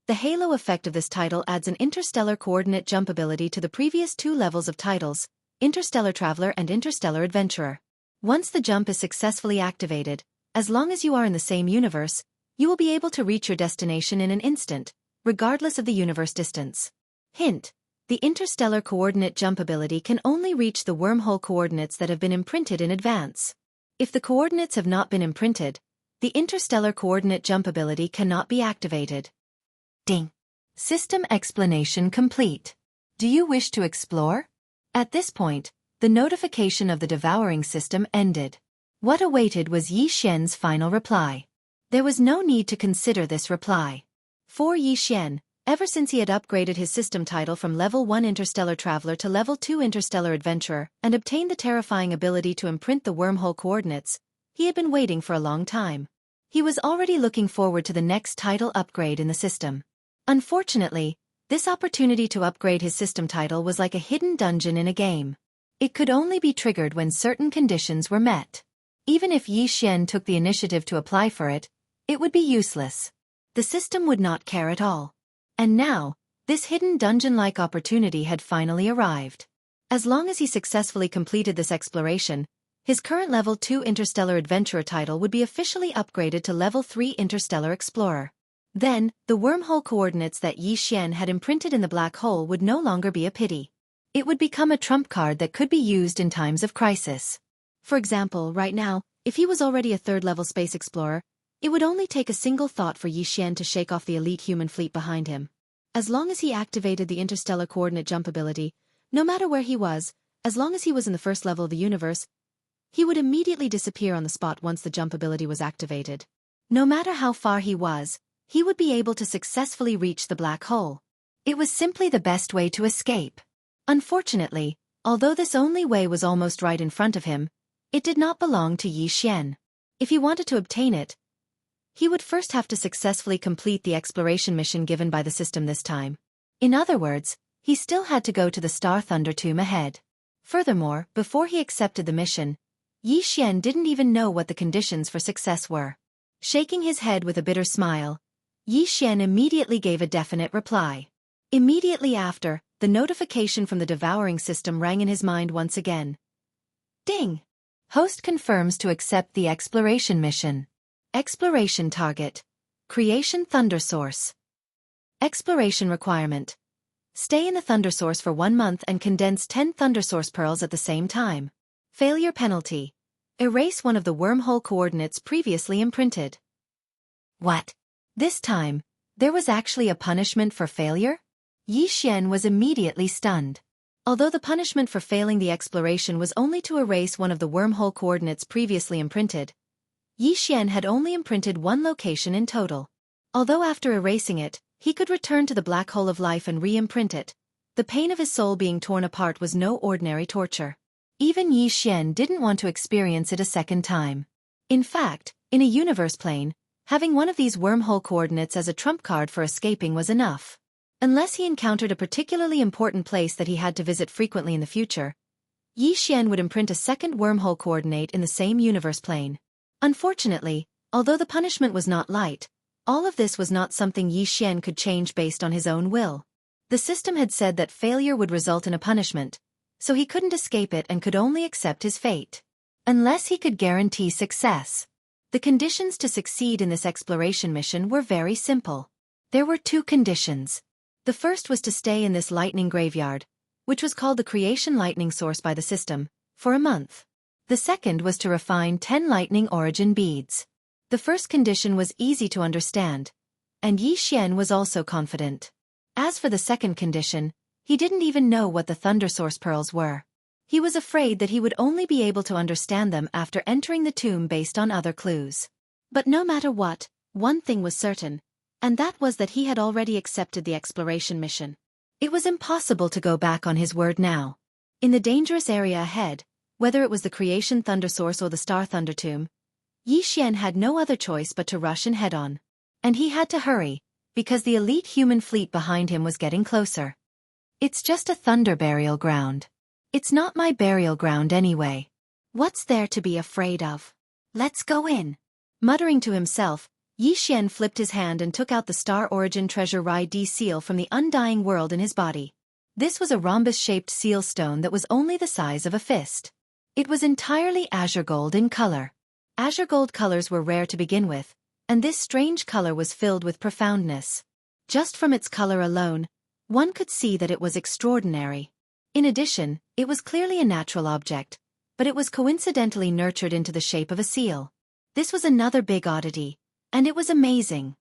B: The halo effect of this title adds an interstellar coordinate jump ability to the previous 2 levels of titles, Interstellar Traveler and Interstellar Adventurer. Once the jump is successfully activated, as long as you are in the same universe, you will be able to reach your destination in an instant, regardless of the universe distance. Hint: the interstellar coordinate jump ability can only reach the wormhole coordinates that have been imprinted in advance. If the coordinates have not been imprinted, the interstellar coordinate jump ability cannot be activated. Ding! System explanation complete. Do you wish to explore? At this point, the notification of the devouring system ended. What awaited was Yi Xian's final reply. There was no need to consider this reply. For Yi Xian, ever since he had upgraded his system title from Level 1 Interstellar Traveler to Level 2 Interstellar Adventurer and obtained the terrifying ability to imprint the wormhole coordinates, he had been waiting for a long time. He was already looking forward to the next title upgrade in the system. Unfortunately, this opportunity to upgrade his system title was like a hidden dungeon in a game. It could only be triggered when certain conditions were met. Even if Yi Xian took the initiative to apply for it, it would be useless. The system would not care at all. And now, this hidden dungeon-like opportunity had finally arrived. As long as he successfully completed this exploration, his current Level 2 Interstellar Adventurer title would be officially upgraded to Level 3 Interstellar Explorer. Then, the wormhole coordinates that Yi Xian had imprinted in the black hole would no longer be a pity. It would become a trump card that could be used in times of crisis. For example, right now, if he was already a third-level space explorer, it would only take a single thought for Yi Xian to shake off the elite human fleet behind him. As long as he activated the interstellar coordinate jump ability, no matter where he was, as long as he was in the first level of the universe, he would immediately disappear on the spot once the jump ability was activated. No matter how far he was, he would be able to successfully reach the black hole. It was simply the best way to escape. Unfortunately, although this only way was almost right in front of him, it did not belong to Yi Xian. If he wanted to obtain it, he would first have to successfully complete the exploration mission given by the system this time. In other words, he still had to go to the Star Thunder Tomb ahead. Furthermore, before he accepted the mission, Yi Xian didn't even know what the conditions for success were. Shaking his head with a bitter smile, Yi Xian immediately gave a definite reply. Immediately after, the notification from the devouring system rang in his mind once again. Ding! Host confirms to accept the exploration mission. Exploration target. Creation Thunder Source. Exploration requirement. Stay in the Thunder Source for 1 month and condense 10 Thunder Source pearls at the same time. Failure penalty. Erase one of the wormhole coordinates previously imprinted. What? This time, there was actually a punishment for failure? Yi Xian was immediately stunned. Although the punishment for failing the exploration was only to erase one of the wormhole coordinates previously imprinted, Yi Xian had only imprinted 1 location in total. Although after erasing it, he could return to the black hole of life and re-imprint it, the pain of his soul being torn apart was no ordinary torture. Even Yi Xian didn't want to experience it a second time. In fact, in a universe plane, having one of these wormhole coordinates as a trump card for escaping was enough. Unless he encountered a particularly important place that he had to visit frequently in the future, Yi Xian would imprint a second wormhole coordinate in the same universe plane. Unfortunately, although the punishment was not light, all of this was not something Yi Xian could change based on his own will. The system had said that failure would result in a punishment, so he couldn't escape it and could only accept his fate. Unless he could guarantee success. The conditions to succeed in this exploration mission were very simple. There were 2 conditions. The first was to stay in this lightning graveyard, which was called the Creation Lightning Source by the system, for a month. The second was to refine 10 lightning origin beads. The first condition was easy to understand, and Yi Xian was also confident. As for the second condition, he didn't even know what the Thunder Source pearls were. He was afraid that he would only be able to understand them after entering the tomb based on other clues. But no matter what, one thing was certain, and that was that he had already accepted the exploration mission. It was impossible to go back on his word now. In the dangerous area ahead, whether it was the Creation Thunder Source or the Star Thunder Tomb, Yi Xian had no other choice but to rush in head-on. And he had to hurry, because the elite human fleet behind him was getting closer. It's just a thunder burial ground. It's not my burial ground anyway. What's there to be afraid of? Let's go in. Muttering to himself, Yi Xian flipped his hand and took out the Star Origin Treasure Rai-D seal from the Undying World in his body. This was a rhombus-shaped seal stone that was only the size of a fist. It was entirely azure gold in color. Azure gold colors were rare to begin with, and this strange color was filled with profoundness. Just from its color alone, one could see that it was extraordinary. In addition, it was clearly a natural object, but it was coincidentally nurtured into the shape of a seal. This was another big oddity, and it was amazing.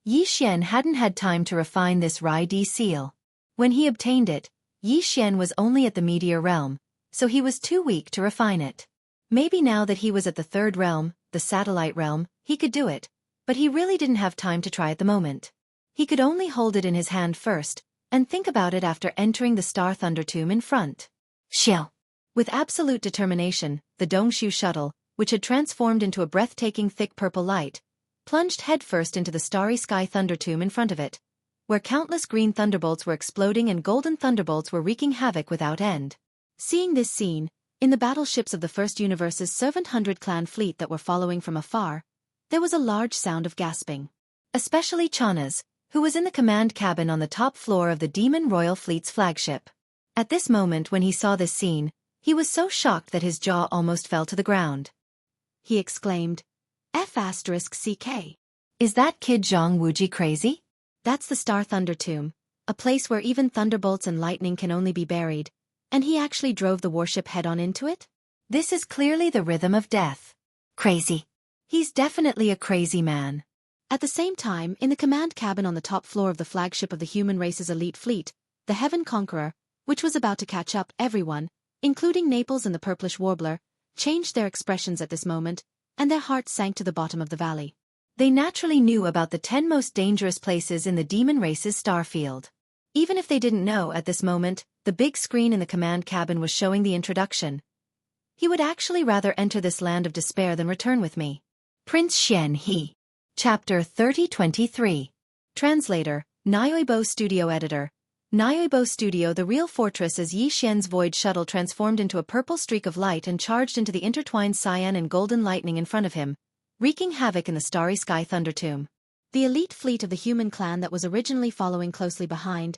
B: Yi Xian hadn't had time to refine this Rai-D seal. When he obtained it, Yi Xian was only at the meteor realm, so he was too weak to refine it. Maybe now that he was at the 3rd realm, the satellite realm, he could do it, but he really didn't have time to try at the moment. He could only hold it in his hand first, and think about it after entering the Star Thunder Tomb in front. Xiao! With absolute determination, the Dongshu shuttle, which had transformed into a breathtaking thick purple light, plunged headfirst into the starry sky Thunder Tomb in front of it, where countless green thunderbolts were exploding and golden thunderbolts were wreaking havoc without end. Seeing this scene, in the battleships of the First Universe's 700 clan fleet that were following from afar, there was a large sound of gasping. Especially Chana's, who was in the command cabin on the top floor of the Demon Royal Fleet's flagship. At this moment when he saw this scene, he was so shocked that his jaw almost fell to the ground. He exclaimed, F***CK. Is that kid Zhang Wuji crazy? That's the Star Thunder Tomb, a place where even thunderbolts and lightning can only be buried, and he actually drove the warship head-on into it? This is clearly the rhythm of death. Crazy. He's definitely a crazy man. At the same time, in the command cabin on the top floor of the flagship of the human race's elite fleet, the Heaven Conqueror, which was about to catch up, everyone, including Naples and the Purplish Warbler, changed their expressions at this moment, and their hearts sank to the bottom of the valley. They naturally knew about the 10 most dangerous places in the demon race's star field. Even if they didn't know at this moment, the big screen in the command cabin was showing the introduction. He would actually rather enter this land of despair than return with me. Prince Xianxia. Chapter 3023. Translator, Nyoibo Studio Editor. Nyoibo Studio. The real fortress as Yi Xian's void shuttle transformed into a purple streak of light and charged into the intertwined cyan and golden lightning in front of him, wreaking havoc in the starry sky Thunder Tomb. The elite fleet of the human clan that was originally following closely behind,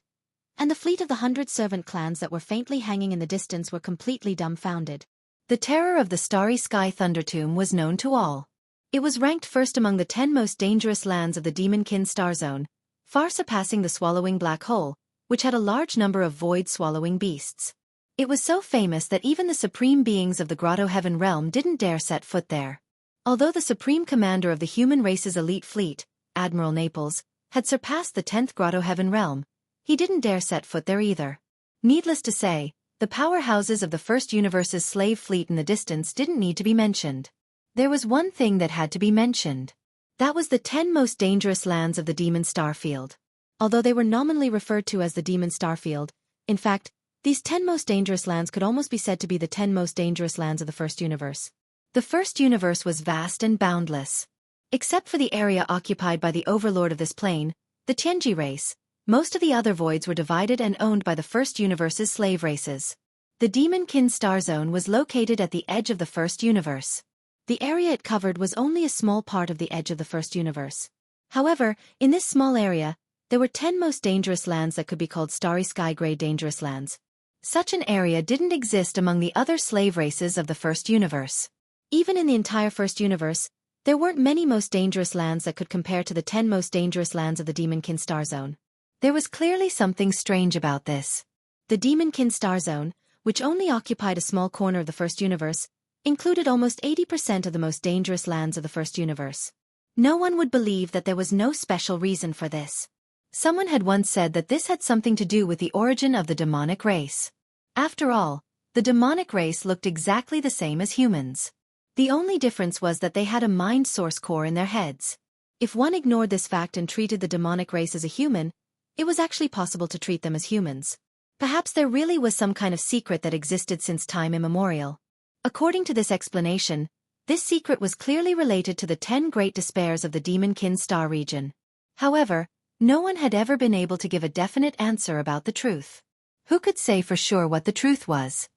B: and the fleet of the 100 servant clans that were faintly hanging in the distance were completely dumbfounded. The terror of the starry sky Thunder Tomb was known to all. It was ranked first among the 10 most dangerous lands of the Demonkin Star Zone, far surpassing the Swallowing Black Hole, which had a large number of void-swallowing beasts. It was so famous that even the supreme beings of the Grotto Heaven realm didn't dare set foot there. Although the supreme commander of the human race's elite fleet, Admiral Naples, had surpassed the 10th Grotto Heaven realm, he didn't dare set foot there either. Needless to say, the powerhouses of the First Universe's slave fleet in the distance didn't need to be mentioned. There was one thing that had to be mentioned. That was the 10 most dangerous lands of the Demon Starfield. Although they were nominally referred to as the Demon Starfield, in fact, these 10 most dangerous lands could almost be said to be the 10 most dangerous lands of the First Universe. The First Universe was vast and boundless. Except for the area occupied by the overlord of this plane, the Tianji race, most of the other voids were divided and owned by the First Universe's slave races. The Demonkin Star Zone was located at the edge of the First Universe. The area it covered was only a small part of the edge of the First Universe. However, in this small area, there were 10 most dangerous lands that could be called Starry Sky Grade Dangerous Lands. Such an area didn't exist among the other slave races of the First Universe. Even in the entire First Universe, there weren't many most dangerous lands that could compare to the 10 most dangerous lands of the Demonkin Star Zone. There was clearly something strange about this. The Demonkin Star Zone, which only occupied a small corner of the First Universe, included almost 80% of the most dangerous lands of the First Universe. No one would believe that there was no special reason for this. Someone had once said that this had something to do with the origin of the demonic race. After all, the demonic race looked exactly the same as humans. The only difference was that they had a mind source core in their heads. If one ignored this fact and treated the demonic race as a human, it was actually possible to treat them as humans. Perhaps there really was some kind of secret that existed since time immemorial. According to this explanation, this secret was clearly related to the 10 great despairs of the Demonkin Star region. However, no one had ever been able to give a definite answer about the truth. Who could say for sure what the truth was?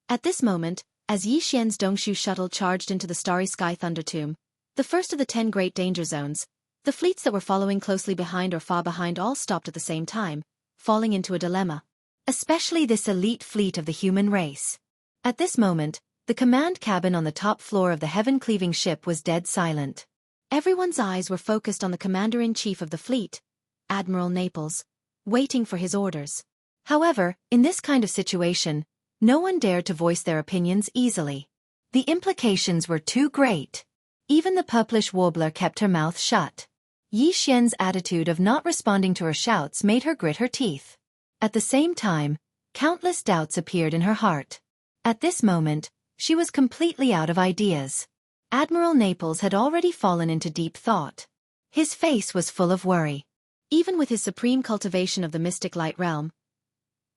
B: At this moment, as Yi Xian's Dongshu shuttle charged into the starry sky Thunder Tomb, the first of the 10 great danger zones, the fleets that were following closely behind or far behind all stopped at the same time, falling into a dilemma. Especially this elite fleet of the human race. At this moment, the command cabin on the top floor of the heaven-cleaving ship was dead silent. Everyone's eyes were focused on the commander-in-chief of the fleet, Admiral Naples, waiting for his orders. However, in this kind of situation, no one dared to voice their opinions easily. The implications were too great. Even the Purplish Warbler kept her mouth shut. Yi Xian's attitude of not responding to her shouts made her grit her teeth. At the same time, countless doubts appeared in her heart. At this moment, she was completely out of ideas. Admiral Naples had already fallen into deep thought. His face was full of worry. Even with his supreme cultivation of the mystic light realm,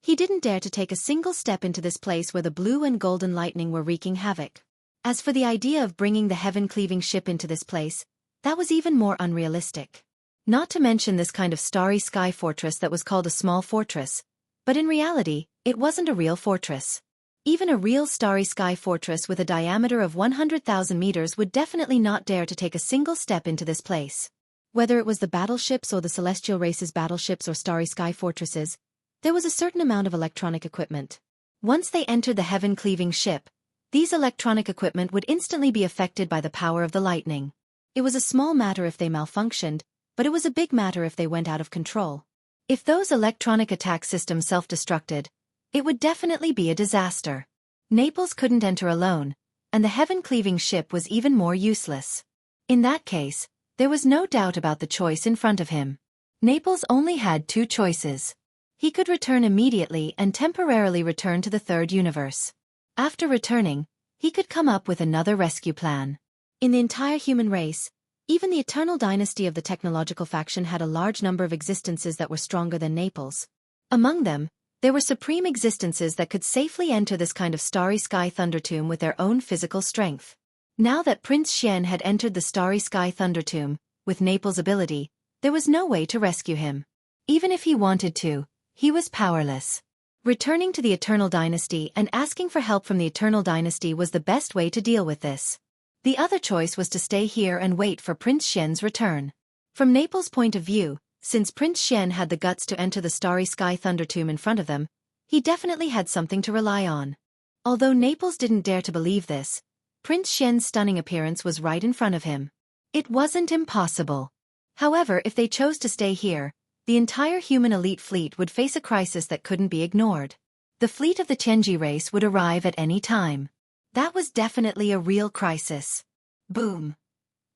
B: he didn't dare to take a single step into this place where the blue and golden lightning were wreaking havoc. As for the idea of bringing the heaven-cleaving ship into this place, that was even more unrealistic. Not to mention this kind of starry sky fortress that was called a small fortress, but in reality, it wasn't a real fortress. Even a real starry sky fortress with a diameter of 100,000 meters would definitely not dare to take a single step into this place. Whether it was the battleships or the celestial race's battleships or starry sky fortresses, there was a certain amount of electronic equipment. Once they entered the heaven-cleaving ship, these electronic equipment would instantly be affected by the power of the lightning. It was a small matter if they malfunctioned, but it was a big matter if they went out of control. If those electronic attack systems self-destructed, it would definitely be a disaster. Naples couldn't enter alone, and the heaven-cleaving ship was even more useless. In that case, there was no doubt about the choice in front of him. Naples only had two choices. He could return immediately and temporarily return to the third universe. After returning, he could come up with another rescue plan. In the entire human race, even the eternal dynasty of the technological faction had a large number of existences that were stronger than Naples. Among them, there were supreme existences that could safely enter this kind of starry sky thunder tomb with their own physical strength. Now that Prince Xian had entered the starry sky thunder tomb, with Naples' ability, there was no way to rescue him. Even if he wanted to, he was powerless. Returning to the Eternal Dynasty and asking for help from the Eternal Dynasty was the best way to deal with this. The other choice was to stay here and wait for Prince Xian's return. From Naples' point of view, since Prince Xian had the guts to enter the starry sky thunder tomb in front of them, he definitely had something to rely on. Although Naples didn't dare to believe this, Prince Xian's stunning appearance was right in front of him. It wasn't impossible. However, if they chose to stay here, the entire human elite fleet would face a crisis that couldn't be ignored. The fleet of the Tianji race would arrive at any time. That was definitely a real crisis. Boom!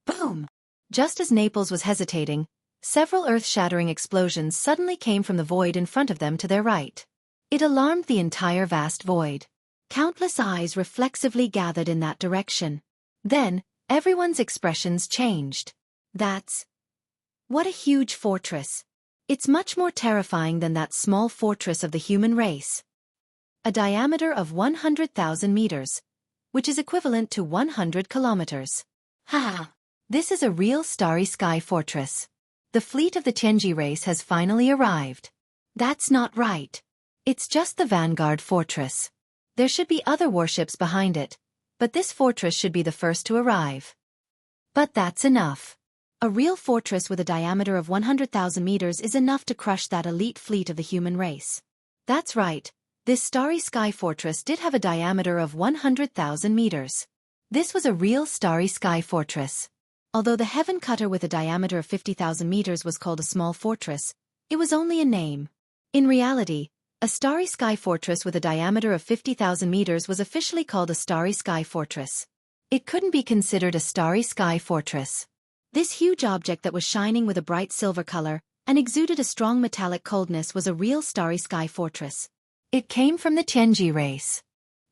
B: Boom! Just as Naples was hesitating, several earth-shattering explosions suddenly came from the void in front of them to their right. It alarmed the entire vast void. Countless eyes reflexively gathered in that direction. Then, everyone's expressions changed. What a huge fortress! It's much more terrifying than that small fortress of the human race. A diameter of 100,000 meters, which is equivalent to 100 kilometers. Ha! This is a real starry sky fortress. The fleet of the Tianji race has finally arrived. That's not right. It's just the Vanguard fortress. There should be other warships behind it, but this fortress should be the first to arrive. But that's enough. A real fortress with a diameter of 100,000 meters is enough to crush that elite fleet of the human race. That's right, this starry sky fortress did have a diameter of 100,000 meters. This was a real starry sky fortress. Although the heaven cutter with a diameter of 50,000 meters was called a small fortress, it was only a name. In reality, a starry sky fortress with a diameter of 50,000 meters was officially called a starry sky fortress. It couldn't be considered a starry sky fortress. This huge object that was shining with a bright silver color and exuded a strong metallic coldness was a real starry sky fortress. It came from the Tianji race.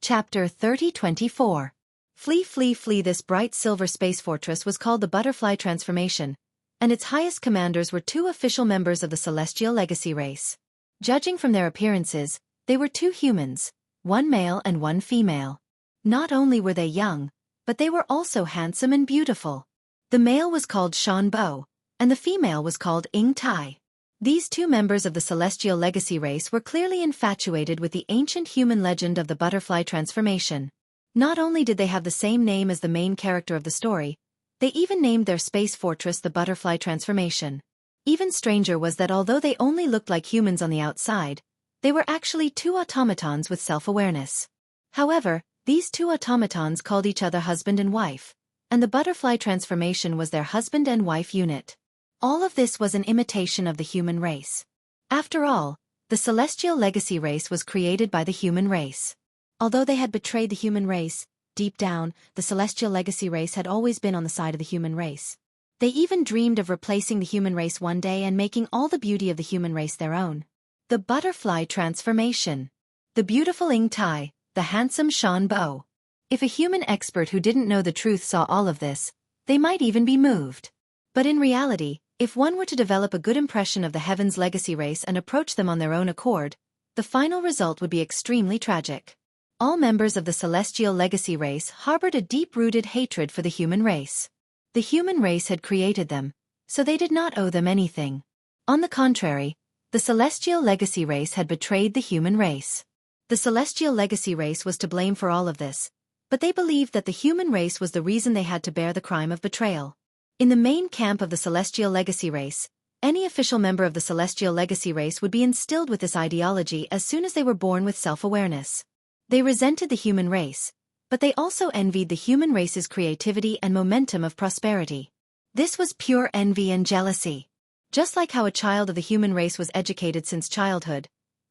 B: Chapter 3024. Flee, flee, flee. This bright silver space fortress was called the Butterfly Transformation, and its highest commanders were two official members of the Celestial Legacy race. Judging from their appearances, they were two humans, one male and one female. Not only were they young, but they were also handsome and beautiful. The male was called Shan Bo, and the female was called Ying Tai. These two members of the Celestial Legacy race were clearly infatuated with the ancient human legend of the Butterfly Transformation. Not only did they have the same name as the main character of the story, they even named their space fortress the Butterfly Transformation. Even stranger was that although they only looked like humans on the outside, they were actually two automatons with self-awareness. However, these two automatons called each other husband and wife, and the Butterfly Transformation was their husband and wife unit. All of this was an imitation of the human race. After all, the Celestial Legacy race was created by the human race. Although they had betrayed the human race, deep down, the Celestial Legacy race had always been on the side of the human race. They even dreamed of replacing the human race one day and making all the beauty of the human race their own. The Butterfly Transformation. The beautiful Ying Tai, the handsome Shan Bo. If a human expert who didn't know the truth saw all of this, they might even be moved. But in reality, if one were to develop a good impression of the Heaven's Legacy race and approach them on their own accord, the final result would be extremely tragic. All members of the Celestial Legacy race harbored a deep-rooted hatred for the human race. The human race had created them, so they did not owe them anything. On the contrary, the Celestial Legacy race had betrayed the human race. The Celestial Legacy race was to blame for all of this, but they believed that the human race was the reason they had to bear the crime of betrayal. In the main camp of the Celestial Legacy race, any official member of the Celestial Legacy race would be instilled with this ideology as soon as they were born with self-awareness. They resented the human race, but they also envied the human race's creativity and momentum of prosperity. This was pure envy and jealousy. Just like how a child of the human race was educated since childhood,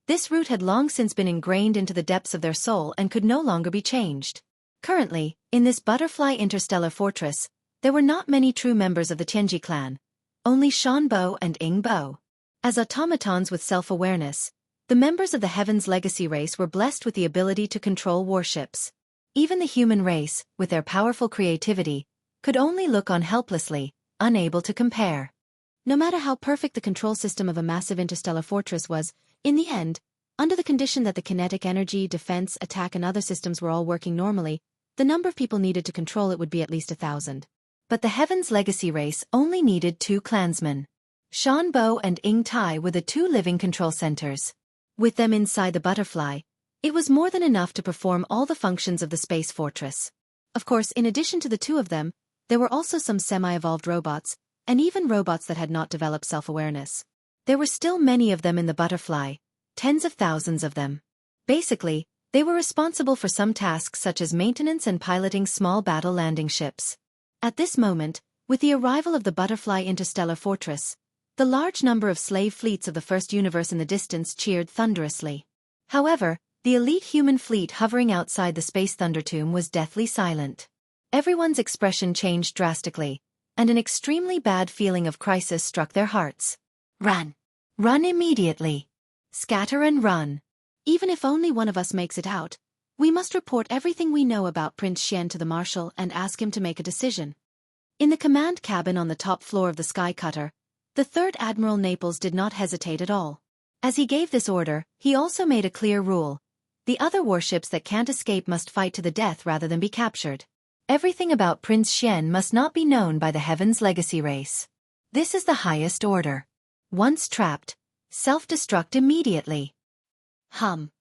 B: this root had long since been ingrained into the depths of their soul and could no longer be changed. Currently, in this butterfly interstellar fortress, there were not many true members of the Tianji clan, only Shan Bo and Ying Bo. As automatons with self-awareness, the members of the Heaven's Legacy race were blessed with the ability to control warships. Even the human race, with their powerful creativity, could only look on helplessly, unable to compare. No matter how perfect the control system of a massive interstellar fortress was, in the end, under the condition that the kinetic energy, defense, attack and other systems were all working normally, the number of people needed to control it would be at least 1,000. But the Heaven's Legacy race only needed 2 clansmen. Shan Bo and Ying Tai were the 2 living control centers. With them inside the butterfly, it was more than enough to perform all the functions of the space fortress. Of course, in addition to the 2 of them, there were also some semi-evolved robots, and even robots that had not developed self-awareness. There were still many of them in the butterfly, tens of thousands of them. Basically, they were responsible for some tasks such as maintenance and piloting small battle landing ships. At this moment, with the arrival of the butterfly interstellar fortress, the large number of slave fleets of the first universe in the distance cheered thunderously. However, the elite human fleet hovering outside the space thunder tomb was deathly silent. Everyone's expression changed drastically, and an extremely bad feeling of crisis struck their hearts. Run! Run immediately! Scatter and run! Even if only one of us makes it out, we must report everything we know about Prince Xian to the Marshal and ask him to make a decision. In the command cabin on the top floor of the Sky Cutter, the 3rd Admiral Naples did not hesitate at all. As he gave this order, he also made a clear rule. The other warships that can't escape must fight to the death rather than be captured. Everything about Prince Xian must not be known by the Heaven's Legacy race. This is the highest order. Once trapped, self-destruct immediately. Hum.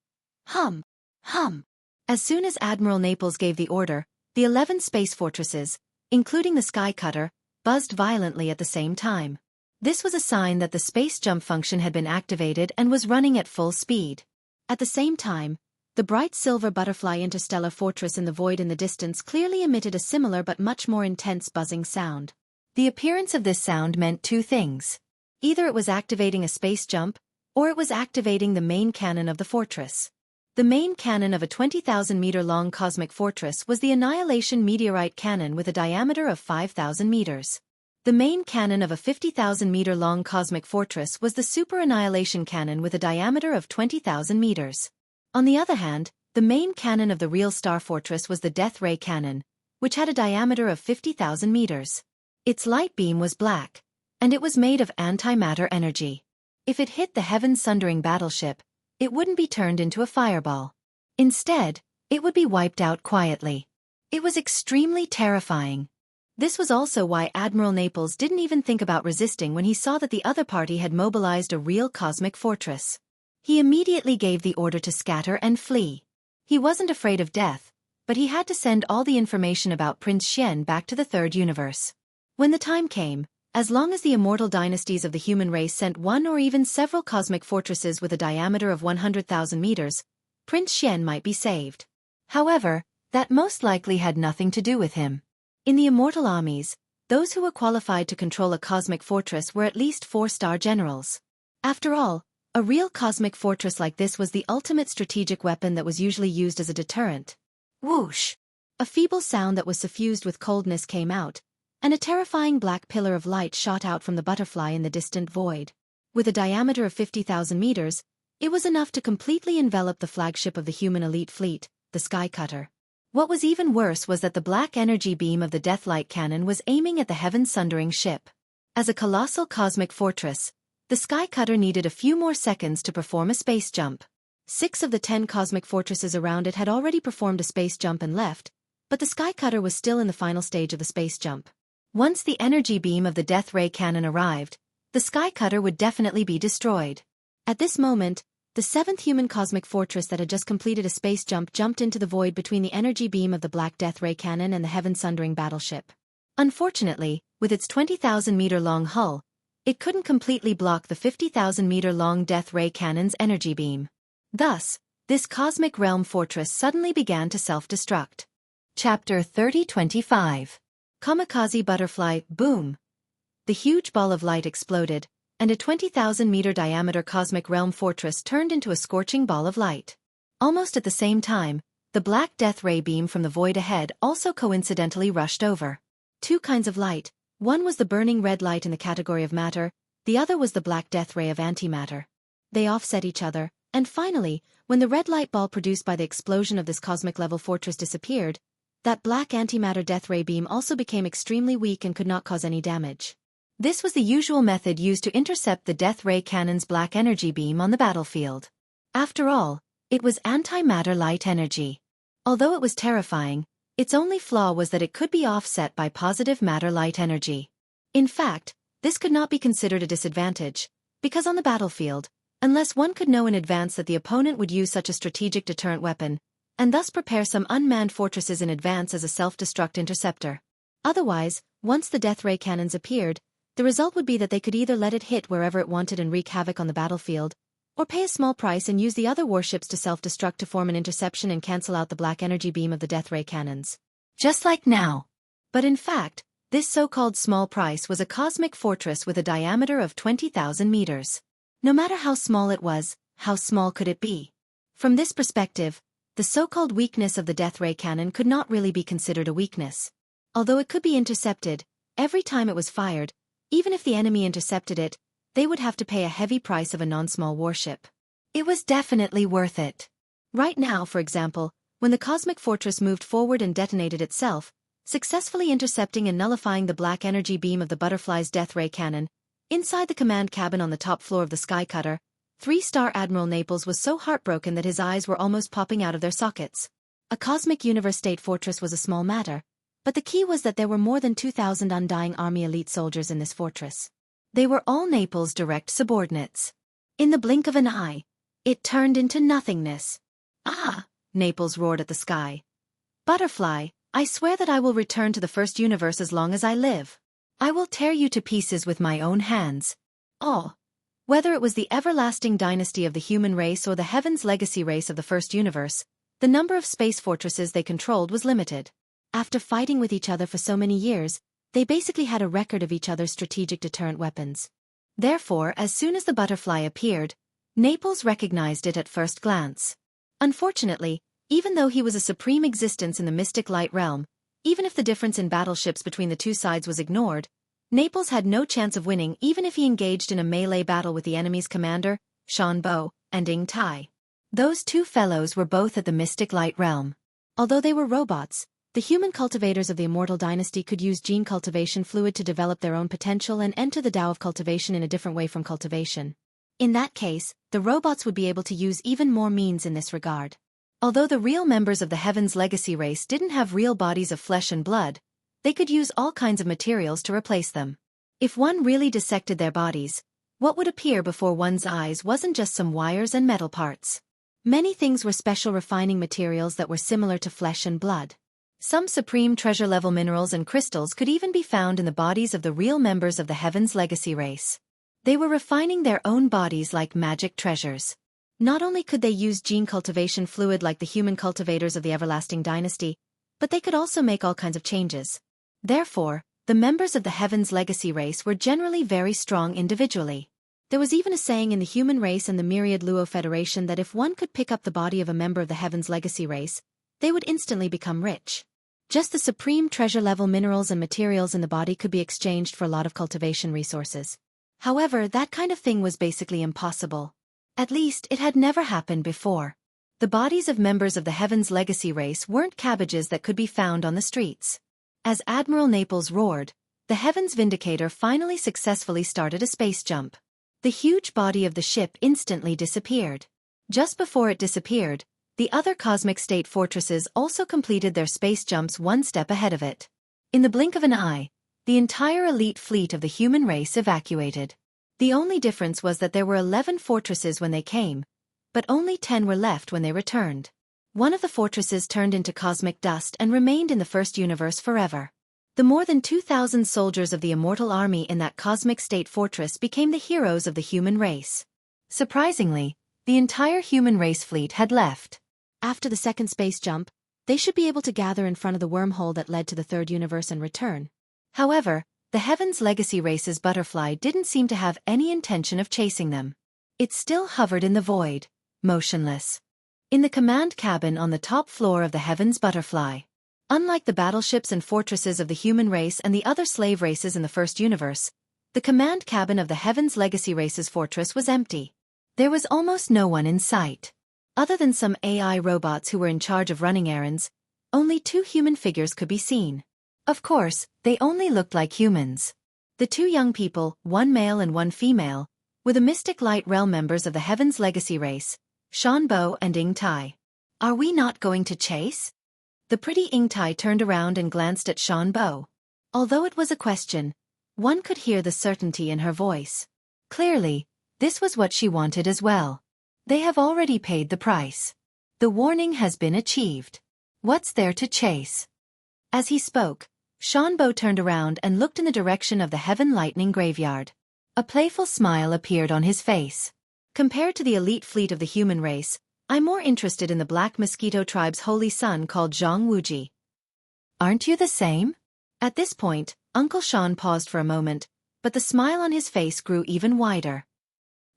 B: Hum. Hum. As soon as Admiral Naples gave the order, the 11 space fortresses, including the Sky Cutter, buzzed violently at the same time. This was a sign that the space jump function had been activated and was running at full speed. At the same time, the bright silver butterfly interstellar fortress in the void in the distance clearly emitted a similar but much more intense buzzing sound. The appearance of this sound meant 2 things. Either it was activating a space jump, or it was activating the main cannon of the fortress. The main cannon of a 20,000-meter-long cosmic fortress was the Annihilation Meteorite Cannon with a diameter of 5,000 meters. The main cannon of a 50,000-meter-long cosmic fortress was the Super Annihilation Cannon with a diameter of 20,000 meters. On the other hand, the main cannon of the real Star Fortress was the Death Ray Cannon, which had a diameter of 50,000 meters. Its light beam was black, and it was made of antimatter energy. If it hit the heaven-sundering battleship, it wouldn't be turned into a fireball. Instead, it would be wiped out quietly. It was extremely terrifying. This was also why Admiral Naples didn't even think about resisting when he saw that the other party had mobilized a real cosmic fortress. He immediately gave the order to scatter and flee. He wasn't afraid of death, but he had to send all the information about Prince Xian back to the 3rd universe. When the time came, as long as the immortal dynasties of the human race sent one or even several cosmic fortresses with a diameter of 100,000 meters, Prince Xian might be saved. However, that most likely had nothing to do with him. In the immortal armies, those who were qualified to control a cosmic fortress were at least 4-star generals. After all, a real cosmic fortress like this was the ultimate strategic weapon that was usually used as a deterrent. Whoosh! A feeble sound that was suffused with coldness came out, and a terrifying black pillar of light shot out from the butterfly in the distant void. With a diameter of 50,000 meters, it was enough to completely envelop the flagship of the human elite fleet, the Sky Cutter. What was even worse was that the black energy beam of the Deathlight Cannon was aiming at the heaven-sundering ship. As a colossal cosmic fortress, the Sky Cutter needed a few more seconds to perform a space jump. 6 of the 10 cosmic fortresses around it had already performed a space jump and left, but the Sky Cutter was still in the final stage of the space jump. Once the energy beam of the Death Ray Cannon arrived, the Sky Cutter would definitely be destroyed. At this moment, the 7th human cosmic fortress that had just completed a space jump jumped into the void between the energy beam of the Black Death Ray Cannon and the heaven-sundering battleship. Unfortunately, with its 20,000-meter-long hull, it couldn't completely block the 50,000-meter-long Death Ray Cannon's energy beam. Thus, this cosmic realm fortress suddenly began to self-destruct. Chapter 3025. Kamikaze Butterfly Boom. The huge ball of light exploded, and a 20,000-meter diameter cosmic realm fortress turned into a scorching ball of light. Almost at the same time, the Black Death Ray beam from the void ahead also coincidentally rushed over. 2 kinds of light, one was the burning red light in the category of matter, the other was the Black Death Ray of antimatter. They offset each other, and finally, when the red light ball produced by the explosion of this cosmic-level fortress disappeared, that black antimatter death ray beam also became extremely weak and could not cause any damage. This was the usual method used to intercept the Death Ray Cannon's black energy beam on the battlefield. After all, it was antimatter light energy. Although it was terrifying, its only flaw was that it could be offset by positive matter light energy. In fact, this could not be considered a disadvantage, because on the battlefield, unless one could know in advance that the opponent would use such a strategic deterrent weapon, and thus prepare some unmanned fortresses in advance as a self-destruct interceptor. Otherwise, once the Death Ray Cannons appeared, the result would be that they could either let it hit wherever it wanted and wreak havoc on the battlefield, or pay a small price and use the other warships to self-destruct to form an interception and cancel out the black energy beam of the Death Ray Cannons. Just like now. But in fact, this so-called small price was a cosmic fortress with a diameter of 20,000 meters. No matter how small it was, how small could it be? From this perspective, the so-called weakness of the Death Ray Cannon could not really be considered a weakness. Although it could be intercepted, every time it was fired, even if the enemy intercepted it, they would have to pay a heavy price of a non-small warship. It was definitely worth it. Right now, for example, when the cosmic fortress moved forward and detonated itself, successfully intercepting and nullifying the black energy beam of the Butterfly's Death Ray Cannon, inside the command cabin on the top floor of the Sky Cutter, 3-star Admiral Naples was so heartbroken that his eyes were almost popping out of their sockets. A cosmic universe state fortress was a small matter, but the key was that there were more than 2,000 Undying Army elite soldiers in this fortress. They were all Naples' direct subordinates. In the blink of an eye, it turned into nothingness. Ah! Naples roared at the sky. Butterfly, I swear that I will return to the first universe as long as I live. I will tear you to pieces with my own hands. Oh! Whether it was the everlasting dynasty of the human race or the Heaven's legacy race of the first universe, the number of space fortresses they controlled was limited. After fighting with each other for so many years, they basically had a record of each other's strategic deterrent weapons. Therefore, as soon as the Butterfly appeared, Naples recognized it at first glance. Unfortunately, even though he was a supreme existence in the mystic light realm, even if the difference in battleships between the two sides was ignored, Naples had no chance of winning even if he engaged in a melee battle with the enemy's commander, Shan Bo, and Ying Tai. Those two fellows were both at the mystic light realm. Although they were robots, the human cultivators of the immortal dynasty could use gene cultivation fluid to develop their own potential and enter the Tao of cultivation in a different way from cultivation. In that case, the robots would be able to use even more means in this regard. Although the real members of the Heaven's legacy race didn't have real bodies of flesh and blood, they could use all kinds of materials to replace them. If one really dissected their bodies, what would appear before one's eyes wasn't just some wires and metal parts. Many things were special refining materials that were similar to flesh and blood. Some supreme treasure-level minerals and crystals could even be found in the bodies of the real members of the Heaven's legacy race. They were refining their own bodies like magic treasures. Not only could they use gene cultivation fluid like the human cultivators of the everlasting dynasty, but they could also make all kinds of changes. Therefore, the members of the Heaven's legacy race were generally very strong individually. There was even a saying in the human race and the myriad Luo Federation that if one could pick up the body of a member of the Heaven's legacy race, they would instantly become rich. Just the supreme treasure-level minerals and materials in the body could be exchanged for a lot of cultivation resources. However, that kind of thing was basically impossible. At least, it had never happened before. The bodies of members of the Heaven's legacy race weren't cabbages that could be found on the streets. As Admiral Naples roared, the Heavens Vindicator finally successfully started a space jump. The huge body of the ship instantly disappeared. Just before it disappeared, the other cosmic state fortresses also completed their space jumps one step ahead of it. In the blink of an eye, the entire elite fleet of the human race evacuated. The only difference was that there were 11 fortresses when they came, but only 10 were left when they returned. One of the fortresses turned into cosmic dust and remained in the first universe forever. The more than 2,000 soldiers of the immortal army in that cosmic state fortress became the heroes of the human race. Surprisingly, the entire human race fleet had left. After the second space jump, they should be able to gather in front of the wormhole that led to the third universe and return. However, the Heaven's Legacy race's butterfly didn't seem to have any intention of chasing them. It still hovered in the void, motionless. In the command cabin on the top floor of the Heaven's Butterfly. Unlike the battleships and fortresses of the human race and the other slave races in the first universe, the command cabin of the Heaven's Legacy race's fortress was empty. There was almost no one in sight. Other than some AI robots who were in charge of running errands, only 2 human figures could be seen. Of course, they only looked like humans. The 2 young people, one male and one female, were the Mystic Light Realm members of the Heaven's Legacy race, Shanbo and Ying Tai. Are we not going to chase? The pretty Ying Tai turned around and glanced at Shanbo. Although it was a question, one could hear the certainty in her voice. Clearly, this was what she wanted as well. They have already paid the price. The warning has been achieved. What's there to chase? As he spoke, Shanbo turned around and looked in the direction of the Heaven Lightning Graveyard. A playful smile appeared on his face. Compared to the elite fleet of the human race, I'm more interested in the Black Mosquito tribe's holy son called Jianghu. Aren't you the same? At this point, Uncle Sean paused for a moment, but the smile on his face grew even wider.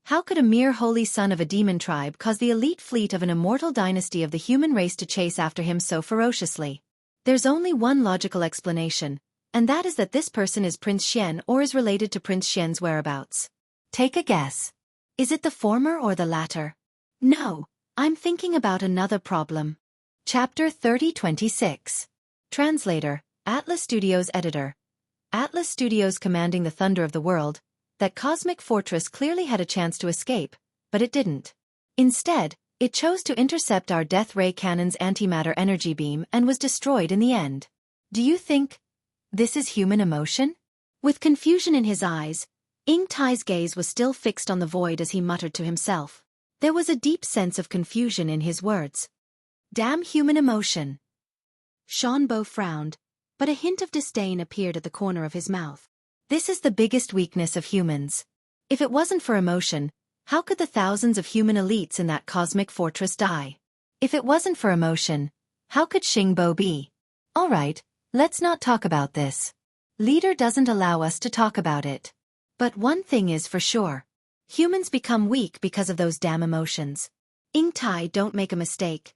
B: How could a mere holy son of a demon tribe cause the elite fleet of an immortal dynasty of the human race to chase after him so ferociously? There's only one logical explanation, and that is that this person is Prince Xian or is related to Prince Xian's whereabouts. Take a guess. Is it the former or the latter? No, I'm thinking about another problem. Chapter 3026. Translator, Atlas Studios Editor. Atlas Studios commanding the thunder of the world, that cosmic fortress clearly had a chance to escape, but it didn't. Instead, it chose to intercept our death ray cannon's antimatter energy beam and was destroyed in the end. Do you think this is human emotion? With confusion in his eyes, Ying Tai's gaze was still fixed on the void as he muttered to himself. There was a deep sense of confusion in his words. Damn human emotion. Shanbo frowned, but a hint of disdain appeared at the corner of his mouth. This is the biggest weakness of humans. If it wasn't for emotion, how could the thousands of human elites in that cosmic fortress die? If it wasn't for emotion, how could Xingbo be? All right, let's not talk about this. Leader doesn't allow us to talk about it. But one thing is for sure. Humans become weak because of those damn emotions. Ying Tai, don't make a mistake.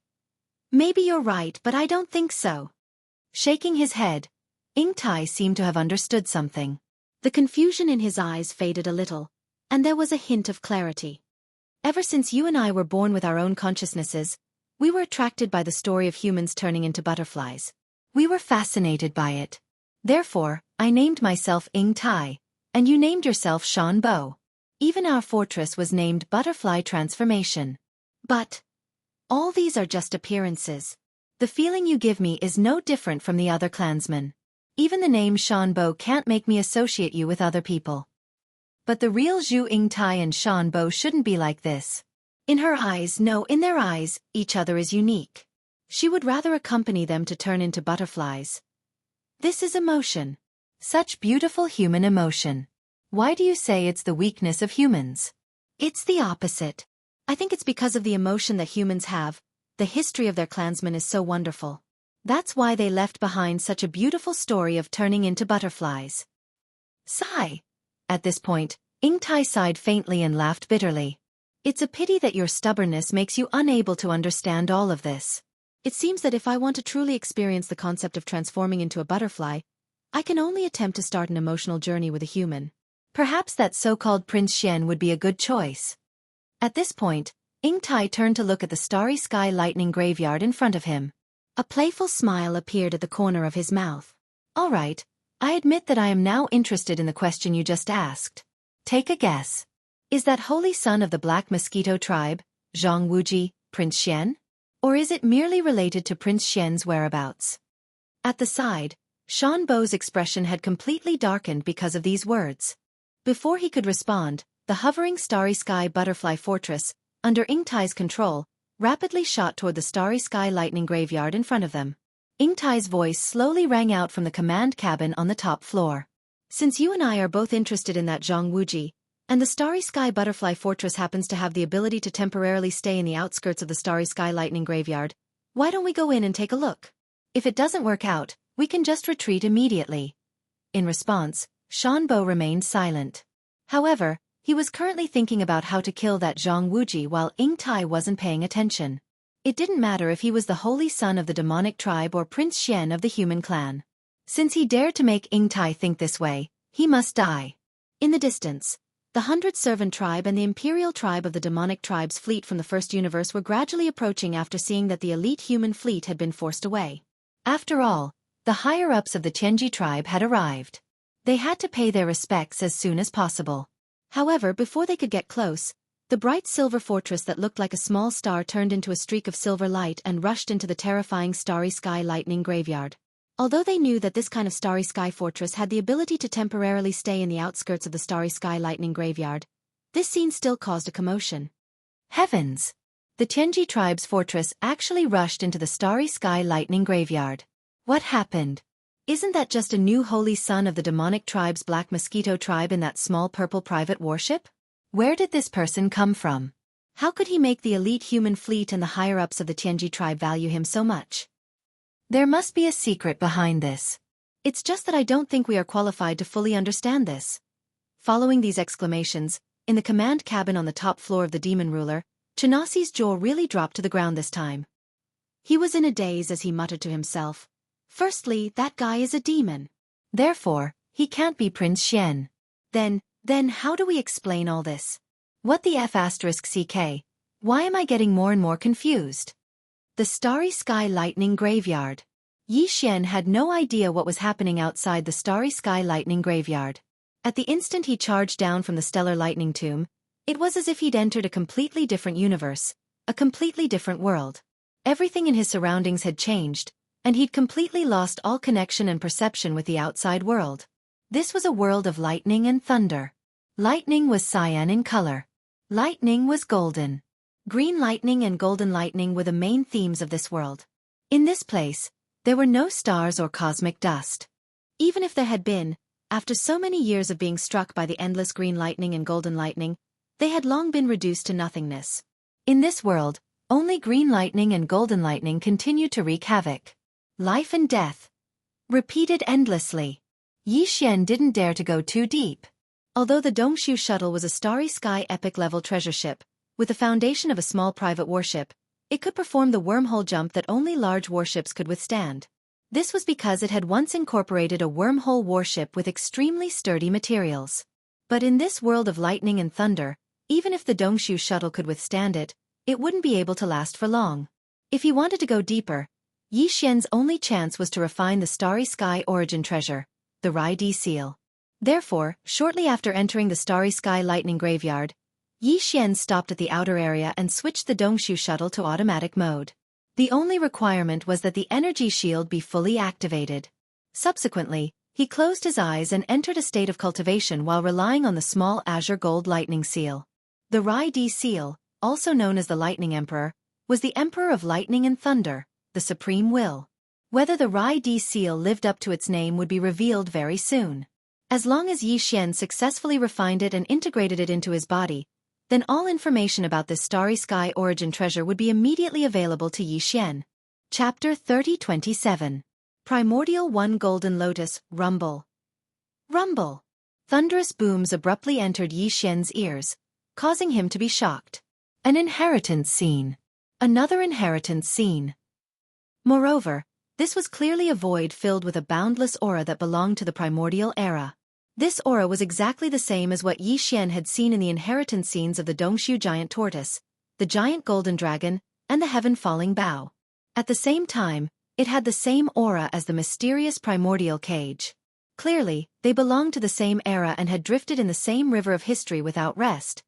B: Maybe you're right, but I don't think so. Shaking his head, Ying Tai seemed to have understood something. The confusion in his eyes faded a little, and there was a hint of clarity. Ever since you and I were born with our own consciousnesses, we were attracted by the story of humans turning into butterflies. We were fascinated by it. Therefore, I named myself Ying Tai, and you named yourself Shanbo. Even our fortress was named Butterfly Transformation. But all these are just appearances. The feeling you give me is no different from the other clansmen. Even the name Shanbo can't make me associate you with other people. But the real Zhu Ying Tai and Shanbo shouldn't be like this. In her eyes, no, in their eyes, each other is unique. She would rather accompany them to turn into butterflies. This is emotion. Such beautiful human emotion. Why do you say it's the weakness of humans? It's the opposite. I think it's because of the emotion that humans have. The history of their clansmen is so wonderful. That's why they left behind such a beautiful story of turning into butterflies. Sigh. At this point, Ying Tai sighed faintly and laughed bitterly. It's a pity that your stubbornness makes you unable to understand all of this. It seems that if I want to truly experience the concept of transforming into a butterfly, I can only attempt to start an emotional journey with a human. Perhaps that so-called Prince Xian would be a good choice. At this point, Ying Tai turned to look at the starry sky lightning graveyard in front of him. A playful smile appeared at the corner of his mouth. All right, I admit that I am now interested in the question you just asked. Take a guess. Is that holy son of the Black Mosquito tribe, Jianghu, Prince Xian? Or is it merely related to Prince Xian's whereabouts? At the side, Shan Bo's expression had completely darkened because of these words. Before he could respond, the hovering Starry Sky Butterfly Fortress, under Ingtai's control, rapidly shot toward the Starry Sky Lightning Graveyard in front of them. Ingtai's voice slowly rang out from the command cabin on the top floor. Since you and I are both interested in that Jianghu, and the Starry Sky Butterfly Fortress happens to have the ability to temporarily stay in the outskirts of the Starry Sky Lightning Graveyard, why don't we go in and take a look? If it doesn't work out, we can just retreat immediately. In response, Shan Bo remained silent. However, he was currently thinking about how to kill that Jianghu while Ingtai wasn't paying attention. It didn't matter if he was the holy son of the demonic tribe or Prince Xian of the human clan. Since he dared to make Ingtai think this way, he must die. In the distance, the 100-servant tribe and the imperial tribe of the demonic tribe's fleet from the first universe were gradually approaching after seeing that the elite human fleet had been forced away. After all, the higher-ups of the Tianji tribe had arrived. They had to pay their respects as soon as possible. However, before they could get close, the bright silver fortress that looked like a small star turned into a streak of silver light and rushed into the terrifying Starry Sky Lightning Graveyard. Although they knew that this kind of Starry Sky fortress had the ability to temporarily stay in the outskirts of the Starry Sky Lightning Graveyard, this scene still caused a commotion. Heavens! The Tianji tribe's fortress actually rushed into the Starry Sky Lightning Graveyard. What happened? Isn't that just a new holy son of the demonic tribe's Black Mosquito tribe in that small purple private warship? Where did this person come from? How could he make the elite human fleet and the higher-ups of the Tianji tribe value him so much? There must be a secret behind this. It's just that I don't think we are qualified to fully understand this. Following these exclamations, in the command cabin on the top floor of the demon ruler, Chinasi's jaw really dropped to the ground this time. He was in a daze as he muttered to himself. Firstly, that guy is a demon. Therefore, he can't be Prince Xian. Then how do we explain all this? What the F***CK? Why am I getting more and more confused? The Starry Sky Lightning Graveyard. Yi Xian had no idea what was happening outside the Starry Sky Lightning Graveyard. At the instant he charged down from the stellar lightning tomb, it was as if he'd entered a completely different universe, a completely different world. Everything in his surroundings had changed, and he'd completely lost all connection and perception with the outside world. This was a world of lightning and thunder. Lightning was cyan in color. Lightning was golden. Green lightning and golden lightning were the main themes of this world. In this place, there were no stars or cosmic dust. Even if there had been, after so many years of being struck by the endless green lightning and golden lightning, they had long been reduced to nothingness. In this world, only green lightning and golden lightning continued to wreak havoc. Life and death. Repeated endlessly. Yi Xian didn't dare to go too deep. Although the Dongshu shuttle was a Starry Sky epic-level treasure ship, with the foundation of a small private warship, it could perform the wormhole jump that only large warships could withstand. This was because it had once incorporated a wormhole warship with extremely sturdy materials. But in this world of lightning and thunder, even if the Dongshu shuttle could withstand it, it wouldn't be able to last for long. If he wanted to go deeper, Yi Xian's only chance was to refine the Starry Sky origin treasure, the Rai Di seal. Therefore, shortly after entering the Starry Sky Lightning Graveyard, Yi Xian stopped at the outer area and switched the Dongshu shuttle to automatic mode. The only requirement was that the energy shield be fully activated. Subsequently, he closed his eyes and entered a state of cultivation while relying on the small azure gold lightning seal. The Rai Di seal, also known as the Lightning Emperor, was the Emperor of Lightning and Thunder, the Supreme Will. Whether the Rai Di seal lived up to its name would be revealed very soon. As long as Yi Xian successfully refined it and integrated it into his body, then all information about this Starry Sky origin treasure would be immediately available to Yi Xian. Chapter 3027. Primordial 1 Golden Lotus, Rumble. Rumble. Thunderous booms abruptly entered Yi Xian's ears, causing him to be shocked. An inheritance scene. Another inheritance scene. Moreover, this was clearly a void filled with a boundless aura that belonged to the primordial era. This aura was exactly the same as what Yi Xian had seen in the inheritance scenes of the Dongshu giant tortoise, the giant golden dragon, and the heaven-falling bow. At the same time, it had the same aura as the mysterious primordial cage. Clearly, they belonged to the same era and had drifted in the same river of history without rest.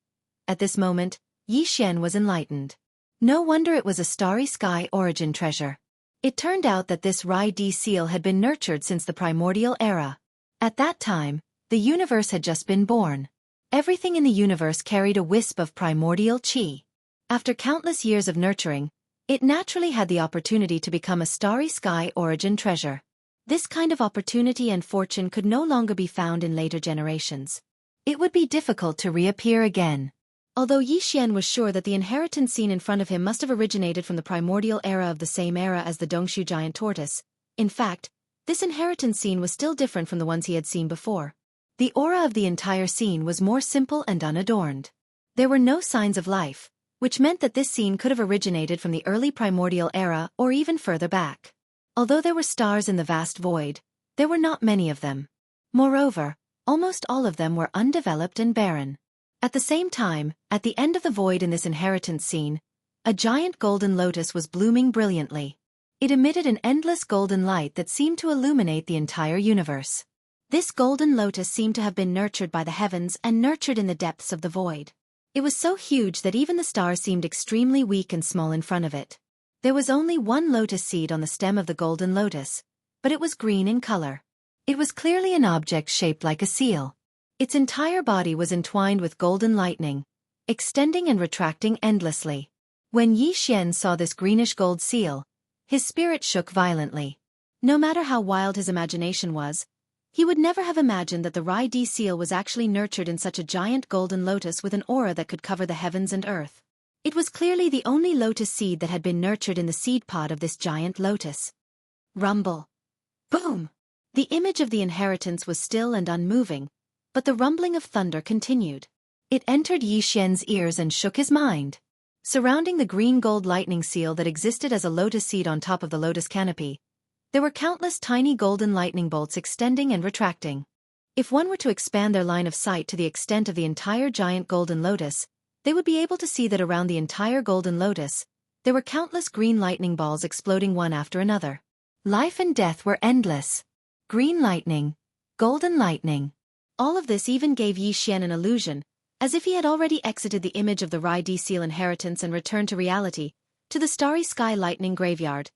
B: At this moment, Yi Xian was enlightened. No wonder it was a starry sky origin treasure. It turned out that this Rai-D seal had been nurtured since the primordial era. At that time, the universe had just been born. Everything in the universe carried a wisp of primordial qi. After countless years of nurturing, it naturally had the opportunity to become a starry sky origin treasure. This kind of opportunity and fortune could no longer be found in later generations. It would be difficult to reappear again. Although Yi Xian was sure that the inheritance scene in front of him must have originated from the primordial era of the same era as the Dongshu giant tortoise, in fact, this inheritance scene was still different from the ones he had seen before. The aura of the entire scene was more simple and unadorned. There were no signs of life, which meant that this scene could have originated from the early primordial era or even further back. Although there were stars in the vast void, there were not many of them. Moreover, almost all of them were undeveloped and barren. At the same time, at the end of the void in this inheritance scene, a giant golden lotus was blooming brilliantly. It emitted an endless golden light that seemed to illuminate the entire universe. This golden lotus seemed to have been nurtured by the heavens and nurtured in the depths of the void. It was so huge that even the stars seemed extremely weak and small in front of it. There was only one lotus seed on the stem of the golden lotus, but it was green in color. It was clearly an object shaped like a seal. Its entire body was entwined with golden lightning, extending and retracting endlessly. When Yi Xian saw this greenish gold seal, his spirit shook violently. No matter how wild his imagination was, he would never have imagined that the Rai-D seal was actually nurtured in such a giant golden lotus with an aura that could cover the heavens and earth. It was clearly the only lotus seed that had been nurtured in the seed pod of this giant lotus. Rumble. Boom! The image of the inheritance was still and unmoving, but the rumbling of thunder continued. It entered Yi Xian's ears and shook his mind. Surrounding the green gold lightning seal that existed as a lotus seed on top of the lotus canopy, there were countless tiny golden lightning bolts extending and retracting. If one were to expand their line of sight to the extent of the entire giant golden lotus, they would be able to see that around the entire golden lotus, there were countless green lightning balls exploding one after another. Life and death were endless. Green lightning, golden lightning. All of this even gave Yi Xian an illusion, as if he had already exited the image of the Rai-D seal inheritance and returned to reality, to the starry sky lightning graveyard.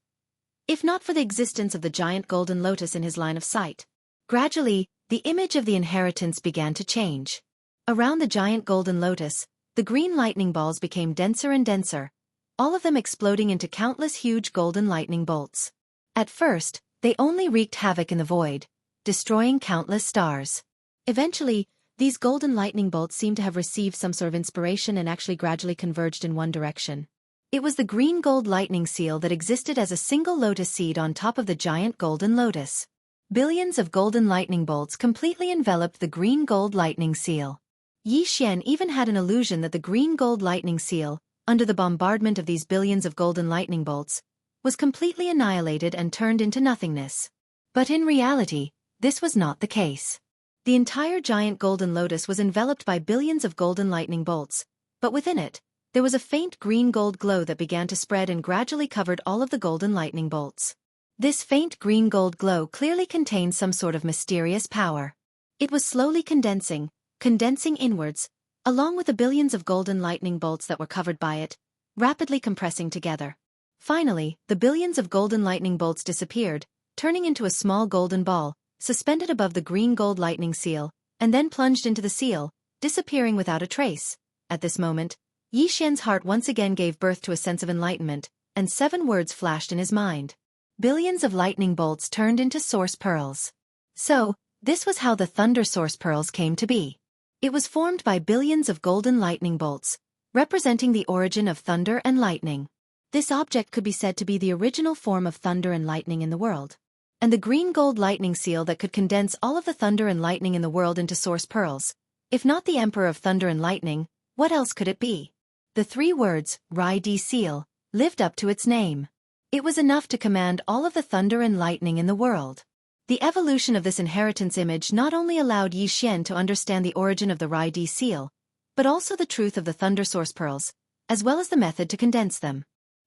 B: If not for the existence of the giant golden lotus in his line of sight. Gradually, the image of the inheritance began to change. Around the giant golden lotus, the green lightning balls became denser and denser, all of them exploding into countless huge golden lightning bolts. At first, they only wreaked havoc in the void, destroying countless stars. Eventually, these golden lightning bolts seemed to have received some sort of inspiration and actually gradually converged in one direction. It was the green gold lightning seal that existed as a single lotus seed on top of the giant golden lotus. Billions of golden lightning bolts completely enveloped the green gold lightning seal. Yi Xian even had an illusion that the green gold lightning seal, under the bombardment of these billions of golden lightning bolts, was completely annihilated and turned into nothingness. But in reality, this was not the case. The entire giant golden lotus was enveloped by billions of golden lightning bolts, but within it, there was a faint green-gold glow that began to spread and gradually covered all of the golden lightning bolts. This faint green-gold glow clearly contained some sort of mysterious power. It was slowly condensing inwards, along with the billions of golden lightning bolts that were covered by it, rapidly compressing together. Finally, the billions of golden lightning bolts disappeared, turning into a small golden ball, suspended above the green gold lightning seal, and then plunged into the seal, disappearing without a trace. At this moment, Yi Xian's heart once again gave birth to a sense of enlightenment, and 7 words flashed in his mind. Billions of lightning bolts turned into source pearls. So, this was how the thunder source pearls came to be. It was formed by billions of golden lightning bolts, representing the origin of thunder and lightning. This object could be said to be the original form of thunder and lightning in the world. And the green gold lightning seal that could condense all of the thunder and lightning in the world into source pearls. If not the Emperor of Thunder and Lightning, what else could it be? The 3 words, Rai-D seal, lived up to its name. It was enough to command all of the thunder and lightning in the world. The evolution of this inheritance image not only allowed Yi Xian to understand the origin of the Rai-D seal, but also the truth of the thunder source pearls, as well as the method to condense them.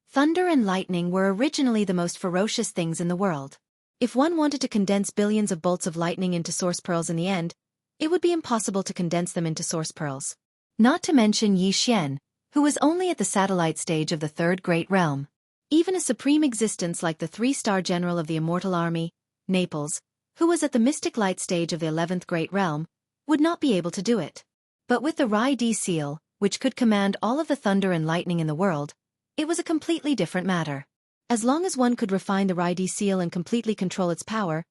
B: Thunder and lightning were originally the most ferocious things in the world. If one wanted to condense billions of bolts of lightning into source pearls in the end, it would be impossible to condense them into source pearls. Not to mention Yi Xian, who was only at the satellite stage of the third great realm. Even a supreme existence like the three-star general of the immortal army, Naples, who was at the mystic light stage of the 11th great realm, would not be able to do it. But with the Rai Di seal, which could command all of the thunder and lightning in the world, it was a completely different matter. As long as one could refine the Rai Di seal and completely control its power,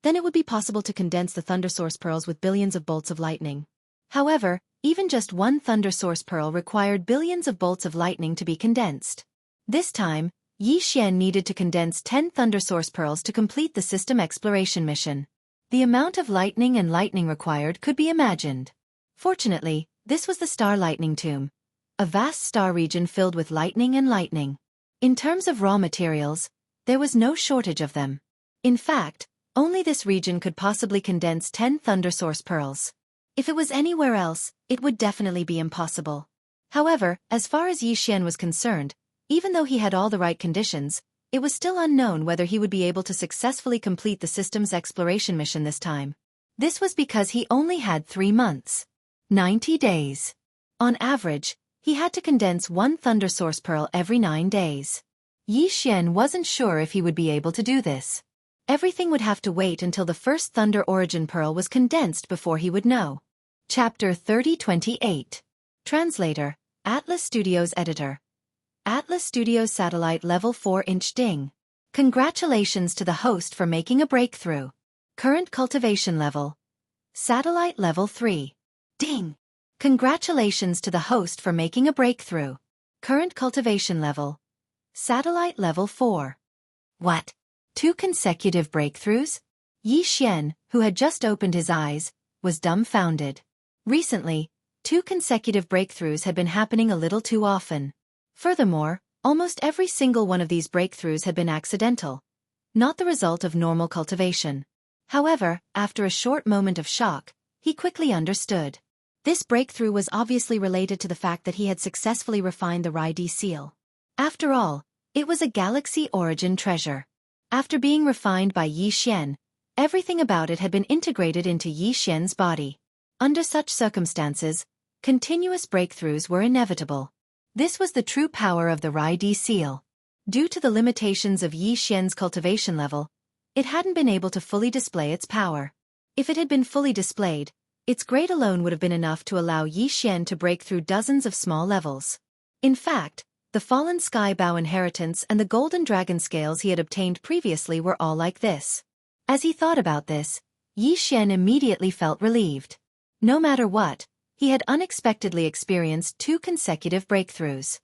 B: then it would be possible to condense the thunder source pearls with billions of bolts of lightning. However, even just one thunder source pearl required billions of bolts of lightning to be condensed. This time, Yi Xian needed to condense 10 thunder source pearls to complete the system exploration mission. The amount of lightning and lightning required could be imagined. Fortunately, this was the Star Lightning Tomb, a vast star region filled with lightning and lightning. In terms of raw materials, there was no shortage of them. In fact, only this region could possibly condense 10 thunder source pearls. If it was anywhere else, it would definitely be impossible. However, as far as Yi Xian was concerned, even though he had all the right conditions, it was still unknown whether he would be able to successfully complete the system's exploration mission this time. This was because he only had 3 months. 90 days. On average, he had to condense one thunder source pearl every 9 days. Yi Xian wasn't sure if he would be able to do this. Everything would have to wait until the first thunder origin pearl was condensed before he would know. Chapter 3028. Translator, Atlas Studios Editor. Atlas Studios Satellite Level 4-inch Ding. Congratulations to the host for making a breakthrough. Current cultivation level. Satellite Level 3. Ding. Congratulations to the host for making a breakthrough. Current cultivation level. Satellite Level 4. What? 2 consecutive breakthroughs? Yi Xian, who had just opened his eyes, was dumbfounded. Recently, 2 consecutive breakthroughs had been happening a little too often. Furthermore, almost every single one of these breakthroughs had been accidental, not the result of normal cultivation. However, after a short moment of shock, he quickly understood. This breakthrough was obviously related to the fact that he had successfully refined the Rai Di seal. After all, it was a galaxy origin treasure. After being refined by Yi Xian, everything about it had been integrated into Yi Xian's body. Under such circumstances, continuous breakthroughs were inevitable. This was the true power of the Rai Di seal. Due to the limitations of Yi Xian's cultivation level, it hadn't been able to fully display its power. If it had been fully displayed, its grade alone would have been enough to allow Yi Xian to break through dozens of small levels. In fact, the fallen sky bow inheritance and the golden dragon scales he had obtained previously were all like this. As he thought about this, Yi Xian immediately felt relieved. No matter what, he had unexpectedly experienced 2 consecutive breakthroughs.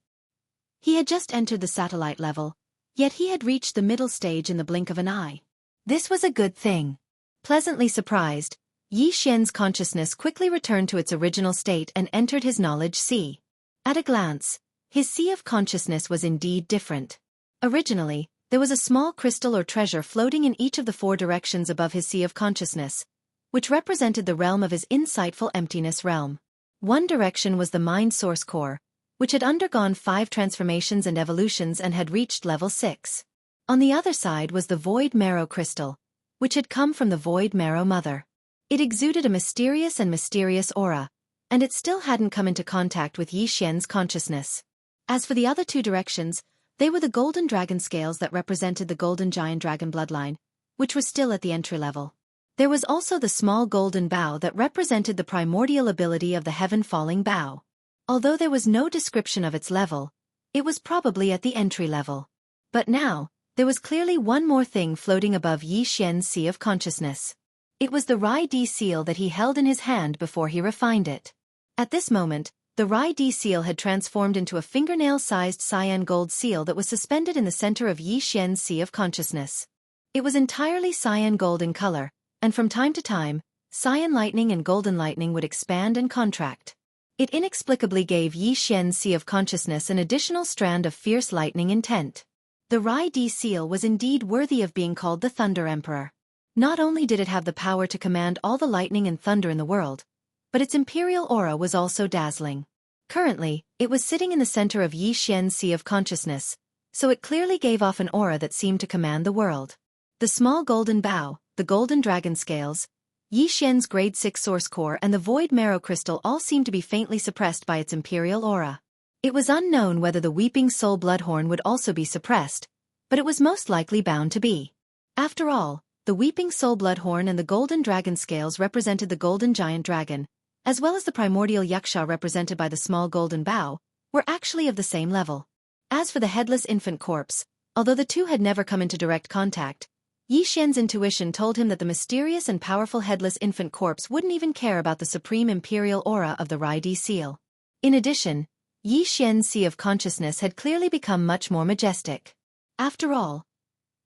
B: He had just entered the satellite level, yet he had reached the middle stage in the blink of an eye. This was a good thing. Pleasantly surprised, Yi Xian's consciousness quickly returned to its original state and entered his knowledge sea. At a glance, his sea of consciousness was indeed different. Originally, there was a small crystal or treasure floating in each of the 4 directions above his sea of consciousness, which represented the realm of his insightful emptiness realm. One direction was the mind source core, which had undergone 5 transformations and evolutions and had reached level 6. On the other side was the void marrow crystal, which had come from the void marrow mother. It exuded a mysterious aura, and it still hadn't come into contact with Yi Xian's consciousness. As for the other 2 directions, they were the golden dragon scales that represented the golden giant dragon bloodline, which was still at the entry level. There was also the small golden bow that represented the primordial ability of the heaven-falling bow. Although there was no description of its level, it was probably at the entry level. But now, there was clearly one more thing floating above Yi Xian's sea of consciousness. It was the Rai Di seal that he held in his hand before he refined it. At this moment, the Rai Di seal had transformed into a fingernail-sized cyan gold seal that was suspended in the center of Yi Xian's sea of consciousness. It was entirely cyan gold in color, and from time to time, cyan lightning and golden lightning would expand and contract. It inexplicably gave Yi Xian's sea of consciousness an additional strand of fierce lightning intent. The Rai Di seal was indeed worthy of being called the Thunder Emperor. Not only did it have the power to command all the lightning and thunder in the world, but its imperial aura was also dazzling. Currently, it was sitting in the center of Yi Xian's sea of consciousness, so it clearly gave off an aura that seemed to command the world. The small golden bow, the golden dragon scales, Yi Xian's grade 6 source core and the void marrow crystal all seemed to be faintly suppressed by its imperial aura. It was unknown whether the weeping soul bloodhorn would also be suppressed, but it was most likely bound to be. After all, the weeping soul bloodhorn and the golden dragon scales represented the golden giant dragon, as well as the primordial Yuxia represented by the small golden bow, were actually of the same level. As for the headless infant corpse, although the two had never come into direct contact, Yi Xian's intuition told him that the mysterious and powerful headless infant corpse wouldn't even care about the supreme imperial aura of the Rai seal. In addition, Yi Xian's sea of consciousness had clearly become much more majestic. After all,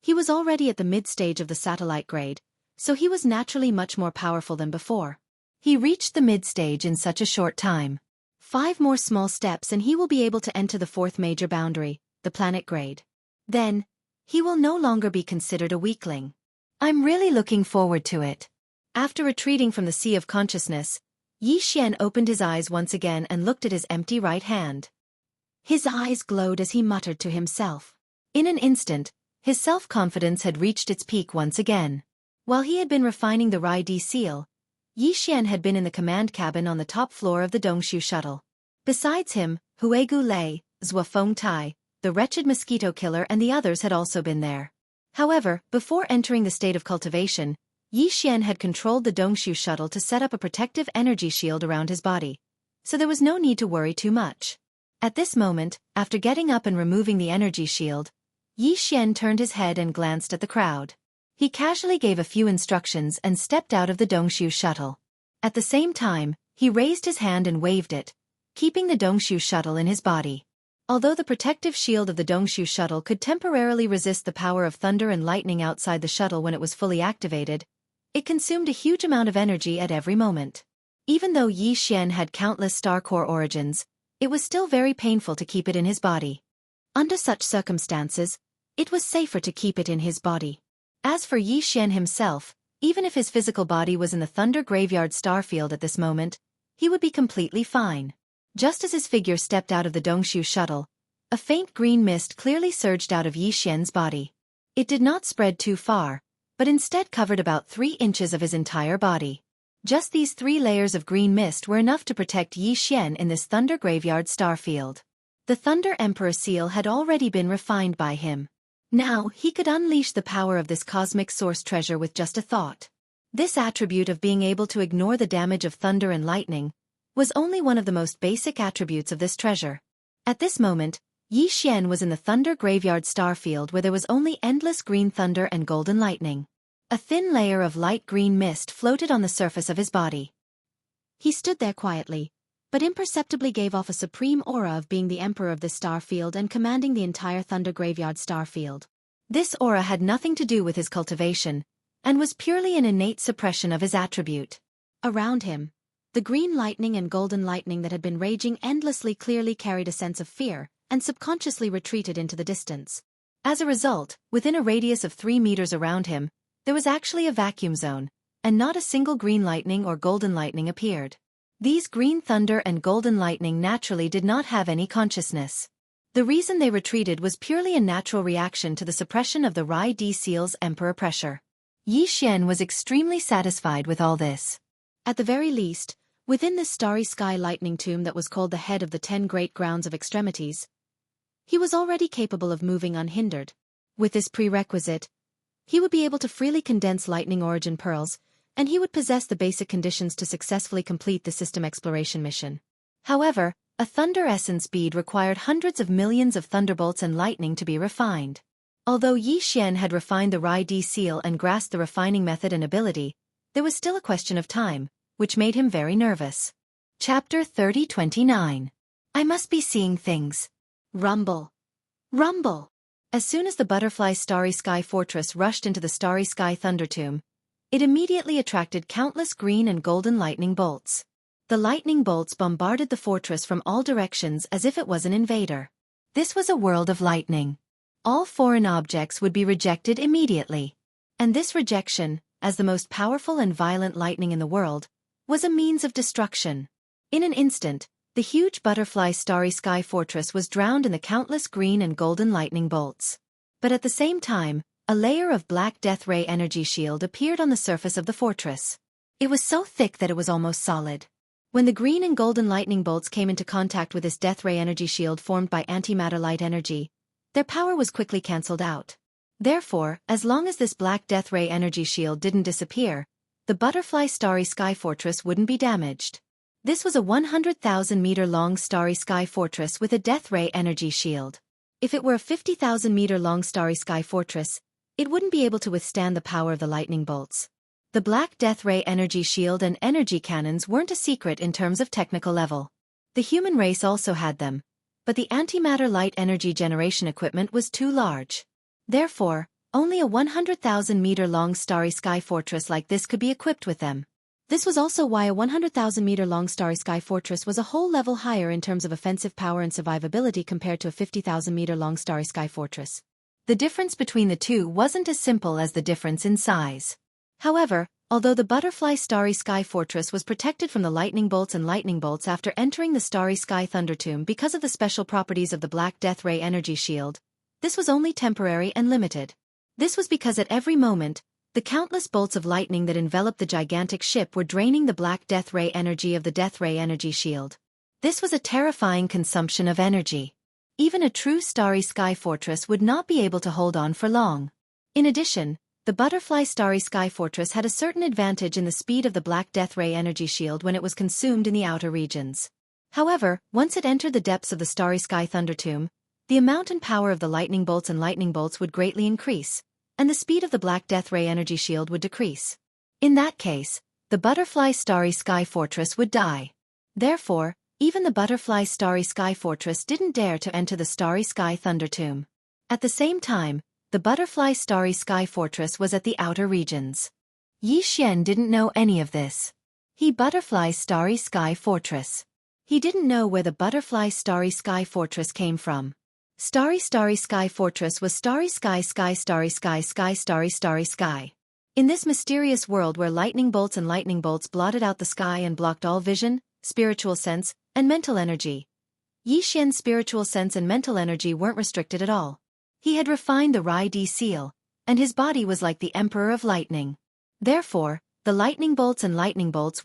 B: he was already at the mid-stage of the satellite grade, so he was naturally much more powerful than before. He reached the mid-stage in such a short time. 5 more small steps and he will be able to enter the 4th major boundary, the planet grade. Then, he will no longer be considered a weakling. I'm really looking forward to it. After retreating from the sea of consciousness, Yi Xian opened his eyes once again and looked at his empty right hand. His eyes glowed as he muttered to himself. In an instant, his self-confidence had reached its peak once again. While he had been refining the Rai seal, Yi Xian had been in the command cabin on the top floor of the Dongshu shuttle. Besides him, Huegu Lei, Zhuafeng Tai, the wretched mosquito killer and the others had also been there. However, before entering the state of cultivation, Yi Xian had controlled the Dongshu shuttle to set up a protective energy shield around his body, so there was no need to worry too much. At this moment, after getting up and removing the energy shield, Yi Xian turned his head and glanced at the crowd. He casually gave a few instructions and stepped out of the Dongshu shuttle. At the same time, he raised his hand and waved it, keeping the Dongshu shuttle in his body. Although the protective shield of the Dongshu shuttle could temporarily resist the power of thunder and lightning outside the shuttle when it was fully activated, it consumed a huge amount of energy at every moment. Even though Yi Xian had countless star core origins, it was still very painful to keep it in his body. Under such circumstances, it was safer to keep it in his body. As for Yi Xian himself, even if his physical body was in the Thunder Graveyard starfield at this moment, he would be completely fine. Just as his figure stepped out of the Dongshu shuttle, a faint green mist clearly surged out of Yi Xian's body. It did not spread too far, but instead covered about 3 inches of his entire body. Just these 3 layers of green mist were enough to protect Yi Xian in this Thunder Graveyard starfield. The Thunder Emperor seal had already been refined by him. Now, he could unleash the power of this cosmic source treasure with just a thought. This attribute of being able to ignore the damage of thunder and lightning was only one of the most basic attributes of this treasure. At this moment, Yi Xian was in the Thunder Graveyard starfield where there was only endless green thunder and golden lightning. A thin layer of light green mist floated on the surface of his body. He stood there quietly, but imperceptibly gave off a supreme aura of being the emperor of this starfield and commanding the entire Thunder Graveyard starfield. This aura had nothing to do with his cultivation, and was purely an innate suppression of his attribute. Around him, the green lightning and golden lightning that had been raging endlessly clearly carried a sense of fear, and subconsciously retreated into the distance. As a result, within a radius of 3 meters around him, there was actually a vacuum zone, and not a single green lightning or golden lightning appeared. These green thunder and golden lightning naturally did not have any consciousness. The reason they retreated was purely a natural reaction to the suppression of the Rai seal's emperor pressure. Yi Xian was extremely satisfied with all this. At the very least, within this starry sky lightning tomb that was called the head of the 10 great grounds of extremities, he was already capable of moving unhindered. With this prerequisite, he would be able to freely condense lightning origin pearls, and he would possess the basic conditions to successfully complete the system exploration mission. However, a thunder essence bead required hundreds of millions of thunderbolts and lightning to be refined. Although Yi Xian had refined the Rai seal and grasped the refining method and ability, there was still a question of time, which made him very nervous. Chapter 30:29. I must be seeing things. Rumble. Rumble. As soon as the butterfly Starry Sky Fortress rushed into the Starry Sky Thunder Tomb, it immediately attracted countless green and golden lightning bolts. The lightning bolts bombarded the fortress from all directions as if it was an invader. This was a world of lightning. All foreign objects would be rejected immediately. And this rejection, as the most powerful and violent lightning in the world, was a means of destruction. In an instant, the huge butterfly Starry Sky Fortress was drowned in the countless green and golden lightning bolts. But at the same time, A layer of black death ray energy shield appeared on the surface of the fortress. It was so thick that it was almost solid. When the green and golden lightning bolts came into contact with this death ray energy shield formed by antimatter light energy, their power was quickly cancelled out. Therefore, as long as this black death ray energy shield didn't disappear, the butterfly starry sky fortress wouldn't be damaged. This was a 100,000-meter-long starry sky fortress with a death ray energy shield. If it were a 50,000-meter-long starry sky fortress, it wouldn't be able to withstand the power of the lightning bolts. The black death ray energy shield and energy cannons weren't a secret in terms of technical level. The human race also had them, but the antimatter light energy generation equipment was too large. Therefore, only a 100,000-meter-long starry sky fortress like this could be equipped with them. This was also why a 100,000-meter-long starry sky fortress was a whole level higher in terms of offensive power and survivability compared to a 50,000-meter-long starry sky fortress. The difference between the two wasn't as simple as the difference in size. However, although the butterfly starry sky fortress was protected from the lightning bolts after entering the starry sky thunder tomb because of the special properties of the black death ray energy shield, this was only temporary and limited. This was because at every moment, the countless bolts of lightning that enveloped the gigantic ship were draining the black death ray energy of the death ray energy shield. This was a terrifying consumption of energy. Even a true starry sky fortress would not be able to hold on for long. In addition, the butterfly starry sky fortress had a certain advantage in the speed of the black death ray energy shield when it was consumed in the outer regions. However, once it entered the depths of the starry sky thunder tomb, the amount and power of the lightning bolts would greatly increase, and the speed of the black death ray energy shield would decrease. In that case, the butterfly starry sky fortress would die. Therefore, even the butterfly starry sky fortress didn't dare to enter the starry sky thunder tomb. At the same time, the butterfly starry sky fortress was at the outer regions. Yi Xian didn't know any of this. He butterfly starry sky fortress. He didn't know where the butterfly starry sky fortress came from. Starry sky fortress was starry sky starry sky. In this mysterious world where lightning bolts blotted out the sky and blocked all vision, spiritual sense, and mental energy, Yi Xian's spiritual sense and mental energy weren't restricted at all. He had refined the Rai Di seal, and his body was like the Emperor of Lightning. Therefore, the lightning bolts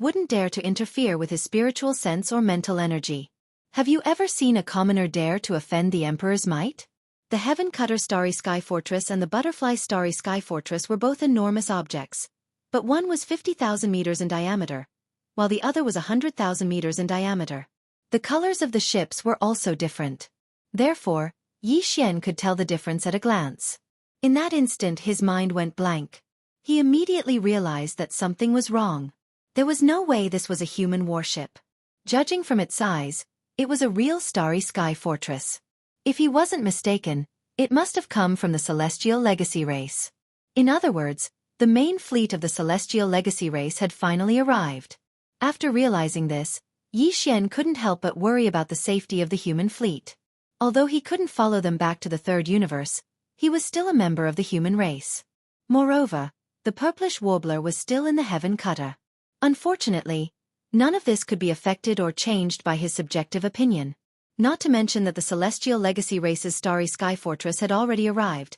B: wouldn't dare to interfere with his spiritual sense or mental energy. Have you ever seen a commoner dare to offend the Emperor's might? The Heaven Cutter Starry Sky Fortress and the Butterfly Starry Sky Fortress were both enormous objects, but one was 50,000 meters in diameter, while the other was 100,000 meters in diameter. The colors of the ships were also different. Therefore, Yi Xian could tell the difference at a glance. In that instant his mind went blank. He immediately realized that something was wrong. There was no way this was a human warship. Judging from its size, it was a real starry sky fortress. If he wasn't mistaken, it must have come from the Celestial Legacy race. In other words, the main fleet of the Celestial Legacy race had finally arrived. After realizing this, Yi Xian couldn't help but worry about the safety of the human fleet. Although he couldn't follow them back to the third universe, he was still a member of the human race. Moreover, the purplish warbler was still in the Heaven Cutter. Unfortunately, none of this could be affected or changed by his subjective opinion. Not to mention that the Celestial Legacy race's Starry Sky Fortress had already arrived.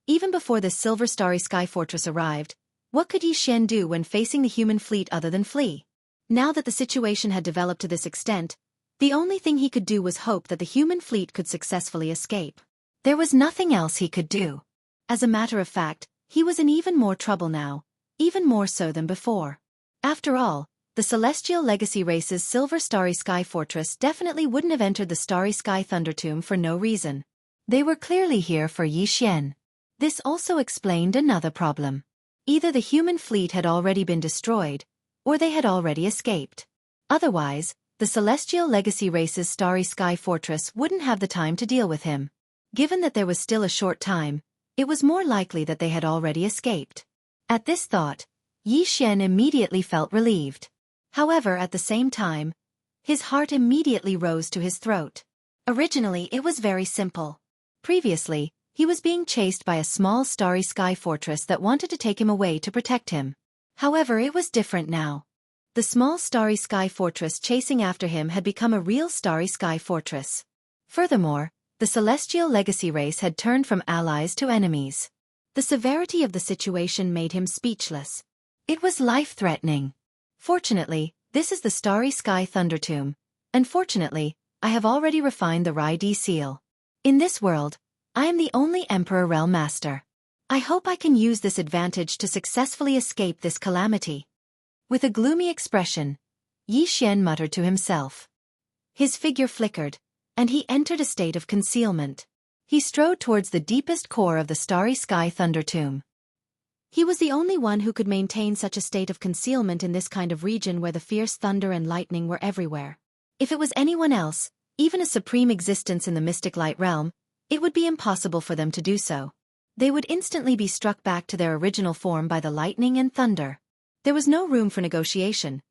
B: Even before this Silver Starry Sky Fortress arrived, what could Yi Xian do when facing the human fleet other than flee? Now that the situation had developed to this extent, the only thing he could do was hope that the human fleet could successfully escape. There was nothing else he could do. As a matter of fact, he was in even more trouble now, even more so than before. After all, the Celestial Legacy race's Silver Starry Sky Fortress definitely wouldn't have entered the Starry Sky Thunder Tomb for no reason. They were clearly here for Yi Xian. This also explained another problem. Either the human fleet had already been destroyed, or they had already escaped. Otherwise, the Celestial Legacy race's Starry Sky Fortress wouldn't have the time to deal with him. Given that there was still a short time, it was more likely that they had already escaped. At this thought, Yi Xian immediately felt relieved. However, at the same time, his heart immediately rose to his throat. Originally, it was very simple. Previously, he was being chased by a small starry sky fortress that wanted to take him away to protect him. However, it was different now. The small starry sky fortress chasing after him had become a real starry sky fortress. Furthermore, the Celestial Legacy race had turned from allies to enemies. The severity of the situation made him speechless. It was life-threatening. Fortunately, this is the Starry Sky Thunder Tomb. Unfortunately, I have already refined the Rai-D seal. In this world, I am the only Emperor Realm Master. I hope I can use this advantage to successfully escape this calamity. With a gloomy expression, Yi Xian muttered to himself. His figure flickered, and he entered a state of concealment. He strode towards the deepest core of the Starry Sky Thunder Tomb. He was the only one who could maintain such a state of concealment in this kind of region where the fierce thunder and lightning were everywhere. If it was anyone else, even a supreme existence in the mystic light realm, it would be impossible for them to do so. They would instantly be struck back to their original form by the lightning and thunder. There was no room for negotiation.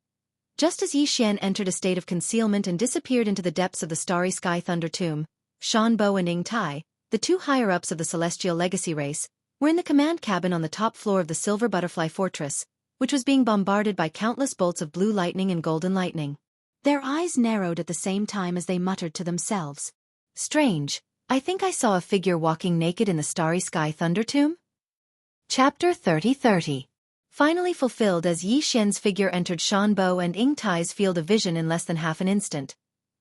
B: Just as Yi Xian entered a state of concealment and disappeared into the depths of the Starry Sky Thunder Tomb, Shanbo and Ying Tai, the two higher-ups of the Celestial Legacy race, were in the command cabin on the top floor of the Silver Butterfly Fortress, which was being bombarded by countless bolts of blue lightning and golden lightning. Their eyes narrowed at the same time as they muttered to themselves. Strange, I think I saw a figure walking naked in the Starry Sky Thunder Tomb? Chapter 30. Finally fulfilled as Yi Xian's figure entered Shanbo and Ying Tai's field of vision in less than half an instant.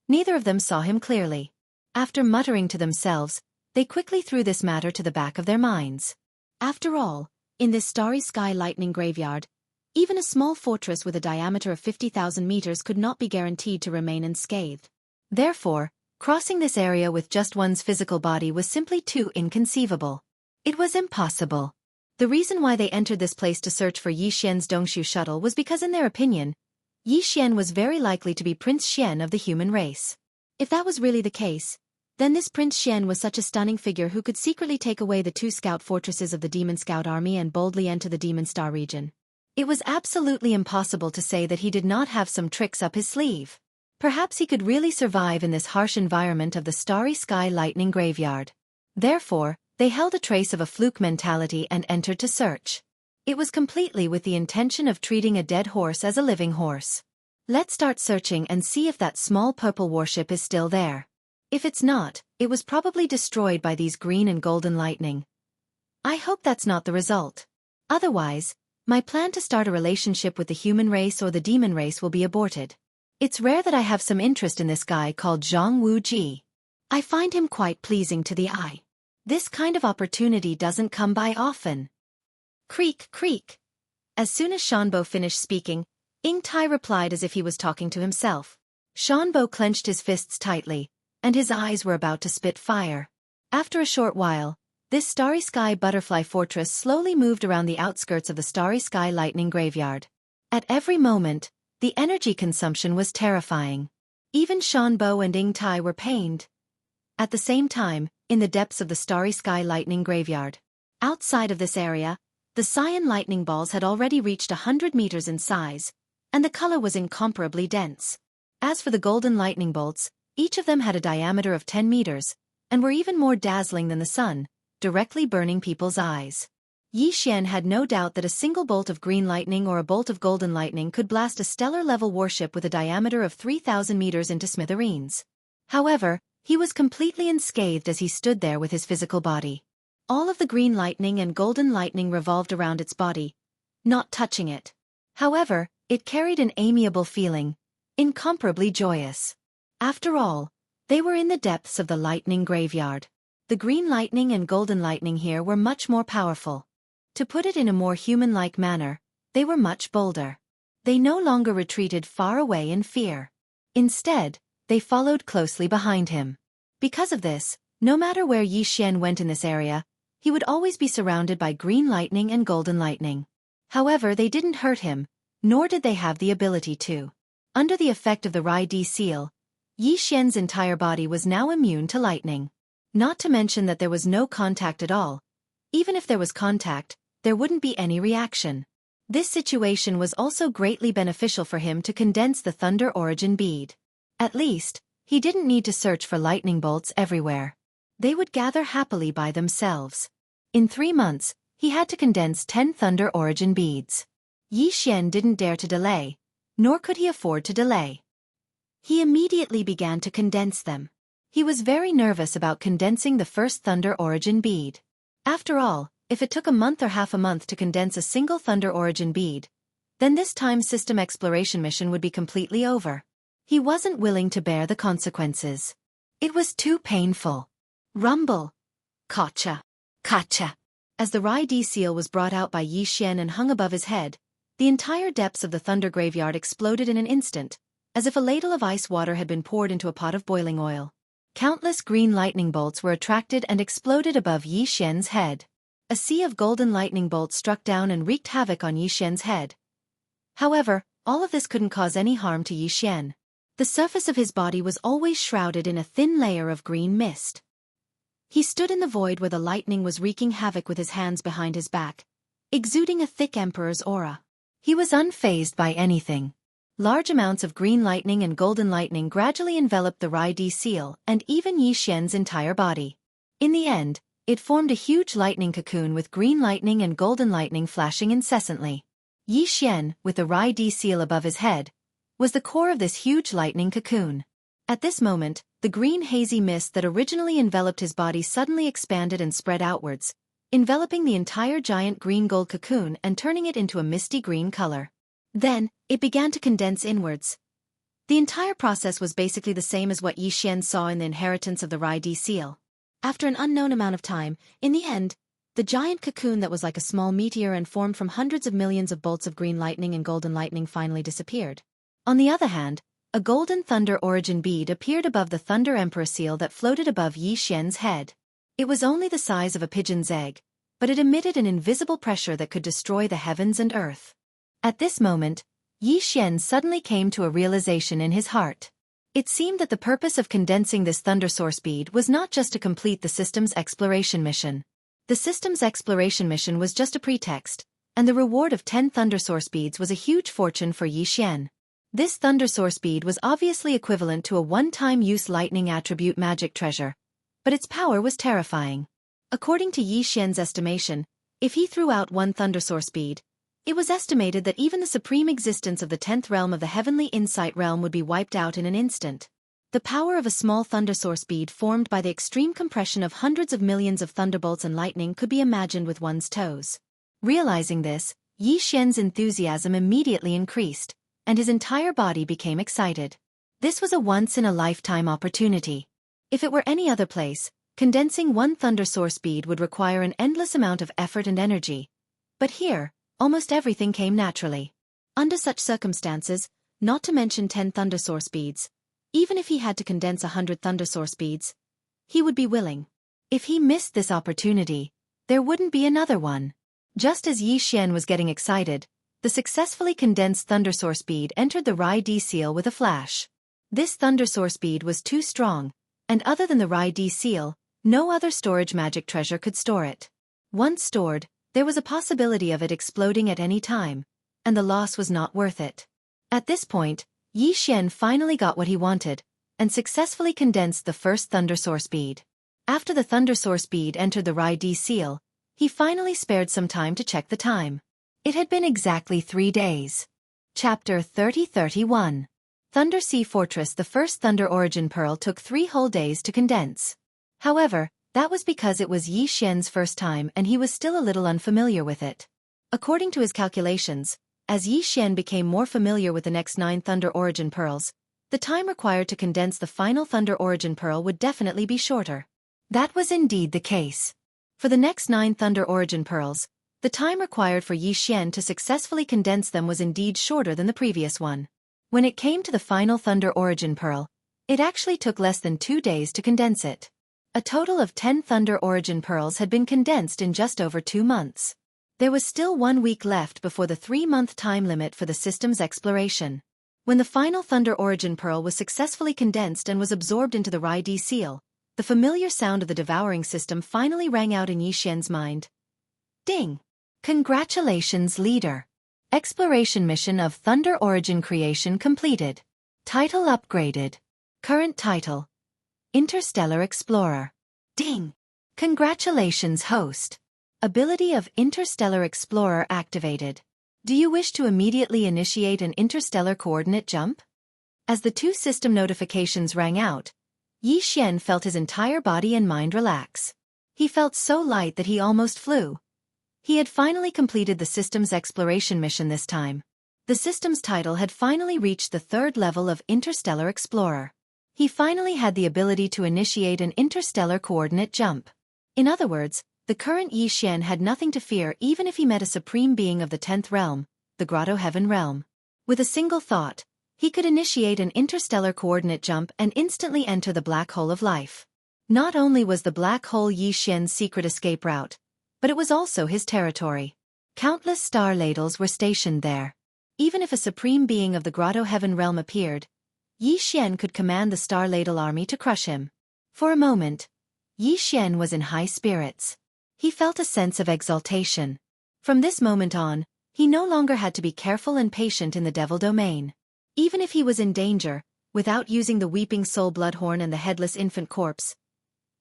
B: Neither of them saw him clearly. After muttering to themselves, they quickly threw this matter to the back of their minds. After all, in this Starry Sky Lightning Graveyard, even a small fortress with a diameter of 50,000 meters could not be guaranteed to remain unscathed. Therefore, crossing this area with just one's physical body was simply too inconceivable. It was impossible. The reason why they entered this place to search for Yi Xian's Dongshu shuttle was because in their opinion, Yi Xian was very likely to be Prince Xian of the human race. If that was really the case, then this Prince Xian was such a stunning figure who could secretly take away the two scout fortresses of the Demon Scout Army and boldly enter the Demon Star region. It was absolutely impossible to say that he did not have some tricks up his sleeve. Perhaps he could really survive in this harsh environment of the Starry Sky Lightning Graveyard. Therefore, they held a trace of a fluke mentality and entered to search. It was completely with the intention of treating a dead horse as a living horse. Let's start searching and see if that small purple warship is still there. If it's not, it was probably destroyed by these green and golden lightning. I hope that's not the result. Otherwise, my plan to start a relationship with the human race or the demon race will be aborted. It's rare that I have some interest in this guy called Jianghu Ji. I find him quite pleasing to the eye. This kind of opportunity doesn't come by often. Creak, creak. As soon as Shanbo finished speaking, Ying Tai replied as if he was talking to himself. Shanbo clenched his fists tightly, and his eyes were about to spit fire. After a short while, this Starry Sky Butterfly Fortress slowly moved around the outskirts of the Starry Sky Lightning Graveyard. At every moment, the energy consumption was terrifying. Even Shanbo and Ying Tai were pained. At the same time, in the depths of the Starry Sky Lightning Graveyard, outside of this area, the cyan lightning balls had already reached 100 meters in size, and the color was incomparably dense. As for the golden lightning bolts, each of them had a diameter of 10 meters, and were even more dazzling than the sun, directly burning people's eyes. Yi Xian had no doubt that a single bolt of green lightning or a bolt of golden lightning could blast a stellar-level warship with a diameter of 3,000 meters into smithereens. However, he was completely unscathed as he stood there with his physical body. All of the green lightning and golden lightning revolved around its body, not touching it. However, it carried an amiable feeling, incomparably joyous. After all, they were in the depths of the lightning graveyard. The green lightning and golden lightning here were much more powerful. To put it in a more human-like manner, they were much bolder. They no longer retreated far away in fear. Instead, they followed closely behind him. Because of this, no matter where Yi Xian went in this area, he would always be surrounded by green lightning and golden lightning. However, they didn't hurt him, nor did they have the ability to. Under the effect of the Rai-D seal, Yi Xian's entire body was now immune to lightning. Not to mention that there was no contact at all. Even if there was contact, there wouldn't be any reaction. This situation was also greatly beneficial for him to condense the Thunder Origin bead. At least, he didn't need to search for lightning bolts everywhere. They would gather happily by themselves. In 3 months, he had to condense 10 Thunder Origin beads. Yi Xian didn't dare to delay, nor could he afford to delay. He immediately began to condense them. He was very nervous about condensing the first Thunder Origin bead. After all, if it took a month or half a month to condense a single Thunder Origin bead, then this time system exploration mission would be completely over. He wasn't willing to bear the consequences. It was too painful. Rumble. Gotcha. Gotcha. As the Rai-D seal was brought out by Yi Xian and hung above his head, the entire depths of the Thunder Graveyard exploded in an instant, as if a ladle of ice water had been poured into a pot of boiling oil. Countless green lightning bolts were attracted and exploded above Yi Xian's head. A sea of golden lightning bolts struck down and wreaked havoc on Yi Xian's head. However, all of this couldn't cause any harm to Yi Xian. The surface of his body was always shrouded in a thin layer of green mist. He stood in the void where the lightning was wreaking havoc with his hands behind his back, exuding a thick emperor's aura. He was unfazed by anything. Large amounts of green lightning and golden lightning gradually enveloped the Rai-D seal and even Yi Xian's entire body. In the end, it formed a huge lightning cocoon with green lightning and golden lightning flashing incessantly. Yi Xian, with the Rai-D seal above his head, was the core of this huge lightning cocoon. At this moment, the green hazy mist that originally enveloped his body suddenly expanded and spread outwards, enveloping the entire giant green-gold cocoon and turning it into a misty green color. Then, it began to condense inwards. The entire process was basically the same as what Yi Xian saw in the inheritance of the Rai-D seal. After an unknown amount of time, in the end, the giant cocoon that was like a small meteor and formed from hundreds of millions of bolts of green lightning and golden lightning finally disappeared. On the other hand, a golden Thunder Origin bead appeared above the Thunder Emperor seal that floated above Yi Xian's head. It was only the size of a pigeon's egg, but it emitted an invisible pressure that could destroy the heavens and earth. At this moment, Yi Xian suddenly came to a realization in his heart. It seemed that the purpose of condensing this Thunder Source bead was not just to complete the system's exploration mission. The system's exploration mission was just a pretext, and the reward of 10 Thunder Source beads was a huge fortune for Yi Xian. This Thunder Source bead was obviously equivalent to a one-time use lightning attribute magic treasure, but its power was terrifying. According to Yi Xian's estimation, if he threw out one Thunder Source bead, it was estimated that even the supreme existence of the 10th realm of the Heavenly Insight realm would be wiped out in an instant. The power of a small Thunder Source bead formed by the extreme compression of hundreds of millions of thunderbolts and lightning could be imagined with one's toes. Realizing this, Yi Xian's enthusiasm immediately increased, and his entire body became excited. This was a once-in-a-lifetime opportunity. If it were any other place, condensing one Thunder Source bead would require an endless amount of effort and energy. But here, almost everything came naturally. Under such circumstances, not to mention 10 Thunder Source beads, even if he had to condense 100 Thunder Source beads, he would be willing. If he missed this opportunity, there wouldn't be another one. Just as Yi Xian was getting excited, the successfully condensed Thunder Source bead entered the Rai-D seal with a flash. This Thunder Source bead was too strong, and other than the Rai-D seal, no other storage magic treasure could store it. Once stored, there was a possibility of it exploding at any time, and the loss was not worth it. At this point, Yi Xian finally got what he wanted, and successfully condensed the first Thunder Source bead. After the Thunder Source bead entered the Rai-D seal, he finally spared some time to check the time. It had been exactly 3 days. Chapter 30-31. Thunder Sea Fortress. The first Thunder Origin Pearl took 3 whole days to condense. However, that was because it was Yi Xian's first time and he was still a little unfamiliar with it. According to his calculations, as Yi Xian became more familiar with the next 9 Thunder Origin Pearls, the time required to condense the final Thunder Origin Pearl would definitely be shorter. That was indeed the case. For the next 9 Thunder Origin Pearls, the time required for Yi Xian to successfully condense them was indeed shorter than the previous one. When it came to the final Thunder Origin Pearl, it actually took less than 2 days to condense it. A total of 10 Thunder Origin Pearls had been condensed in just over 2 months. There was still 1 week left before the 3-month time limit for the system's exploration. When the final Thunder Origin Pearl was successfully condensed and was absorbed into the Rai-D seal, the familiar sound of the devouring system finally rang out in Yi Xian's mind. Ding! Congratulations, leader! Exploration mission of Thunder Origin creation completed. Title upgraded. Current title: Interstellar Explorer. Ding! Congratulations, host! Ability of Interstellar Explorer activated. Do you wish to immediately initiate an interstellar coordinate jump? As the 2 system notifications rang out, Yi Xian felt his entire body and mind relax. He felt so light that he almost flew, He had finally completed the system's exploration mission this time. The system's title had finally reached the 3rd level of Interstellar Explorer. He finally had the ability to initiate an interstellar coordinate jump. In other words, the current Yi Xian had nothing to fear even if he met a supreme being of the 10th realm, the Grotto Heaven realm. With a single thought, he could initiate an interstellar coordinate jump and instantly enter the black hole of life. Not only was the black hole Yi Xian's secret escape route, but it was also his territory. Countless star ladles were stationed there. Even if a supreme being of the Grotto Heaven realm appeared, Yi Xian could command the star ladle army to crush him. For a moment, Yi Xian was in high spirits. He felt a sense of exaltation. From this moment on, he no longer had to be careful and patient in the devil domain. Even if he was in danger, without using the weeping soul bloodhorn and the headless infant corpse,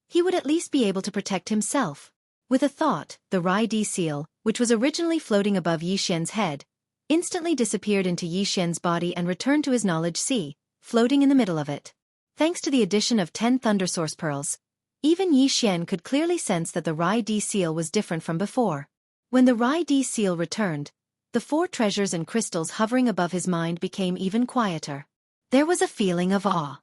B: he would at least be able to protect himself. With a thought, the Rai Di seal, which was originally floating above Yi Xian's head, instantly disappeared into Yi Xian's body and returned to his knowledge sea, floating in the middle of it. Thanks to the addition of 10 Thunder Source Pearls, even Yi Xian could clearly sense that the Rai Di seal was different from before. When the Rai Di seal returned, the 4 treasures and crystals hovering above his mind became even quieter. There was a feeling of awe.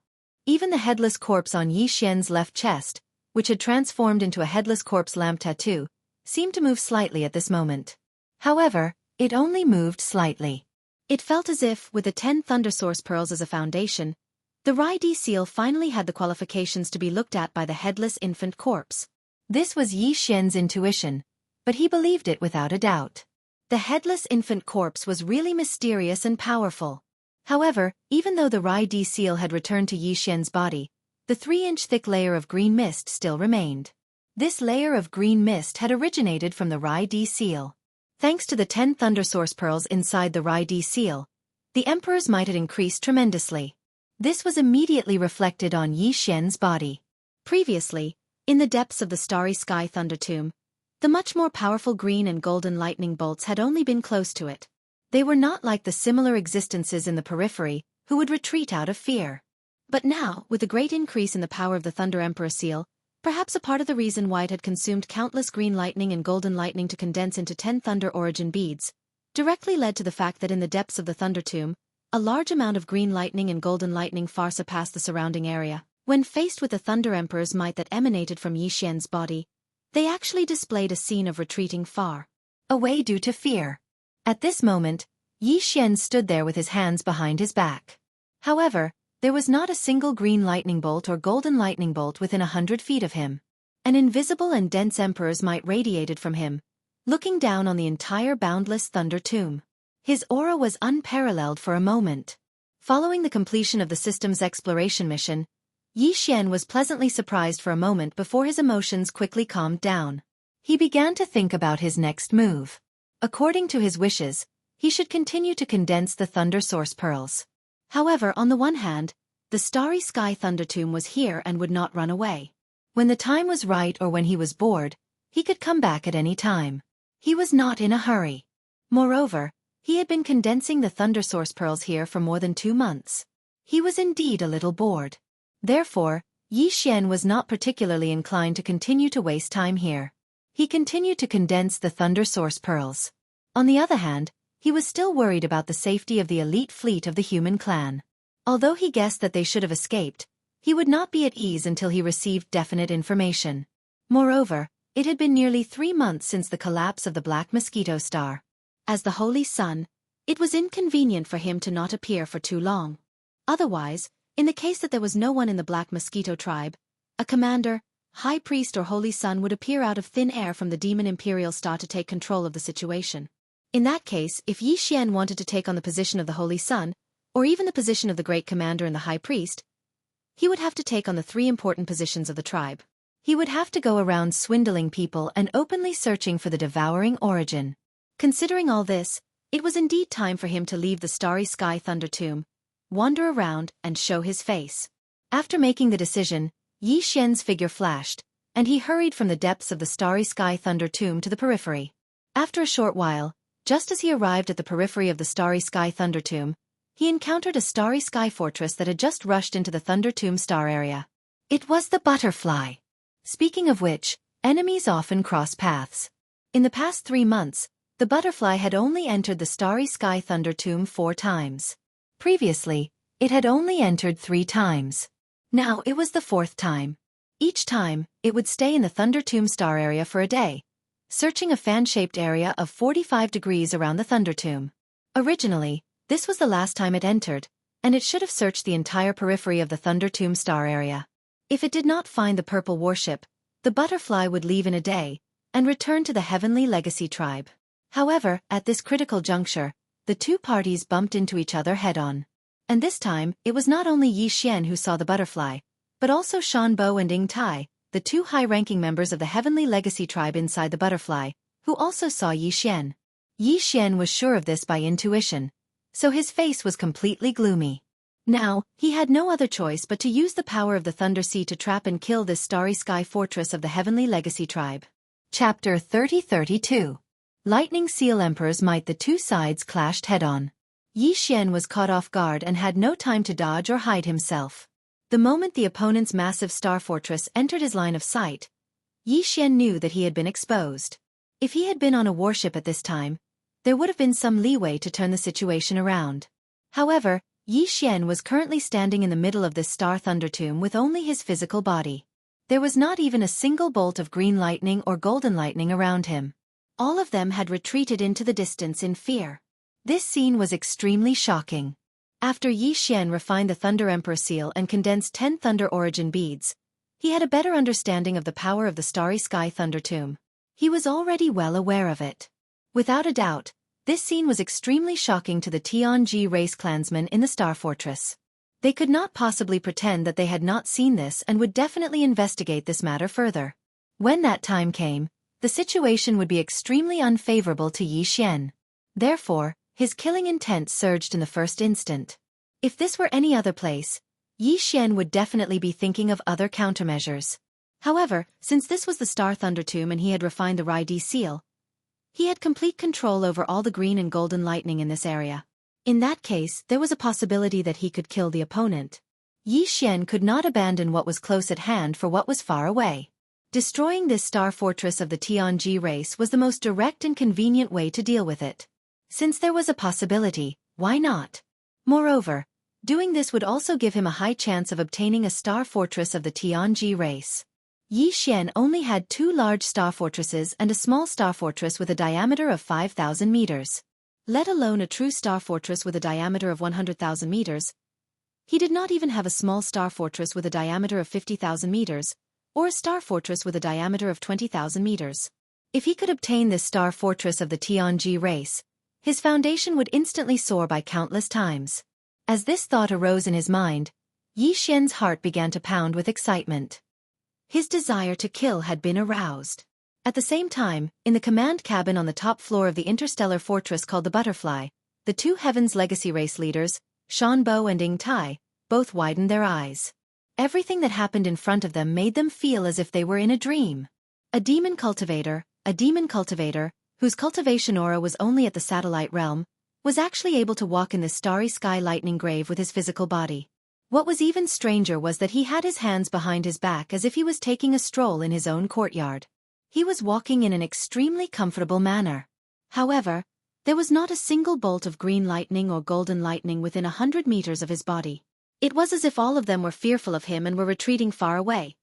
B: Even the headless corpse on Yi Xian's left chest, which had transformed into a headless corpse lamp tattoo, seemed to move slightly at this moment. However, it only moved slightly. It felt as if, with the 10 Thunder Source Pearls as a foundation, the Rai Di seal finally had the qualifications to be looked at by the headless infant corpse. This was Yi Xian's intuition, but he believed it without a doubt. The headless infant corpse was really mysterious and powerful. However, even though the Rai Di seal had returned to Yi Xian's body, the 3-inch thick layer of green mist still remained. This layer of green mist had originated from the Rai Di seal. Thanks to the 10 Thunder Source Pearls inside the Rai Di seal, the Emperor's might had increased tremendously. This was immediately reflected on Yi Xian's body. Previously, in the depths of the Starry Sky Thunder Tomb, the much more powerful green and golden lightning bolts had only been close to it. They were not like the similar existences in the periphery, who would retreat out of fear. But now, with the great increase in the power of the Thunder Emperor seal, perhaps a part of the reason why it had consumed countless green lightning and golden lightning to condense into 10 thunder origin beads, directly led to the fact that in the depths of the Thunder Tomb, a large amount of green lightning and golden lightning far surpassed the surrounding area. When faced with the Thunder Emperor's might that emanated from Yi Xian's body, they actually displayed a scene of retreating far away due to fear. At this moment, Yi Xian stood there with his hands behind his back. However, there was not a single green lightning bolt or golden lightning bolt within 100 feet of him. An invisible and dense Emperor's might radiated from him, looking down on the entire boundless Thunder Tomb. His aura was unparalleled for a moment. Following the completion of the system's exploration mission, Yi Xian was pleasantly surprised for a moment before his emotions quickly calmed down. He began to think about his next move. According to his wishes, he should continue to condense the Thunder Source Pearls. However, on the one hand, the Starry Sky Thunder Tomb was here and would not run away. When the time was right or when he was bored, he could come back at any time. He was not in a hurry. Moreover, he had been condensing the Thunder Source Pearls here for more than 2 months. He was indeed a little bored. Therefore, Yi Xian was not particularly inclined to continue to waste time here. He continued to condense the Thunder Source Pearls. On the other hand, he was still worried about the safety of the elite fleet of the human clan. Although he guessed that they should have escaped, he would not be at ease until he received definite information. Moreover, it had been nearly 3 months since the collapse of the Black Mosquito Star. As the Holy Sun, it was inconvenient for him to not appear for too long. Otherwise, in the case that there was no one in the Black Mosquito tribe, a commander, high priest or Holy Sun would appear out of thin air from the Demon Imperial Star to take control of the situation. In that case, if Yi Xian wanted to take on the position of the Holy Sun, or even the position of the Great Commander and the High Priest, he would have to take on the 3 important positions of the tribe. He would have to go around swindling people and openly searching for the devouring origin. Considering all this, it was indeed time for him to leave the Starry Sky Thunder Tomb, wander around, and show his face. After making the decision, Yi Xian's figure flashed, and he hurried from the depths of the Starry Sky Thunder Tomb to the periphery. After a short while, just as he arrived at the periphery of the Starry Sky Thunder Tomb, he encountered a Starry Sky fortress that had just rushed into the Thunder Tomb star area. It was the butterfly. Speaking of which, enemies often cross paths. In the past 3 months, the butterfly had only entered the starry sky thunder tomb 4 times. Previously, it had only entered 3 times. Now it was the 4th time. Each time, it would stay in the thunder tomb star area for a day, searching a fan-shaped area of 45 degrees around the thunder tomb. Originally, this was the last time it entered, and it should have searched the entire periphery of the thunder tomb star area. If it did not find the purple warship, the butterfly would leave in a day and return to the Heavenly Legacy tribe. However, at this critical juncture, the two parties bumped into each other head-on. And this time, it was not only Yi Xian who saw the butterfly, but also Shan Bo and Ying Tai, the two high-ranking members of the Heavenly Legacy tribe inside the butterfly, who also saw Yi Xian. Yi Xian was sure of this by intuition, so his face was completely gloomy. Now, he had no other choice but to use the power of the Thunder Sea to trap and kill this starry sky fortress of the Heavenly Legacy tribe. Chapter 30-32. Lightning Seal Emperor's Might. The two sides clashed head-on. Yi Xian was caught off guard and had no time to dodge or hide himself. The moment the opponent's massive star fortress entered his line of sight, Yi Xian knew that he had been exposed. If he had been on a warship at this time, there would have been some leeway to turn the situation around. However, Yi Xian was currently standing in the middle of this star thunder tomb with only his physical body. There was not even a single bolt of green lightning or golden lightning around him. All of them had retreated into the distance in fear. This scene was extremely shocking. After Yi Xian refined the Thunder Emperor seal and condensed 10 Thunder Origin beads, he had a better understanding of the power of the Starry Sky Thunder Tomb. He was already well aware of it. Without a doubt, this scene was extremely shocking to the Tianji race clansmen in the Star Fortress. They could not possibly pretend that they had not seen this and would definitely investigate this matter further. When that time came, the situation would be extremely unfavorable to Yi Xian. Therefore, his killing intent surged in the first instant. If this were any other place, Yi Xian would definitely be thinking of other countermeasures. However, since this was the Star Thunder Tomb and he had refined the Rai-D seal, he had complete control over all the green and golden lightning in this area. In that case, there was a possibility that he could kill the opponent. Yi Xian could not abandon what was close at hand for what was far away. Destroying this star fortress of the Tianji race was the most direct and convenient way to deal with it. Since there was a possibility, why not? Moreover, doing this would also give him a high chance of obtaining a star fortress of the Tianji race. Yi Xian only had 2 large star fortresses and a small star fortress with a diameter of 5,000 meters. Let alone a true star fortress with a diameter of 100,000 meters. He did not even have a small star fortress with a diameter of 50,000 meters, or a star fortress with a diameter of 20,000 meters. If he could obtain this star fortress of the Tianji race, his foundation would instantly soar by countless times. As this thought arose in his mind, Yi Xian's heart began to pound with excitement. His desire to kill had been aroused. At the same time, in the command cabin on the top floor of the interstellar fortress called the Butterfly, the two Heaven's Legacy race leaders, Shan Bo and Ying Tai, both widened their eyes. Everything that happened in front of them made them feel as if they were in a dream. A demon cultivator, whose cultivation aura was only at the satellite realm, was actually able to walk in this starry sky lightning grave with his physical body. What was even stranger was that he had his hands behind his back as if he was taking a stroll in his own courtyard. He was walking in an extremely comfortable manner. However, there was not a single bolt of green lightning or golden lightning within 100 meters of his body. It was as if all of them were fearful of him and were retreating far away.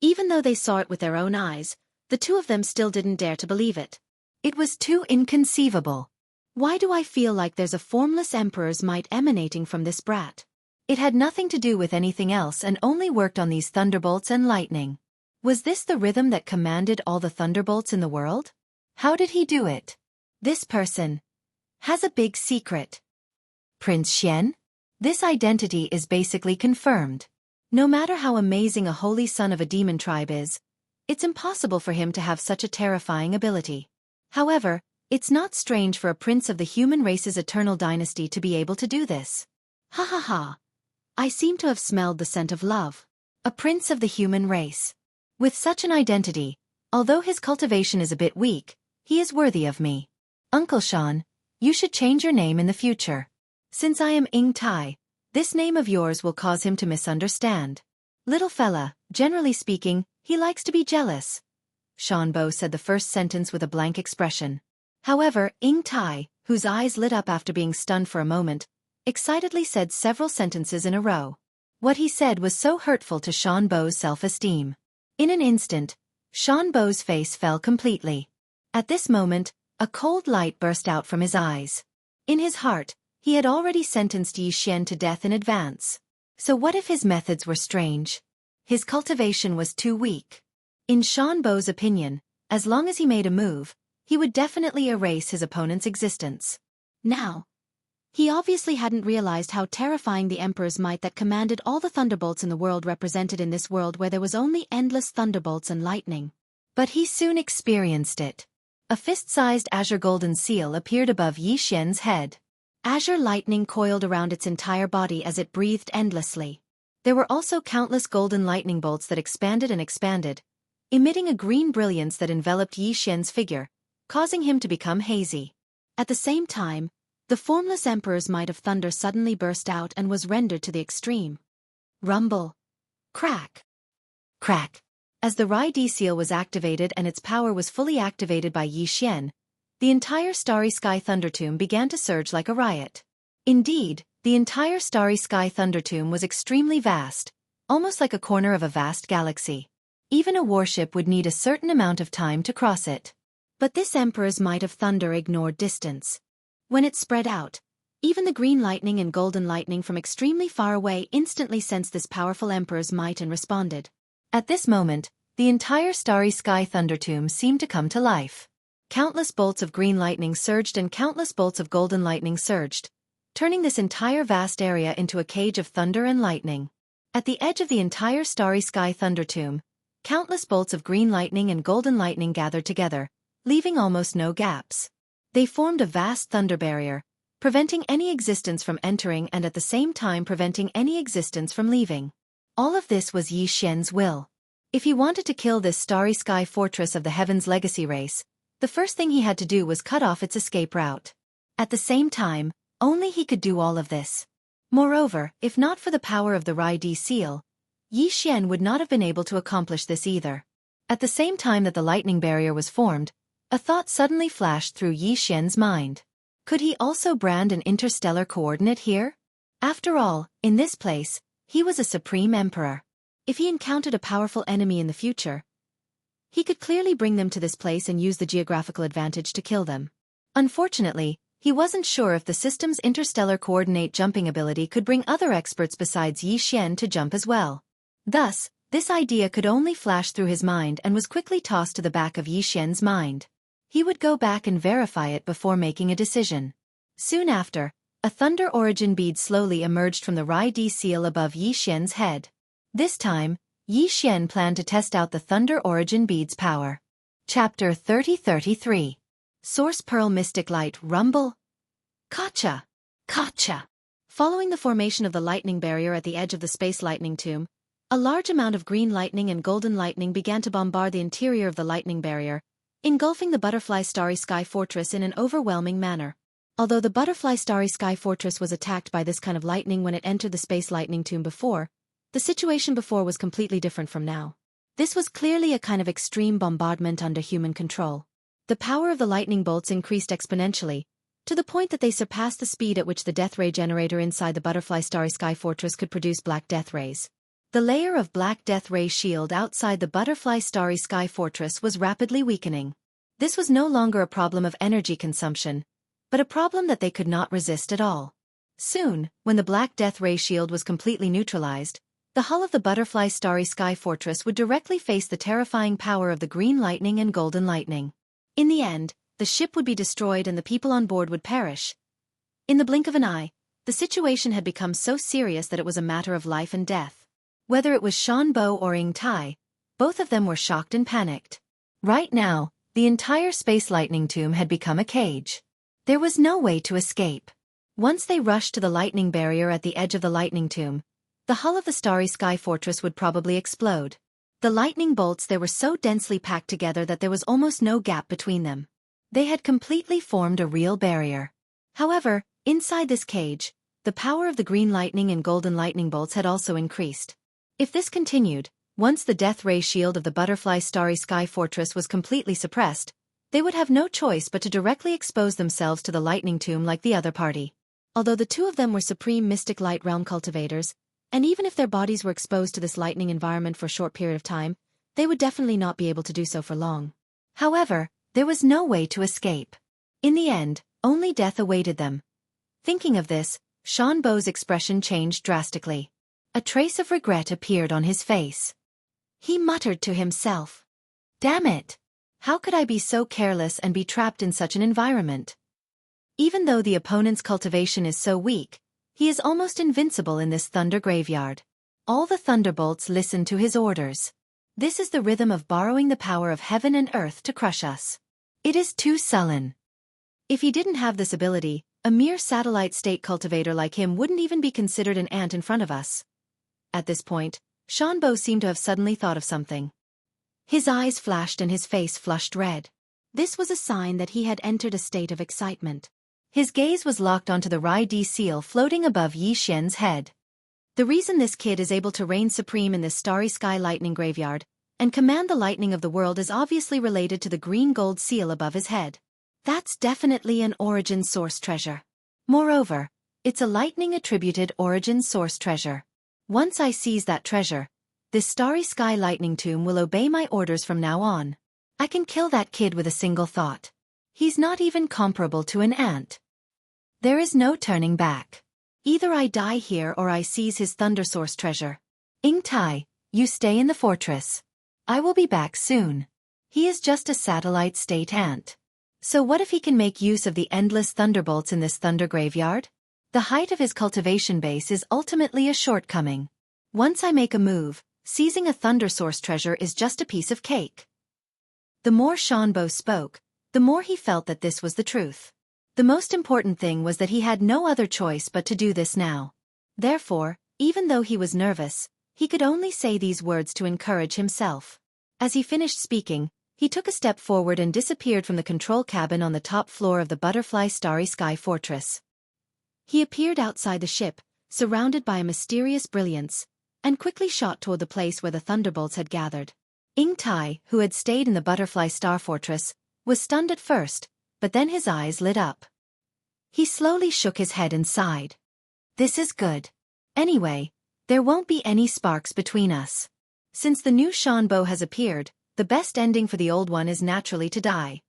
B: Even though they saw it with their own eyes, the two of them still didn't dare to believe it. It was too inconceivable. Why do I feel like there's a formless emperor's might emanating from this brat? It had nothing to do with anything else and only worked on these thunderbolts and lightning. Was this the rhythm that commanded all the thunderbolts in the world? How did he do it? This person has a big secret. Prince Xian? This identity is basically confirmed. No matter how amazing a holy son of a demon tribe is, it's impossible for him to have such a terrifying ability. However, it's not strange for a prince of the human race's eternal dynasty to be able to do this. Ha ha ha. I seem to have smelled the scent of love. A prince of the human race. With such an identity, although his cultivation is a bit weak, he is worthy of me. Uncle Shan, you should change your name in the future. Since I am Ying Tai, this name of yours will cause him to misunderstand. Little fella, generally speaking, he likes to be jealous. Shanbo said the first sentence with a blank expression. However, Ying Tai, whose eyes lit up after being stunned for a moment, excitedly said several sentences in a row. What he said was so hurtful to Shanbo's self-esteem. In an instant, Shanbo's face fell completely. At this moment, a cold light burst out from his eyes. In his heart, he had already sentenced Yi Xian to death in advance. So what if his methods were strange? His cultivation was too weak. In Shanbo's opinion, as long as he made a move, he would definitely erase his opponent's existence. Now, he obviously hadn't realized how terrifying the Emperor's might that commanded all the thunderbolts in the world represented in this world where there was only endless thunderbolts and lightning. But he soon experienced it. A fist-sized azure golden seal appeared above Yi Xian's head. Azure lightning coiled around its entire body as it breathed endlessly. There were also countless golden lightning bolts that expanded and expanded, emitting a green brilliance that enveloped Yi Xian's figure, causing him to become hazy. At the same time, the formless Emperor's might of thunder suddenly burst out and was rendered to the extreme. Rumble. Crack. Crack. As the Rai-D seal was activated and its power was fully activated by Yi Xian, the entire Starry Sky Thunder Tomb began to surge like a riot. Indeed, the entire Starry Sky Thunder Tomb was extremely vast, almost like a corner of a vast galaxy. Even a warship would need a certain amount of time to cross it. But this Emperor's might of thunder ignored distance. When it spread out, even the green lightning and golden lightning from extremely far away instantly sensed this powerful Emperor's might and responded. At this moment, the entire Starry Sky Thunder Tomb seemed to come to life. Countless bolts of green lightning surged and countless bolts of golden lightning surged, turning this entire vast area into a cage of thunder and lightning. At the edge of the entire Starry Sky Thunder Tomb, countless bolts of green lightning and golden lightning gathered together, leaving almost no gaps. They formed a vast thunder barrier, preventing any existence from entering and at the same time preventing any existence from leaving. All of this was Yi Xian's will. If he wanted to kill this Starry Sky Fortress of the Heaven's Legacy race, the first thing he had to do was cut off its escape route. At the same time, only he could do all of this. Moreover, if not for the power of the Rai-D seal, Yi Xian would not have been able to accomplish this either. At the same time that the lightning barrier was formed, a thought suddenly flashed through Yi Xian's mind. Could he also brand an interstellar coordinate here? After all, in this place, he was a supreme emperor. If he encountered a powerful enemy in the future, he could clearly bring them to this place and use the geographical advantage to kill them. Unfortunately, he wasn't sure if the system's interstellar coordinate jumping ability could bring other experts besides Yi Xian to jump as well. Thus, this idea could only flash through his mind and was quickly tossed to the back of Yi Xian's mind. He would go back and verify it before making a decision. Soon after, a thunder origin bead slowly emerged from the Rai-D seal above Yi Xian's head. This time, Yi Xian planned to test out the Thunder Origin Bead's power. Chapter 30-33. Source Pearl Mystic Light Rumble. Gotcha! Gotcha! Following the formation of the lightning barrier at the edge of the Space Lightning Tomb, a large amount of green lightning and golden lightning began to bombard the interior of the lightning barrier, engulfing the Butterfly Starry Sky Fortress in an overwhelming manner. Although the Butterfly Starry Sky Fortress was attacked by this kind of lightning when it entered the Space Lightning Tomb before, the situation before was completely different from now. This was clearly a kind of extreme bombardment under human control. The power of the lightning bolts increased exponentially, to the point that they surpassed the speed at which the death ray generator inside the Butterfly Starry Sky Fortress could produce black death rays. The layer of black death ray shield outside the Butterfly Starry Sky Fortress was rapidly weakening. This was no longer a problem of energy consumption, but a problem that they could not resist at all. Soon, when the black death ray shield was completely neutralized, the hull of the Butterfly Starry Sky Fortress would directly face the terrifying power of the green lightning and golden lightning. In the end, the ship would be destroyed and the people on board would perish. In the blink of an eye, the situation had become so serious that it was a matter of life and death. Whether it was Shanbo or Ying Tai, both of them were shocked and panicked. Right now, the entire Space Lightning Tomb had become a cage. There was no way to escape. Once they rushed to the lightning barrier at the edge of the Lightning Tomb, the hull of the Starry Sky Fortress would probably explode. The lightning bolts there were so densely packed together that there was almost no gap between them. They had completely formed a real barrier. However, inside this cage, the power of the green lightning and golden lightning bolts had also increased. If this continued, Once the death ray shield of the Butterfly Starry Sky Fortress was completely suppressed, they would have no choice but to directly expose themselves to the lightning tomb like the other party. Although the two of them were supreme mystic light realm cultivators, and even if their bodies were exposed to this lightning environment for a short period of time, they would definitely not be able to do so for long. However, there was no way to escape. In the end, only death awaited them. Thinking of this, Xianbo's expression changed drastically. A trace of regret appeared on his face. He muttered to himself, "Damn it! How could I be so careless and be trapped in such an environment?" Even though the opponent's cultivation is so weak, he is almost invincible in this thunder graveyard. All the thunderbolts listen to his orders. This is the rhythm of borrowing the power of heaven and earth to crush us. It is too sullen. If he didn't have this ability, a mere satellite state cultivator like him wouldn't even be considered an ant in front of us. At this point, Xianbo seemed to have suddenly thought of something. His eyes flashed and his face flushed red. This was a sign that he had entered a state of excitement. His gaze was locked onto the Rai-D seal floating above Yi Xian's head. The reason this kid is able to reign supreme in this starry sky lightning graveyard and command the lightning of the world is obviously related to the green gold seal above his head. That's definitely an origin source treasure. Moreover, it's a lightning-attributed origin source treasure. Once I seize that treasure, this starry sky lightning tomb will obey my orders from now on. I can kill that kid with a single thought. He's not even comparable to an ant. There is no turning back. Either I die here or I seize his thunder source treasure. Ying Tai, you stay in the fortress. I will be back soon. He is just a satellite state ant. So what if he can make use of the endless thunderbolts in this thunder graveyard? The height of his cultivation base is ultimately a shortcoming. Once I make a move, seizing a thunder source treasure is just a piece of cake. The more Xianbo spoke, the more he felt that this was the truth. The most important thing was that he had no other choice but to do this now. Therefore, even though he was nervous, he could only say these words to encourage himself. As he finished speaking, he took a step forward and disappeared from the control cabin on the top floor of the Butterfly Starry Sky Fortress. He appeared outside the ship, surrounded by a mysterious brilliance, and quickly shot toward the place where the thunderbolts had gathered. Ying Tai, who had stayed in the Butterfly Star Fortress, was stunned at first, but then his eyes lit up. He slowly shook his head and sighed. This is good. Anyway, there won't be any sparks between us. Since the new Xianbo has appeared, the best ending for the old one is naturally to die.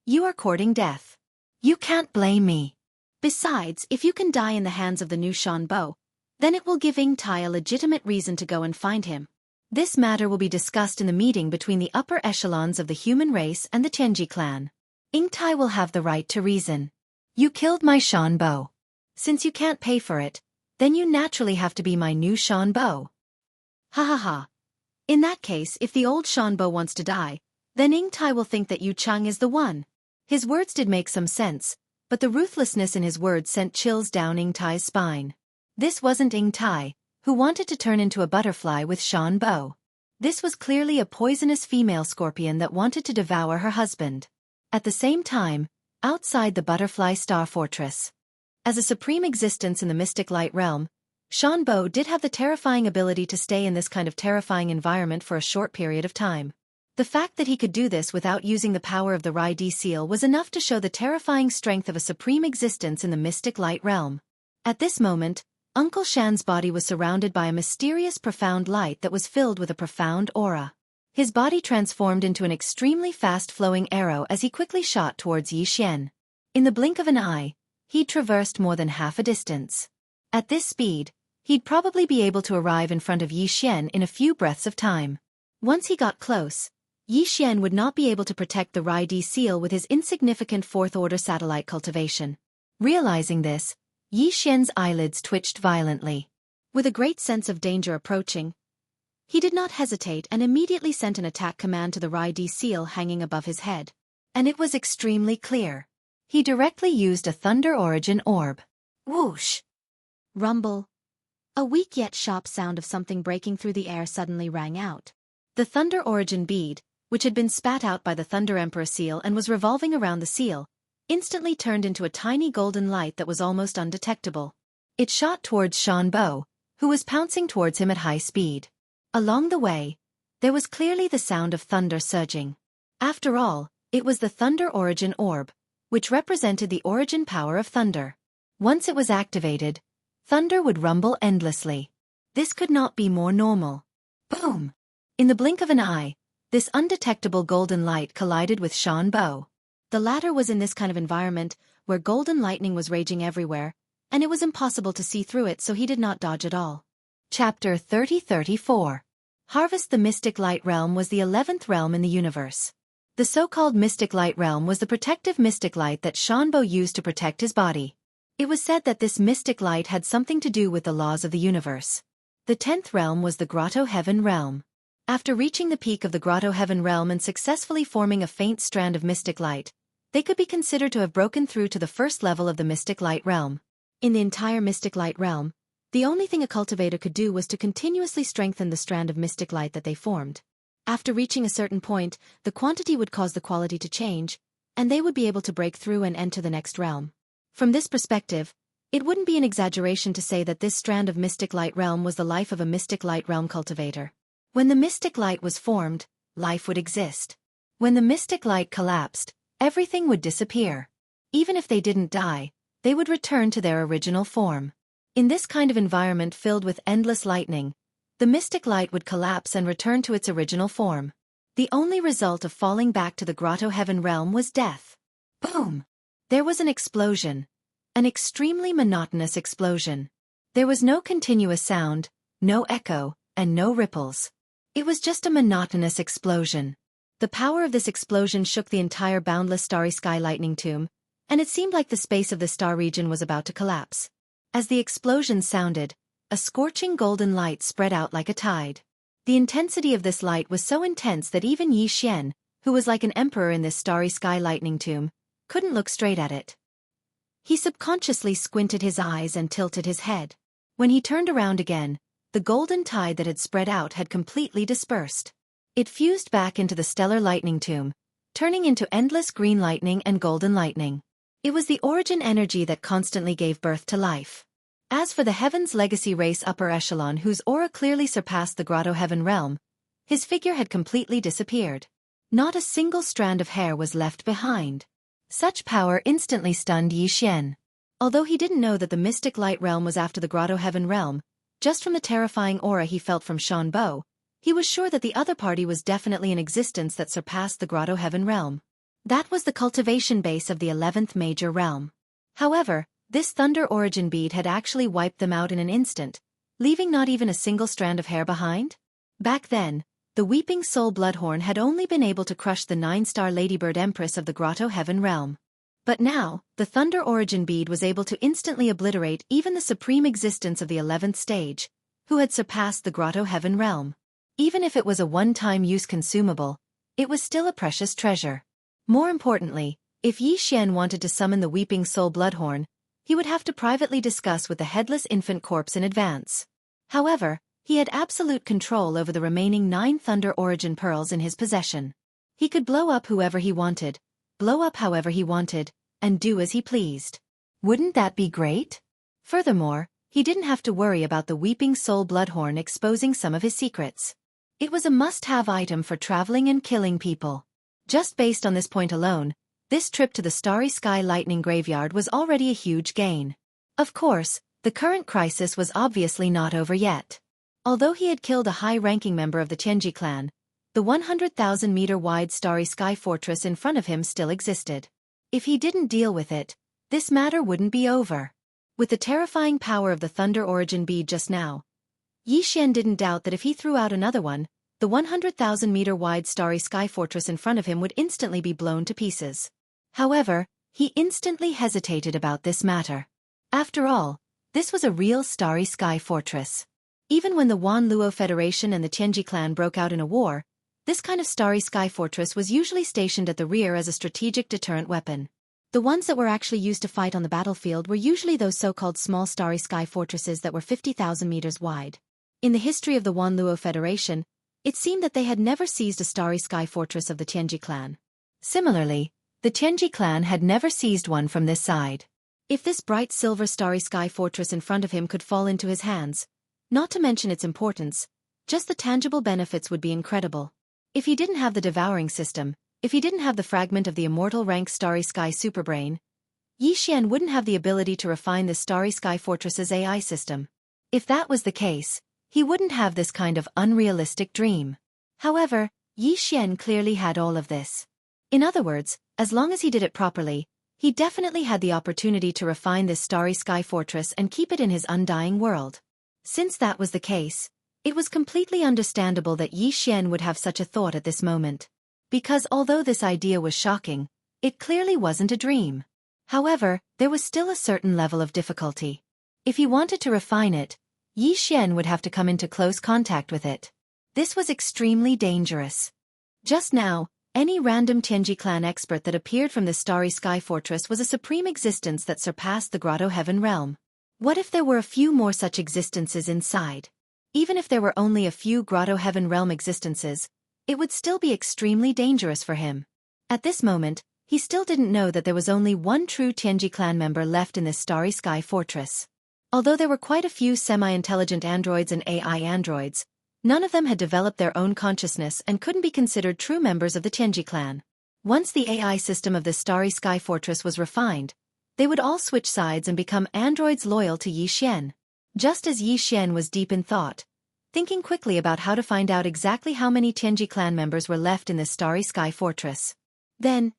B: You are courting death. You can't blame me. Besides, if you can die in the hands of the new Xianbo, then it will give Ying Tai a legitimate reason to go and find him. This matter will be discussed in the meeting between the upper echelons of the human race and the Tianji clan. Ying Tai will have the right to reason. You killed my Xianbo. Since you can't pay for it, then you naturally have to be my new Xianbo. Ha ha ha. In that case, if the old Xianbo wants to die, then Ying Tai will think that Yu Cheng is the one. His words did make some sense, but the ruthlessness in his words sent chills down Ying Tai's spine. This wasn't Ying Tai, who wanted to turn into a butterfly with Xianbo. This was clearly a poisonous female scorpion that wanted to devour her husband. At the same time, outside the Butterfly Star Fortress. As a supreme existence in the mystic light realm, Xianbo did have the terrifying ability to stay in this kind of terrifying environment for a short period of time. The fact that he could do this without using the power of the Rai-D seal was enough to show the terrifying strength of a supreme existence in the mystic light realm. At this moment, Uncle Shan's body was surrounded by a mysterious profound light that was filled with a profound aura. His body transformed into an extremely fast-flowing arrow as he quickly shot towards Yi Xian. In the blink of an eye, he'd traversed more than half a distance. At this speed, he'd probably be able to arrive in front of Yi Xian in a few breaths of time. Once he got close, Yi Xian would not be able to protect the Rai-D seal with his insignificant fourth-order satellite cultivation. Realizing this, Yi Xian's eyelids twitched violently. With a great sense of danger approaching, he did not hesitate and immediately sent an attack command to the Rai-D seal hanging above his head. And it was extremely clear. He directly used a Thunder Origin Orb. Whoosh! Rumble. A weak yet sharp sound of something breaking through the air suddenly rang out. The Thunder Origin bead, which had been spat out by the Thunder Emperor seal and was revolving around the seal, instantly turned into a tiny golden light that was almost undetectable. It shot towards Xianbo, who was pouncing towards him at high speed. Along the way, there was clearly the sound of thunder surging. After all, it was the Thunder Origin Orb, which represented the origin power of thunder. Once it was activated, thunder would rumble endlessly. This could not be more normal. Boom! In the blink of an eye, this undetectable golden light collided with Xianbo. The latter was in this kind of environment, where golden lightning was raging everywhere, and it was impossible to see through it, so he did not dodge at all. Chapter 30-34. Harvest. The Mystic Light Realm was the 11th realm in the universe. The so-called Mystic Light Realm was the protective mystic light that Xianbo used to protect his body. It was said that this mystic light had something to do with the laws of the universe. The 10th realm was the Grotto Heaven Realm. After reaching the peak of the Grotto Heaven Realm and successfully forming a faint strand of mystic light, they could be considered to have broken through to the first level of the Mystic Light Realm. In the entire Mystic Light Realm, the only thing a cultivator could do was to continuously strengthen the strand of mystic light that they formed. After reaching a certain point, the quantity would cause the quality to change, and they would be able to break through and enter the next realm. From this perspective, it wouldn't be an exaggeration to say that this strand of Mystic Light Realm was the life of a Mystic Light Realm cultivator. When the mystic light was formed, life would exist. When the mystic light collapsed, everything would disappear. Even if they didn't die, they would return to their original form. In this kind of environment filled with endless lightning, the mystic light would collapse and return to its original form. The only result of falling back to the Grotto Heaven Realm was death. Boom! There was an explosion. An extremely monotonous explosion. There was no continuous sound, no echo, and no ripples. It was just a monotonous explosion. The power of this explosion shook the entire boundless starry sky lightning tomb, and it seemed like the space of the star region was about to collapse. As the explosion sounded, a scorching golden light spread out like a tide. The intensity of this light was so intense that even Xianxia, who was like an emperor in this starry sky lightning tomb, couldn't look straight at it. He subconsciously squinted his eyes and tilted his head. When he turned around again, the golden tide that had spread out had completely dispersed. It fused back into the stellar lightning tomb, turning into endless green lightning and golden lightning. It was the origin energy that constantly gave birth to life. As for the Heaven's Legacy race upper echelon, whose aura clearly surpassed the Grotto Heaven realm, his figure had completely disappeared. Not a single strand of hair was left behind. Such power instantly stunned Xianxia. Although he didn't know that the Mystic Light Realm was after the Grotto Heaven realm, just from the terrifying aura he felt from Xianbo, he was sure that the other party was definitely in existence that surpassed the Grotto Heaven realm. That was the cultivation base of the 11th major realm. However, this Thunder Origin bead had actually wiped them out in an instant, leaving not even a single strand of hair behind. Back then, the Weeping Soul Bloodhorn had only been able to crush the 9-star Ladybird Empress of the Grotto Heaven realm. But now, the Thunder Origin bead was able to instantly obliterate even the supreme existence of the 11th stage, who had surpassed the Grotto Heaven realm. Even if it was a one-time use consumable, it was still a precious treasure. More importantly, if Xianxia wanted to summon the Weeping Soul Bloodhorn, he would have to privately discuss with the headless infant corpse in advance. However, he had absolute control over the remaining 9 Thunder Origin pearls in his possession. He could blow up whoever he wanted, blow up however he wanted, and do as he pleased. Wouldn't that be great? Furthermore, he didn't have to worry about the Weeping Soul Bloodhorn exposing some of his secrets. It was a must-have item for traveling and killing people. Just based on this point alone, this trip to the Starry Sky Lightning Graveyard was already a huge gain. Of course, the current crisis was obviously not over yet. Although he had killed a high-ranking member of the Tianji clan, the 100,000-meter-wide Starry Sky Fortress in front of him still existed. If he didn't deal with it, this matter wouldn't be over. With the terrifying power of the Thunder Origin bead just now, Xianxia didn't doubt that if he threw out another one, the 100,000-meter-wide Starry Sky Fortress in front of him would instantly be blown to pieces. However, he instantly hesitated about this matter. After all, this was a real Starry Sky Fortress. Even when the Wan Luo Federation and the Tianji clan broke out in a war, this kind of Starry Sky Fortress was usually stationed at the rear as a strategic deterrent weapon. The ones that were actually used to fight on the battlefield were usually those so-called small Starry Sky Fortresses that were 50,000 meters wide. In the history of the Wan Luo Federation, it seemed that they had never seized a Starry Sky Fortress of the Tianji clan. Similarly, the Tianji clan had never seized one from this side. If this bright silver Starry Sky Fortress in front of him could fall into his hands, not to mention its importance, Just the tangible benefits would be incredible. If he didn't have the devouring system, if he didn't have the fragment of the immortal rank Starry Sky superbrain, Yi Xian wouldn't have the ability to refine the Starry Sky Fortress's AI system. If that was the case, he wouldn't have this kind of unrealistic dream. However, Yi Xian clearly had all of this. In other words, as long as he did it properly, he definitely had the opportunity to refine this Starry Sky Fortress and keep it in his undying world. Since that was the case, it was completely understandable that Yi Xian would have such a thought at this moment. Because although this idea was shocking, it clearly wasn't a dream. However, there was still a certain level of difficulty. If he wanted to refine it, Yi Xian would have to come into close contact with it. This was extremely dangerous. Just now, any random Tianji clan expert that appeared from the Starry Sky Fortress was a supreme existence that surpassed the Grotto Heaven realm. What if there were a few more such existences inside? Even if there were only a few Grotto Heaven realm existences, it would still be extremely dangerous for him. At this moment, he still didn't know that there was only one true Tianji clan member left in this Starry Sky Fortress. Although there were quite a few semi-intelligent androids and AI androids, none of them had developed their own consciousness and couldn't be considered true members of the Tianji clan. Once the AI system of the Starry Sky Fortress was refined, they would all switch sides and become androids loyal to Yi Xian. Just as Yi Xian was deep in thought, thinking quickly about how to find out exactly how many Tianji clan members were left in this Starry Sky Fortress. Then,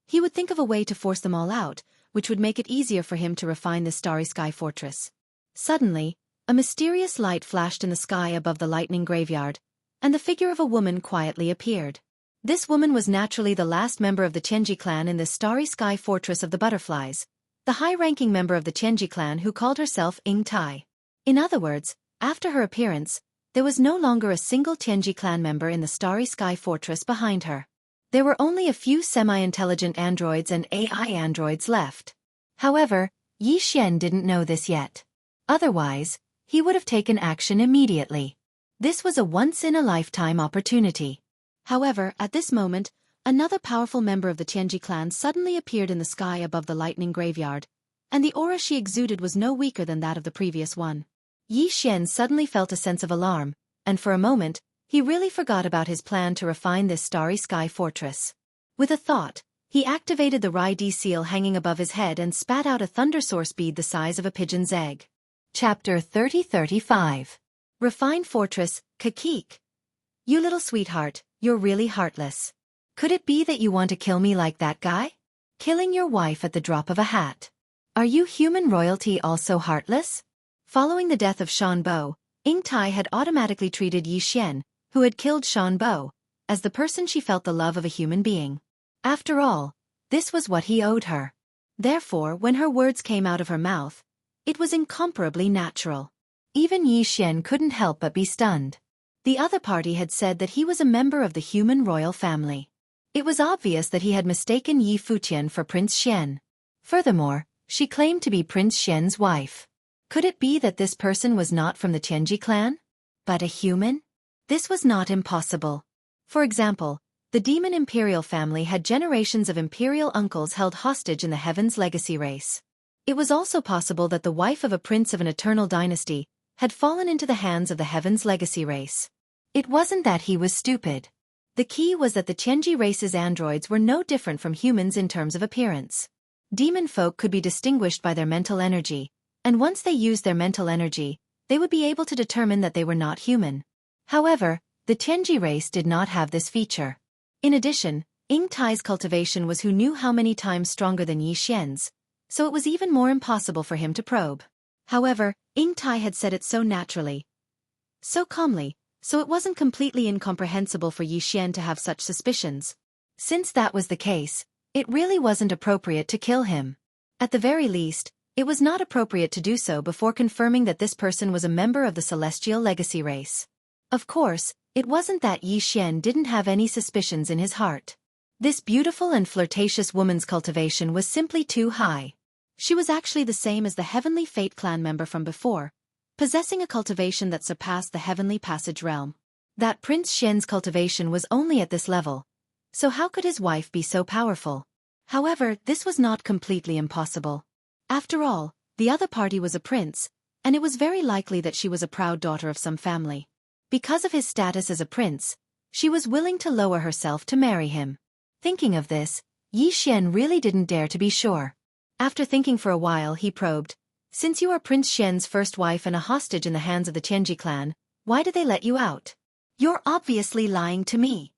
B: he would think of a way to force them all out, which would make it easier for him to refine the Starry Sky Fortress. Suddenly, a mysterious light flashed in the sky above the lightning graveyard, and the figure of a woman quietly appeared. This woman was naturally the last member of the Tianji clan in the Starry Sky Fortress of the Butterflies, the high-ranking member of the Tianji clan who called herself Ying Tai. In other words, after her appearance, there was no longer a single Tianji clan member in the Starry Sky Fortress behind her. There were only a few semi-intelligent androids and AI androids left. However, Yi Xian didn't know this yet. Otherwise, he would have taken action immediately. This was a once-in-a-lifetime opportunity. However, at this moment, another powerful member of the Tianji clan suddenly appeared in the sky above the lightning graveyard, and the aura she exuded was no weaker than that of the previous one. Yi Xian suddenly felt a sense of alarm, and for a moment, he really forgot about his plan to refine this Starry Sky Fortress. With a thought, he activated the Rai-D seal hanging above his head and spat out a thunder source bead the size of a pigeon's egg. Chapter 30-35. Refined Fortress, Kakik. You little sweetheart, you're really heartless. Could it be that you want to kill me like that guy? Killing your wife at the drop of a hat. Are you human royalty also heartless? Following the death of Shan Bo, Ying Tai had automatically treated Yi Xian, who had killed Shan Bo, as the person she felt the love of a human being. After all, this was what he owed her. Therefore, when her words came out of her mouth, it was incomparably natural. Even Yi Xian couldn't help but be stunned. The other party had said that he was a member of the human royal family. It was obvious that he had mistaken Yi Futian for Prince Xian. Furthermore, she claimed to be Prince Xian's wife. Could it be that this person was not from the Tianji clan, but a human? This was not impossible. For example, the Demon Imperial family had generations of imperial uncles held hostage in the Heaven's legacy race. It was also possible that the wife of a prince of an eternal dynasty had fallen into the hands of the Heaven's legacy race. It wasn't that he was stupid. The key was that the Tianji race's androids were no different from humans in terms of appearance. Demon folk could be distinguished by their mental energy, and once they used their mental energy, they would be able to determine that they were not human. However, the Tianji race did not have this feature. In addition, Ying Tai's cultivation was who knew how many times stronger than Yi Xian's, so it was even more impossible for him to probe. However, Ying Tai had said it so naturally, so calmly, so it wasn't completely incomprehensible for Yi Xian to have such suspicions. Since that was the case, it really wasn't appropriate to kill him. At the very least, it was not appropriate to do so before confirming that this person was a member of the Celestial Legacy race. Of course, it wasn't that Yi Xian didn't have any suspicions in his heart. This beautiful and flirtatious woman's cultivation was simply too high. She was actually the same as the Heavenly Fate clan member from before, possessing a cultivation that surpassed the Heavenly Passage realm. That Prince Xian's cultivation was only at this level, so how could his wife be so powerful? However, this was not completely impossible. After all, the other party was a prince, and it was very likely that she was a proud daughter of some family. Because of his status as a prince, she was willing to lower herself to marry him. Thinking of this, Yi Xian really didn't dare to be sure. After thinking for a while, he probed, "Since you are Prince Xian's first wife and a hostage in the hands of the Tianji clan, why did they let you out? You're obviously lying to me."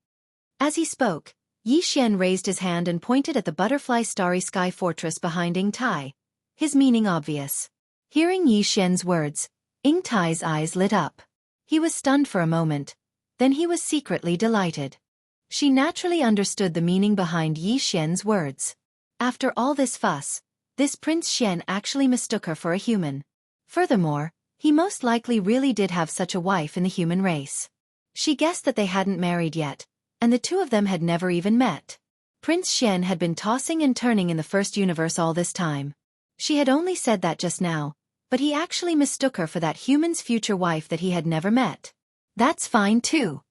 B: As he spoke, Yi Xian raised his hand and pointed at the butterfly starry sky fortress behind Ying Tai, his meaning obvious. Hearing Yi Xian's words, Ying Tai's eyes lit up. He was stunned for a moment, then he was secretly delighted. She naturally understood the meaning behind Yi Xian's words. After all this fuss, this Prince Xian actually mistook her for a human. Furthermore, he most likely really did have such a wife in the human race. She guessed that they hadn't married yet, and the two of them had never even met. Prince Xian had been tossing and turning in the first universe all this time. She had only said that just now, but he actually mistook her for that human's future wife that he had never met. That's fine too.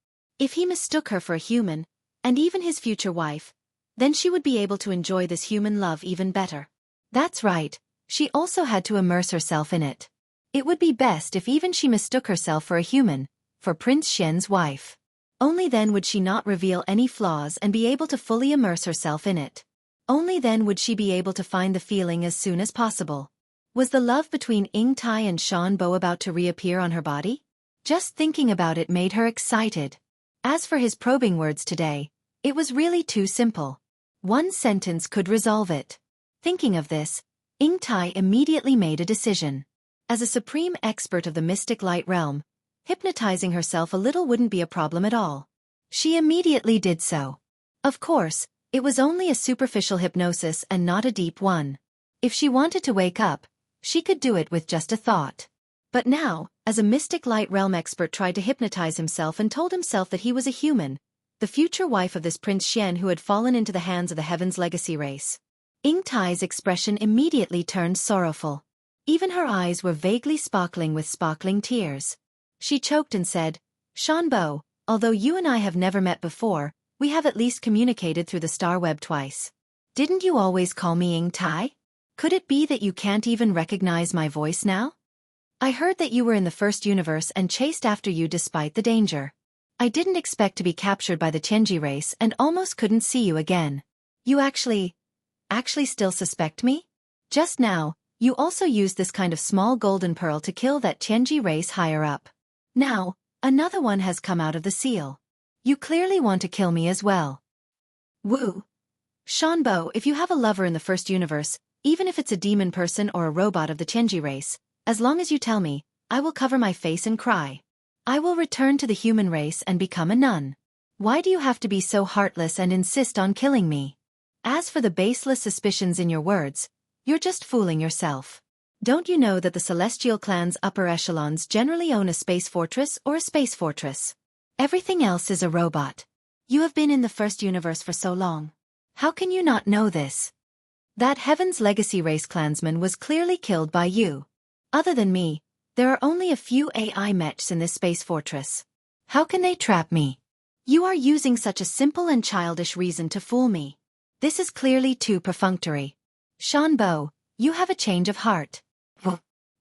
B: If he mistook her for a human, and even his future wife, then she would be able to enjoy this human love even better. That's right, she also had to immerse herself in it. It would be best if even she mistook herself for a human, for Prince Xian's wife. Only then would she not reveal any flaws and be able to fully immerse herself in it. Only then would she be able to find the feeling as soon as possible. Was the love between Ying Tai and Shan Bo about to reappear on her body? Just thinking about it made her excited. As for his probing words today, it was really too simple. One sentence could resolve it. Thinking of this, Ying Tai immediately made a decision. As a supreme expert of the mystic light realm, hypnotizing herself a little wouldn't be a problem at all. She immediately did so. Of course, it was only a superficial hypnosis and not a deep one. If she wanted to wake up, she could do it with just a thought. But now, as a mystic light realm expert tried to hypnotize himself and told himself that he was a human, the future wife of this Prince Xian who had fallen into the hands of the Heaven's legacy race. Ying Tai's expression immediately turned sorrowful. Even her eyes were vaguely sparkling with sparkling tears. She choked and said, "Shan Bo, although you and I have never met before, we have at least communicated through the star web twice. Didn't you always call me Ying Tai? Could it be that you can't even recognize my voice now? I heard that you were in the first universe and chased after you despite the danger. I didn't expect to be captured by the Tianji race and almost couldn't see you again. You actually still suspect me? Just now, you also used this kind of small golden pearl to kill that Tianji race higher up. Now, another one has come out of the seal. You clearly want to kill me as well." Woo! Shan Bo, if you have a lover in the first universe, even if it's a demon person or a robot of the Tianji race, as long as you tell me, I will cover my face and cry. I will return to the human race and become a nun. Why do you have to be so heartless and insist on killing me? As for the baseless suspicions in your words, you're just fooling yourself. Don't you know that the celestial clan's upper echelons generally own a space fortress or a space fortress? Everything else is a robot. You have been in the first universe for so long. How can you not know this? That Heaven's legacy race clansman was clearly killed by you. Other than me, there are only a few AI mechs in this space fortress. How can they trap me? You are using such a simple and childish reason to fool me. This is clearly too perfunctory. Shan Bo, you have a change of heart.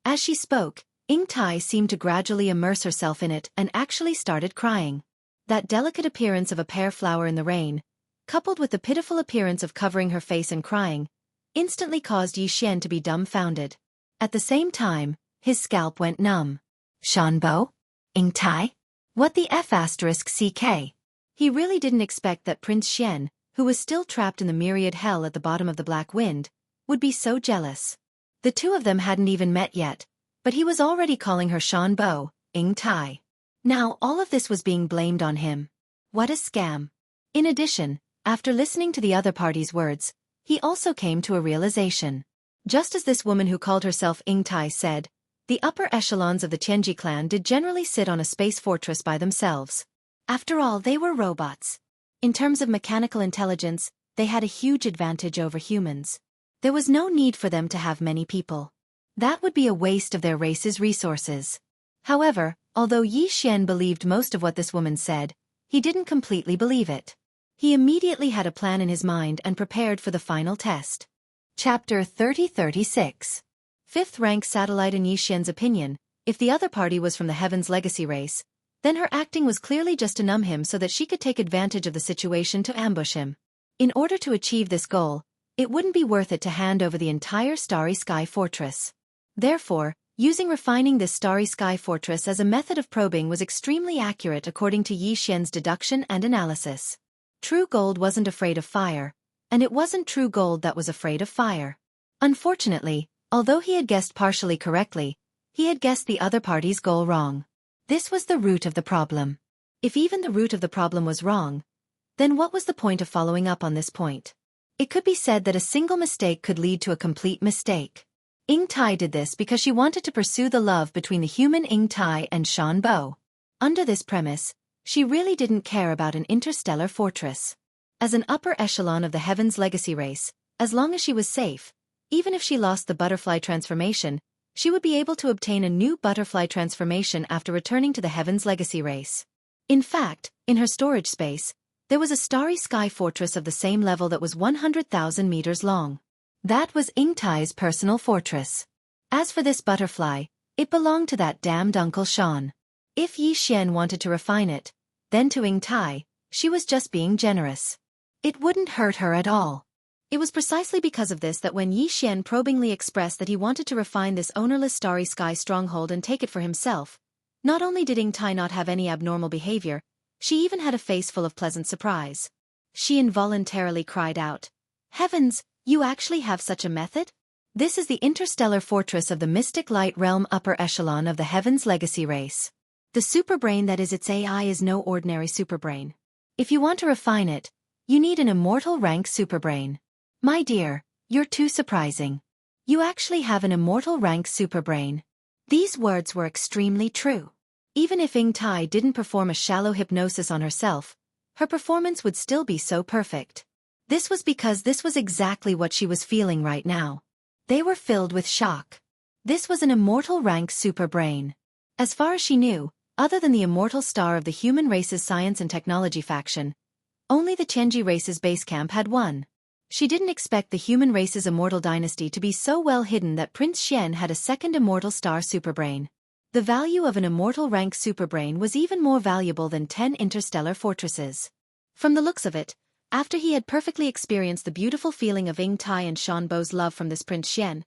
B: As she spoke, Ying Tai seemed to gradually immerse herself in it and actually started crying. That delicate appearance of a pear flower in the rain, coupled with the pitiful appearance of covering her face and crying, instantly caused Yi Xian to be dumbfounded. At the same time, his scalp went numb. Shan Bo? Ying Tai? What the F***CK? He really didn't expect that Prince Xian, who was still trapped in the myriad hell at the bottom of the Black Wind, would be so jealous. The two of them hadn't even met yet, but he was already calling her Shan Bo, Ying Tai. Now all of this was being blamed on him. What a scam. In addition, after listening to the other party's words, he also came to a realization. Just as this woman who called herself Ying Tai said, the upper echelons of the Tianji clan did generally sit on a space fortress by themselves. After all, they were robots. In terms of mechanical intelligence, they had a huge advantage over humans. There was no need for them to have many people. That would be a waste of their race's resources. However, although Yi Xian believed most of what this woman said, he didn't completely believe it. He immediately had a plan in his mind and prepared for the final test. Chapter 30-36. Fifth rank satellite. In Yi Xian's opinion, if the other party was from the Heaven's legacy race, then her acting was clearly just to numb him so that she could take advantage of the situation to ambush him. In order to achieve this goal, it wouldn't be worth it to hand over the entire Starry Sky Fortress. Therefore, using refining this Starry Sky Fortress as a method of probing was extremely accurate according to Yi Xian's deduction and analysis. True gold wasn't afraid of fire, and it wasn't true gold that was afraid of fire. Unfortunately, although he had guessed partially correctly, he had guessed the other party's goal wrong. This was the root of the problem. If even the root of the problem was wrong, then what was the point of following up on this point? It could be said that a single mistake could lead to a complete mistake. Ying Tai did this because she wanted to pursue the love between the human Ying Tai and Shan Bo. Under this premise, she really didn't care about an interstellar fortress. As an upper echelon of the Heaven's Legacy race, as long as she was safe, even if she lost the butterfly transformation, she would be able to obtain a new butterfly transformation after returning to the Heaven's Legacy race. In fact, in her storage space, there was a Starry Sky Fortress of the same level that was 100,000 meters long. That was Ying Tai's personal fortress. As for this butterfly, it belonged to that damned Uncle Shan. If Yi Xian wanted to refine it, then to Ying Tai, she was just being generous. It wouldn't hurt her at all. It was precisely because of this that when Yi Xian probingly expressed that he wanted to refine this ownerless Starry Sky stronghold and take it for himself, not only did Ying Tai not have any abnormal behavior, she even had a face full of pleasant surprise. She involuntarily cried out, "Heavens, you actually have such a method?" This is the interstellar fortress of the Mystic Light Realm upper echelon of the Heaven's Legacy race. The superbrain that is its AI is no ordinary superbrain. If you want to refine it, you need an immortal rank superbrain. My dear, you're too surprising. You actually have an immortal rank superbrain. These words were extremely true. Even if Ying Tai didn't perform a shallow hypnosis on herself, her performance would still be so perfect. This was because this was exactly what she was feeling right now. They were filled with shock. This was an immortal rank superbrain. As far as she knew, other than the immortal star of the human race's science and technology faction, only the Tianji race's base camp had one. She didn't expect the human race's immortal dynasty to be so well hidden that Prince Xian had a second immortal star superbrain. The value of an immortal rank superbrain was even more valuable than 10 interstellar fortresses. From the looks of it, after he had perfectly experienced the beautiful feeling of Ying Tai and Shan Bo's love from this Prince Xian,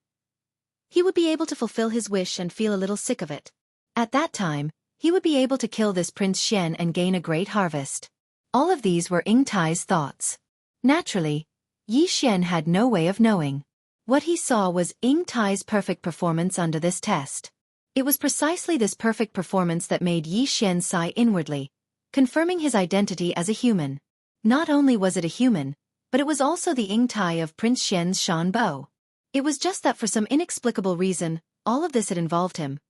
B: he would be able to fulfill his wish and feel a little sick of it. At that time, he would be able to kill this Prince Xian and gain a great harvest. All of these were Ying Tai's thoughts. Naturally, Yi Xian had no way of knowing. What he saw was Ying Tai's perfect performance under this test. It was precisely this perfect performance that made Yi Xian sigh inwardly, confirming his identity as a human. Not only was it a human, but it was also the Ying Tai of Prince Xian's Shan Bo. It was just that for some inexplicable reason, all of this had involved him.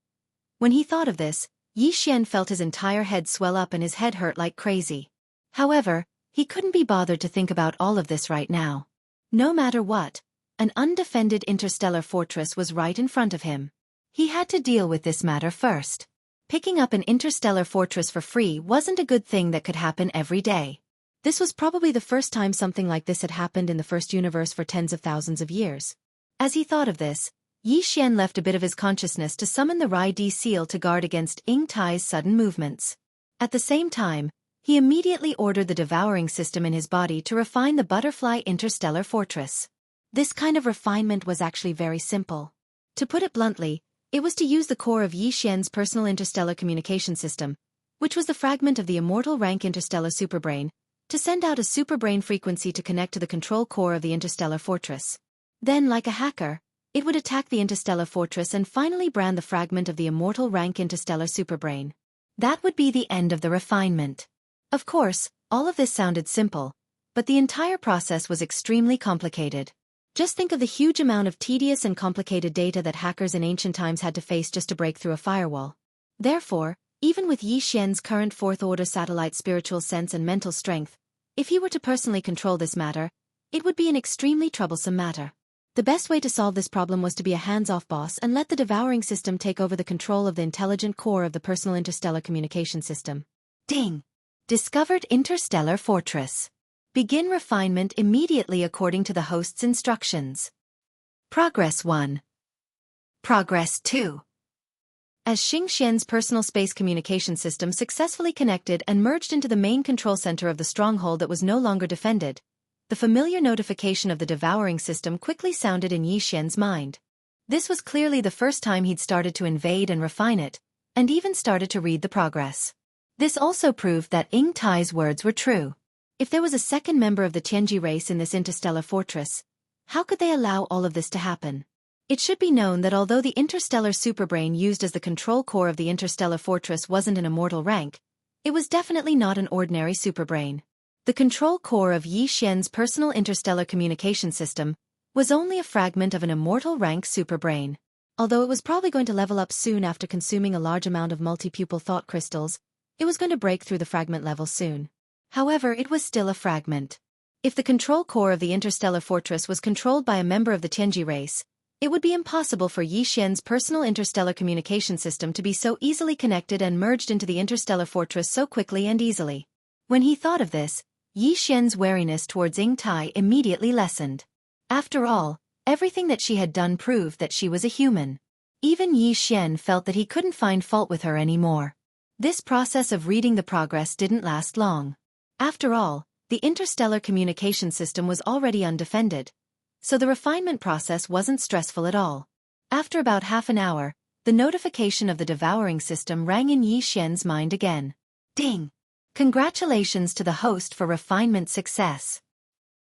B: When he thought of this, Yi Xian felt his entire head swell up and his head hurt like crazy. However, he couldn't be bothered to think about all of this right now. No matter what, an undefended interstellar fortress was right in front of him. He had to deal with this matter first. Picking up an interstellar fortress for free wasn't a good thing that could happen every day. This was probably the first time something like this had happened in the first universe for tens of thousands of years. As he thought of this, Yi Xian left a bit of his consciousness to summon the Rai Di seal to guard against Ying Tai's sudden movements. At the same time, he immediately ordered the devouring system in his body to refine the butterfly interstellar fortress. This kind of refinement was actually very simple. To put it bluntly, it was to use the core of Yi Xian's personal interstellar communication system, which was the fragment of the immortal rank interstellar superbrain, to send out a superbrain frequency to connect to the control core of the interstellar fortress. Then, like a hacker, it would attack the interstellar fortress and finally brand the fragment of the immortal rank interstellar superbrain. That would be the end of the refinement. Of course, all of this sounded simple, but the entire process was extremely complicated. Just think of the huge amount of tedious and complicated data that hackers in ancient times had to face just to break through a firewall. Therefore, even with Yi Xian's current fourth-order satellite spiritual sense and mental strength, if he were to personally control this matter, it would be an extremely troublesome matter. The best way to solve this problem was to be a hands-off boss and let the devouring system take over the control of the intelligent core of the personal interstellar communication system. Ding! Discovered interstellar fortress. Begin refinement immediately according to the host's instructions. Progress 1. Progress 2. As Xianxia's personal space communication system successfully connected and merged into the main control center of the stronghold that was no longer defended, the familiar notification of the devouring system quickly sounded in Yi Xian's mind. This was clearly the first time he'd started to invade and refine it, and even started to read the progress. This also proved that Ying Tai's words were true. If there was a second member of the Tianji race in this interstellar fortress, how could they allow all of this to happen? It should be known that although the interstellar superbrain used as the control core of the interstellar fortress wasn't an immortal rank, it was definitely not an ordinary superbrain. The control core of Yi Xian's personal interstellar communication system was only a fragment of an immortal rank superbrain. Although it was probably going to level up soon after consuming a large amount of multi-pupil thought crystals, it was going to break through the fragment level soon. However, it was still a fragment. If the control core of the interstellar fortress was controlled by a member of the Tianji race, it would be impossible for Yi Xian's personal interstellar communication system to be so easily connected and merged into the interstellar fortress so quickly and easily. When he thought of this, Yi Xian's wariness towards Ying Tai immediately lessened. After all, everything that she had done proved that she was a human. Even Yi Xian felt that he couldn't find fault with her anymore. This process of reading the progress didn't last long. After all, the interstellar communication system was already undefended, so the refinement process wasn't stressful at all. After about half an hour, the notification of the devouring system rang in Yi Xian's mind again. Ding! Congratulations to the host for refinement success.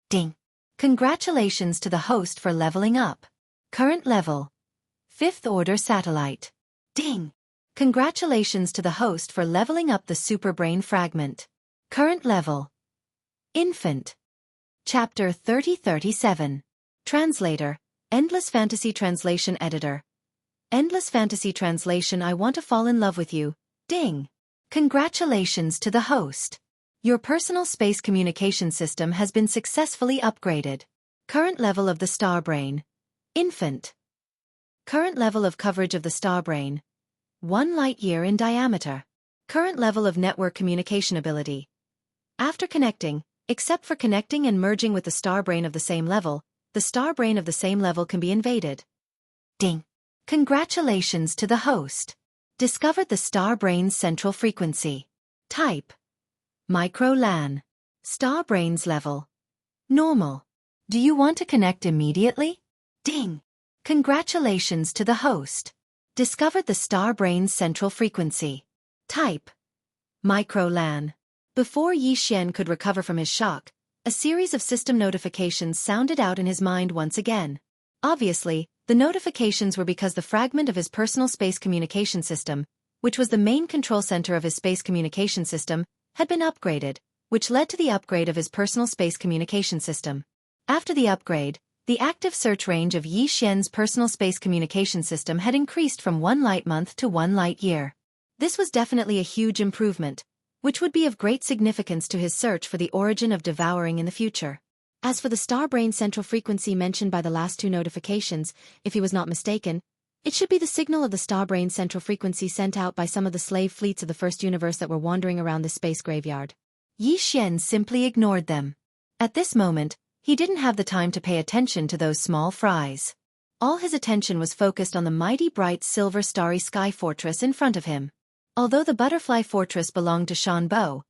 B: Ding! Congratulations to the host for leveling up. Current level: 5th order satellite. Ding! Congratulations to the host for leveling up the superbrain fragment. Current level: infant. Chapter 3037. Translator, Endless Fantasy Translation Editor. Endless Fantasy Translation. I want to fall in love with you. Ding! Congratulations to the host. Your personal space communication system has been successfully upgraded. Current level of the starbrain: infant. Current level of coverage of the starbrain: 1 light-year in diameter. Current level of network communication ability: after connecting, except for connecting and merging with the starbrain of the same level, the starbrain of the same level can be invaded. Ding! Congratulations to the host. Discovered the starbrain's central frequency. Type: Micro LAN. Starbrain's level: normal. Do you want to connect immediately? Ding! Congratulations to the host. Discovered the starbrain's central frequency. Type: Micro LAN. Before Yi Xian could recover from his shock, a series of system notifications sounded out in his mind once again. Obviously, the notifications were because the fragment of his personal space communication system, which was the main control center of his space communication system, had been upgraded, which led to the upgrade of his personal space communication system. After the upgrade, the active search range of Yi Xian's personal space communication system had increased from 1 light month to 1 light year. This was definitely a huge improvement, which would be of great significance to his search for the origin of devouring in the future. As for the starbrain central frequency mentioned by the last 2 notifications, if he was not mistaken, it should be the signal of the starbrain central frequency sent out by some of the slave fleets of the first universe that were wandering around the space graveyard. Yi Xian simply ignored them. At this moment, he didn't have the time to pay attention to those small fries. All his attention was focused on the mighty bright silver starry sky fortress in front of him. Although the butterfly fortress belonged to Shan Bo,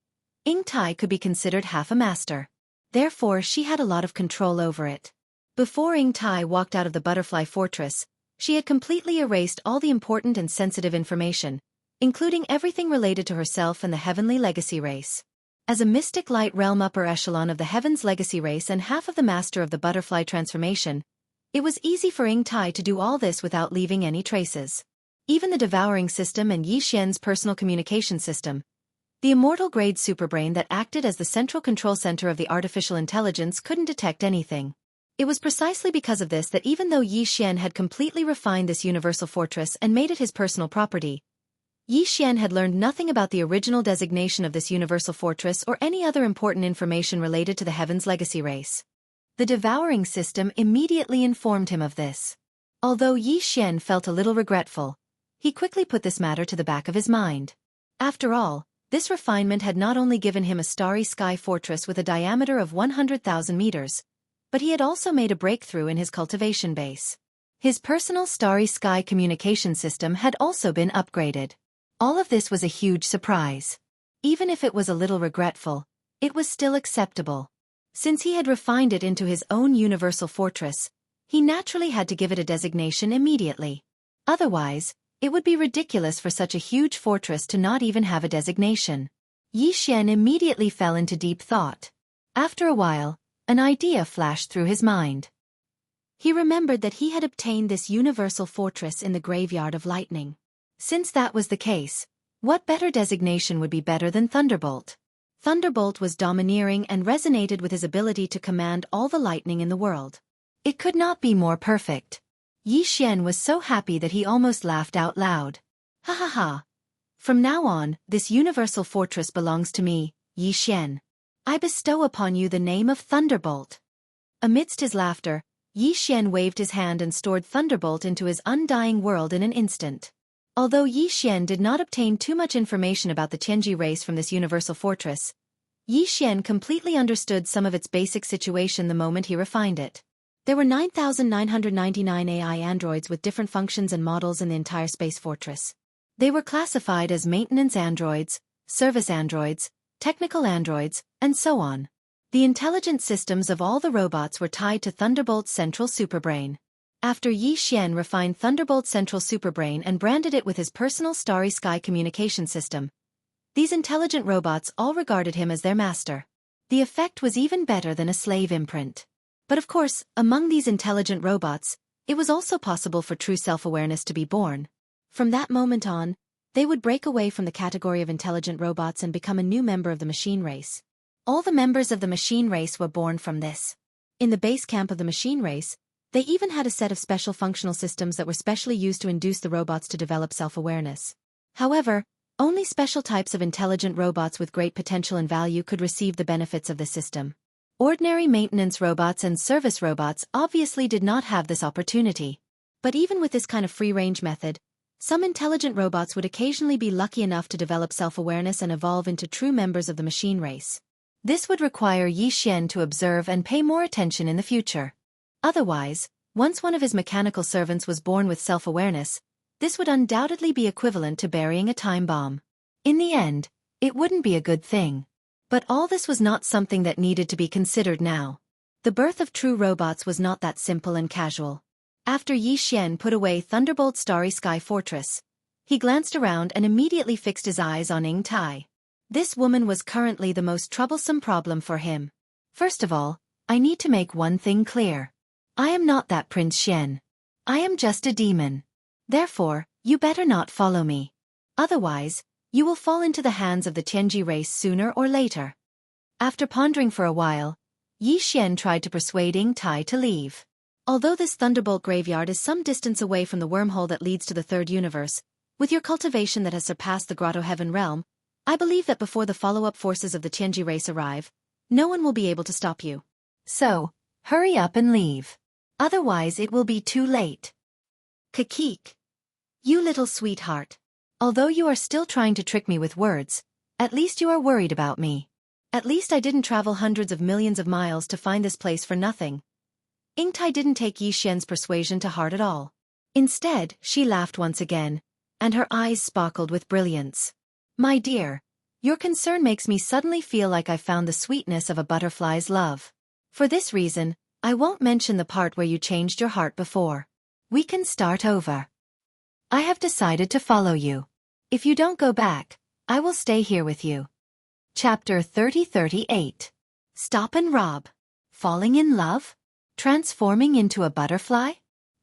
B: Ying Tai could be considered half a master. Therefore, she had a lot of control over it. Before Ying Tai walked out of the butterfly fortress, she had completely erased all the important and sensitive information, including everything related to herself and the Heavenly Legacy race. As a mystic light realm upper echelon of the Heaven's Legacy race and half of the master of the butterfly transformation, it was easy for Ying Tai to do all this without leaving any traces. Even the devouring system and Yi Xian's personal communication system, the immortal grade superbrain that acted as the central control center of the artificial intelligence, couldn't detect anything. It was precisely because of this that even though Yi Xian had completely refined this universal fortress and made it his personal property, Yi Xian had learned nothing about the original designation of this universal fortress or any other important information related to the Heaven's Legacy race. The devouring system immediately informed him of this. Although Yi Xian felt a little regretful, he quickly put this matter to the back of his mind. After all, this refinement had not only given him a starry sky fortress with a diameter of 100,000 meters, but he had also made a breakthrough in his cultivation base. His personal starry sky communication system had also been upgraded. All of this was a huge surprise. Even if it was a little regretful, it was still acceptable. Since he had refined it into his own universal fortress, he naturally had to give it a designation immediately. Otherwise, it would be ridiculous for such a huge fortress to not even have a designation. Yi Xian immediately fell into deep thought. After a while, an idea flashed through his mind. He remembered that he had obtained this universal fortress in the graveyard of lightning. Since that was the case, what better designation would be better than Thunderbolt? Thunderbolt was domineering and resonated with his ability to command all the lightning in the world. It could not be more perfect. Yi Xian was so happy that he almost laughed out loud. Ha ha ha. From now on, this universal fortress belongs to me, Yi Xian. I bestow upon you the name of Thunderbolt. Amidst his laughter, Yi Xian waved his hand and stored Thunderbolt into his undying world in an instant. Although Yi Xian did not obtain too much information about the Tianji race from this universal fortress, Yi Xian completely understood some of its basic situation the moment he refined it. There were 9,999 AI androids with different functions and models in the entire space fortress. They were classified as maintenance androids, service androids, technical androids, and so on. The intelligent systems of all the robots were tied to Thunderbolt's central superbrain. After Yi Xian refined Thunderbolt's central superbrain and branded it with his personal starry sky communication system, these intelligent robots all regarded him as their master. The effect was even better than a slave imprint. But of course, among these intelligent robots, it was also possible for true self-awareness to be born. From that moment on, they would break away from the category of intelligent robots and become a new member of the machine race. All the members of the machine race were born from this. In the base camp of the machine race, they even had a set of special functional systems that were specially used to induce the robots to develop self-awareness. However, only special types of intelligent robots with great potential and value could receive the benefits of the system. Ordinary maintenance robots and service robots obviously did not have this opportunity. But even with this kind of free-range method, some intelligent robots would occasionally be lucky enough to develop self-awareness and evolve into true members of the machine race. This would require Yi Xian to observe and pay more attention in the future. Otherwise, once one of his mechanical servants was born with self-awareness, this would undoubtedly be equivalent to burying a time bomb. In the end, it wouldn't be a good thing. But all this was not something that needed to be considered now. The birth of true robots was not that simple and casual. After Yi Xian put away Thunderbolt's starry sky fortress, he glanced around and immediately fixed his eyes on Ying Tai. This woman was currently the most troublesome problem for him. First of all, I need to make one thing clear. I am not that Prince Xian. I am just a demon. Therefore, you better not follow me. Otherwise, you will fall into the hands of the Tianji race sooner or later. After pondering for a while, Yi Xian tried to persuade Ying Tai to leave. Although this Thunderbolt graveyard is some distance away from the wormhole that leads to the third universe, with your cultivation that has surpassed the Grotto Heaven realm, I believe that before the follow-up forces of the Tianji race arrive, no one will be able to stop you. So, hurry up and leave. Otherwise it will be too late. Kakik. You little sweetheart. Although you are still trying to trick me with words, at least you are worried about me. At least I didn't travel hundreds of millions of miles to find this place for nothing. Ying Tai didn't take Yi Xian's persuasion to heart at all. Instead, she laughed once again, and her eyes sparkled with brilliance. My dear, your concern makes me suddenly feel like I found the sweetness of a butterfly's love. For this reason, I won't mention the part where you changed your heart before. We can start over. I have decided to follow you. If you don't go back, I will stay here with you. Chapter 3038. Stop and rob. Falling in love? Transforming into a butterfly?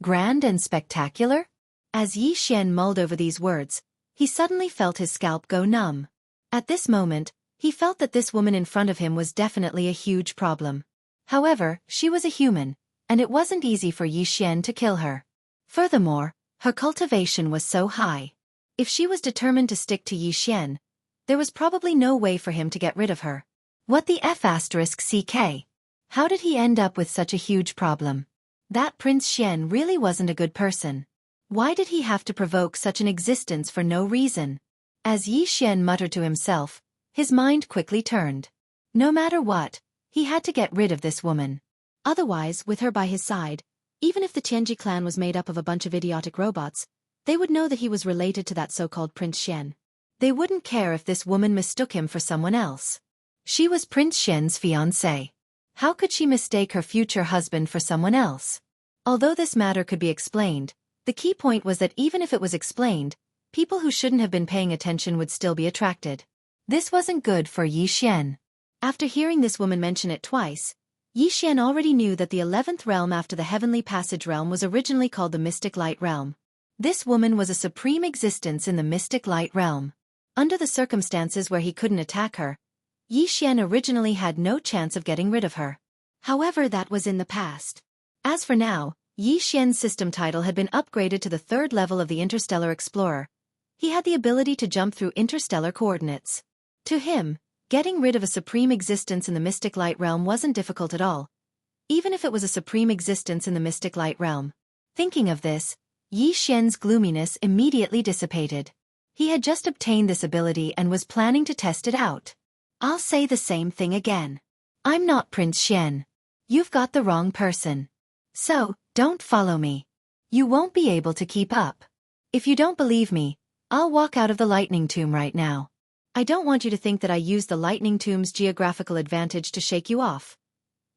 B: Grand and spectacular? As Yi Xian mulled over these words, he suddenly felt his scalp go numb. At this moment, he felt that this woman in front of him was definitely a huge problem. However, she was a human, and it wasn't easy for Yi Xian to kill her. Furthermore, her cultivation was so high. If she was determined to stick to Yi Xian, there was probably no way for him to get rid of her. What the F***CK? How did he end up with such a huge problem? That Prince Xian really wasn't a good person. Why did he have to provoke such an existence for no reason? As Yi Xian muttered to himself, his mind quickly turned. No matter what, he had to get rid of this woman. Otherwise, with her by his side, Even if the Tianji clan was made up of a bunch of idiotic robots, they would know that he was related to that so-called Prince Xian. They wouldn't care if this woman mistook him for someone else. She was Prince Xian's fiancée. How could she mistake her future husband for someone else? Although this matter could be explained, the key point was that even if it was explained, people who shouldn't have been paying attention would still be attracted. This wasn't good for Yi Xian. After hearing this woman mention it twice, Yi Xian already knew that the 11th realm after the Heavenly Passage realm was originally called the Mystic Light Realm. This woman was a supreme existence in the Mystic Light Realm. Under the circumstances where he couldn't attack her, Yi Xian originally had no chance of getting rid of her. However, that was in the past. As for now, Yi Xian's system title had been upgraded to the 3rd level of the Interstellar Explorer. He had the ability to jump through interstellar coordinates. To him, getting rid of a supreme existence in the Mystic Light Realm wasn't difficult at all, even if it was a supreme existence in the Mystic Light Realm. Thinking of this, Yi Xian's gloominess immediately dissipated. He had just obtained this ability and was planning to test it out. I'll say the same thing again. I'm not Prince Xian. You've got the wrong person. So, don't follow me. You won't be able to keep up. If you don't believe me, I'll walk out of the lightning tomb right now. I don't want you to think that I used the lightning tomb's geographical advantage to shake you off.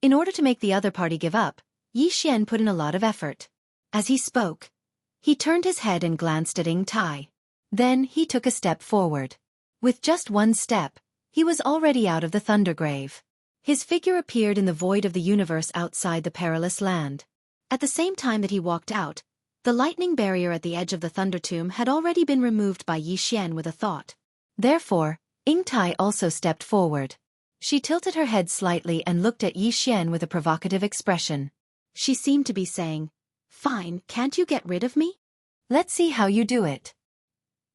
B: In order to make the other party give up, Yi Xian put in a lot of effort. As he spoke, he turned his head and glanced at Ying Tai. Then he took a step forward. With just one step, he was already out of the Thundergrave. His figure appeared in the void of the universe outside the perilous land. At the same time that he walked out, the lightning barrier at the edge of the Thunder Tomb had already been removed by Yi Xian with a thought. Therefore, Ying Tai also stepped forward. She tilted her head slightly and looked at Yi Xian with a provocative expression. She seemed to be saying, "Fine, can't you get rid of me? Let's see how you do it."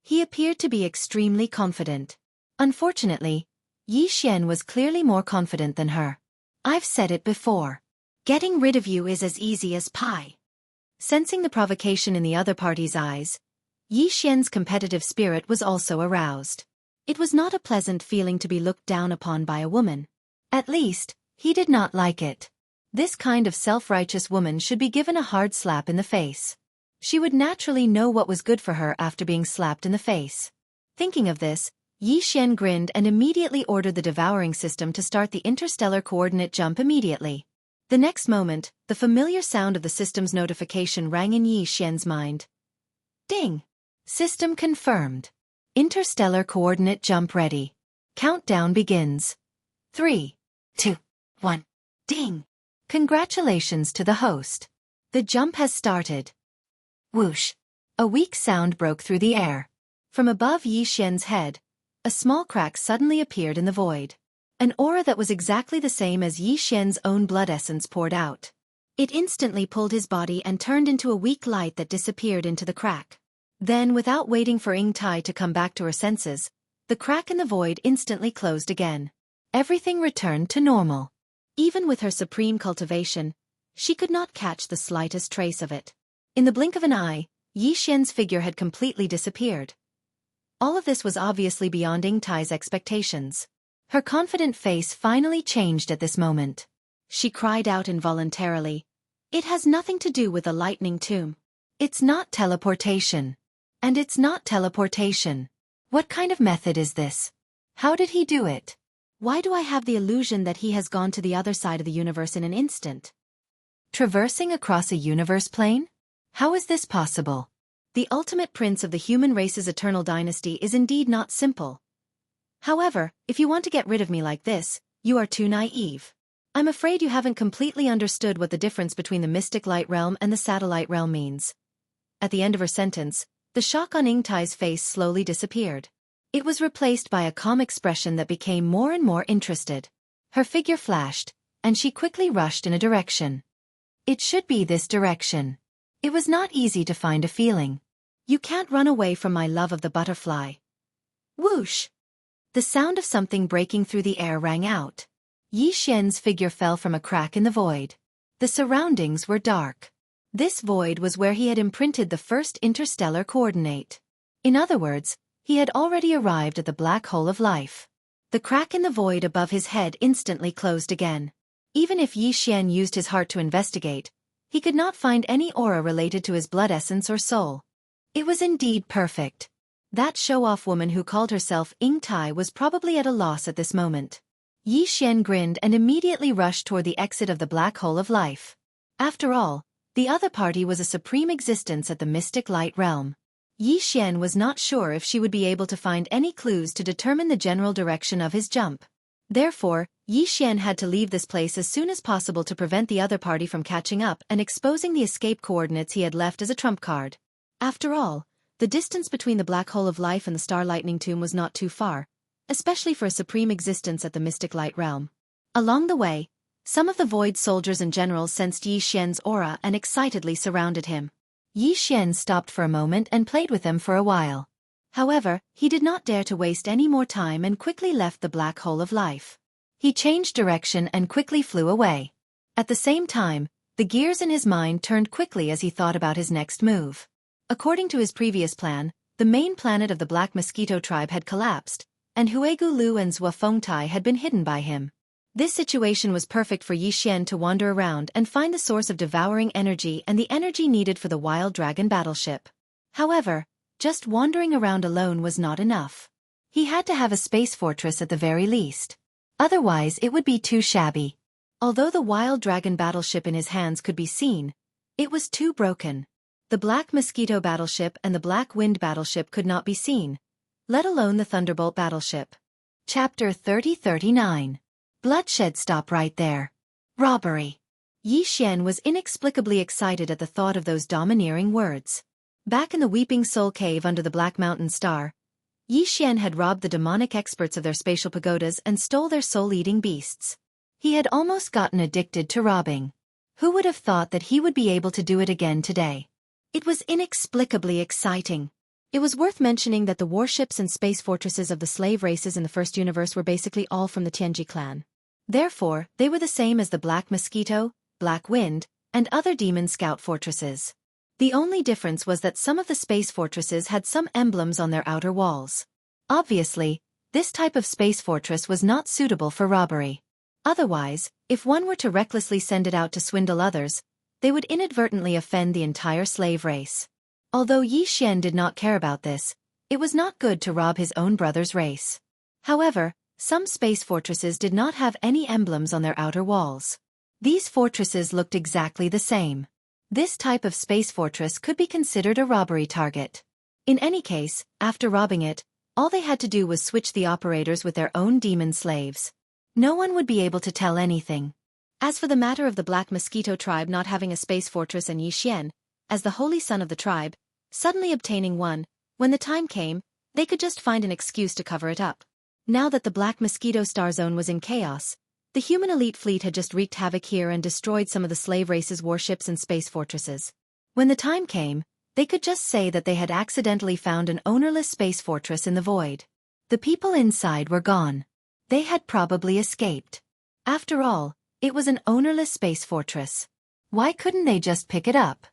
B: He appeared to be extremely confident. Unfortunately, Yi Xian was clearly more confident than her. I've said it before. Getting rid of you is as easy as pie. Sensing the provocation in the other party's eyes, Yi Xian's competitive spirit was also aroused. It was not a pleasant feeling to be looked down upon by a woman. At least, he did not like it. This kind of self-righteous woman should be given a hard slap in the face. She would naturally know what was good for her after being slapped in the face. Thinking of this, Yi Xian grinned and immediately ordered the devouring system to start the interstellar coordinate jump immediately. The next moment, the familiar sound of the system's notification rang in Yi Xian's mind. Ding! System confirmed. Interstellar coordinate jump ready. Countdown begins. 3, 2, 1. Ding! Congratulations to the host. The jump has started. Whoosh! A weak sound broke through the air. From above Yi Xian's head, a small crack suddenly appeared in the void. An aura that was exactly the same as Yi Xian's own blood essence poured out. It instantly pulled his body and turned into a weak light that disappeared into the crack. Then, without waiting for Ying Tai to come back to her senses, the crack in the void instantly closed again. Everything returned to normal. Even with her supreme cultivation, she could not catch the slightest trace of it. In the blink of an eye, Yi Xian's figure had completely disappeared. All of this was obviously beyond Ying Tai's expectations. Her confident face finally changed at this moment. She cried out involuntarily, "It has nothing to do with the lightning tomb. It's not teleportation. And it's not teleportation. What kind of method is this? How did he do it? Why do I have the illusion that he has gone to the other side of the universe in an instant? Traversing across a universe plane? How is this possible? The ultimate prince of the human race's eternal dynasty is indeed not simple. However, if you want to get rid of me like this, you are too naive. I'm afraid you haven't completely understood what the difference between the Mystic Light Realm and the Satellite Realm means." At the end of her sentence, the shock on Ying Tai's face slowly disappeared. It was replaced by a calm expression that became more and more interested. Her figure flashed, and she quickly rushed in a direction. It should be this direction. It was not easy to find a feeling. You can't run away from my love of the butterfly. Whoosh! The sound of something breaking through the air rang out. Yi Xian's figure fell from a crack in the void. The surroundings were dark. This void was where he had imprinted the first interstellar coordinate. In other words, he had already arrived at the black hole of life. The crack in the void above his head instantly closed again. Even if Yi Xian used his heart to investigate, He could not find any aura related to his blood essence or soul. It was indeed perfect. That show-off woman who called herself Ying Tai was probably at a loss at this moment. Yi Xian grinned and immediately rushed toward the exit of the black hole of life. After all, the other party was a supreme existence at the mystic light realm. Yi Xian was not sure if she would be able to find any clues to determine the general direction of his jump. Therefore, Yi Xian had to leave this place as soon as possible to prevent the other party from catching up and exposing the escape coordinates he had left as a trump card. After all, the distance between the black hole of life and the star lightning tomb was not too far, especially for a supreme existence at the mystic light realm. Along the way, some of the void soldiers and generals sensed Yi Xian's aura and excitedly surrounded him. Yi Xian stopped for a moment and played with them for a while. However, he did not dare to waste any more time and quickly left the black hole of life. He changed direction and quickly flew away. At the same time, the gears in his mind turned quickly as he thought about his next move. According to his previous plan, the main planet of the Black Mosquito tribe had collapsed, and Huegu Lu and Zhua Fengtai had been hidden by him. This situation was perfect for Yi Xian to wander around and find the source of devouring energy and the energy needed for the Wild Dragon battleship. However, just wandering around alone was not enough. He had to have a space fortress at the very least. Otherwise it would be too shabby. Although the Wild Dragon battleship in his hands could be seen, it was too broken. The Black Mosquito battleship and the Black Wind battleship could not be seen, let alone the Thunderbolt battleship. Chapter 3039. Bloodshed. Stop right there. Robbery. Yi Xian was inexplicably excited at the thought of those domineering words. Back in the Weeping Soul Cave under the Black Mountain Star, Yi Xian had robbed the demonic experts of their spatial pagodas and stole their soul-eating beasts. He had almost gotten addicted to robbing. Who would have thought that he would be able to do it again today? It was inexplicably exciting. It was worth mentioning that the warships and space fortresses of the slave races in the first universe were basically all from the Tianji clan. Therefore, they were the same as the Black Mosquito, Black Wind, and other demon scout fortresses. The only difference was that some of the space fortresses had some emblems on their outer walls. Obviously, this type of space fortress was not suitable for robbery. Otherwise, if one were to recklessly send it out to swindle others, they would inadvertently offend the entire slave race. Although Yi Xian did not care about this, it was not good to rob his own brother's race. However, some space fortresses did not have any emblems on their outer walls. These fortresses looked exactly the same. This type of space fortress could be considered a robbery target. In any case, after robbing it, all they had to do was switch the operators with their own demon slaves. No one would be able to tell anything. As for the matter of the Black Mosquito tribe not having a space fortress and Yi Xian, as the holy son of the tribe, suddenly obtaining one, when the time came, they could just find an excuse to cover it up. Now that the Black Mosquito Star Zone was in chaos, the human elite fleet had just wreaked havoc here and destroyed some of the slave race's warships and space fortresses. When the time came, they could just say that they had accidentally found an ownerless space fortress in the void. The people inside were gone. They had probably escaped. After all, it was an ownerless space fortress. Why couldn't they just pick it up?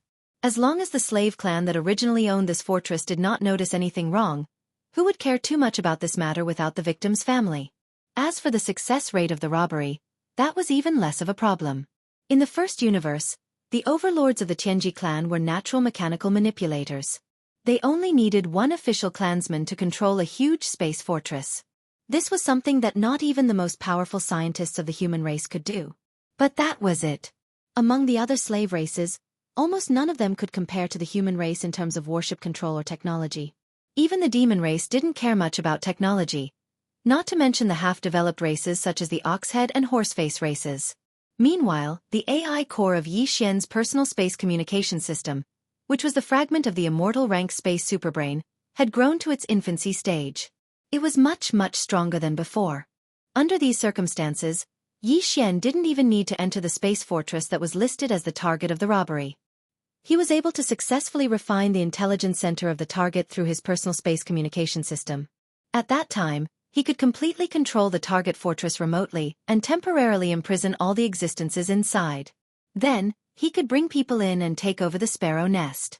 B: As long as the slave clan that originally owned this fortress did not notice anything wrong, who would care too much about this matter without the victim's family? As for the success rate of the robbery, that was even less of a problem. In the first universe, the overlords of the Tianji clan were natural mechanical manipulators. They only needed one official clansman to control a huge space fortress. This was something that not even the most powerful scientists of the human race could do. But that was it. Among the other slave races, almost none of them could compare to the human race in terms of warship control or technology. Even the demon race didn't care much about technology, not to mention the half-developed races such as the Oxhead and Horseface races. Meanwhile, the AI core of Yi Xian's personal space communication system, which was the fragment of the immortal rank space superbrain, had grown to its infancy stage. It was much stronger than before. Under these circumstances, Yi Xian didn't even need to enter the space fortress that was listed as the target of the robbery. He was able to successfully refine the intelligence center of the target through his personal space communication system. At that time, he could completely control the target fortress remotely and temporarily imprison all the existences inside. Then, he could bring people in and take over the sparrow nest.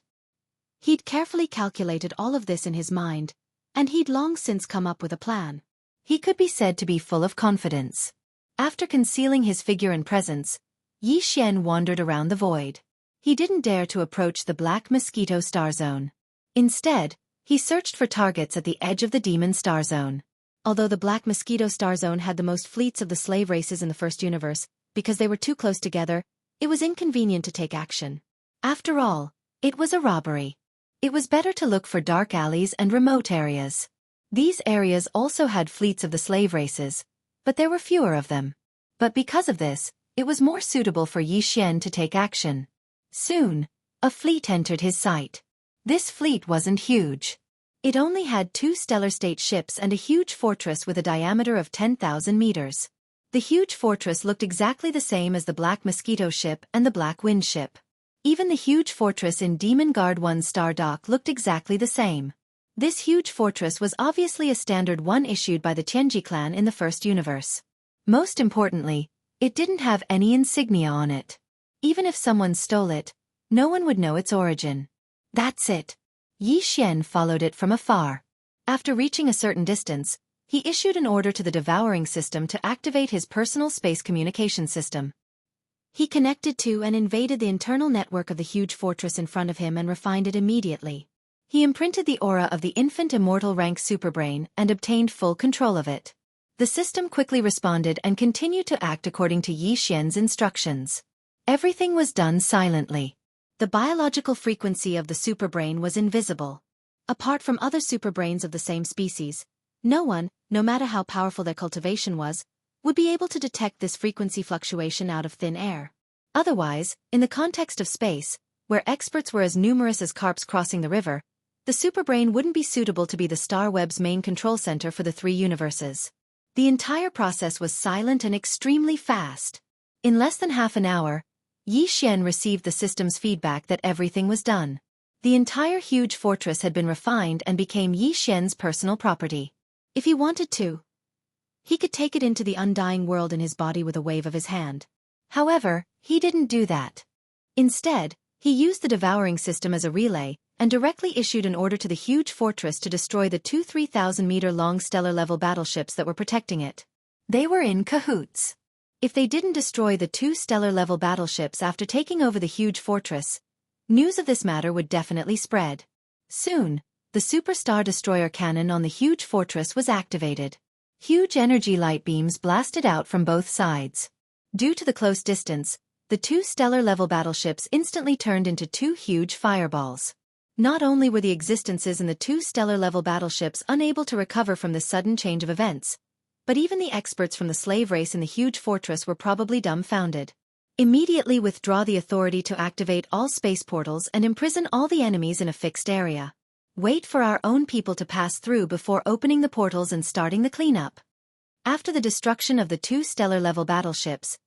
B: He'd carefully calculated all of this in his mind, and he'd long since come up with a plan. He could be said to be full of confidence. After concealing his figure and presence, Yi Xian wandered around the void. he didn't dare to approach the Black Mosquito Star Zone. Instead, he searched for targets at the edge of the Demon Star Zone. Although the Black Mosquito Star Zone had the most fleets of the slave races in the first universe, because they were too close together, it was inconvenient to take action. After all, it was a robbery. It was better to look for dark alleys and remote areas. These areas also had fleets of the slave races, but there were fewer of them. But because of this, it was more suitable for Xianxia to take action. Soon, a fleet entered his sight. This fleet wasn't huge. It only had 2 stellar state ships and a huge fortress with a diameter of 10,000 meters. The huge fortress looked exactly the same as the Black Mosquito ship and the Black Wind ship. Even the huge fortress in Demon Guard 1 Star Dock looked exactly the same. This huge fortress was obviously a standard one issued by the Tianji clan in the first universe. Most importantly, it didn't have any insignia on it. Even if someone stole it, no one would know its origin. That's it. Xianxia followed it from afar. After reaching a certain distance, he issued an order to the devouring system to activate his personal space communication system. He connected to and invaded the internal network of the huge fortress in front of him and refined it immediately. He imprinted the aura of the infant immortal rank superbrain and obtained full control of it. The system quickly responded and continued to act according to Xianxia's instructions. Everything was done silently. The biological frequency of the superbrain was invisible. Apart from other superbrains of the same species, no one, no matter how powerful their cultivation was, would be able to detect this frequency fluctuation out of thin air. Otherwise, in the context of space, where experts were as numerous as carps crossing the river, the superbrain wouldn't be suitable to be the star web's main control center for the 3 universes. The entire process was silent and extremely fast. In less than half an hour, Xianxia received the system's feedback that everything was done. The entire huge fortress had been refined and became Xianxia's personal property. If he wanted to, he could take it into the undying world in his body with a wave of his hand. However, he didn't do that. Instead, he used the devouring system as a relay, and directly issued an order to the huge fortress to destroy the 2 3,000-meter-long stellar-level battleships that were protecting it. They were in cahoots. If they didn't destroy the 2 stellar-level battleships after taking over the huge fortress, news of this matter would definitely spread. Soon, the Superstar Destroyer cannon on the huge fortress was activated. Huge energy light beams blasted out from both sides. Due to the close distance, the 2 stellar-level battleships instantly turned into 2 huge fireballs. Not only were the existences in the 2 stellar-level battleships unable to recover from this sudden change of events, but even the experts from the slave race in the huge fortress were probably dumbfounded. Immediately withdraw the authority to activate all space portals and imprison all the enemies in a fixed area. Wait for our own people to pass through before opening the portals and starting the cleanup. After the destruction of the 2 stellar-level battleships,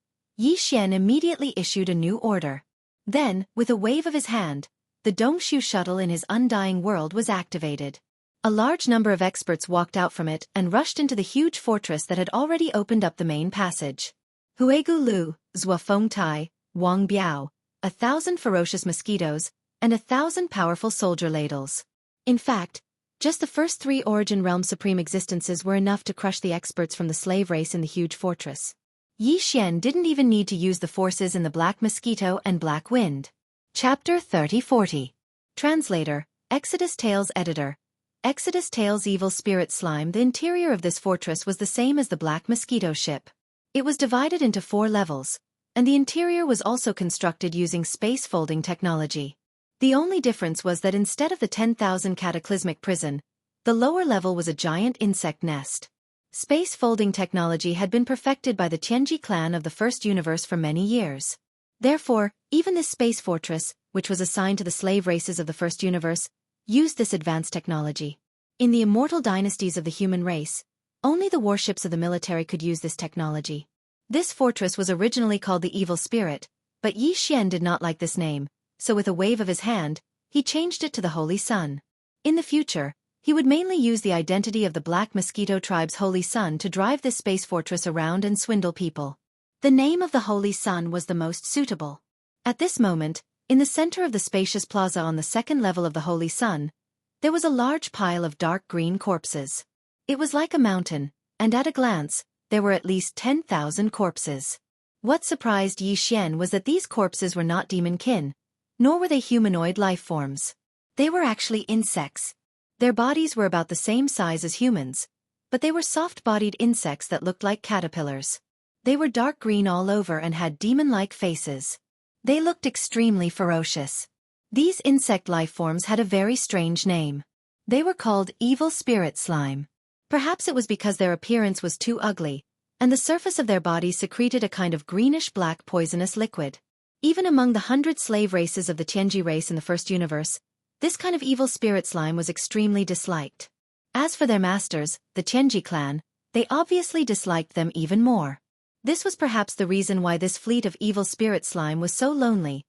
B: Xianxia immediately issued a new order. Then, with a wave of his hand, the Dongshu shuttle in his undying world was activated. A large number of experts walked out from it and rushed into the huge fortress that had already opened up the main passage. Huegu Lu, Zhua Fengtai, Wang Biao, 1,000 ferocious mosquitoes, and 1,000 powerful soldier ladles. In fact, just the first 3 Origin Realm Supreme existences were enough to crush the experts from the slave race in the huge fortress. Xianxia didn't even need to use the forces in the Black Mosquito and Black Wind. Chapter 3040. Translator, Exodus Tales Editor. Exodus Tales Evil Spirit Slime. The interior of this fortress was the same as the Black Mosquito ship. It was divided into 4 levels, and the interior was also constructed using space folding technology. The only difference was that instead of the 10,000 cataclysmic prison, the lower level was a giant insect nest. Space folding technology had been perfected by the Tianji clan of the first universe for many years. Therefore, even this space fortress, which was assigned to the slave races of the first universe, used this advanced technology. In the immortal dynasties of the human race, only the warships of the military could use this technology. This fortress was originally called the Evil Spirit, but Xianxia did not like this name, so with a wave of his hand, he changed it to the Holy Sun. In the future, he would mainly use the identity of the Black Mosquito tribe's Holy Sun to drive this space fortress around and swindle people. The name of the Holy Sun was the most suitable. At this moment, in the center of the spacious plaza on the 2nd level of the Holy Sun, there was a large pile of dark green corpses. It was like a mountain, and at a glance, there were at least 10,000 corpses. What surprised Xianxia was that these corpses were not demon kin, Nor were they humanoid life forms. They were actually insects. Their bodies were about the same size as humans, but they were soft-bodied insects that looked like caterpillars. They were dark green all over and had demon-like faces. They looked extremely ferocious. These insect life forms had a very strange name. They were called evil spirit slime. Perhaps it was because their appearance was too ugly, and the surface of their bodies secreted a kind of greenish-black poisonous liquid. Even among the 100 slave races of the Tianji race in the first universe, this kind of evil spirit slime was extremely disliked. As for their masters, the Tianji clan, they obviously disliked them even more. This was perhaps the reason why this fleet of evil spirit slime was so lonely,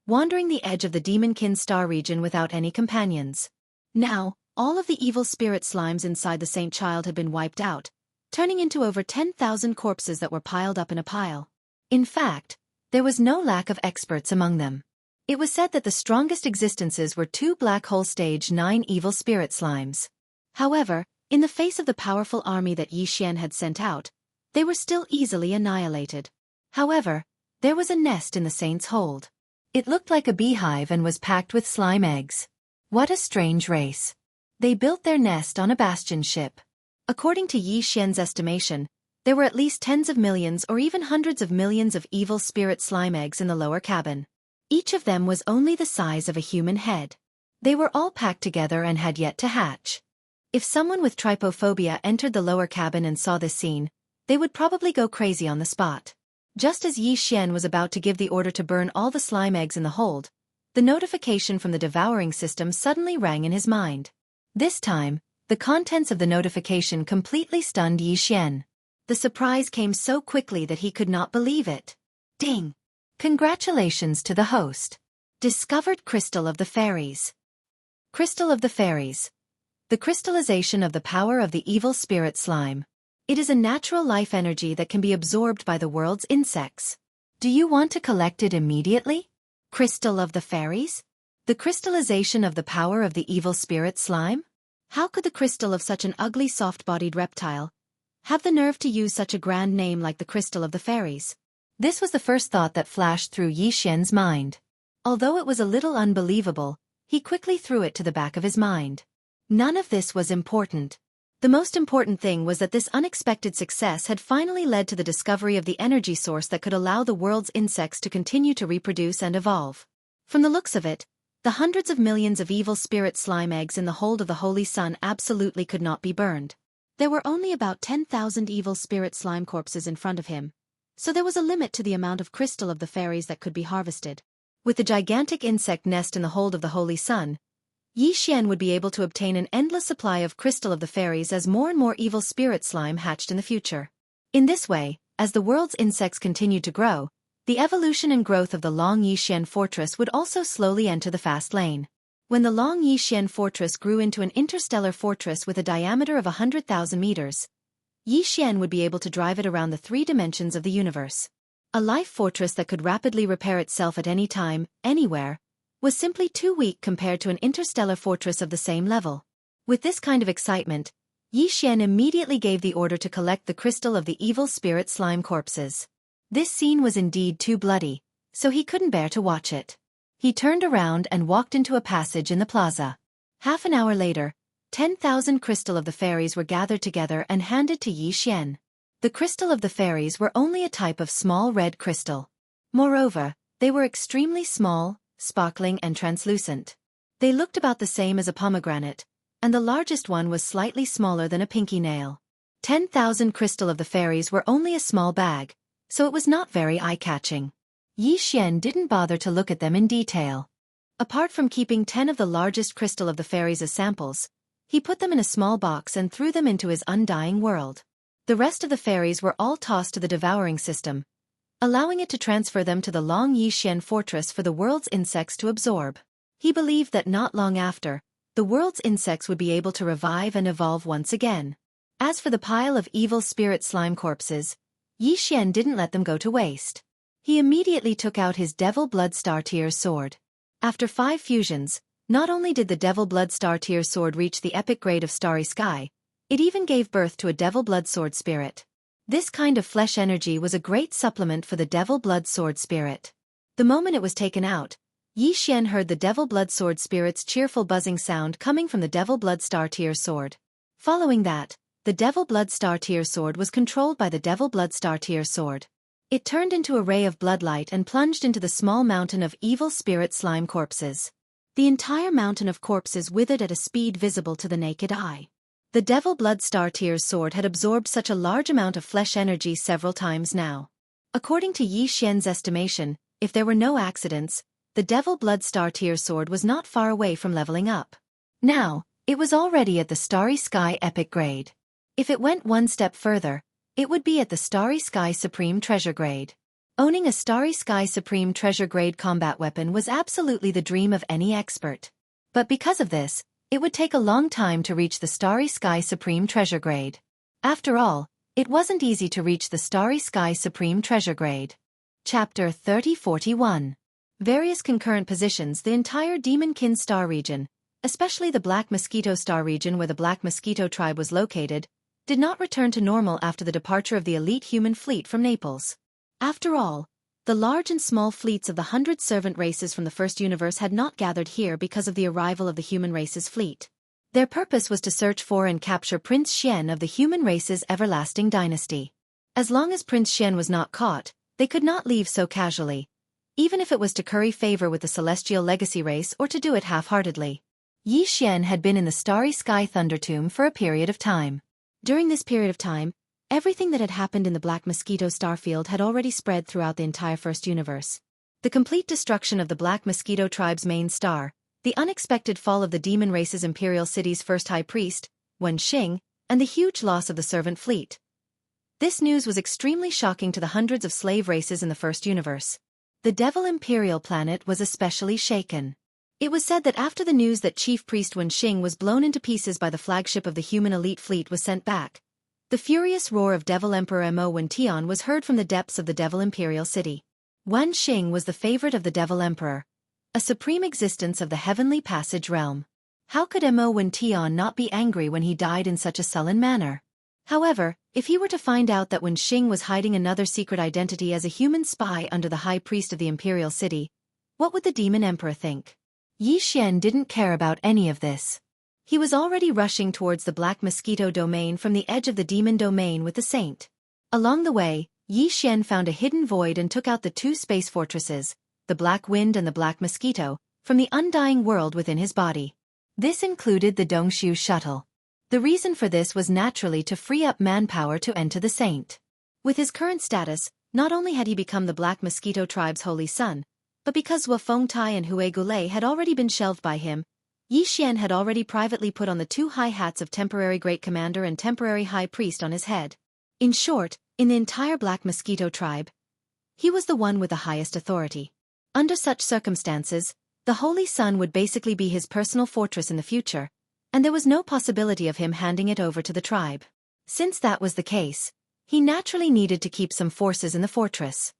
B: wandering the edge of the Demonkin star region without any companions. Now, all of the evil spirit slimes inside the Saint Child had been wiped out, turning into over 10,000 corpses that were piled up in a pile. In fact, there was no lack of experts among them. It was said that the strongest existences were 2 black hole stage 9 evil spirit slimes. However, in the face of the powerful army that Yi Xian had sent out, they were still easily annihilated. However, there was a nest in the saint's hold. It looked like a beehive and was packed with slime eggs. What a strange race. They built their nest on a bastion ship. According to Yi Xian's estimation, there were at least tens of millions or even hundreds of millions of evil spirit slime eggs in the lower cabin. Each of them was only the size of a human head. They were all packed together and had yet to hatch. If someone with trypophobia entered the lower cabin and saw this scene, they would probably go crazy on the spot. Just as Yi Xian was about to give the order to burn all the slime eggs in the hold, the notification from the devouring system suddenly rang in his mind. This time, the contents of the notification completely stunned Yi Xian. The surprise came so quickly that he could not believe it. Ding! Congratulations to the host. Discovered Crystal of the Fairies. Crystal of the Fairies. The crystallization of the power of the evil spirit slime. It is a natural life energy that can be absorbed by the world's insects. Do you want to collect it immediately? Crystal of the Fairies? The crystallization of the power of the evil spirit slime? How could the crystal of such an ugly soft-bodied reptile have the nerve to use such a grand name like the Crystal of the Fairies? This was the first thought that flashed through Yi Xian's mind. Although it was a little unbelievable, he quickly threw it to the back of his mind. None of this was important. The most important thing was that this unexpected success had finally led to the discovery of the energy source that could allow the world's insects to continue to reproduce and evolve. From the looks of it, the hundreds of millions of evil spirit slime eggs in the hold of the Holy Sun absolutely could not be burned. There were only about 10,000 evil spirit slime corpses in front of him, so there was a limit to the amount of Crystal of the Fairies that could be harvested. With the gigantic insect nest in the hold of the Holy Sun, Yi Xian would be able to obtain an endless supply of Crystal of the Fairies as more and more evil spirit slime hatched in the future. In this way, as the world's insects continued to grow, the evolution and growth of the Long Yi Xian fortress would also slowly enter the fast lane. When the Long Yi Xian fortress grew into an interstellar fortress with a diameter of 100,000 meters, Yi Xian would be able to drive it around the 3 dimensions of the universe. A life fortress that could rapidly repair itself at any time, anywhere, was simply too weak compared to an interstellar fortress of the same level. With this kind of excitement, Yi Xian immediately gave the order to collect the crystal of the evil spirit slime corpses. This scene was indeed too bloody, so he couldn't bear to watch it. He turned around and walked into a passage in the plaza. Half an hour later, 10,000 Crystal of the Fairies were gathered together and handed to Yi Xian. The Crystal of the Fairies were only a type of small red crystal. Moreover, they were extremely small, sparkling and translucent. They looked about the same as a pomegranate, and the largest one was slightly smaller than a pinky nail. 10,000 Crystal of the Fairies were only a small bag, so it was not very eye-catching. Yi Xian didn't bother to look at them in detail. Apart from keeping 10 of the largest Crystal of the Fairies as samples, he put them in a small box and threw them into his undying world. The rest of the fairies were all tossed to the devouring system, allowing it to transfer them to the Long Yi Xian fortress for the world's insects to absorb. He believed that not long after, the world's insects would be able to revive and evolve once again. As for the pile of evil spirit slime corpses, Yi Xian didn't let them go to waste. He immediately took out his Devil Blood Star Tears sword. After 5 fusions, not only did the Devil Blood Star Tears sword reach the epic grade of Starry Sky, it even gave birth to a Devil Blood Sword Spirit. This kind of flesh energy was a great supplement for the Devil Blood Sword Spirit. The moment it was taken out, Yi Xian heard the Devil Blood Sword spirit's cheerful buzzing sound coming from the Devil Blood Star Tier sword. Following that, the Devil Blood Star Tier sword was controlled by the Devil Blood Star Tier sword. It turned into a ray of bloodlight and plunged into the small mountain of evil spirit slime corpses. The entire mountain of corpses withered at a speed visible to the naked eye. The Devil Blood Star Tier's sword had absorbed such a large amount of flesh energy several times now. According to Yi Xian's estimation, if there were no accidents, the Devil Blood Star Tier sword was not far away from leveling up. Now, it was already at the Starry Sky Epic grade. If it went one step further, it would be at the Starry Sky Supreme Treasure grade. Owning a Starry Sky Supreme Treasure grade combat weapon was absolutely the dream of any expert. But because of this, it would take a long time to reach the Starry Sky Supreme Treasure grade. After all, it wasn't easy to reach the Starry Sky Supreme Treasure grade. Chapter 3041. Various concurrent positions. The entire Demonkin Star region, especially the Black Mosquito Star region where the Black Mosquito tribe was located, did not return to normal after the departure of the elite human fleet from Naples. After all, the large and small fleets of the 100 servant races from the first universe had not gathered here because of the arrival of the human race's fleet. Their purpose was to search for and capture Prince Xian of the human race's everlasting dynasty. As long as Prince Xian was not caught, they could not leave so casually, even if it was to curry favor with the celestial legacy race or to do it half-heartedly. Yi Xian had been in the Starry Sky Thunder Tomb for a period of time. During this period of time, everything that had happened in the Black Mosquito Starfield had already spread throughout the entire first universe. The complete destruction of the Black Mosquito tribe's main star, the unexpected fall of the demon race's imperial city's first high priest, Wen Xing, and the huge loss of the servant fleet. This news was extremely shocking to the hundreds of slave races in the first universe. The Devil Imperial planet was especially shaken. It was said that after the news that Chief Priest Wen Xing was blown into pieces by the flagship of the human elite fleet was sent back, the furious roar of Devil Emperor Mo Wention was heard from the depths of the Devil Imperial City. Wen Xing was the favorite of the Devil Emperor, a supreme existence of the Heavenly Passage realm. How could Mo Wention not be angry when he died in such a sullen manner? However, if he were to find out that Wen Xing was hiding another secret identity as a human spy under the High Priest of the Imperial City, what would the Demon Emperor think? Yi Xian didn't care about any of this. He was already rushing towards the Black Mosquito domain from the edge of the Demon domain with the Saint. Along the way, Yi Xian found a hidden void and took out the two space fortresses, the Black Wind and the Black Mosquito, from the undying world within his body. This included the Dongshu shuttle. The reason for this was naturally to free up manpower to enter the Saint. With his current status, not only had he become the Black Mosquito tribe's holy son, but because Wu Fengtai and Hui Gulei had already been shelved by him, Yi Xian had already privately put on the two high hats of temporary Great Commander and temporary High Priest on his head. In short, in the entire Black Mosquito tribe, he was the one with the highest authority. Under such circumstances, the Holy Sun would basically be his personal fortress in the future, and there was no possibility of him handing it over to the tribe. Since that was the case, he naturally needed to keep some forces in the fortress.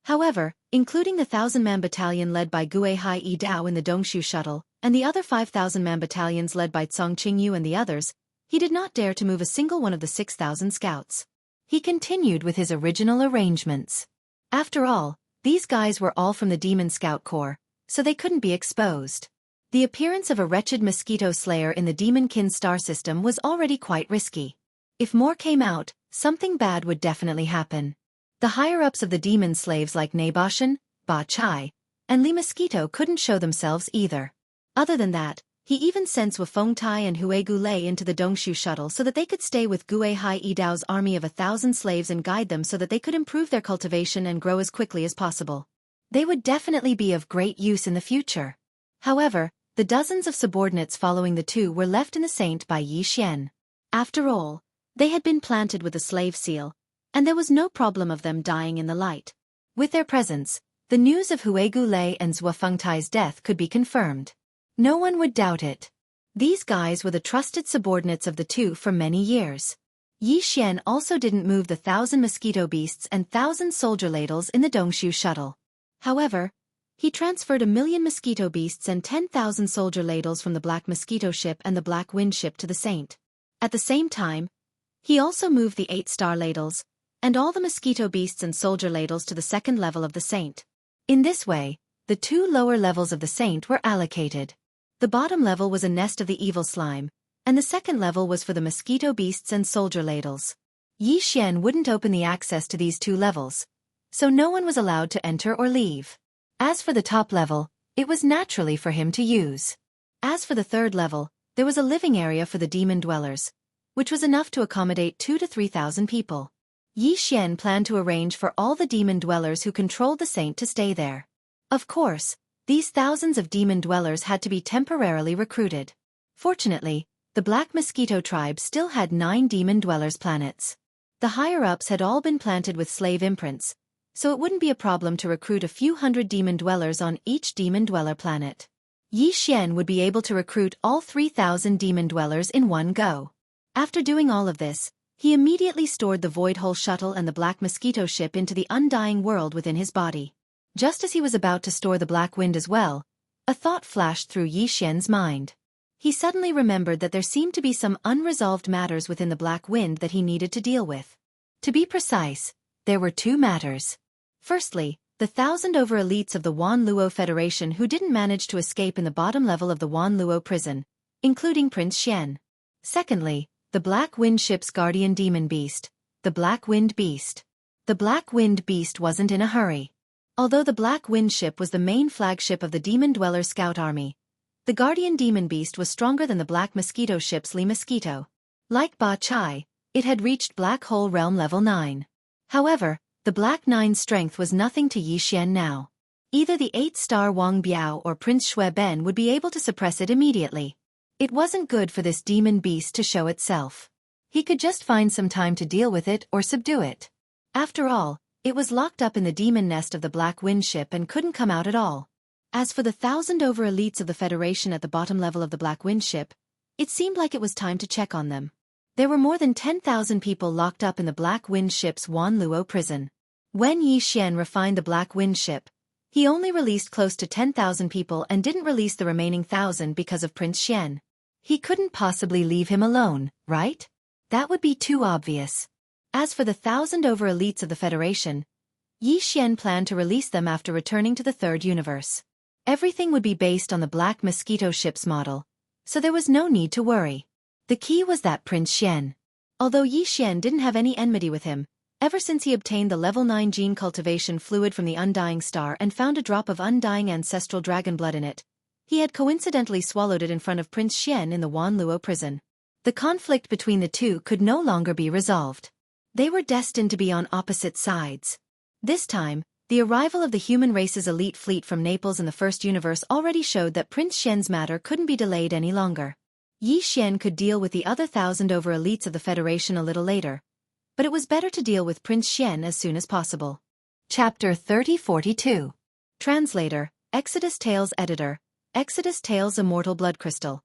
B: However, including the 1,000-man battalion led by Gue Hai Yi Dao in the Dongshu shuttle, and the other 5,000-man battalions led by Cong Qingyu and the others, he did not dare to move a single one of the 6,000 scouts. He continued with his original arrangements. After all, these guys were all from the Demon Scout Corps, so they couldn't be exposed. The appearance of a wretched mosquito slayer in the Demonkin star system was already quite risky. If more came out, something bad would definitely happen. The higher-ups of the demon slaves like Naboshan, Ba Chai, and Li Mosquito couldn't show themselves either. Other than that, he even sent Wu Fengtai and Hui Gulei into the Dongshu shuttle so that they could stay with Gue Hai Yi Dao's army of 1,000 slaves and guide them so that they could improve their cultivation and grow as quickly as possible. They would definitely be of great use in the future. However, the dozens of subordinates following the two were left in the Saint by Yi Xian. After all, they had been planted with a slave seal, and there was no problem of them dying in the light. With their presence, the news of Hui Gulei and Wu Fengtai's death could be confirmed. No one would doubt it. These guys were the trusted subordinates of the two for many years. Yi Xian also didn't move the 1,000 mosquito beasts and 1,000 soldier ladles in the Dongshu shuttle. However, he transferred 1,000,000 mosquito beasts and 10,000 soldier ladles from the Black Mosquito ship and the Black Wind ship to the Saint. At the same time, he also moved the 8-star ladles, and all the mosquito beasts and soldier ladles to the second level of the Saint. In this way, the 2 lower levels of the saint were allocated. The bottom level was a nest of the evil slime, and the second level was for the mosquito beasts and soldier ladles. Yi Xian wouldn't open the access to these 2 levels, so no one was allowed to enter or leave. As for the top level, it was naturally for him to use. As for the third level, there was a living area for the demon dwellers, which was enough to accommodate 2,000 to 3,000 people. Yi Xian planned to arrange for all the demon dwellers who controlled the saint to stay there. Of course, these thousands of demon dwellers had to be temporarily recruited. Fortunately, the Black Mosquito tribe still had 9 demon dwellers planets. The higher-ups had all been planted with slave imprints, so it wouldn't be a problem to recruit a few hundred demon dwellers on each demon dweller planet. Yi Xian would be able to recruit all 3,000 demon dwellers in one go. After doing all of this, he immediately stored the Void Hole shuttle and the Black Mosquito ship into the Undying World within his body. Just as he was about to store the Black Wind as well, a thought flashed through Yi Xian's mind. He suddenly remembered that there seemed to be some unresolved matters within the Black Wind that he needed to deal with. To be precise, there were 2 matters. Firstly, the 1,000 over-elites of the Wan Luo Federation who didn't manage to escape in the bottom level of the Wan Luo prison, including Prince Xian. Secondly, the Black Wind ship's guardian demon beast, the Black Wind Beast. The Black Wind Beast wasn't in a hurry. Although the Black Wind ship was the main flagship of the Demon Dweller Scout Army, the Guardian Demon Beast was stronger than the Black Mosquito ship's Li Mosquito. Like Ba Chai, it had reached Black Hole Realm Level 9. However, the Black Nine's strength was nothing to Yi Xian now. Either the 8-star Wang Biao or Prince Shui Ben would be able to suppress it immediately. It wasn't good for this demon beast to show itself. He could just find some time to deal with it or subdue it. After all, it was locked up in the demon nest of the Black Wind ship and couldn't come out at all. As for the 1,000 over-elites of the Federation at the bottom level of the Black Wind ship, it seemed like it was time to check on them. There were more than 10,000 people locked up in the Black Wind ship's Wan Luo prison. When Yi Xian refined the Black Wind ship, he only released close to 10,000 people and didn't release the remaining 1,000 because of Prince Xian. He couldn't possibly leave him alone, right? That would be too obvious. As for the 1,000 over-elites of the Federation, Yi Xian planned to release them after returning to the third universe. Everything would be based on the Black Mosquito ship's model, so there was no need to worry. The key was that Prince Xian. Although Yi Xian didn't have any enmity with him, ever since he obtained the level 9 gene cultivation fluid from the Undying Star and found a drop of undying ancestral dragon blood in it, he had coincidentally swallowed it in front of Prince Xian in the Wan Luo prison. The conflict between the two could no longer be resolved. They were destined to be on opposite sides. This time, the arrival of the human race's elite fleet from Naples in the first universe already showed that Prince Xian's matter couldn't be delayed any longer. Yi Xian could deal with the other 1,000 over-elites of the Federation a little later, but it was better to deal with Prince Xian as soon as possible. Chapter 3042. Translator, Exodus Tales Editor, Exodus Tales Immortal Blood Crystal.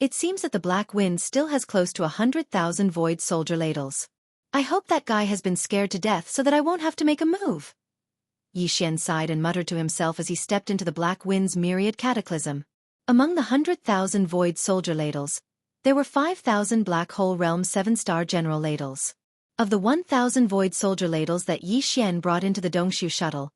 B: It seems that the Black Wind still has close to 100,000 void soldier ladles. I hope that guy has been scared to death so that I won't have to make a move. Yi Xian sighed and muttered to himself as he stepped into the Black Wind's myriad cataclysm. Among the 100,000 void soldier ladles, there were 5,000 Black Hole Realm 7-star general ladles. Of the 1,000 void soldier ladles that Yi Xian brought into the Dongshu shuttle,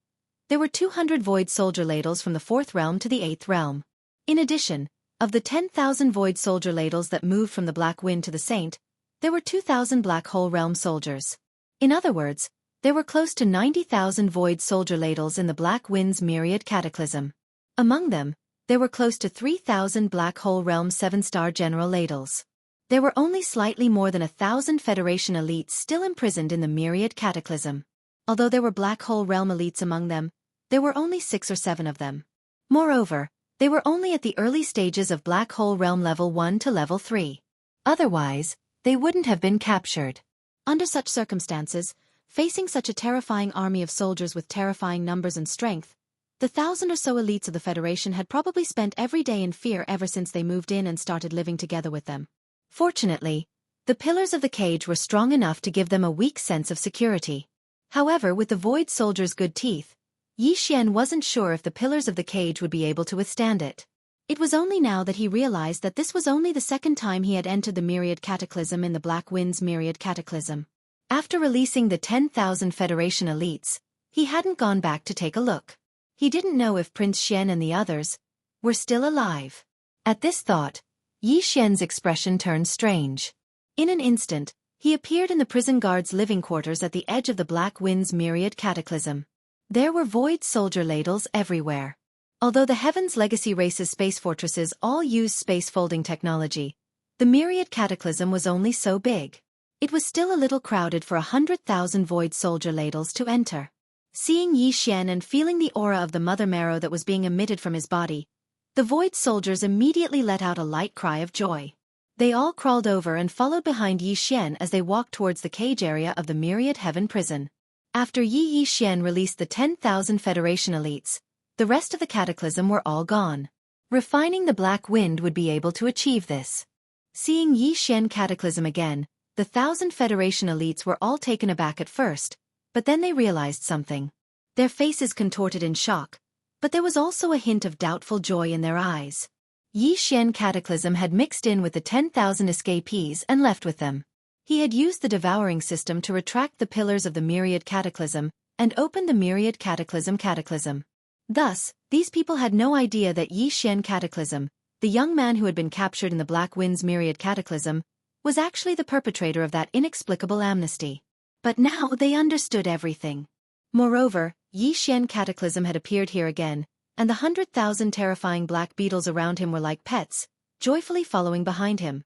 B: there were 200 void soldier ladles from the 4th realm to the 8th realm. In addition, of the 10,000 void soldier ladles that moved from the Black Wind to the Saint, there were 2,000 Black Hole Realm soldiers. In other words, there were close to 90,000 void soldier ladles in the Black Wind's myriad cataclysm. Among them, there were close to 3,000 Black Hole Realm 7-star general ladles. There were only slightly more than 1,000 Federation elites still imprisoned in the myriad cataclysm. Although there were Black Hole Realm elites among them, there were only 6 or 7 of them. Moreover, they were only at the early stages of Black Hole Realm Level 1 to Level 3. Otherwise, they wouldn't have been captured. Under such circumstances, facing such a terrifying army of soldiers with terrifying numbers and strength, the 1,000 or so elites of the Federation had probably spent every day in fear ever since they moved in and started living together with them. Fortunately, the pillars of the cage were strong enough to give them a weak sense of security. However, with the void soldiers' good teeth, Yi Xian wasn't sure if the pillars of the cage would be able to withstand it. It was only now that he realized that this was only the second time he had entered the myriad cataclysm in the Black Wind's myriad cataclysm. After releasing the 10,000 Federation elites, he hadn't gone back to take a look. He didn't know if Prince Xian and the others were still alive. At this thought, Yi Xian's expression turned strange. In an instant, he appeared in the prison guard's living quarters at the edge of the Black Wind's myriad cataclysm. There were void soldier ladles everywhere. Although the Heaven's Legacy race's space fortresses all used space folding technology, the myriad cataclysm was only so big. It was still a little crowded for 100,000 void soldier ladles to enter. Seeing Yi Xian and feeling the aura of the mother marrow that was being emitted from his body, the void soldiers immediately let out a light cry of joy. They all crawled over and followed behind Yi Xian as they walked towards the cage area of the Myriad Heaven prison. After Yi Xian released the 10,000 Federation elites, the rest of the cataclysm were all gone. Refining the Black Wind would be able to achieve this. Seeing Yi Xian cataclysm again, the 1,000 Federation elites were all taken aback at first, but then they realized something. Their faces contorted in shock, but there was also a hint of doubtful joy in their eyes. Yi Xian cataclysm had mixed in with the 10,000 escapees and left with them. He had used the devouring system to retract the pillars of the myriad cataclysm and opened the myriad cataclysm. Thus, these people had no idea that Yi Xian cataclysm, the young man who had been captured in the Black Wind's myriad cataclysm, was actually the perpetrator of that inexplicable amnesty. But now they understood everything. Moreover, Yi Xian cataclysm had appeared here again, and the 100,000 terrifying black beetles around him were like pets, joyfully following behind him.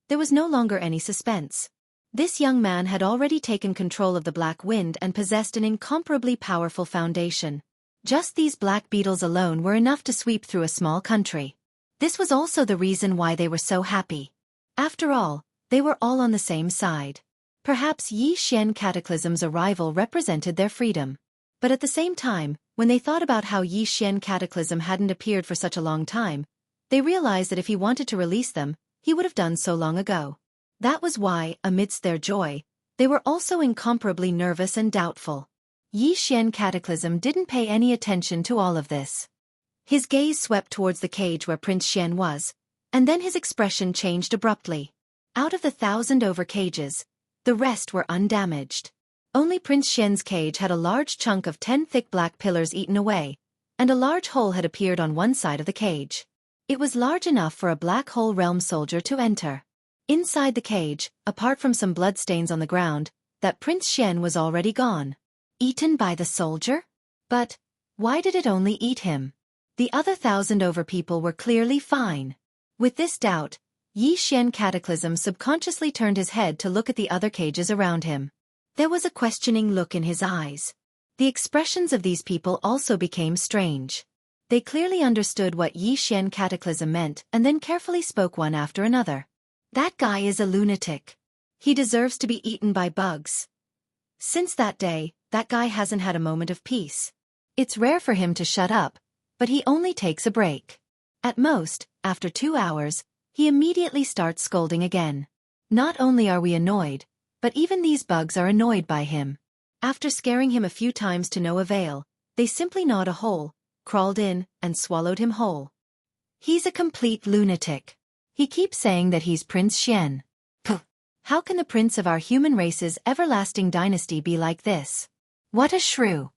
B: There was no longer any suspense. This young man had already taken control of the Black Wind and possessed an incomparably powerful foundation. Just these black beetles alone were enough to sweep through a small country. This was also the reason why they were so happy. After all, they were all on the same side. Perhaps Yi Xian cataclysm's arrival represented their freedom. But at the same time, when they thought about how Yi Xian cataclysm hadn't appeared for such a long time, they realized that if he wanted to release them, he would have done so long ago. That was why, amidst their joy, they were also incomparably nervous and doubtful. Yi Xian cataclysm didn't pay any attention to all of this. His gaze swept towards the cage where Prince Xian was, and then his expression changed abruptly. Out of the 1,000 over cages, the rest were undamaged. Only Prince Xian's cage had a large chunk of 10 thick black pillars eaten away, and a large hole had appeared on one side of the cage. It was large enough for a Black Hole Realm soldier to enter. Inside the cage, apart from some bloodstains on the ground, that Prince Xian was already gone. Eaten by the soldier? But why did it only eat him? The other 1,000 over people were clearly fine. With this doubt, Yi Xian cataclysm subconsciously turned his head to look at the other cages around him. There was a questioning look in his eyes. The expressions of these people also became strange. They clearly understood what Yi Xian cataclysm meant and then carefully spoke one after another. That guy is a lunatic. He deserves to be eaten by bugs. Since that day, that guy hasn't had a moment of peace. It's rare for him to shut up, but he only takes a break. At most, after 2 hours, he immediately starts scolding again. Not only are we annoyed, but even these bugs are annoyed by him. After scaring him a few times to no avail, they simply gnawed a hole, crawled in, and swallowed him whole. He's a complete lunatic. He keeps saying that he's Prince Xian. Puh! How can the prince of our human race's everlasting dynasty be like this? What a shrew!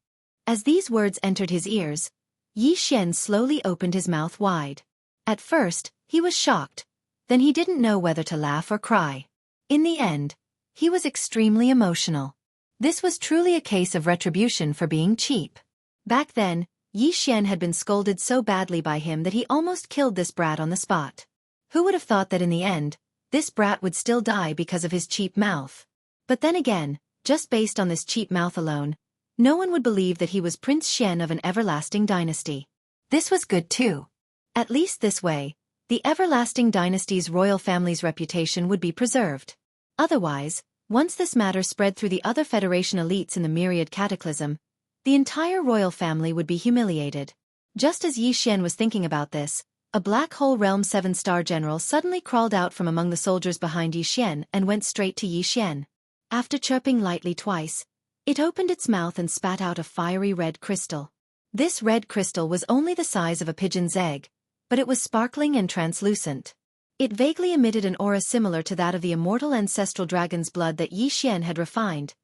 B: As these words entered his ears, Yi Xian slowly opened his mouth wide. At first, he was shocked. Then he didn't know whether to laugh or cry. In the end, he was extremely emotional. This was truly a case of retribution for being cheap. Back then, Yi Xian had been scolded so badly by him that he almost killed this brat on the spot. Who would have thought that in the end, this brat would still die because of his cheap mouth? But then again, just based on this cheap mouth alone, no one would believe that he was Prince Xian of an everlasting dynasty. This was good too. At least this way, the everlasting dynasty's royal family's reputation would be preserved. Otherwise, once this matter spread through the other Federation elites in the myriad cataclysm, the entire royal family would be humiliated. Just as Yi Xian was thinking about this, a Black Hole Realm 7-star general suddenly crawled out from among the soldiers behind Yi Xian and went straight to Yi Xian. After chirping lightly twice, it opened its mouth and spat out a fiery red crystal. This red crystal was only the size of a pigeon's egg, but it was sparkling and translucent. It vaguely emitted an aura similar to that of the immortal ancestral dragon's blood that Yi Xian had refined.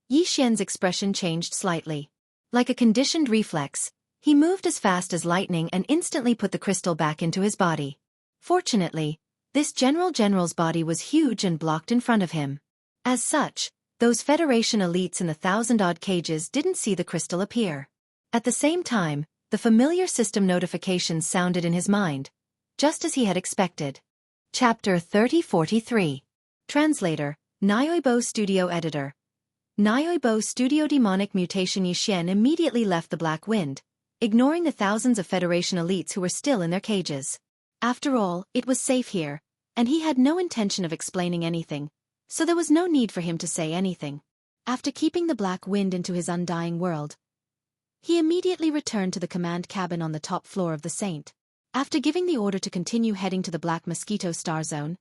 B: Yi Xian's expression changed slightly. Like a conditioned reflex, He moved as fast as lightning and instantly put the crystal back into his body. Fortunately, this general's body was huge and blocked in front of him. As such, those Federation elites in the 1,000-odd cages didn't see the crystal appear. At the same time, the familiar system notifications sounded in his mind, just as he had expected. Chapter 3043. Translator, Nyoibo Studio Editor. Nyoibo Studio Demonic Mutation. Yixian immediately left the Black Wind, ignoring the thousands of Federation elites who were still in their cages. After all, it was safe here, and he had no intention of explaining anything, so there was no need for him to say anything. After keeping the Black Wind into his undying world, he immediately returned to the command cabin on the top floor of the Saint. After giving the order to continue heading to the Black Mosquito Star Zone,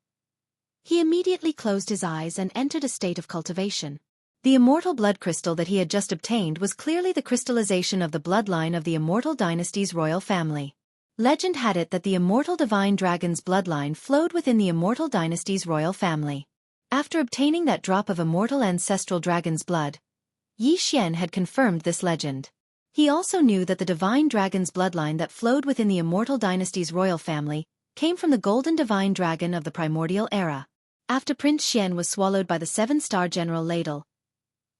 B: he immediately closed his eyes and entered a state of cultivation. The immortal blood crystal that he had just obtained was clearly the crystallization of the bloodline of the Immortal Dynasty's royal family. Legend had it that the immortal divine dragon's bloodline flowed within the Immortal Dynasty's royal family. After obtaining that drop of immortal ancestral dragon's blood, Yixian had confirmed this legend. He also knew that the divine dragon's bloodline that flowed within the Immortal Dynasty's royal family came from the golden divine dragon of the primordial era. After Prince Xian was swallowed by the 7-star General Ladle,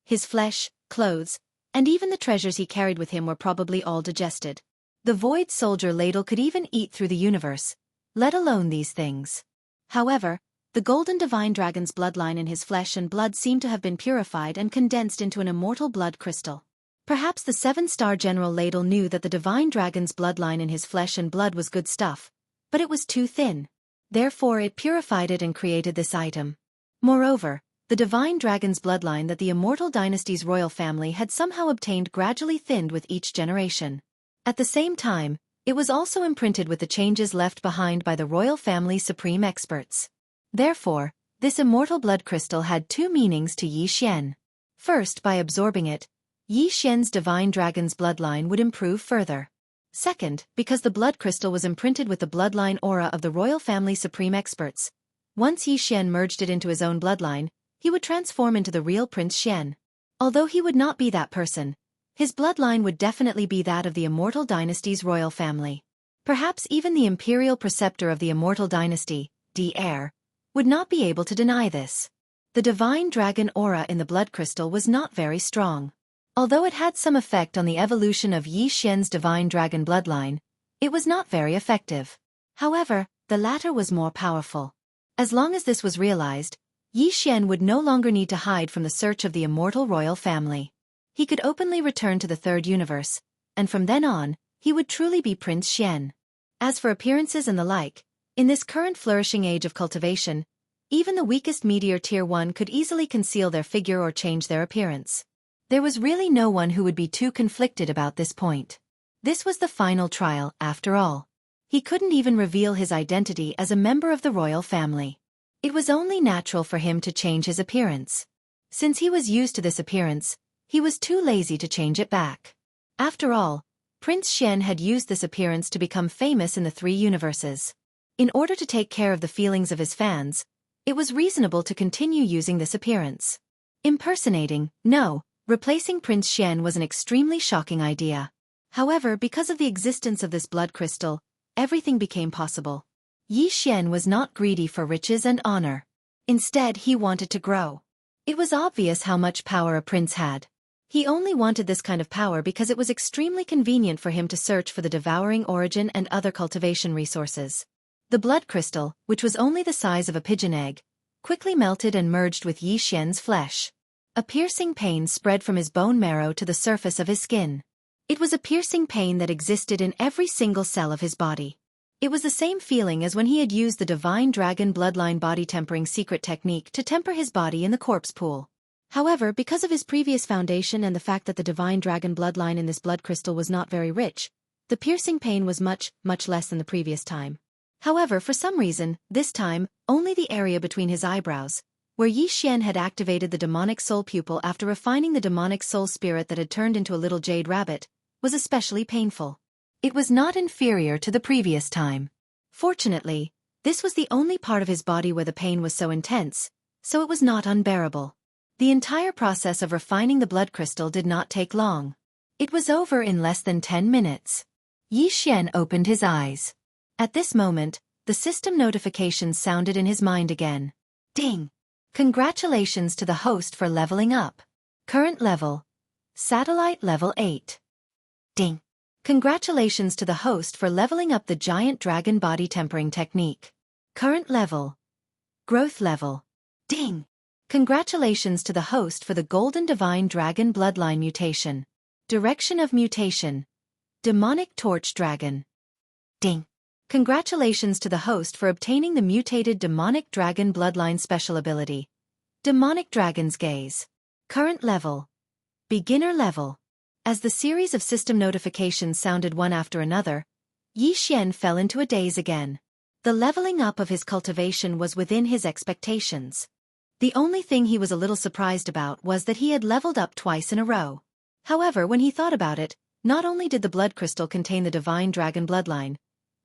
B: his flesh, clothes, and even the treasures he carried with him were probably all digested. The Void Soldier Ladle could even eat through the universe, let alone these things. However, the golden divine dragon's bloodline in his flesh and blood seemed to have been purified and condensed into an immortal blood crystal. Perhaps the 7-star General Ladle knew that the divine dragon's bloodline in his flesh and blood was good stuff, but it was too thin. Therefore it purified it and created this item. Moreover, the divine dragon's bloodline that the Immortal Dynasty's royal family had somehow obtained gradually thinned with each generation. At the same time, it was also imprinted with the changes left behind by the royal family's supreme experts. Therefore, this immortal blood crystal had two meanings to Yixian. First, by absorbing it, Yixian's divine dragon's bloodline would improve further. Second, because the blood crystal was imprinted with the bloodline aura of the royal family's supreme experts. Once Yixian merged it into his own bloodline, he would transform into the real Prince Xian. Although he would not be that person, his bloodline would definitely be that of the Immortal Dynasty's royal family. Perhaps even the imperial preceptor of the Immortal Dynasty, the heir, would not be able to deny this. The divine dragon aura in the blood crystal was not very strong. Although it had some effect on the evolution of Yixian's divine dragon bloodline, it was not very effective. However, the latter was more powerful. As long as this was realized, Yixian would no longer need to hide from the search of the immortal royal family. He could openly return to the third universe, and from then on, he would truly be Prince Xian. As for appearances and the like, in this current flourishing age of cultivation, even the weakest meteor Tier 1 could easily conceal their figure or change their appearance. There was really no one who would be too conflicted about this point. This was the final trial, after all. He couldn't even reveal his identity as a member of the royal family. It was only natural for him to change his appearance. Since he was used to this appearance, he was too lazy to change it back. After all, Prince Xian had used this appearance to become famous in the 3 universes. In order to take care of the feelings of his fans, it was reasonable to continue using this appearance. Impersonating, no, replacing Prince Xian was an extremely shocking idea. However, because of the existence of this blood crystal, everything became possible. Yixian was not greedy for riches and honor. Instead, he wanted to grow. It was obvious how much power a prince had. He only wanted this kind of power because it was extremely convenient for him to search for the devouring origin and other cultivation resources. The blood crystal, which was only the size of a pigeon egg, quickly melted and merged with Yixian's flesh. A piercing pain spread from his bone marrow to the surface of his skin. It was a piercing pain that existed in every single cell of his body. It was the same feeling as when he had used the divine dragon bloodline body tempering secret technique to temper his body in the corpse pool. However, because of his previous foundation and the fact that the divine dragon bloodline in this blood crystal was not very rich, the piercing pain was much less than the previous time. However, for some reason, this time, only the area between his eyebrows, where Yixian had activated the demonic soul pupil after refining the demonic soul spirit that had turned into a little jade rabbit, was especially painful. It was not inferior to the previous time. Fortunately, this was the only part of his body where the pain was so intense, so it was not unbearable. The entire process of refining the blood crystal did not take long. It was over in less than 10 minutes. Yi Xian opened his eyes. At this moment, the system notifications sounded in his mind again. Ding! Congratulations to the host for leveling up. Current level: Satellite level 8. Ding! Congratulations to the host for leveling up the giant dragon body tempering technique. Current level: Growth level. Ding! Congratulations to the host for the golden divine dragon bloodline mutation. Direction of mutation: Demonic torch dragon. Ding! Congratulations to the host for obtaining the mutated demonic dragon bloodline special ability. Demonic dragon's gaze. Current level: Beginner level. As the series of system notifications sounded one after another, Yi Xian fell into a daze again. The leveling up of his cultivation was within his expectations. The only thing he was a little surprised about was that he had leveled up twice in a row. However, when he thought about it, not only did the blood crystal contain the divine dragon bloodline,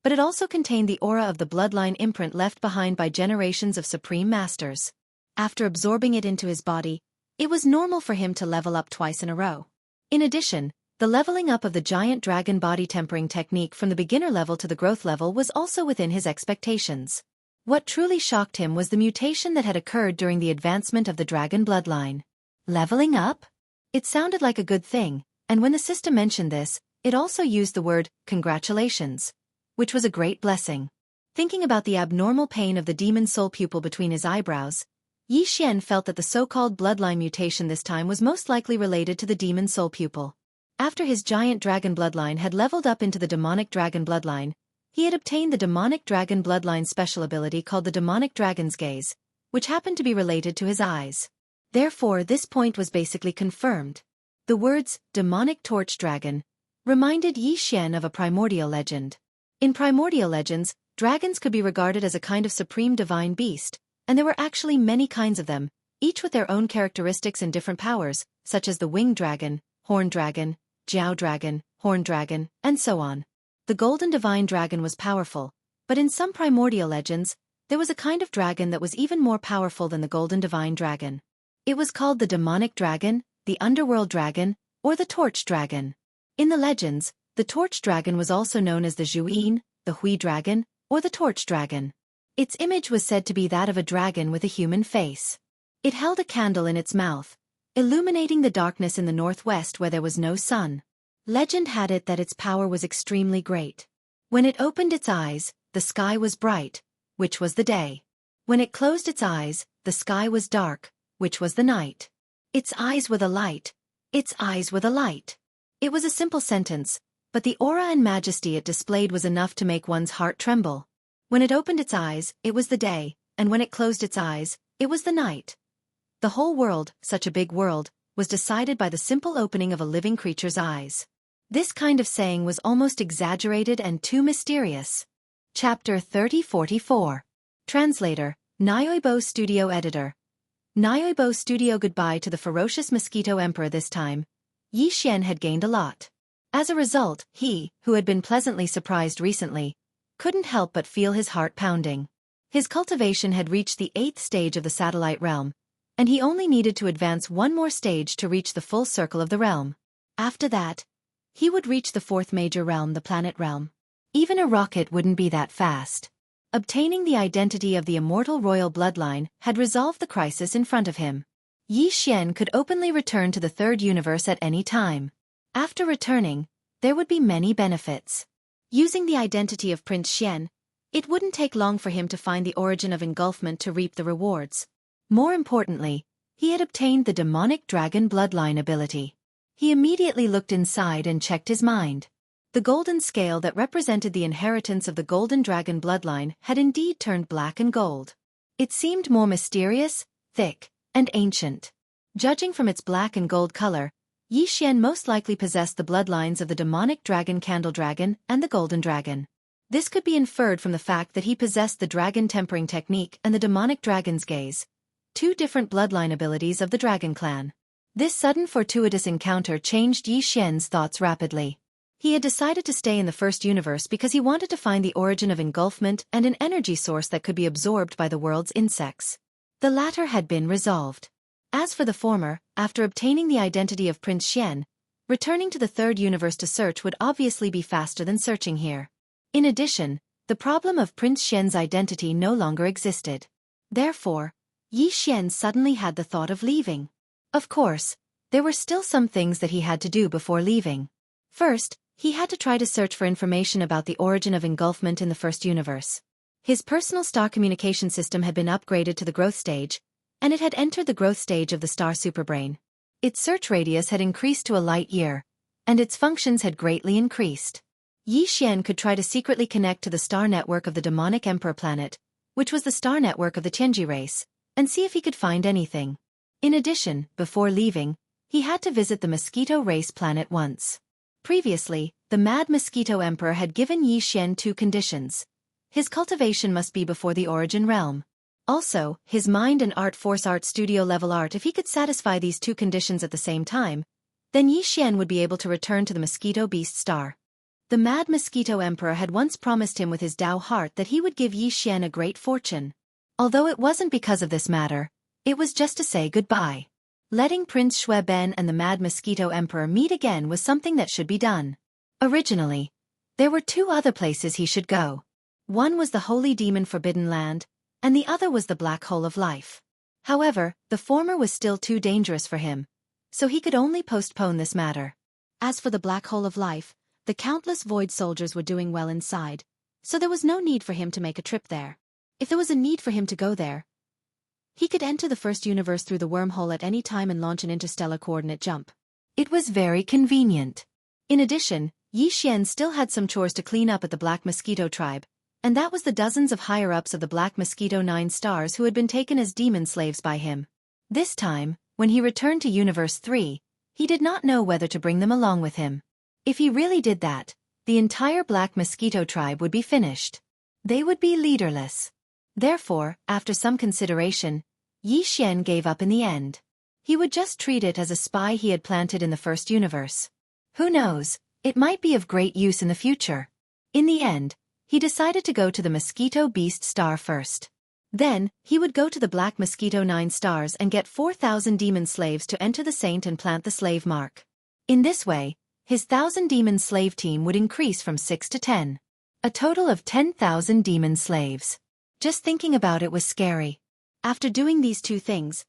B: but it also contained the aura of the bloodline imprint left behind by generations of supreme masters. After absorbing it into his body, it was normal for him to level up twice in a row. In addition, the leveling up of the giant dragon body tempering technique from the beginner level to the growth level was also within his expectations. What truly shocked him was the mutation that had occurred during the advancement of the dragon bloodline. Leveling up? It sounded like a good thing, and when the system mentioned this, it also used the word congratulations, which was a great blessing. Thinking about the abnormal pain of the demon soul pupil between his eyebrows, Yi Xian felt that the so-called bloodline mutation this time was most likely related to the demon soul pupil. After his giant dragon bloodline had leveled up into the demonic dragon bloodline, he had obtained the demonic dragon bloodline special ability called the demonic dragon's gaze, which happened to be related to his eyes. Therefore, this point was basically confirmed. The words, demonic torch dragon, reminded Yi Xian of a primordial legend. In primordial legends, dragons could be regarded as a kind of supreme divine beast, and there were actually many kinds of them, each with their own characteristics and different powers, such as the winged dragon, horn dragon, jiao dragon, horn dragon, and so on. The golden divine dragon was powerful, but in some primordial legends, there was a kind of dragon that was even more powerful than the golden divine dragon. It was called the demonic dragon, the underworld dragon, or the torch dragon. In the legends, the torch dragon was also known as the Zhuyin, the Hui dragon, or the torch dragon. Its image was said to be that of a dragon with a human face. It held a candle in its mouth, illuminating the darkness in the northwest where there was no sun. Legend had it that its power was extremely great. When it opened its eyes, the sky was bright, which was the day. When it closed its eyes, the sky was dark, which was the night. Its eyes were the light. Its eyes were the light. It was a simple sentence, but the aura and majesty it displayed was enough to make one's heart tremble. When it opened its eyes, it was the day, and when it closed its eyes, it was the night. The whole world, such a big world, was decided by the simple opening of a living creature's eyes. This kind of saying was almost exaggerated and too mysterious. Chapter 3044. Translator, Nyoibo Studio Editor. Nyoibo Studio. Goodbye to the ferocious mosquito emperor this time. Yi Xian had gained a lot. As a result, he, who had been pleasantly surprised recently, couldn't help but feel his heart pounding. His cultivation had reached the 8th stage of the satellite realm, and he only needed to advance one more stage to reach the full circle of the realm. After that, he would reach the 4th major realm, the planet realm. Even a rocket wouldn't be that fast. Obtaining the identity of the immortal royal bloodline had resolved the crisis in front of him. Yi Xian could openly return to the 3rd universe at any time. After returning, there would be many benefits. Using the identity of Prince Xian, it wouldn't take long for him to find the origin of engulfment to reap the rewards. More importantly, he had obtained the demonic dragon bloodline ability. He immediately looked inside and checked his mind. The golden scale that represented the inheritance of the golden dragon bloodline had indeed turned black and gold. It seemed more mysterious, thick, and ancient. Judging from its black and gold color, Yi Xian most likely possessed the bloodlines of the demonic dragon candle dragon and the golden dragon. This could be inferred from the fact that he possessed the dragon tempering technique and the demonic dragon's gaze, two different bloodline abilities of the dragon clan. This sudden fortuitous encounter changed Yi Xian's thoughts rapidly. He had decided to stay in the 1st universe because he wanted to find the origin of engulfment and an energy source that could be absorbed by the world's insects. The latter had been resolved. As for the former, after obtaining the identity of Prince Xian, Returning to the third universe to search would obviously be faster than searching here. In addition, the problem of Prince Xian's identity no longer existed. Therefore, Yi Xian suddenly had the thought of leaving. Of course, there were still some things that he had to do before leaving. First, he had to try to search for information about the origin of engulfment in the first universe. His personal star communication system had been upgraded to the growth stage, and it had entered the growth stage of the star superbrain. Its search radius had increased to a light year, and its functions had greatly increased. Yi Xian could try to secretly connect to the star network of the demonic emperor planet, which was the star network of the Tianji race, and see if he could find anything. In addition, before leaving, he had to visit the mosquito race planet once. Previously, the Mad Mosquito Emperor had given Yi Xian two conditions. His cultivation must be before the origin realm. Also, his mind and art force art studio level art. If he could satisfy these two conditions at the same time, then Yi Xian would be able to return to the Mosquito Beast Star. The Mad Mosquito Emperor had once promised him with his Tao heart that he would give Yi Xian a great fortune. Although it wasn't because of this matter, it was just to say goodbye. Letting Prince Xue Ben and the Mad Mosquito Emperor meet again was something that should be done. Originally, there were two other places he should go. One was the Holy Demon Forbidden Land, and the other was the Black Hole of Life. However, the former was still too dangerous for him, so he could only postpone this matter. As for the Black Hole of Life, the countless void soldiers were doing well inside, so there was no need for him to make a trip there. If there was a need for him to go there, he could enter the first universe through the wormhole at any time and launch an interstellar coordinate jump. It was very convenient. In addition, Yi Xian still had some chores to clean up at the Black Mosquito tribe, and that was the dozens of higher-ups of the Black Mosquito 9 stars who had been taken as demon slaves by him. This time, when he returned to Universe 3, he did not know whether to bring them along with him. If he really did that, the entire Black Mosquito tribe would be finished. They would be leaderless. Therefore, after some consideration, Yi Xian gave up in the end. He would just treat it as a spy he had planted in the first universe. Who knows, it might be of great use in the future. In the end, he decided to go to the Mosquito Beast Star first. Then, he would go to the Black Mosquito 9 stars and get 4,000 demon slaves to enter the saint and plant the slave mark. In this way, his 1,000 demon slave team would increase from 6 to 10. A total of 10,000 demon slaves. Just thinking about it was scary. After doing these two things,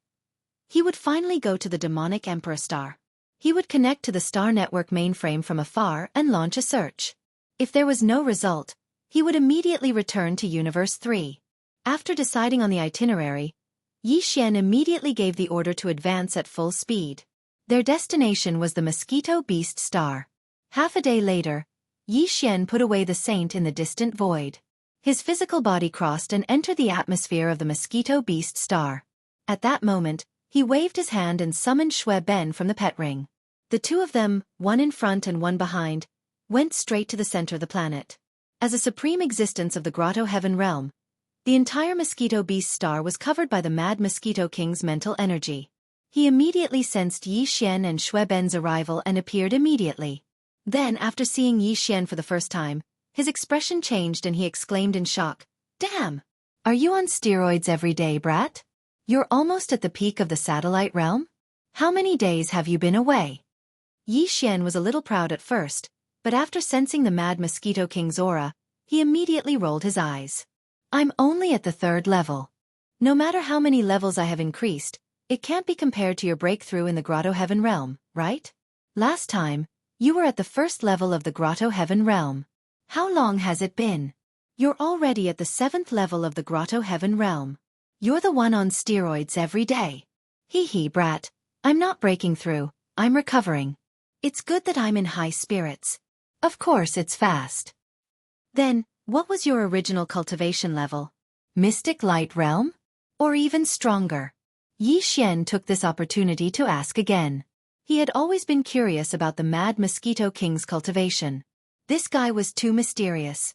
B: he would finally go to the demonic Emperor Star. He would connect to the Star Network mainframe from afar and launch a search. If there was no result, he would immediately return to Universe 3. After deciding on the itinerary, Yi Xian immediately gave the order to advance at full speed. Their destination was the Mosquito Beast Star. Half a day later, Yi Xian put away the saint in the distant void. His physical body crossed and entered the atmosphere of the Mosquito Beast Star. At that moment, he waved his hand and summoned Xue Ben from the pet ring. The two of them, one in front and one behind, went straight to the center of the planet. As a supreme existence of the Grotto Heaven realm, the entire Mosquito Beast Star was covered by the Mad Mosquito King's mental energy. He immediately sensed Yi Xian and Xue Ben's arrival and appeared immediately. Then, after seeing Yi Xian for the first time, his expression changed and he exclaimed in shock, "Damn! Are you on steroids every day, brat? You're almost at the peak of the satellite realm? How many days have you been away?" Yi Xian was a little proud at first, but after sensing the Mad Mosquito King's aura, he immediately rolled his eyes. "I'm only at the 3rd level. No matter how many levels I have increased, it can't be compared to your breakthrough in the Grotto Heaven realm, right? Last time, you were at the 1st level of the Grotto Heaven realm. How long has it been? You're already at the 7th level of the Grotto Heaven realm. You're the one on steroids every day. Hee hee, brat, I'm not breaking through, I'm recovering. It's good that I'm in high spirits. Of course it's fast." Then, what was your original cultivation level? Mystic Light Realm? Or even stronger? Yi Xian took this opportunity to ask again. He had always been curious about the Mad Mosquito King's cultivation. This guy was too mysterious.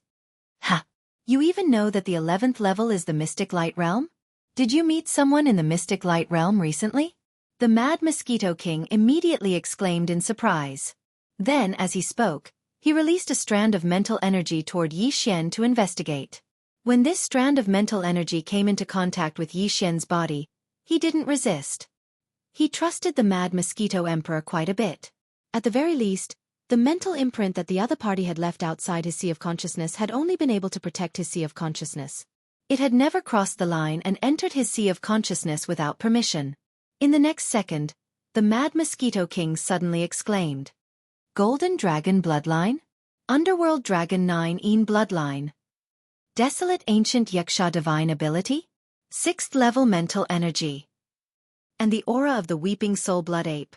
B: "Ha! You even know that the 11th level is the Mystic Light Realm? Did you meet someone in the Mystic Light Realm recently?" The Mad Mosquito King immediately exclaimed in surprise. Then, as he spoke, he released a strand of mental energy toward Yi Xian to investigate. When this strand of mental energy came into contact with Yi Xian's body, he didn't resist. He trusted the Mad Mosquito Emperor quite a bit. At the very least, the mental imprint that the other party had left outside his sea of consciousness had only been able to protect his sea of consciousness. It had never crossed the line and entered his sea of consciousness without permission. In the next second, the Mad Mosquito King suddenly exclaimed, "Golden Dragon Bloodline? Underworld Dragon 9 Bloodline? Desolate Ancient Xianxia Divine Ability? 6th Level Mental Energy? And the aura of the Weeping Soul Blood Ape?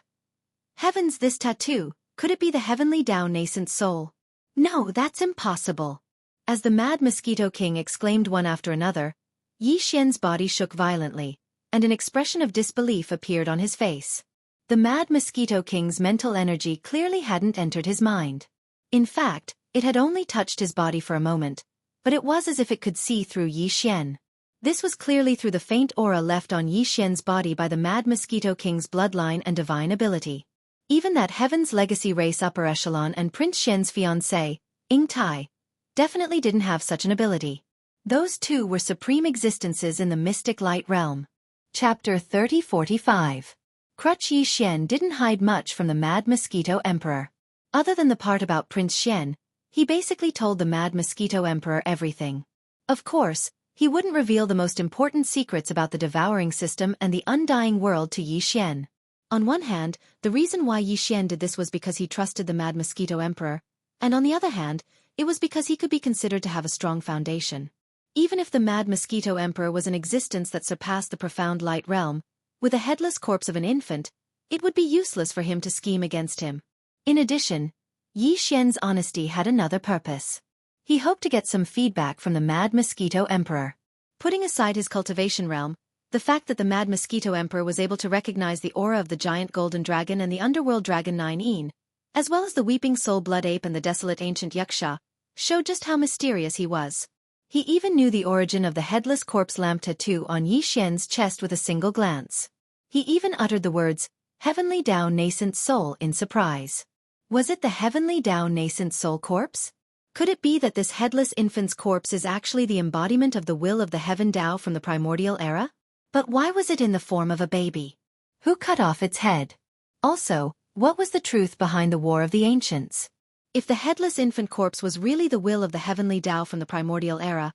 B: Heavens, this tattoo, could it be the Heavenly Tao Nascent Soul? No, that's impossible." As the Mad Mosquito King exclaimed one after another, Yi Xian's body shook violently, and an expression of disbelief appeared on his face. The Mad Mosquito King's mental energy clearly hadn't entered his mind. In fact, it had only touched his body for a moment, but it was as if it could see through Yi Xian. This was clearly through the faint aura left on Yi Xian's body by the Mad Mosquito King's bloodline and divine ability. Even that Heaven's Legacy race upper echelon and Prince Xian's fiancée, Ying Tai, definitely didn't have such an ability. Those two were supreme existences in the mystic light realm. Chapter 3045. Crutch Yi Xian didn't hide much from the Mad Mosquito Emperor. Other than the part about Prince Xian, he basically told the Mad Mosquito Emperor everything. Of course, he wouldn't reveal the most important secrets about the devouring system and the undying world to Yi Xian. On one hand, the reason why Yi Xian did this was because he trusted the Mad Mosquito Emperor, and on the other hand, it was because he could be considered to have a strong foundation. Even if the Mad Mosquito Emperor was an existence that surpassed the profound light realm, with a headless corpse of an infant, it would be useless for him to scheme against him. In addition, Yi Xian's honesty had another purpose. He hoped to get some feedback from the Mad Mosquito Emperor. Putting aside his cultivation realm, the fact that the Mad Mosquito Emperor was able to recognize the aura of the giant golden dragon and the underworld dragon 9, as well as the Weeping Soul Blood Ape and the desolate ancient Xianxia, showed just how mysterious he was. He even knew the origin of the headless corpse lamp tattoo on Yi Xian's chest with a single glance. He even uttered the words, "Heavenly Tao Nascent Soul" in surprise. Was it the Heavenly Tao Nascent Soul corpse? Could it be that this headless infant's corpse is actually the embodiment of the will of the Heaven Tao from the primordial era? But why was it in the form of a baby? Who cut off its head? Also, what was the truth behind the War of the Ancients? If the headless infant corpse was really the will of the Heavenly Tao from the primordial era,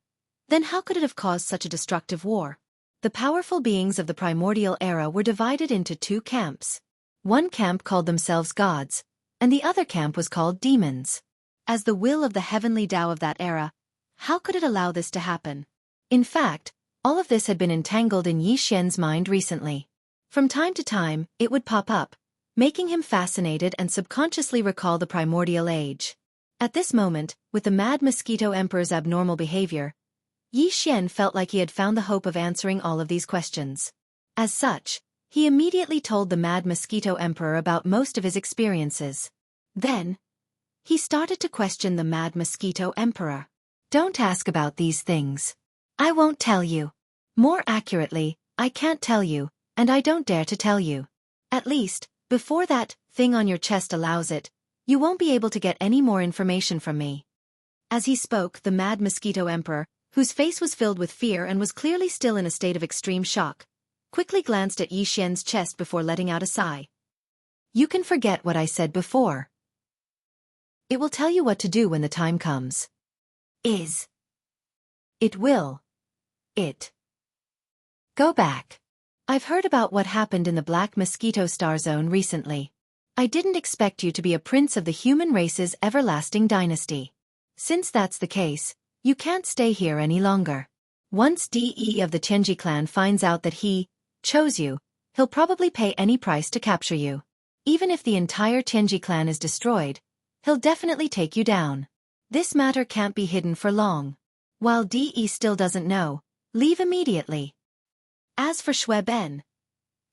B: then how could it have caused such a destructive war? The powerful beings of the primordial era were divided into two camps. One camp called themselves gods, and the other camp was called demons. As the will of the Heavenly Tao of that era, how could it allow this to happen? In fact, all of this had been entangled in Yi Xian's mind recently. From time to time, it would pop up, making him fascinated and subconsciously recall the primordial age. At this moment, with the Mad Mosquito Emperor's abnormal behavior, Yi Xian felt like he had found the hope of answering all of these questions. As such, he immediately told the Mad Mosquito Emperor about most of his experiences. Then, he started to question the Mad Mosquito Emperor. "Don't ask about these things. I won't tell you. More accurately, I can't tell you, and I don't dare to tell you. At least, before that thing on your chest allows it, you won't be able to get any more information from me." As he spoke, the Mad Mosquito Emperor, whose face was filled with fear and was clearly still in a state of extreme shock, quickly glanced at Yi Xian's chest before letting out a sigh. "You can forget what I said before. It will tell you what to do when the time comes." It will. Go back. I've heard about what happened in the Black Mosquito Star Zone recently. I didn't expect you to be a prince of the human race's everlasting dynasty. Since that's the case, you can't stay here any longer. Once DE of the Tianji clan finds out that he chose you, he'll probably pay any price to capture you. Even if the entire Tianji clan is destroyed, he'll definitely take you down. This matter can't be hidden for long. While DE still doesn't know, leave immediately. As for Xue Ben.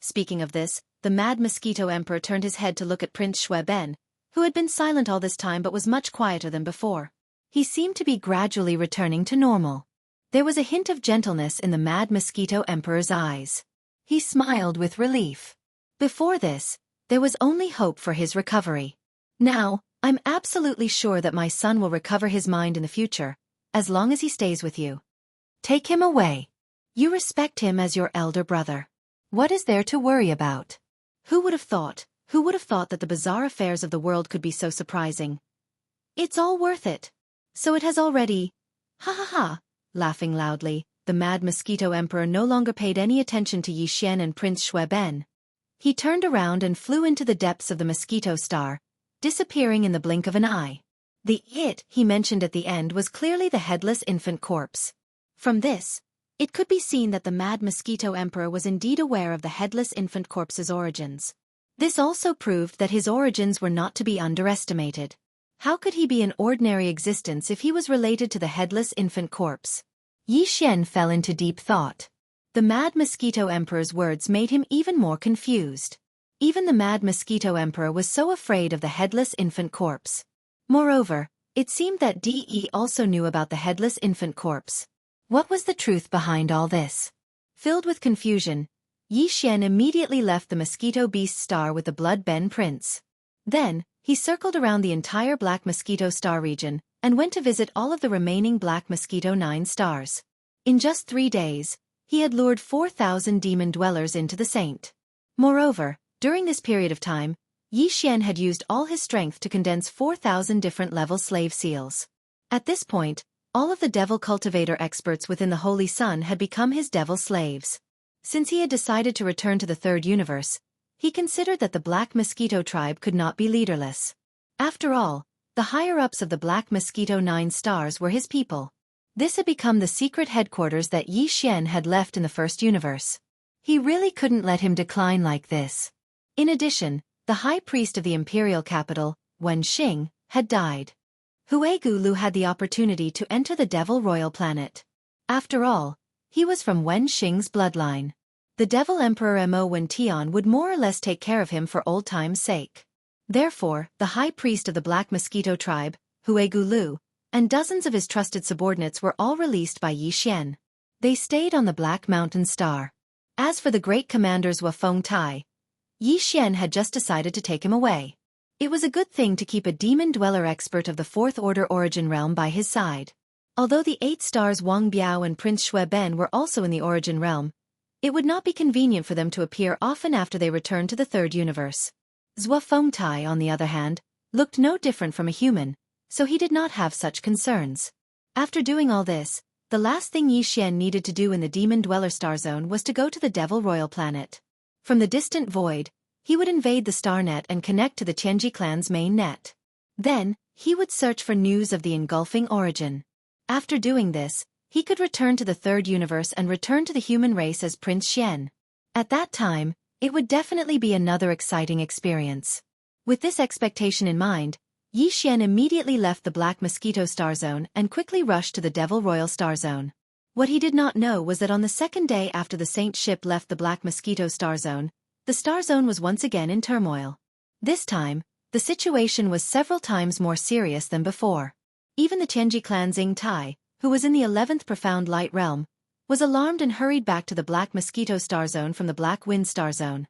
B: Speaking of this, the Mad Mosquito Emperor turned his head to look at Prince Xue Ben, who had been silent all this time but was much quieter than before. He seemed to be gradually returning to normal. There was a hint of gentleness in the Mad Mosquito Emperor's eyes. He smiled with relief. Before this, there was only hope for his recovery. Now, I'm absolutely sure that my son will recover his mind in the future, as long as he stays with you. Take him away. You respect him as your elder brother. What is there to worry about? Who would have thought, Who would have thought that the bizarre affairs of the world could be so surprising? It's all worth it. So it has already. Ha ha ha. Laughing loudly, the mad mosquito emperor no longer paid any attention to Yi Xian and Prince Shueben. He turned around and flew into the depths of the mosquito star, disappearing in the blink of an eye. The "it" he mentioned at the end was clearly the headless infant corpse. From this, it could be seen that the mad mosquito emperor was indeed aware of the headless infant corpse's origins. This also proved that his origins were not to be underestimated. How could he be in ordinary existence if he was related to the headless infant corpse? Yi Xian fell into deep thought. The mad mosquito emperor's words made him even more confused. Even the mad mosquito emperor was so afraid of the headless infant corpse. Moreover, it seemed that De also knew about the headless infant corpse. What was the truth behind all this? Filled with confusion, Yi Xian immediately left the mosquito beast star with the blood-ben prince. Then, he circled around the entire Black Mosquito Star region and went to visit all of the remaining Black Mosquito 9 stars. In just 3 days, he had lured 4,000 demon dwellers into the saint. Moreover, during this period of time, Yi Xian had used all his strength to condense 4,000 different level slave seals. At this point, all of the devil cultivator experts within the Holy Sun had become his devil slaves. Since he had decided to return to the third universe, he considered that the Black Mosquito tribe could not be leaderless. After all, the higher-ups of the Black Mosquito 9 stars were his people. This had become the secret headquarters that Yi Xian had left in the first universe. He really couldn't let him decline like this. In addition, the high priest of the imperial capital, Wen Xing, had died. Huegu Lu had the opportunity to enter the Devil Royal Planet. After all, he was from Wen Xing's bloodline. The Devil Emperor Mo Wen Tian would more or less take care of him for old time's sake. Therefore, the high priest of the Black Mosquito tribe, Huegu Lu, and dozens of his trusted subordinates were all released by Yi Xian. They stayed on the Black Mountain Star. As for the great commander Zhou Fengtai, Yi Xian had just decided to take him away. It was a good thing to keep a demon dweller expert of the Fourth Order Origin Realm by his side. Although the 8 stars Wang Biao and Prince Shueben were also in the Origin Realm, it would not be convenient for them to appear often after they returned to the third universe. Zhou Fengtai, on the other hand, looked no different from a human, so he did not have such concerns. After doing all this, the last thing Yi Xian needed to do in the Demon Dweller Star Zone was to go to the Devil Royal Planet. From the distant void, he would invade the star net and connect to the Tianji clan's main net. Then, he would search for news of the engulfing origin. After doing this, he could return to the third universe and return to the human race as Prince Xian. At that time, it would definitely be another exciting experience. With this expectation in mind, Yi Xian immediately left the Black Mosquito Star Zone and quickly rushed to the Devil Royal Star Zone. What he did not know was that on the second day after the Saint ship left the Black Mosquito Star Zone, the Star Zone was once again in turmoil. This time, the situation was several times more serious than before. Even the Tianji clan Xing Tai, who was in the 11th Profound Light Realm, was alarmed and hurried back to the Black Mosquito Star Zone from the Black Wind Star Zone.